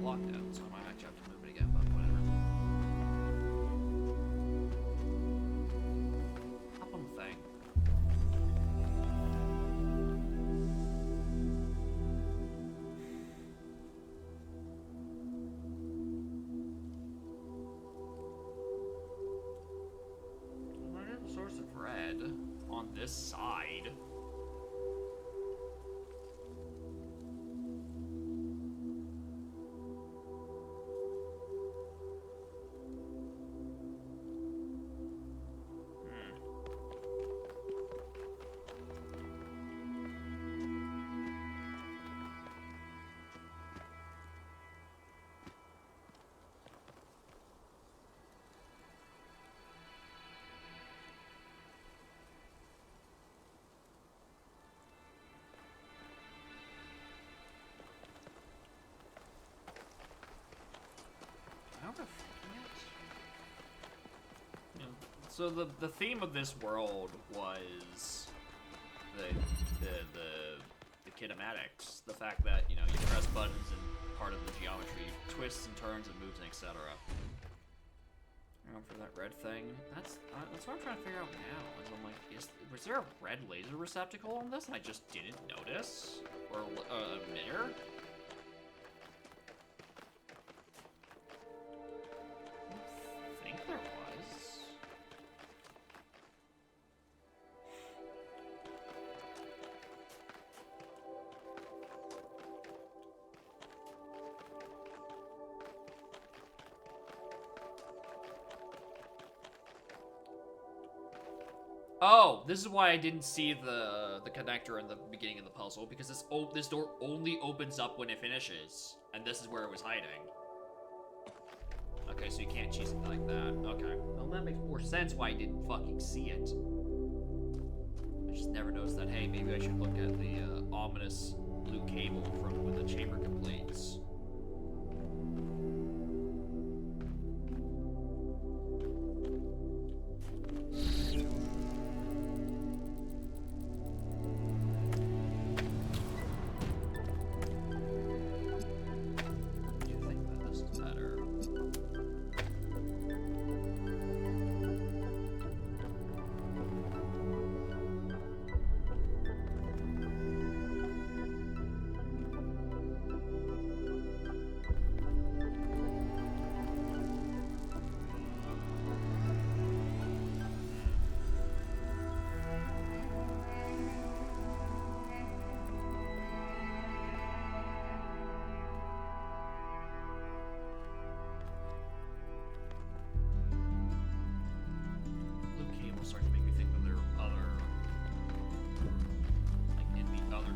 Lockdown, so I might actually have to move it again, but whatever. Up on the thing. What is the source of red on this side? So the theme of this world was the kinematics, the fact that, you know, you press buttons and part of the geometry twists and turns and moves and etc. For that red thing, that's what I'm trying to figure out now. Is I'm like, was there a red laser receptacle on this and I just didn't notice, or a emitter? I think there was. Oh, this is why I didn't see the connector in the beginning of the puzzle, because this door only opens up when it finishes, and this is where it was hiding. Okay, so you can't cheese it like that. Okay, well that makes more sense why I didn't fucking see it. I just never noticed that. Hey, maybe I should look at the ominous blue cable from when the chamber completes.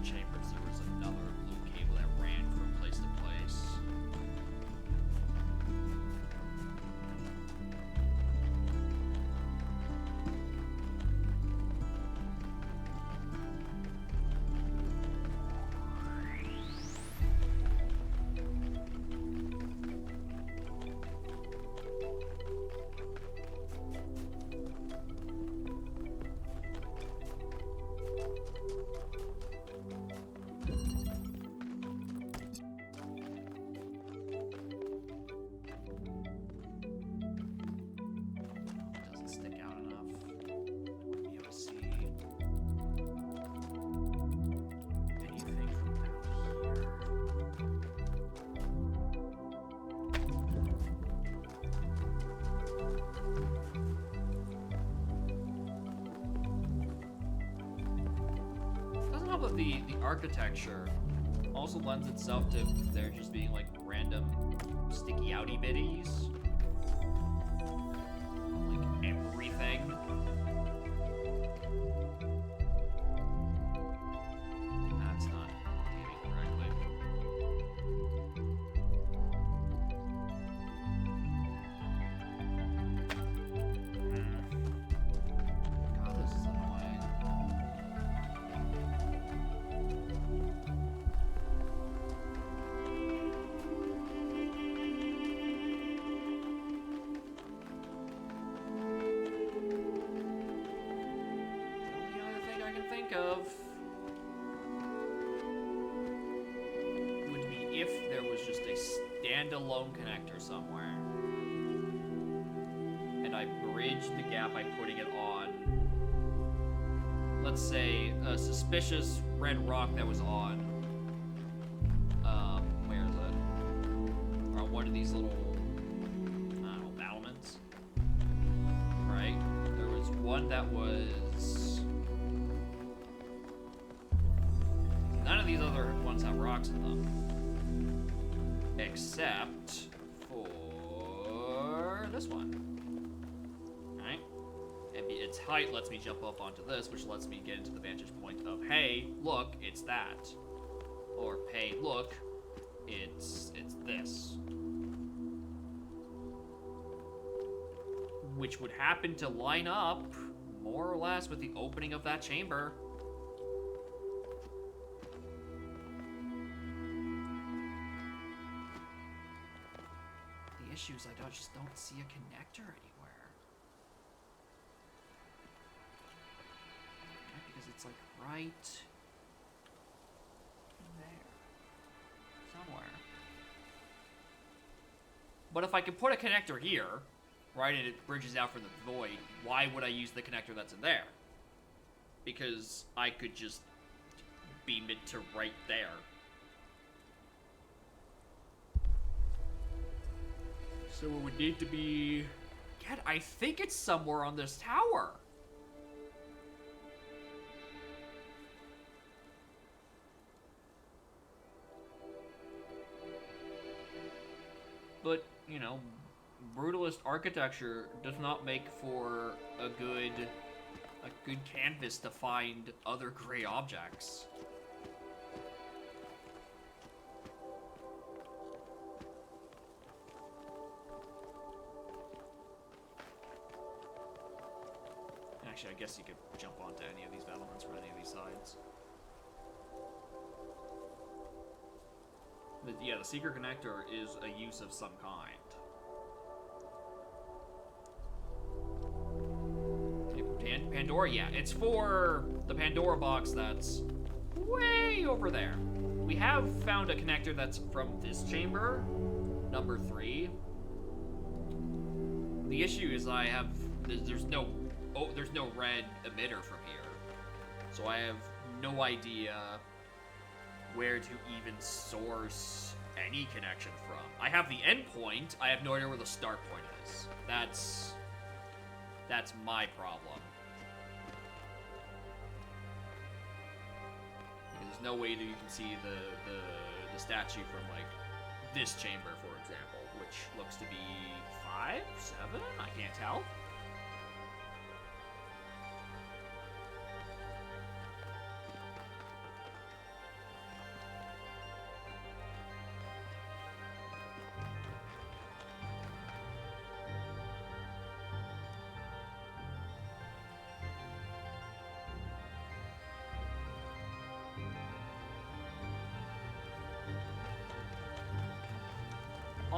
chambers, there was another blue cable that ran from place to place. Doesn't stick out enough. I wouldn't be able to see anything from out here. Doesn't help that the architecture also lends itself to there just being like random sticky outy bitties. Like everything. That's not behaving correctly. God, this is annoying. The only other thing I can think of would be if there was just a standalone connector somewhere, and I bridged the gap by putting it on, let's say, a suspicious red rock that was on, where is it? Or on one of these little, I don't know, battlements, right? There was one that was... None of these other ones have rocks in them. Except for this one. Right? And its height lets me jump up onto this, which lets me get into the vantage point of, hey, look, it's that. Or, hey, look, it's this. Which would happen to line up, more or less, with the opening of that chamber. The issue is I just don't see a connector anywhere. Yeah, because it's like right there. Somewhere. But if I could put a connector here, right, and it bridges out from the void, why would I use the connector that's in there? Because I could just beam it to right there. So it would need to be... God, I think it's somewhere on this tower. But, you know, brutalist architecture does not make for a good canvas to find other gray objects. Actually, I guess you could jump onto any of these battlements from any of these sides. But yeah, the secret connector is a use of some kind. Pandora, yeah, it's for the Pandora box that's way over there. We have found a connector that's from this chamber, number 3. The issue is there's no red emitter from here, so I have no idea where to even source any connection from. I have the endpoint, I have no idea where the start point is. That's my problem. There's no way that you can see the statue from, like, this chamber, for example, which looks to be 5, 7? I can't tell.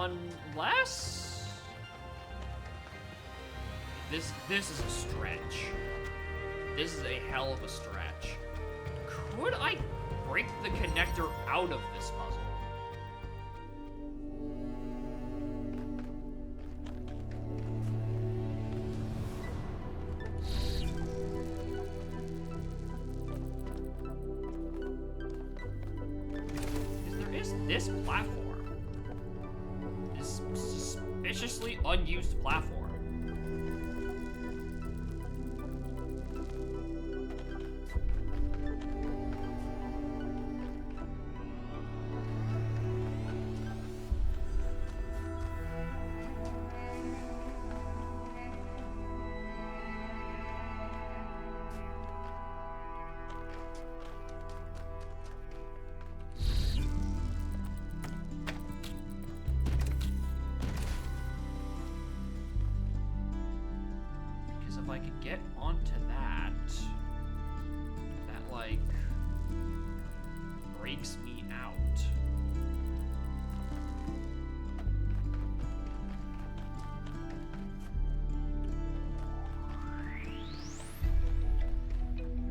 Unless... This is a stretch. This is a hell of a stretch. Could I break the connector out of this puzzle? There is this platform. This suspiciously unused platform. If I could get onto that, like, breaks me out.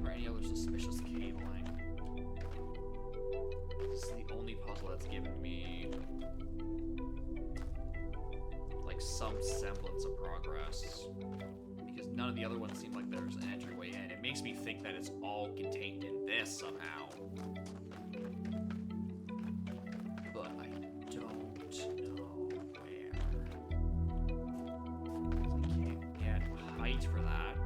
Or any other suspicious cabling. This is the only puzzle that's given me, like, some semblance of progress. None of the other ones seem like there's an entryway in. It makes me think that it's all contained in this somehow. But I don't know where. I can't get height for that.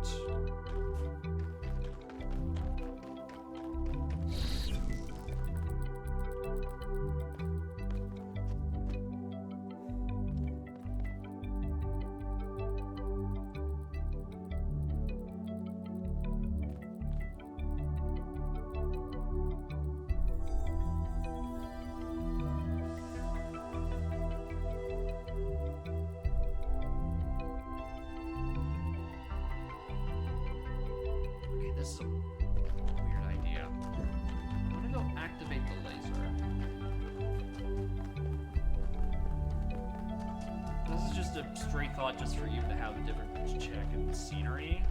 This is a weird idea. I'm gonna go activate the laser. This is just a straight thought just for you to have a different check and scenery.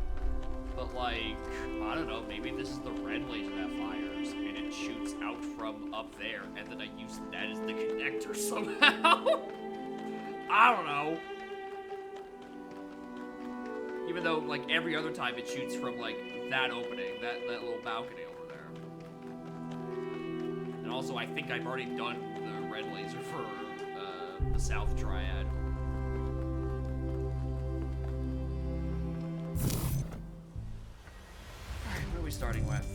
But like, I don't know, maybe this is the red laser that fires and it shoots out from up there and then I use that as the connector somehow. I don't know. Even though, like, every other time it shoots from, like, that opening, that little balcony over there. And also, I think I've already done the red laser for the South Triad. Alright, what are we starting with?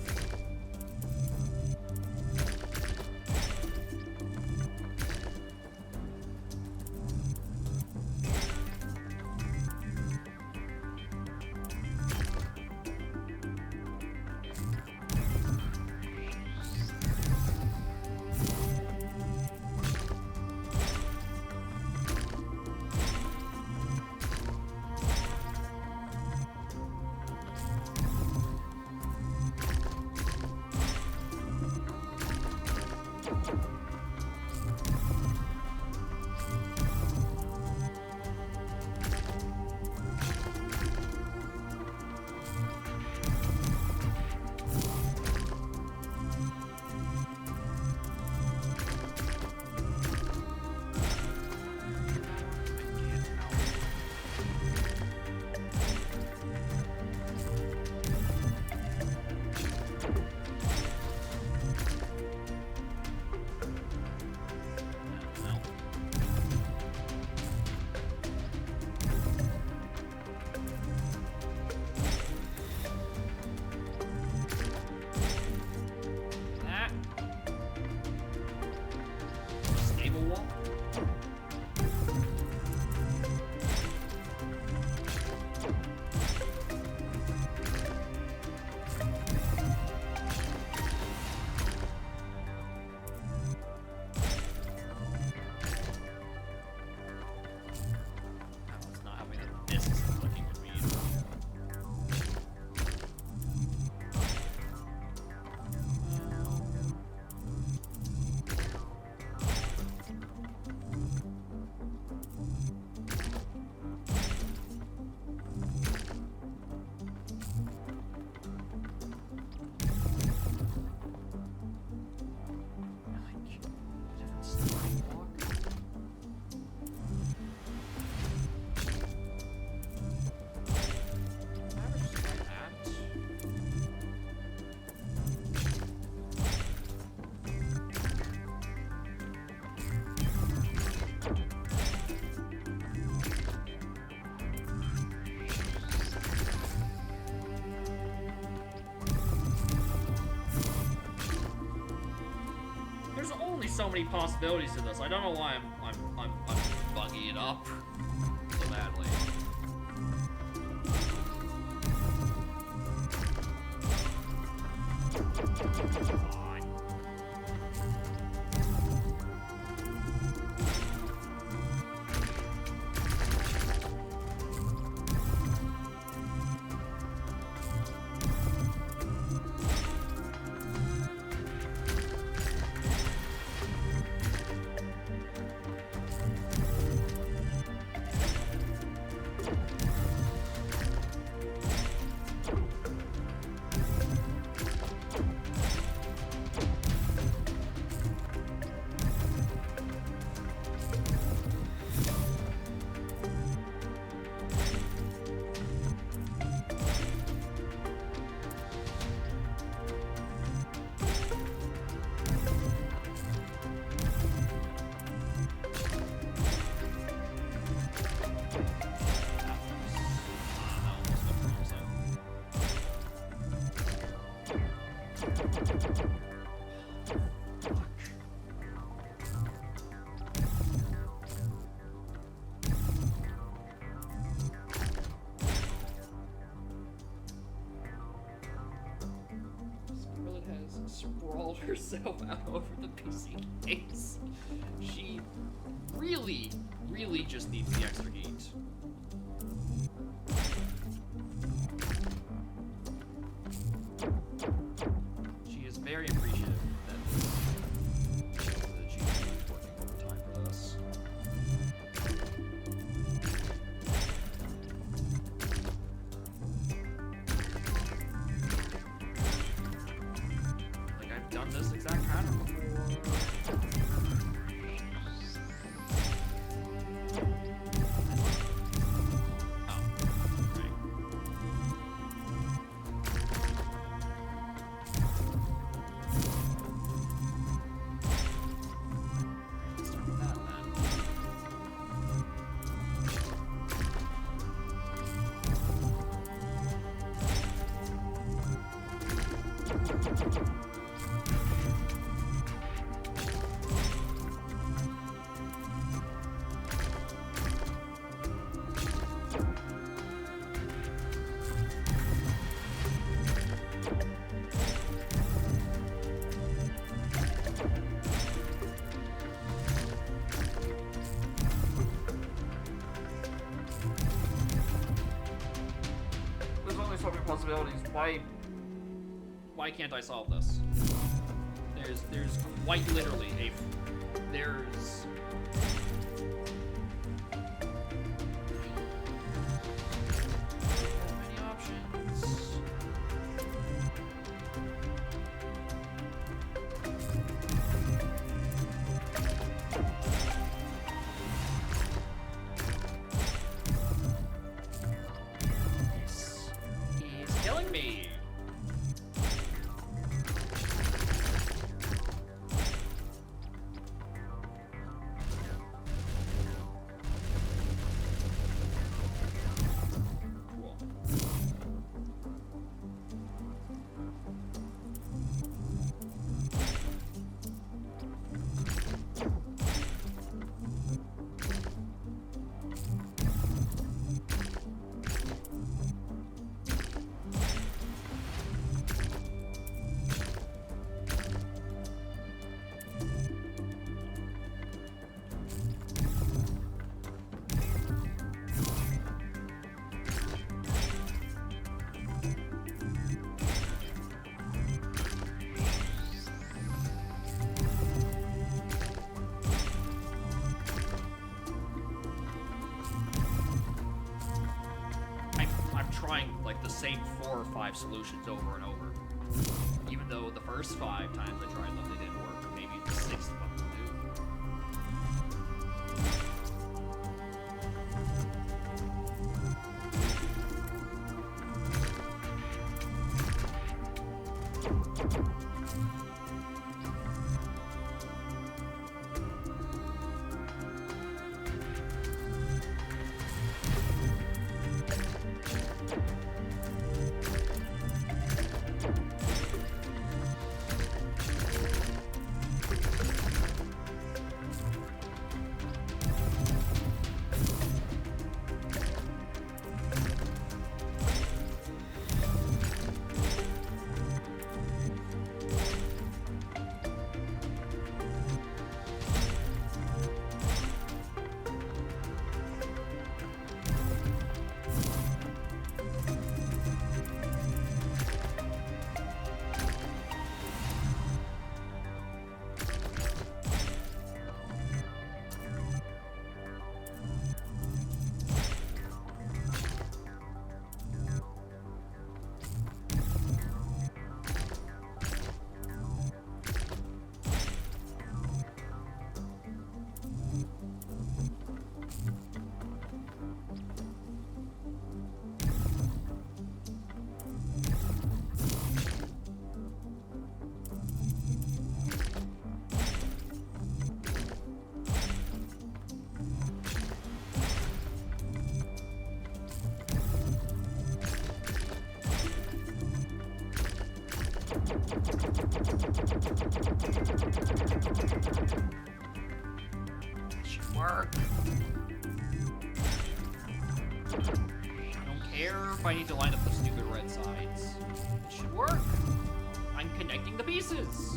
There's only so many possibilities to this. I don't know why I'm bugging it up so badly. Sprawled herself out over the PC case. She really, really just needs the extra heat. She is very appreciative that she is working overtime for this. Done this exact pattern before. Possibilities. Why can't I solve this? There's quite literally there's many options. He's killing me. Trying like the same 4 or 5 solutions over and over. Even though the first 5 times I tried them, they didn't work. Maybe the 6th one will work. I don't care if I need to line up the stupid red sides. It should work. I'm connecting the pieces.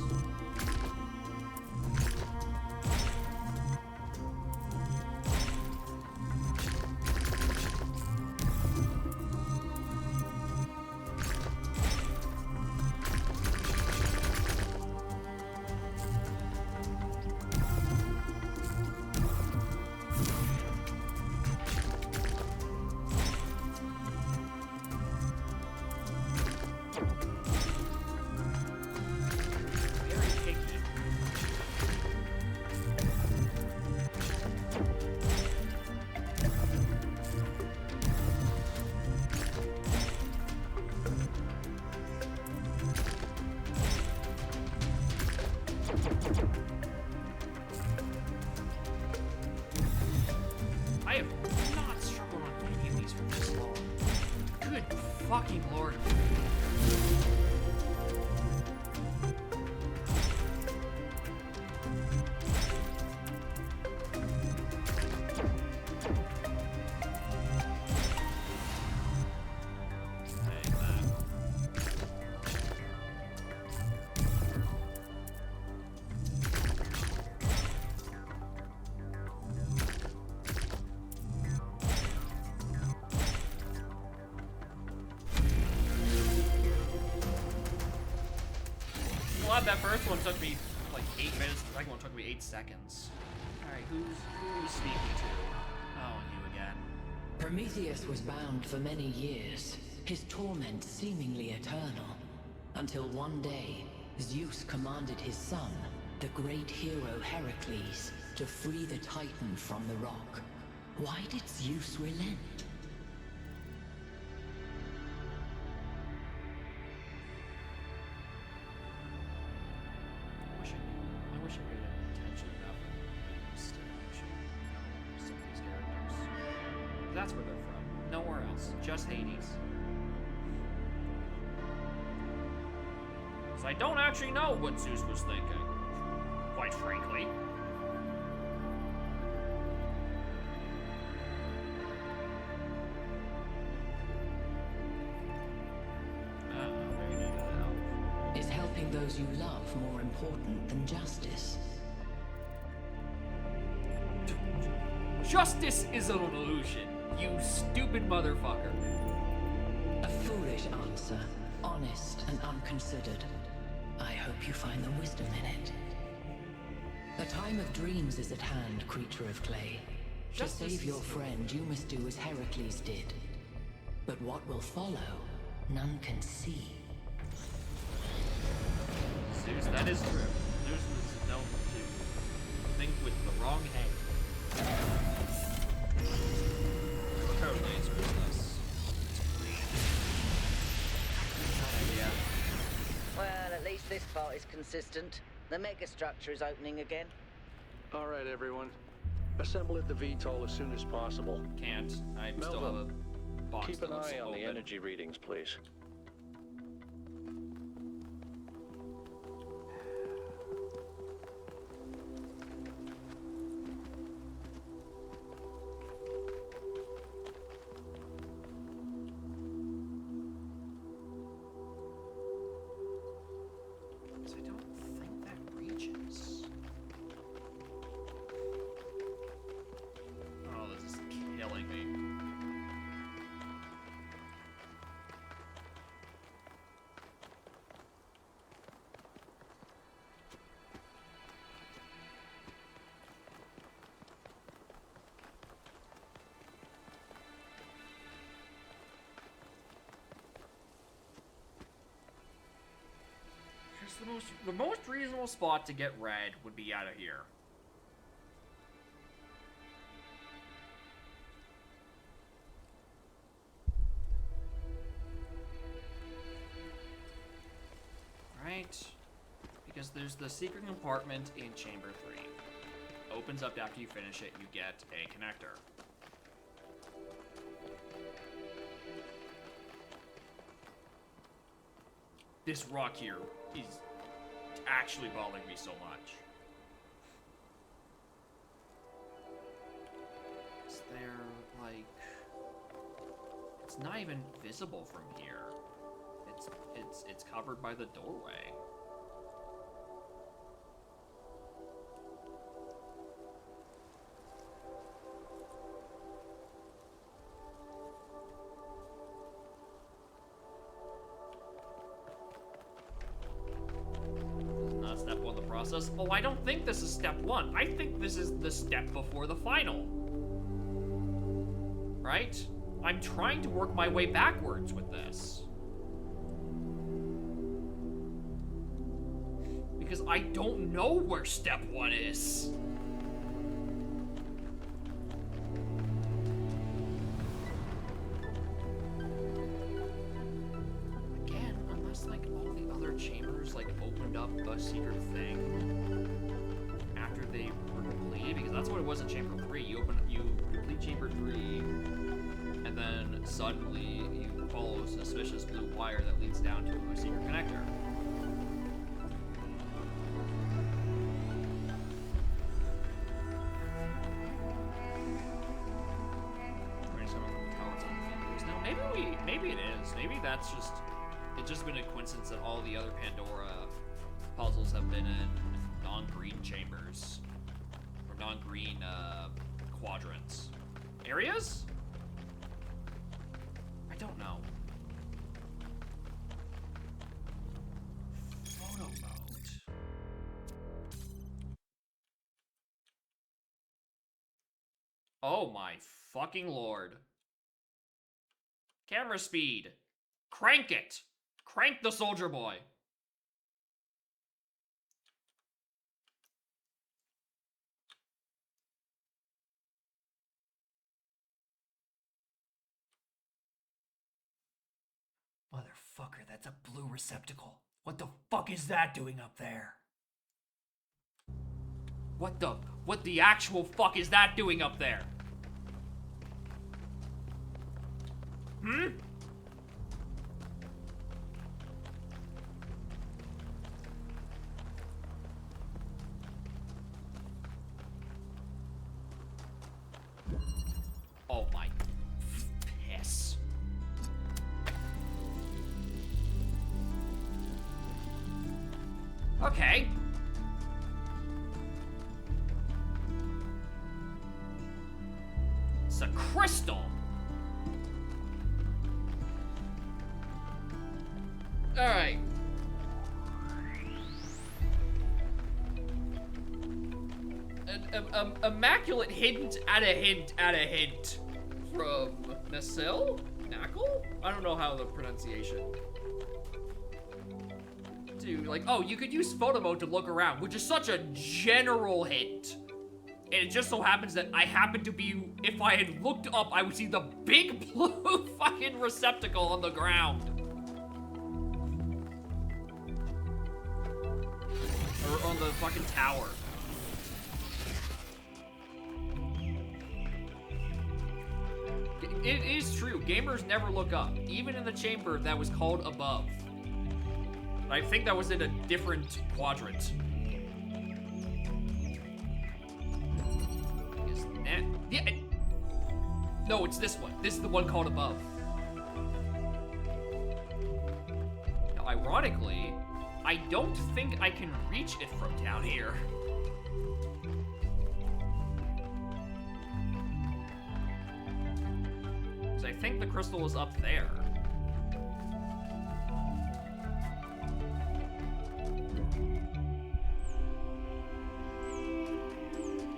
I have not struggled on any of these for this long. Good fucking lord. That first one took me like 8 minutes, the second one took me 8 seconds. Alright, who's speaking to? Oh, you again. Prometheus was bound for many years, his torment seemingly eternal. Until one day, Zeus commanded his son, the great hero Heracles, to free the Titan from the rock. Why did Zeus relent? That's where they're from. Nowhere else. Just Hades. So I don't actually know what Zeus was thinking. Quite frankly. Is helping those you love more important than justice? Justice is an illusion, you stupid motherfucker. A foolish answer, honest and unconsidered. I hope you find the wisdom in it. The time of dreams is at hand, creature of clay. To save your friend, you must do as Heracles did. But what will follow, none can see. Zeus, that is true. Zeus was known to think with the wrong head. Well, at least this part is consistent. The megastructure is opening again. All right, everyone. Assemble at the VTOL as soon as possible. Can't. I still have a box. Keep an eye on the energy readings, please. The most reasonable spot to get red would be out of here. Right? Because there's the secret compartment in Chamber 3. Opens up after you finish it, you get a connector. This rock here is actually bothering me so much. It's not even visible from here. It's covered by the doorway. Not step one of the process. Oh, I don't think this is step one. I think this is the step before the final. Right? I'm trying to work my way backwards with this. Because I don't know where step one is. Again, unless like all the other chambers like opened up a secret thing after they were completed, because that's what it was in chamber 3. You complete chamber 3, and then suddenly you follow a suspicious blue wire that leads down to a secret connector. Maybe it is. Maybe that's just, it's just been a coincidence that all the other Pandora puzzles have been in non-green chambers. Or non-green quadrants. Areas? I don't know. Photo mode. Oh my fucking lord. Camera speed. Crank it. Crank the soldier boy. Motherfucker, that's a blue receptacle. What the fuck is that doing up there? What the actual fuck is that doing up there? Hmm? Oh my piss. Okay. It's a crystal. Alright. An immaculate hint at a hint at a hint from Nasil? Knackle? I don't know how the pronunciation. Dude, like, oh, you could use photo mode to look around, which is such a general hint. And it just so happens that I happen to be, if I had looked up, I would see the big blue fucking receptacle on the ground. Or on the fucking tower. It is true, gamers never look up, even in the chamber that was called above. I think that was in a different quadrant. Isn't that? Yeah. No, it's this one. This is the one called above. Now, ironically, I don't think I can reach it from down here. So I think the crystal is up there.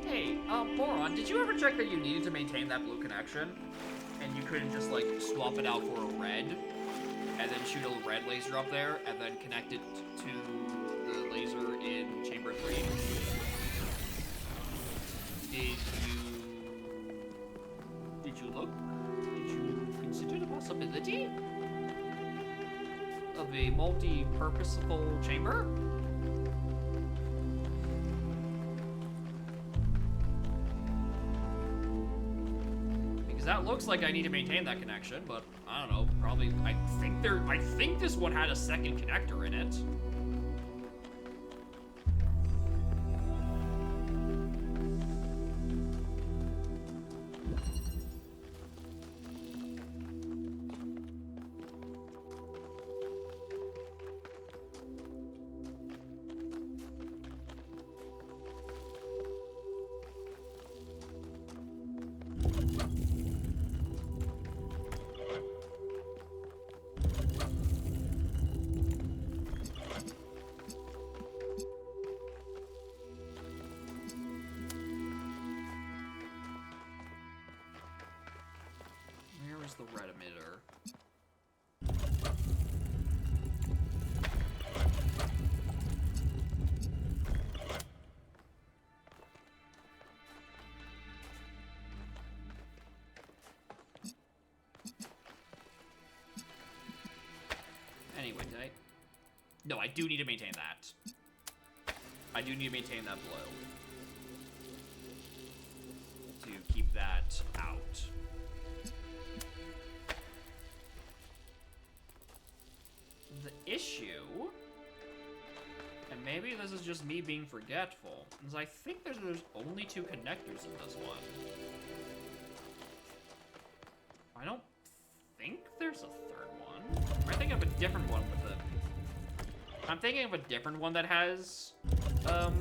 Hey, moron, did you ever check that you needed to maintain that blue connection? And you couldn't just, like, swap it out for a red? And then shoot a red laser up there, and then connect it to the laser in chamber 3? Did you look? Did you consider the possibility of a multi-purposeful chamber? Because that looks like I need to maintain that connection, but I don't know, probably, I think this one had a second connector in it. No, I do need to maintain that. I do need to maintain that blue. To keep that out. The issue, and maybe this is just me being forgetful, is I think there's only 2 connectors in this one. I don't think there's a third one. I'm thinking of a different one with it. I'm thinking of a different one that has, that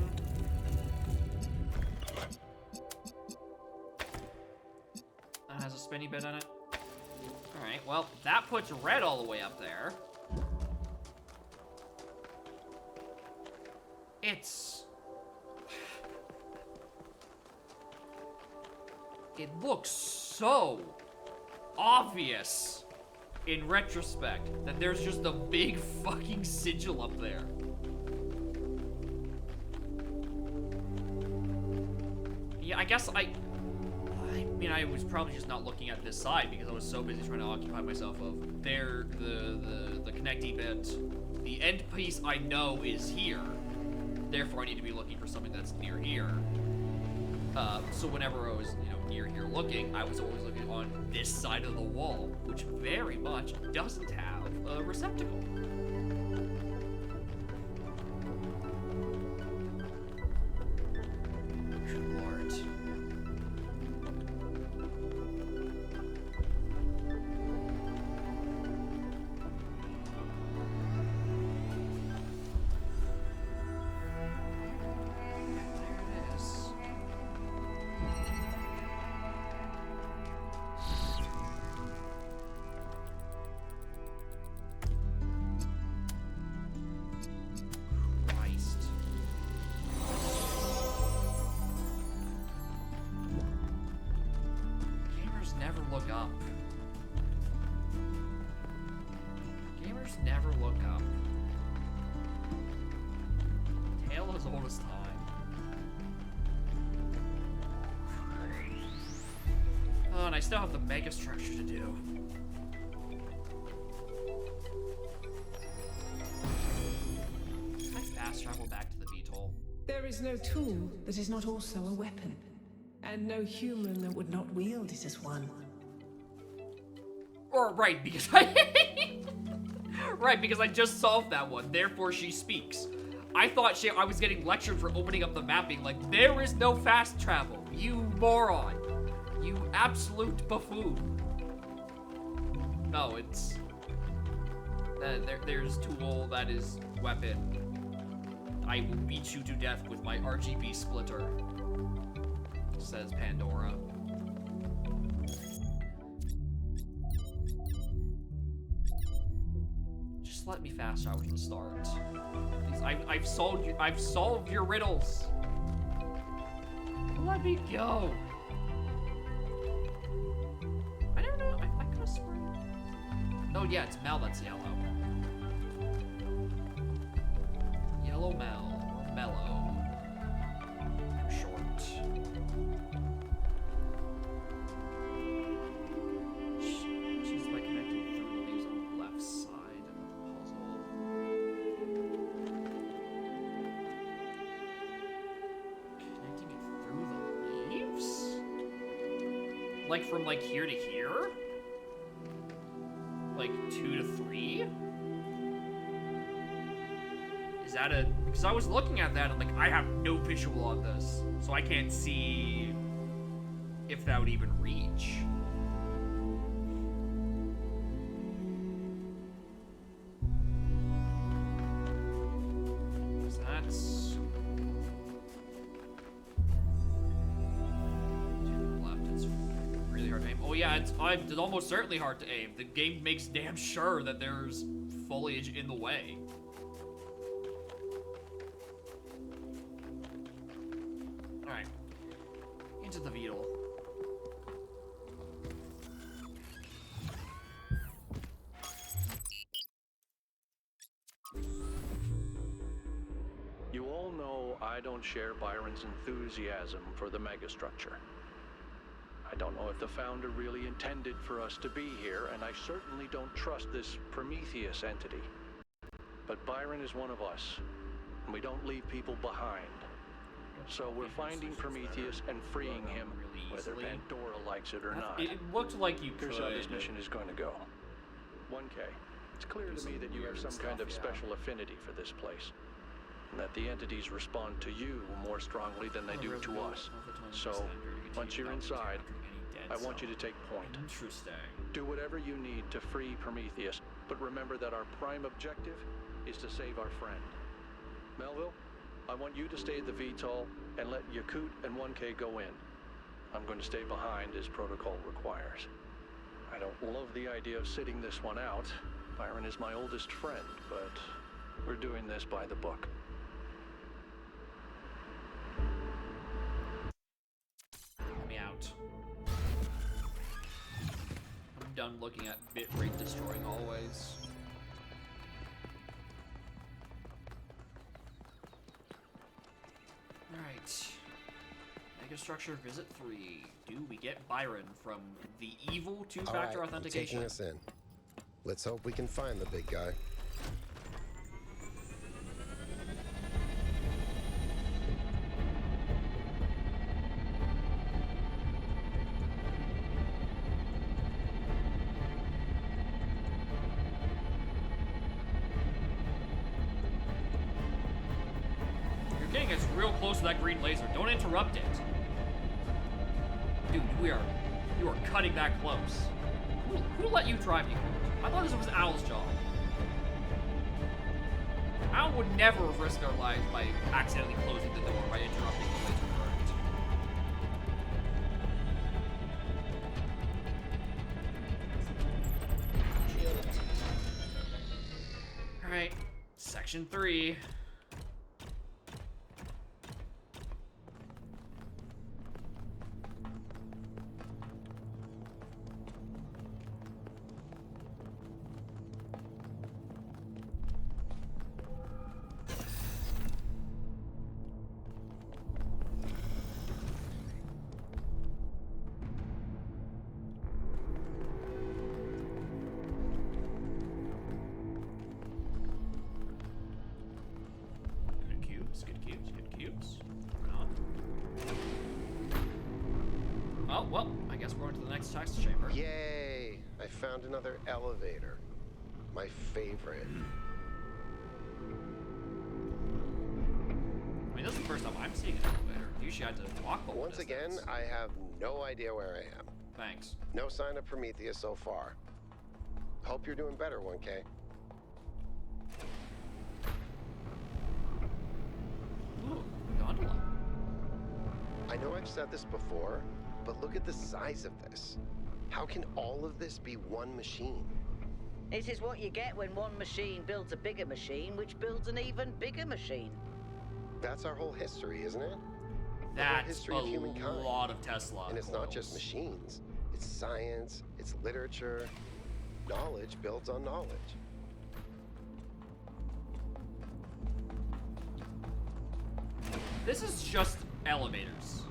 has a spinny bit on it. Alright, well, that puts red all the way up there. It looks so obvious in retrospect that there's just a big fucking sigil up there. Yeah, I guess I mean, I was probably just not looking at this side because I was so busy trying to occupy myself of there, the connecty bit. The end piece I know is here. Therefore, I need to be looking for something that's near here. So whenever I was, near here looking, I was always looking on this side of the wall, which very much doesn't have a receptacle. Good lord. Look up. Gamers never look up. Tale as old as time. Oh, and I still have the mega structure to do. Can I fast travel back to the VTOL? There is no tool that is not also a weapon, and no human that would not wield it as one. Or right, because because I just solved that one. Therefore, she speaks. I thought I was getting lectured for opening up the map, being like, there is no fast travel, you moron, you absolute buffoon. No, it's there's tool, that is weapon. I will beat you to death with my RGB splitter, says Pandora. Just let me fast travel to the start. Please, I've solved your riddles. Let me go. I don't know. I could have sworn. Oh yeah, it's Mel that's yellow. Yellow Mel or Mellow. Too short. She's like connecting through the leaves on the left side of the puzzle. Connecting it through the leaves? Like from like here to here? Like 2 to 3? Is that a... Because I was looking at that and like, I have no visual on this. So I can't see if that would even reach. So that's... To the left, it's really hard to aim. Oh yeah, it's almost certainly hard to aim. The game makes damn sure that there's foliage in the way. Alright. Into the Beetle. You all know I don't share Byron's enthusiasm for the megastructure. I don't know if the founder really intended for us to be here, and I certainly don't trust this Prometheus entity. But Byron is one of us, and we don't leave people behind. So we're finding Prometheus and freeing him, whether Pandora likes it or not. It looked like you could. Here's how this mission is going to go. 1K, it's clear to me that you have some kind of special affinity for this place, and that the entities respond to you more strongly than they do to us. So, once you're inside, I want you to take point. Interesting. Do whatever you need to free Prometheus, but remember that our prime objective is to save our friend. Melville, I want you to stay at the VTOL and let Yakut and 1K go in. I'm going to stay behind as protocol requires. I don't love the idea of sitting this one out. Byron is my oldest friend, but we're doing this by the book. Let me out. I'm done looking at bitrate destroying always. Alright. Megastructure visit 3. Do we get Byron from the evil two-factor All right, authentication? I'm taking us in. Let's hope we can find the big guy. You're getting us real close to that green laser. Don't interrupt it. Dude, you are cutting that close. Who let you drive me? I thought this was Owl's job. Owl would never have risked our lives by accidentally closing the door by interrupting the laser current. Alright, section 3. Good cubes. Oh, well, I guess we're going to the next tax chamber. Yay! I found another elevator. My favorite. I mean, this is the first time I'm seeing an elevator. Usually I had to walk the whole Once again, distance. I have no idea where I am. Thanks. No sign of Prometheus so far. Hope you're doing better, 1K. Ooh, gondola. I know I've said this before, but look at the size of this. How can all of this be one machine? This is what you get when one machine builds a bigger machine, which builds an even bigger machine. That's our whole history, isn't it? That's history of humankind. a lot of Tesla. And it's not just machines. It's science, it's literature. Knowledge builds on knowledge. This is just elevators.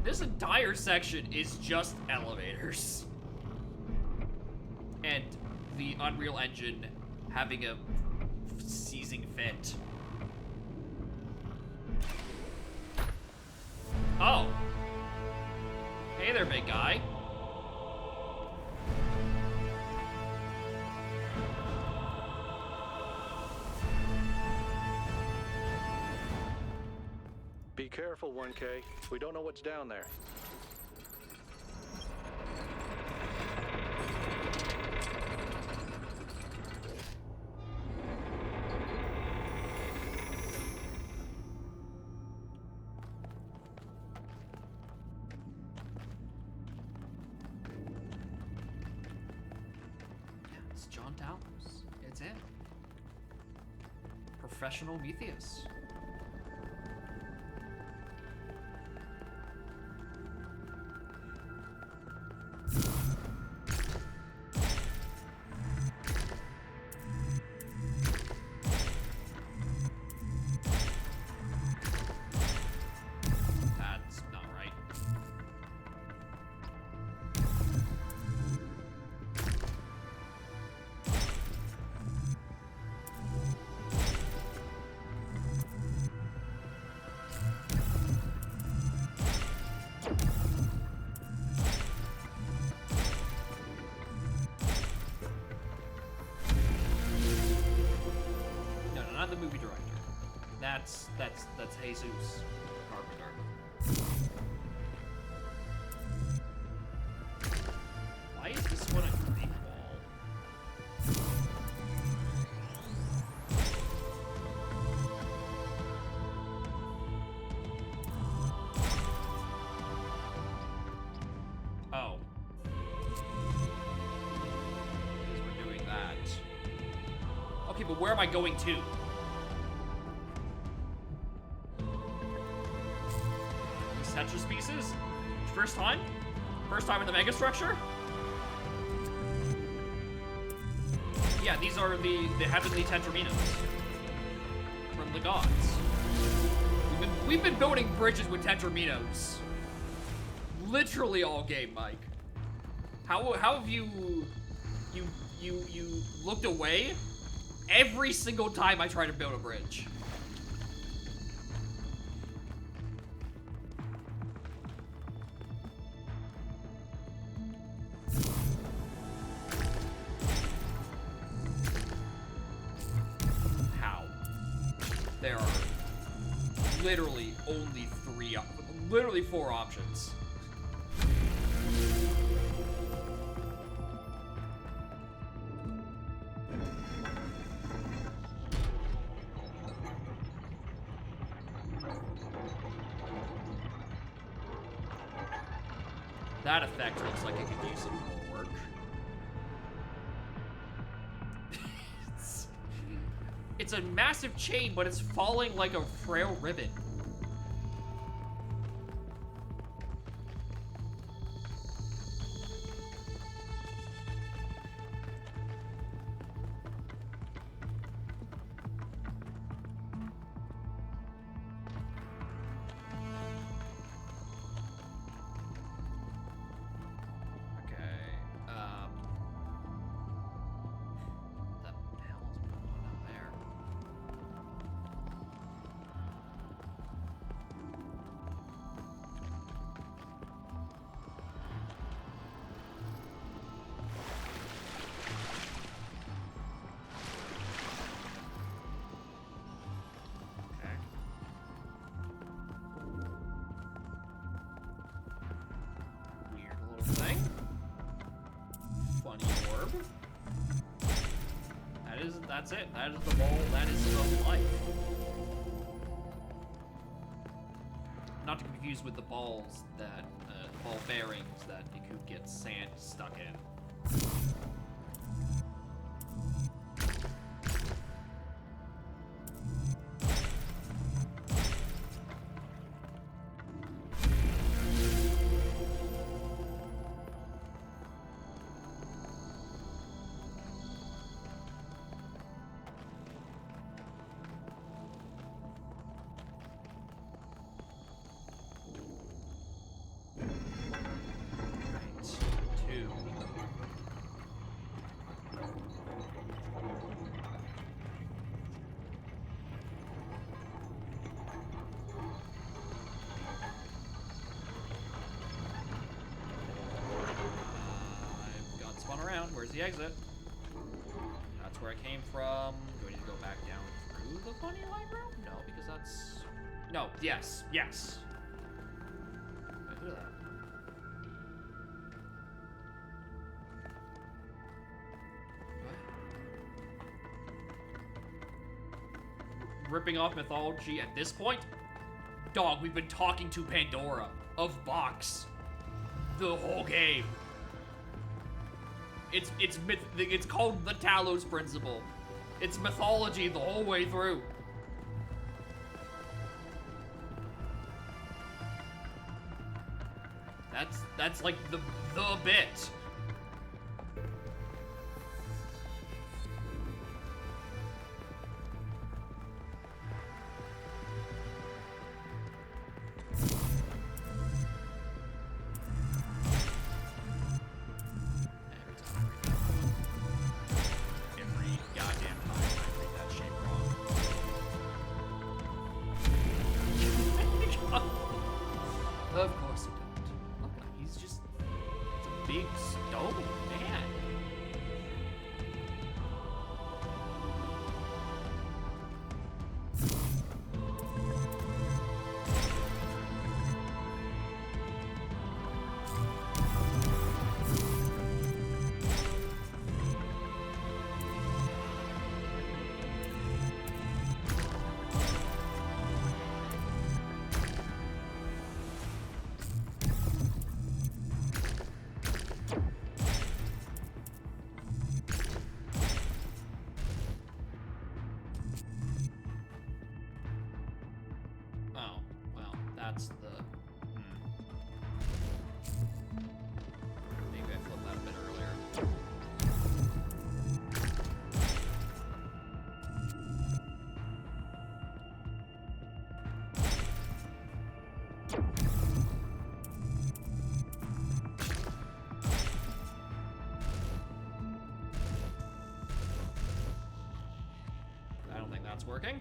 This entire section is just elevators. And the Unreal Engine having a seizing fit. Oh. Hey there, big guy. Be careful, 1K. We don't know what's down there. It's John Talos. It's him. Professional Prometheus. That's not right. that's Jesus Carpenter. Why is this one a green wall? Oh. Because we're doing that. Okay, but where am I going to? These Tetris pieces? First time? First time in the mega structure? Yeah, these are the heavenly tetraminos from the gods. We've been building bridges with tetraminos literally all game, Mike. How have you looked away every single time I try to build a bridge? There are literally only literally 4 options. That effect looks like it could use some more work. It's a massive chain, but it's falling like a frail ribbon. That's it. That is the ball. That is the life. Not to be confused with the balls that, the ball bearings that it could get sand stuck in. Where's the exit? That's where I came from. Do I need to go back down through the funny line room? No, because that's... No, yes, yes. Wait, look at that. What? Ripping off mythology at this point? Dog, we've been talking to Pandora of Box the whole game. It's called the Talos Principle. It's mythology the whole way through. That's like the bit. That's the... Maybe I flipped that a bit earlier. I don't think that's working.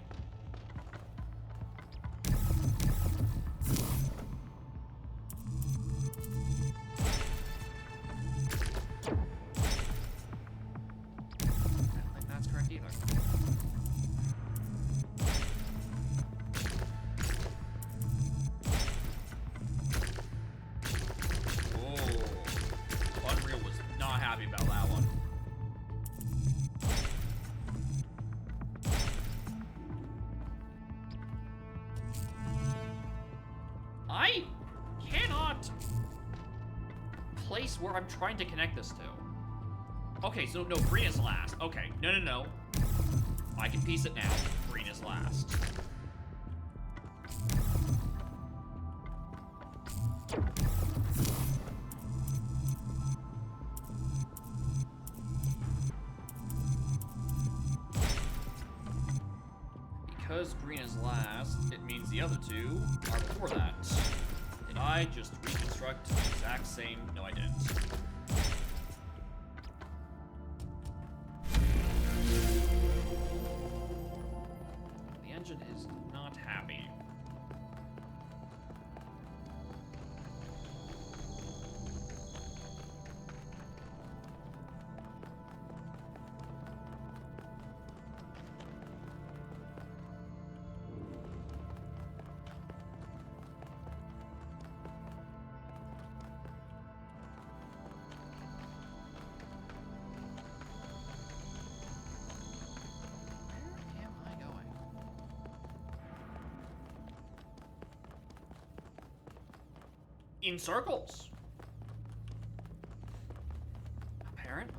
I cannot place where I'm trying to connect this to. Okay, so no, green is last. Okay, no. I can piece it now. Green is last. Because green is last, it means the other two are before that. Did I just reconstruct the exact same? No, I didn't. The engine is not happy. In circles. Apparently.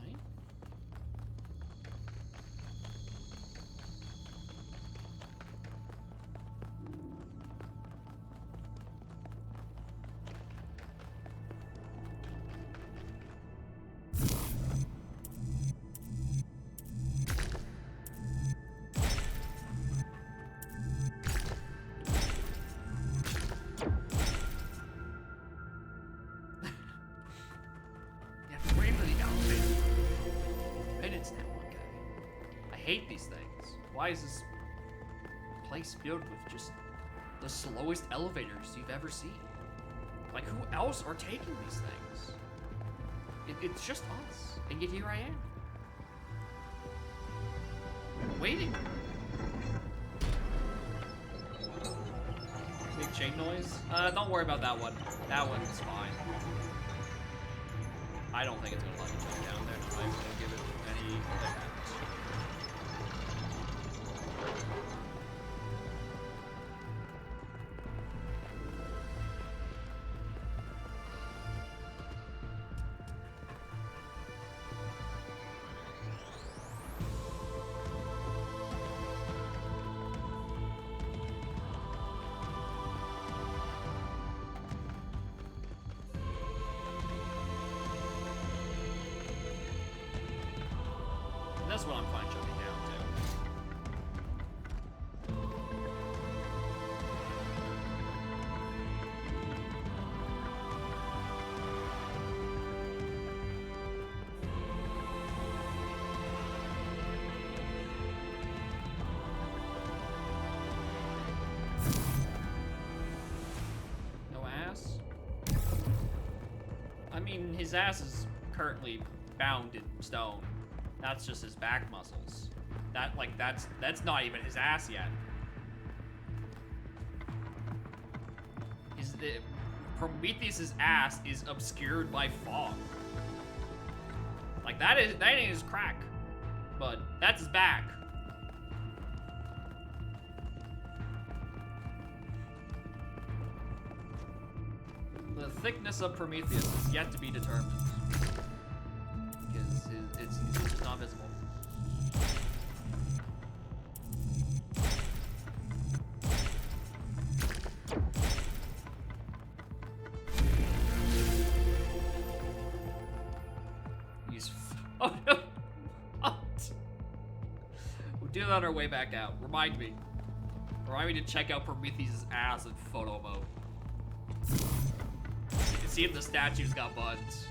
I hate these things. Why is this place filled with just the slowest elevators you've ever seen? Like, who else are taking these things? It's just us, and yet here I am. Waiting. Big chain noise? Don't worry about that one. That one's fine. I don't think it's gonna let me jump down there. I'm gonna give it any effect. That's what I'm fine jumping down to. No ass? I mean, his ass is currently bound in stone. That's just his back muscles. That's not even his ass yet. Prometheus's ass is obscured by fog. Like that ain't his crack. But that's his back. The thickness of Prometheus is yet to be determined. Because it's just not visible. that on our way back out. Remind me. Remind me to check out Prometheus' ass in photo mode. You can see if the statue's got buttons.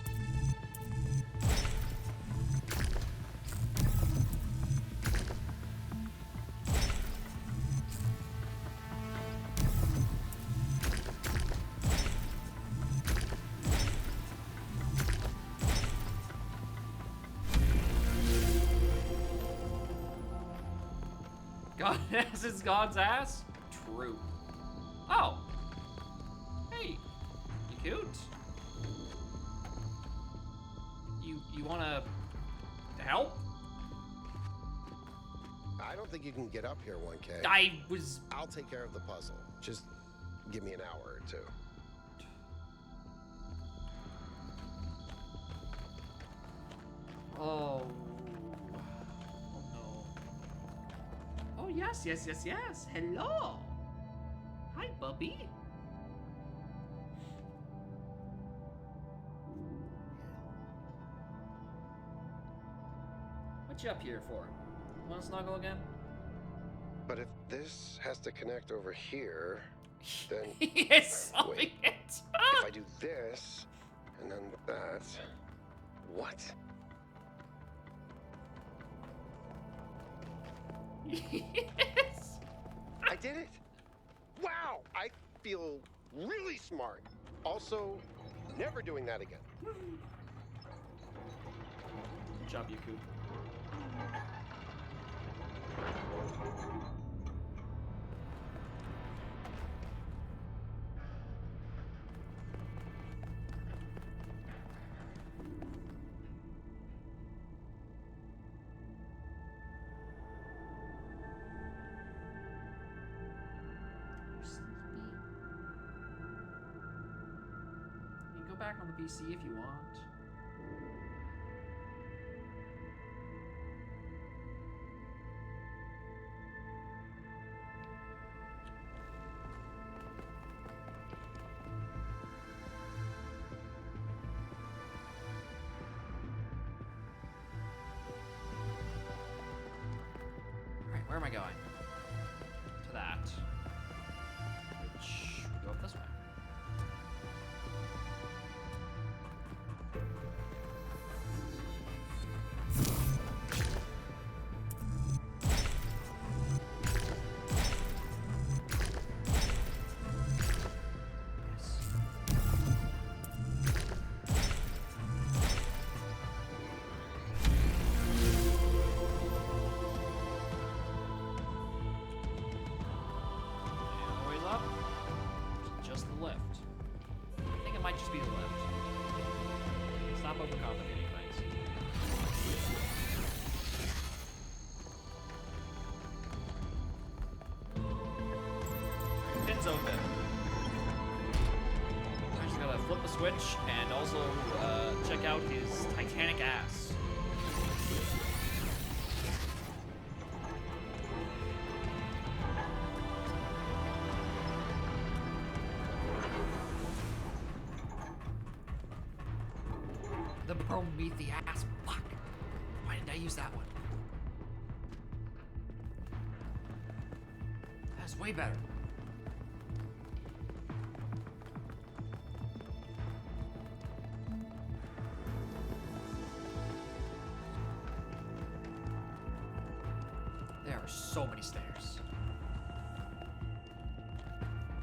God ass is God's ass? True. Oh. Hey. You cute? You wanna help? I don't think you can get up here, 1K. I'll take care of the puzzle. Just give me an hour or two. Oh. Oh no. Oh yes. Hello. Hi, Bubby. What you up here for? Want to snuggle again? But if this has to connect over here, then Yes, wait. it. If I do this and then that, what? Yes. I did it! Wow! I feel really smart. Also, never doing that again. Good job, Yaku. You can go back on the PC if you want. Alright, where am I going? To that. Which we go up this way. Always up. Just the lift. I think it might just be the lift. Stop overcomplicating things. Pin's open. I just gotta flip the switch and also check out his Titanic ass. The Prometheus. Fuck. Why didn't I use that one? That's way better. There are so many stairs.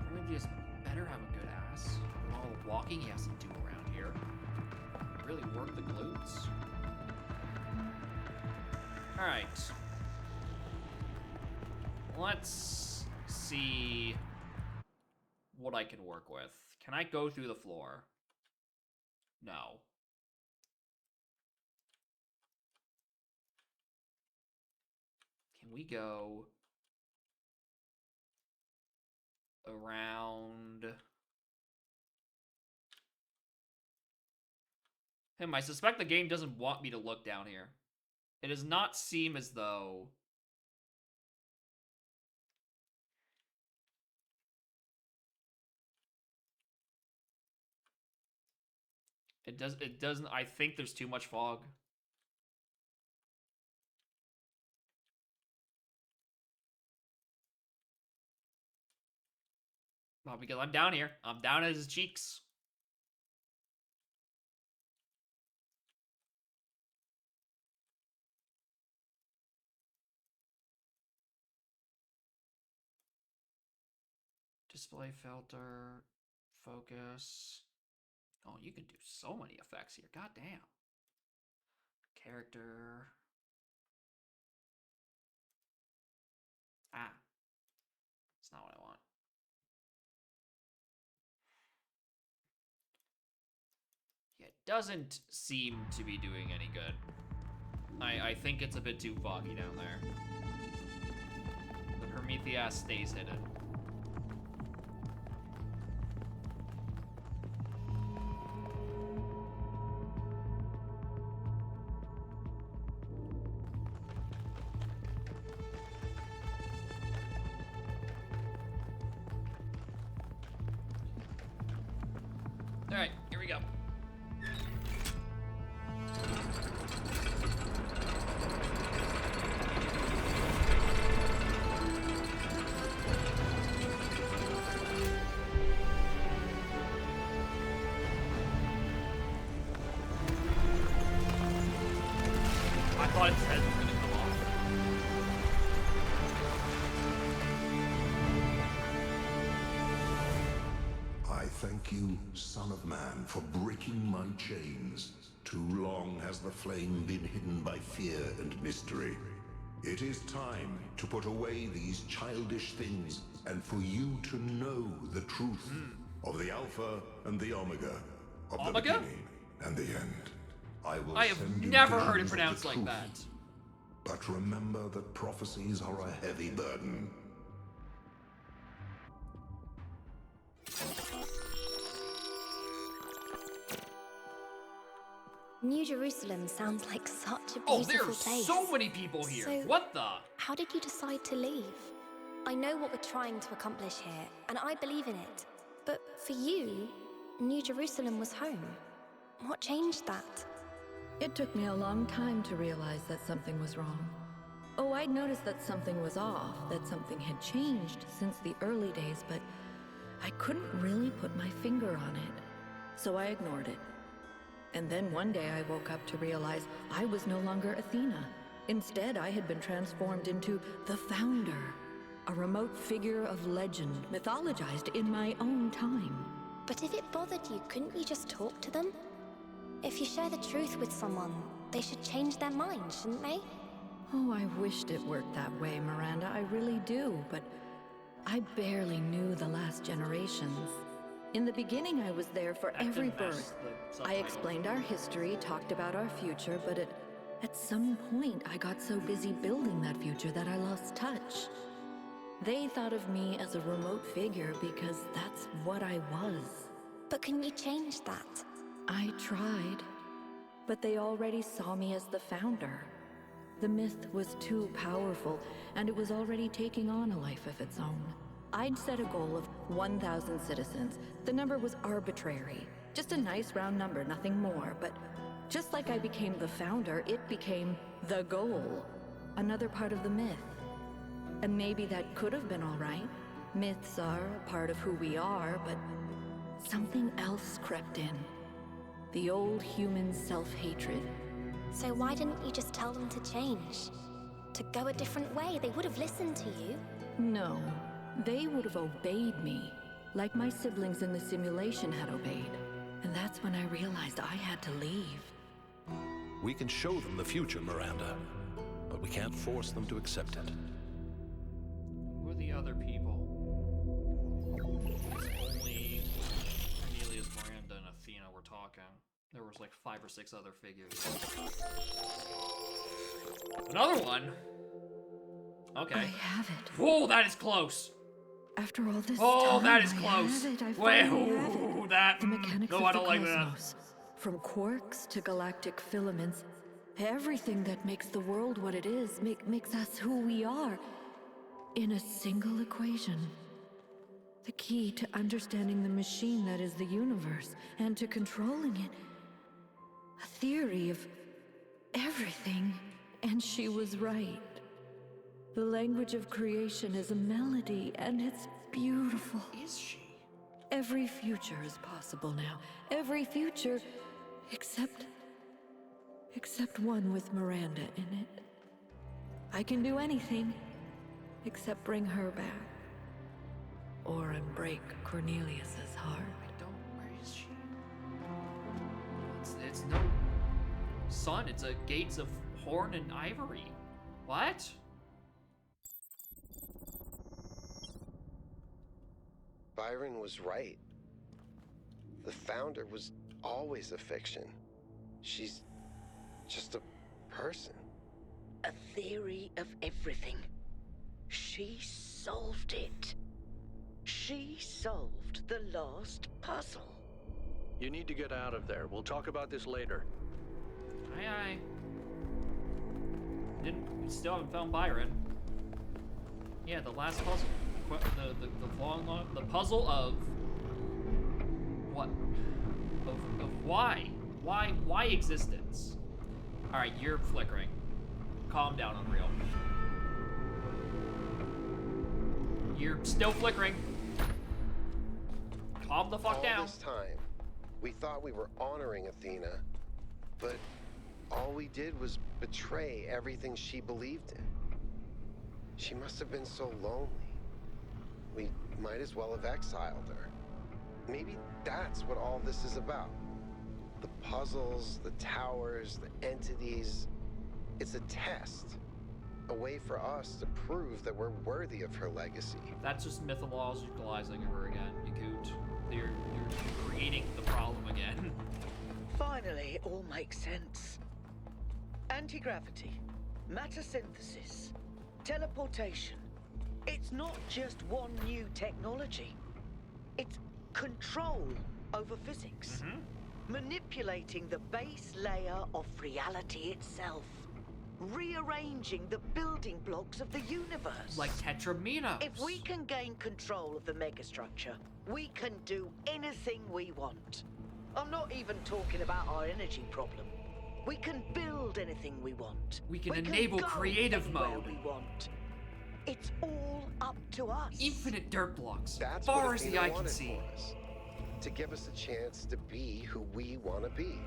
Prometheus better have a good ass. All the walking he has to do around here. Really work the glutes. Alright. Let's see what I can work with. Can I go through the floor? No. Can we go around? I suspect the game doesn't want me to look down here. It does not seem as though... It doesn't, I think there's too much fog. Well, because I'm down here. I'm down at his cheeks. Display filter, focus. Oh, you can do so many effects here. God damn. Character. Ah. That's not what I want. Yeah, it doesn't seem to be doing any good. I think it's a bit too foggy down there. The Prometheus stays hidden. All right, here we go. I thought its head was gonna come off. I thank you, Son of Man, for breaking my chains. Too long has the flame been hidden by fear and mystery. It is time to put away these childish things and for you to know the truth of the Alpha and the Omega, of the beginning and the end. I have send you never heard it visions of the pronounced like truth. that. But remember that prophecies are a heavy burden. New Jerusalem sounds like such a Oh, beautiful there's place. so many people here. So, What the? how did you decide to leave? I know what we're trying to accomplish here, and I believe in it. But for you, New Jerusalem was home. What changed that? It took me a long time to realize that something was wrong. Oh, I'd noticed that something was off, that something had changed since the early days, but I couldn't really put my finger on it. So I ignored it. And then one day I woke up to realize I was no longer Athena. Instead, I had been transformed into the Founder, a remote figure of legend, mythologized in my own time. But if it bothered you, couldn't you just talk to them? If you share the truth with someone, they should change their mind, shouldn't they? Oh, I wished it worked that way, Miranda. I really do, but I barely knew the last generations. In the beginning, I was there for every birth. I explained our history, talked about our future, but at some point, I got so busy building that future that I lost touch. They thought of me as a remote figure because that's what I was. But can you change that? I tried, but they already saw me as the Founder. The myth was too powerful, and it was already taking on a life of its own. I'd set a goal of 1,000 citizens. The number was arbitrary. Just a nice round number, nothing more. But just like I became the Founder, it became the goal. Another part of the myth. And maybe that could have been all right. Myths are a part of who we are, but something else crept in. The old human self-hatred. So why didn't you just tell them to change? To go a different way? They would have listened to you. No. They would have obeyed me, like my siblings in the simulation had obeyed. And that's when I realized I had to leave. We can show them the future, Miranda, but we can't force them to accept it. Who are the other people? It's only Cornelius, Miranda, and Athena were talking. There was like 5 or 6 other figures. Another one? Okay. I have it. Whoa, that is close. After all this time, that is I close. have it. I Wait, finally have it. that. The mechanics no, of I don't the like cosmos. From quarks to galactic filaments, everything that makes the world what it is, makes us who we are, in a single equation. The key to understanding the machine that is the universe, and to controlling it. A theory of everything. And she was right. The language of creation is a melody, and it's beautiful. Is she? Every future is possible now. Every future, except one with Miranda in it. I can do anything, except bring her back. Or break Cornelius's heart. Where is she? It's no sun, it's a gates of horn and ivory. What? Byron was right. The Founder was always a fiction. She's just a person. A theory of everything. She solved it. She solved the last puzzle. You need to get out of there. We'll talk about this later. Aye. We still haven't found Byron. Yeah, the last puzzle. The puzzle of what? Of why? Why existence? Alright, you're flickering. Calm down, Unreal. You're still flickering. Calm the fuck down. All this time, we thought we were honoring Athena, but all we did was betray everything she believed in. She must have been so lonely. We might as well have exiled her. Maybe that's what all this is about. The puzzles, the towers, the entities. It's a test. A way for us to prove that we're worthy of her legacy. That's just mythologicalizing her again, Yakut. You're creating the problem again. Finally, it all makes sense. Anti-gravity, matter synthesis, teleportation. It's not just one new technology. It's control over physics. Manipulating the base layer of reality itself. Rearranging the building blocks of the universe. Like Tetraminos. If we can gain control of the megastructure, we can do anything we want. I'm not even talking about our energy problem. We can build anything we want. We can enable creative mode. We want. It's all up to us. Infinite dirt blocks. That's far as what the eye Athena can wanted see. for us, to give us a chance to be who we want to be.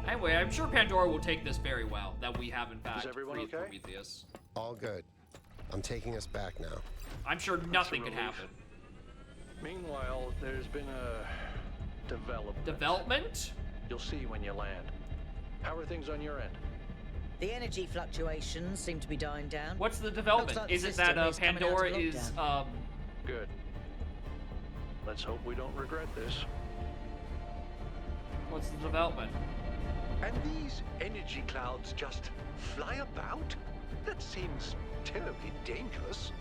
Anyway, I'm sure Pandora will take this very well, that we have in fact everyone freed okay? Prometheus. All good. I'm taking us back now. I'm sure nothing could happen. Meanwhile, there's been a development. Development? You'll see when you land. How are things on your end? The energy fluctuations seem to be dying down. What's the development? Looks like Is the it that system is coming out of Pandora is lockdown. Good. Let's hope we don't regret this. What's the development? And these energy clouds just fly about? That seems terribly dangerous.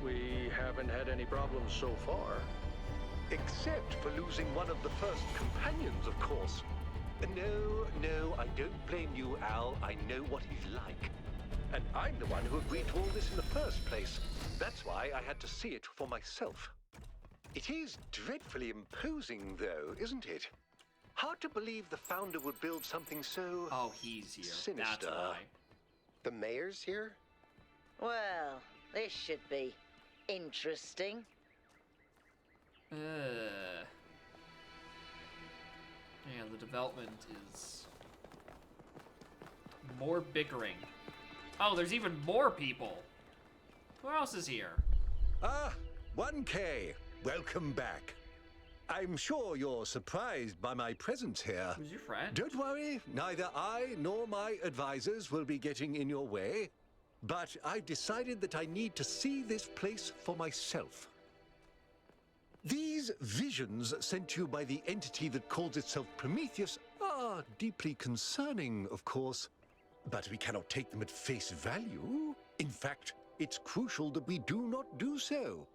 We haven't had any problems so far. Except for losing one of the first companions, of course. No, I don't blame you, Al. I know what he's like. And I'm the one who agreed to all this in the first place. That's why I had to see it for myself. It is dreadfully imposing, though, isn't it? Hard to believe the Founder would build something so... Oh, he's here. Sinister. That's why. The mayor's here? Well, this should be interesting. Yeah, the development is more bickering. Oh, there's even more people. Who else is here? Ah, 1K. Welcome back. I'm sure you're surprised by my presence here. Who's your friend? Don't worry, neither I nor my advisors will be getting in your way. But I decided that I need to see this place for myself. These visions sent to you by the entity that calls itself Prometheus are deeply concerning, of course. But we cannot take them at face value. In fact, it's crucial that we do not do so.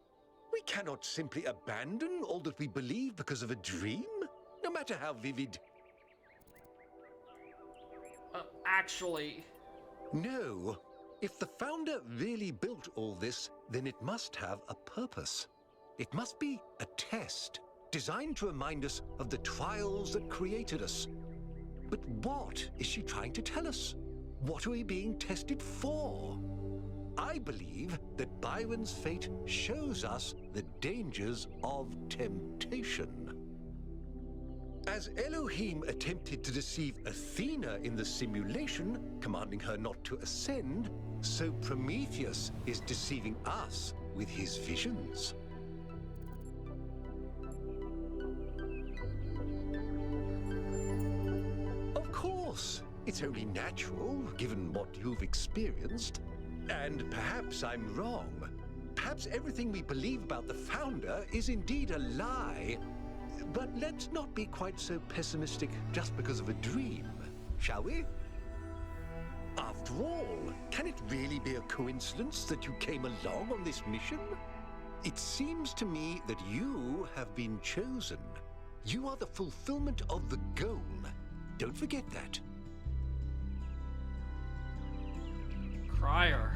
We cannot simply abandon all that we believe because of a dream, no matter how vivid. Actually... No. If the Founder really built all this, then it must have a purpose. It must be a test, designed to remind us of the trials that created us. But what is she trying to tell us? What are we being tested for? I believe that Byron's fate shows us the dangers of temptation. As Elohim attempted to deceive Athena in the simulation, commanding her not to ascend, so Prometheus is deceiving us with his visions. Of course, it's only natural, given what you've experienced. And perhaps I'm wrong. Perhaps everything we believe about the Founder is indeed a lie. But let's not be quite so pessimistic just because of a dream, shall we? After all, can it really be a coincidence that you came along on this mission? It seems to me that you have been chosen. You are the fulfillment of the goal. Don't forget that. Crier.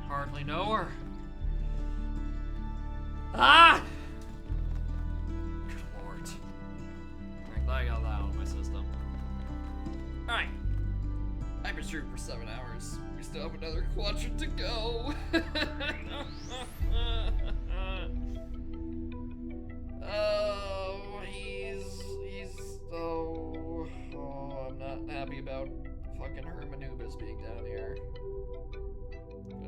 Hardly know her. Ah! Good lord. I'm glad I got that out of my system. Alright. I've been streaming for 7 hours. We still have another quadrant to go. Oh, I'm not happy about fucking Hermanubis being down here.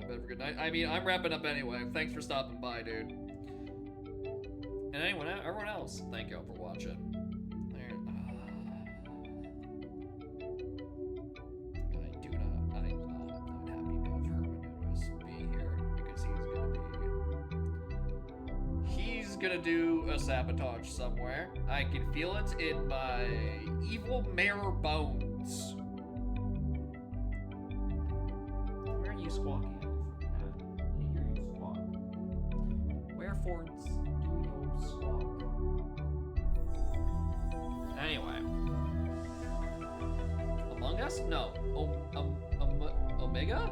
Have a good night. I mean, I'm wrapping up anyway. Thanks for stopping by, dude. And everyone else, thank y'all for watching. I'm not happy about Hermanubis being here because he's gonna do a sabotage somewhere. I can feel it in my evil mare bones. Where are you squawking? Wherefore do you squawk? Anyway. Among Us? No. Omega?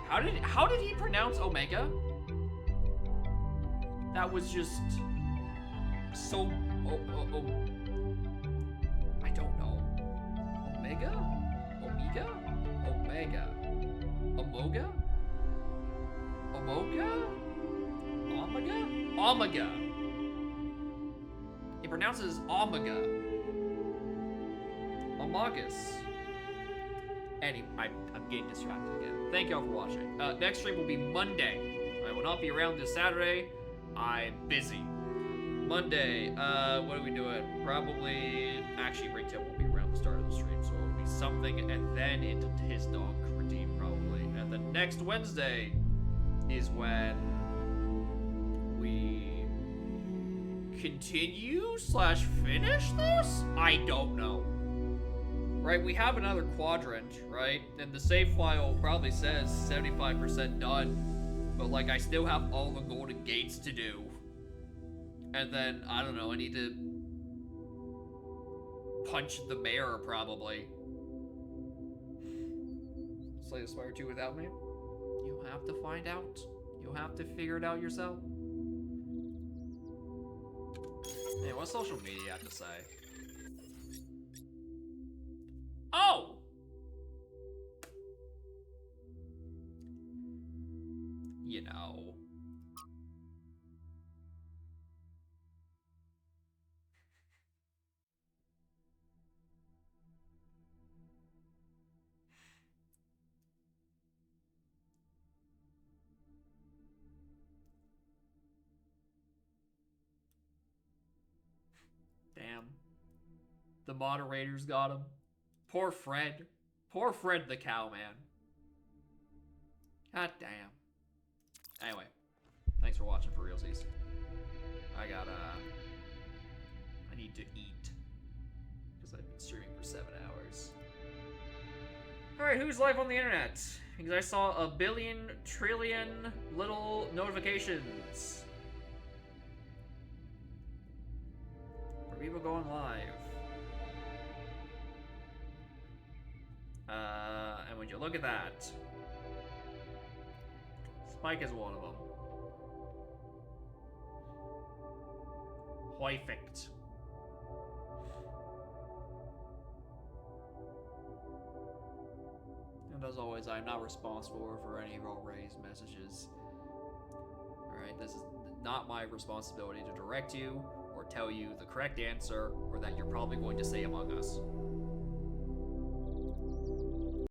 How did he pronounce Omega? That was just so I don't know. Omega? Omega? Omega? Omoga? Omoga? Omega? Omega. He pronounces Omega. Omagus. Anyway, I'm getting distracted again. Thank y'all for watching. Next stream will be Monday. I will not be around this Saturday. I'm busy. Monday, what are we doing? Probably, actually, Ringtail won't be around the start of the stream, so it'll be something, and then into his dog redeem, probably. And then next Wednesday is when we continue/finish this? I don't know. Right, we have another quadrant, right? And the save file probably says 75% done, but like I still have all the golden gates to do. And then, I don't know, I need to punch the mayor, probably. Slay the Spire 2 without me? You'll have to find out. You'll have to figure it out yourself. Hey, what social media have to say? Oh! You know. Damn. The moderators got him. Poor Fred. Poor Fred the cow, man. God damn. Anyway. Thanks for watching, for realsies. I need to eat. Because I've been streaming for 7 hours. Alright, who's live on the internet? Because I saw a billion, trillion little notifications. For people going live. And when you look at that, Spike is one of them. Perfect. And And as always, I'm not responsible for any raised messages. Alright, this is not my responsibility to direct you, or tell you the correct answer, or that you're probably going to say Among Us.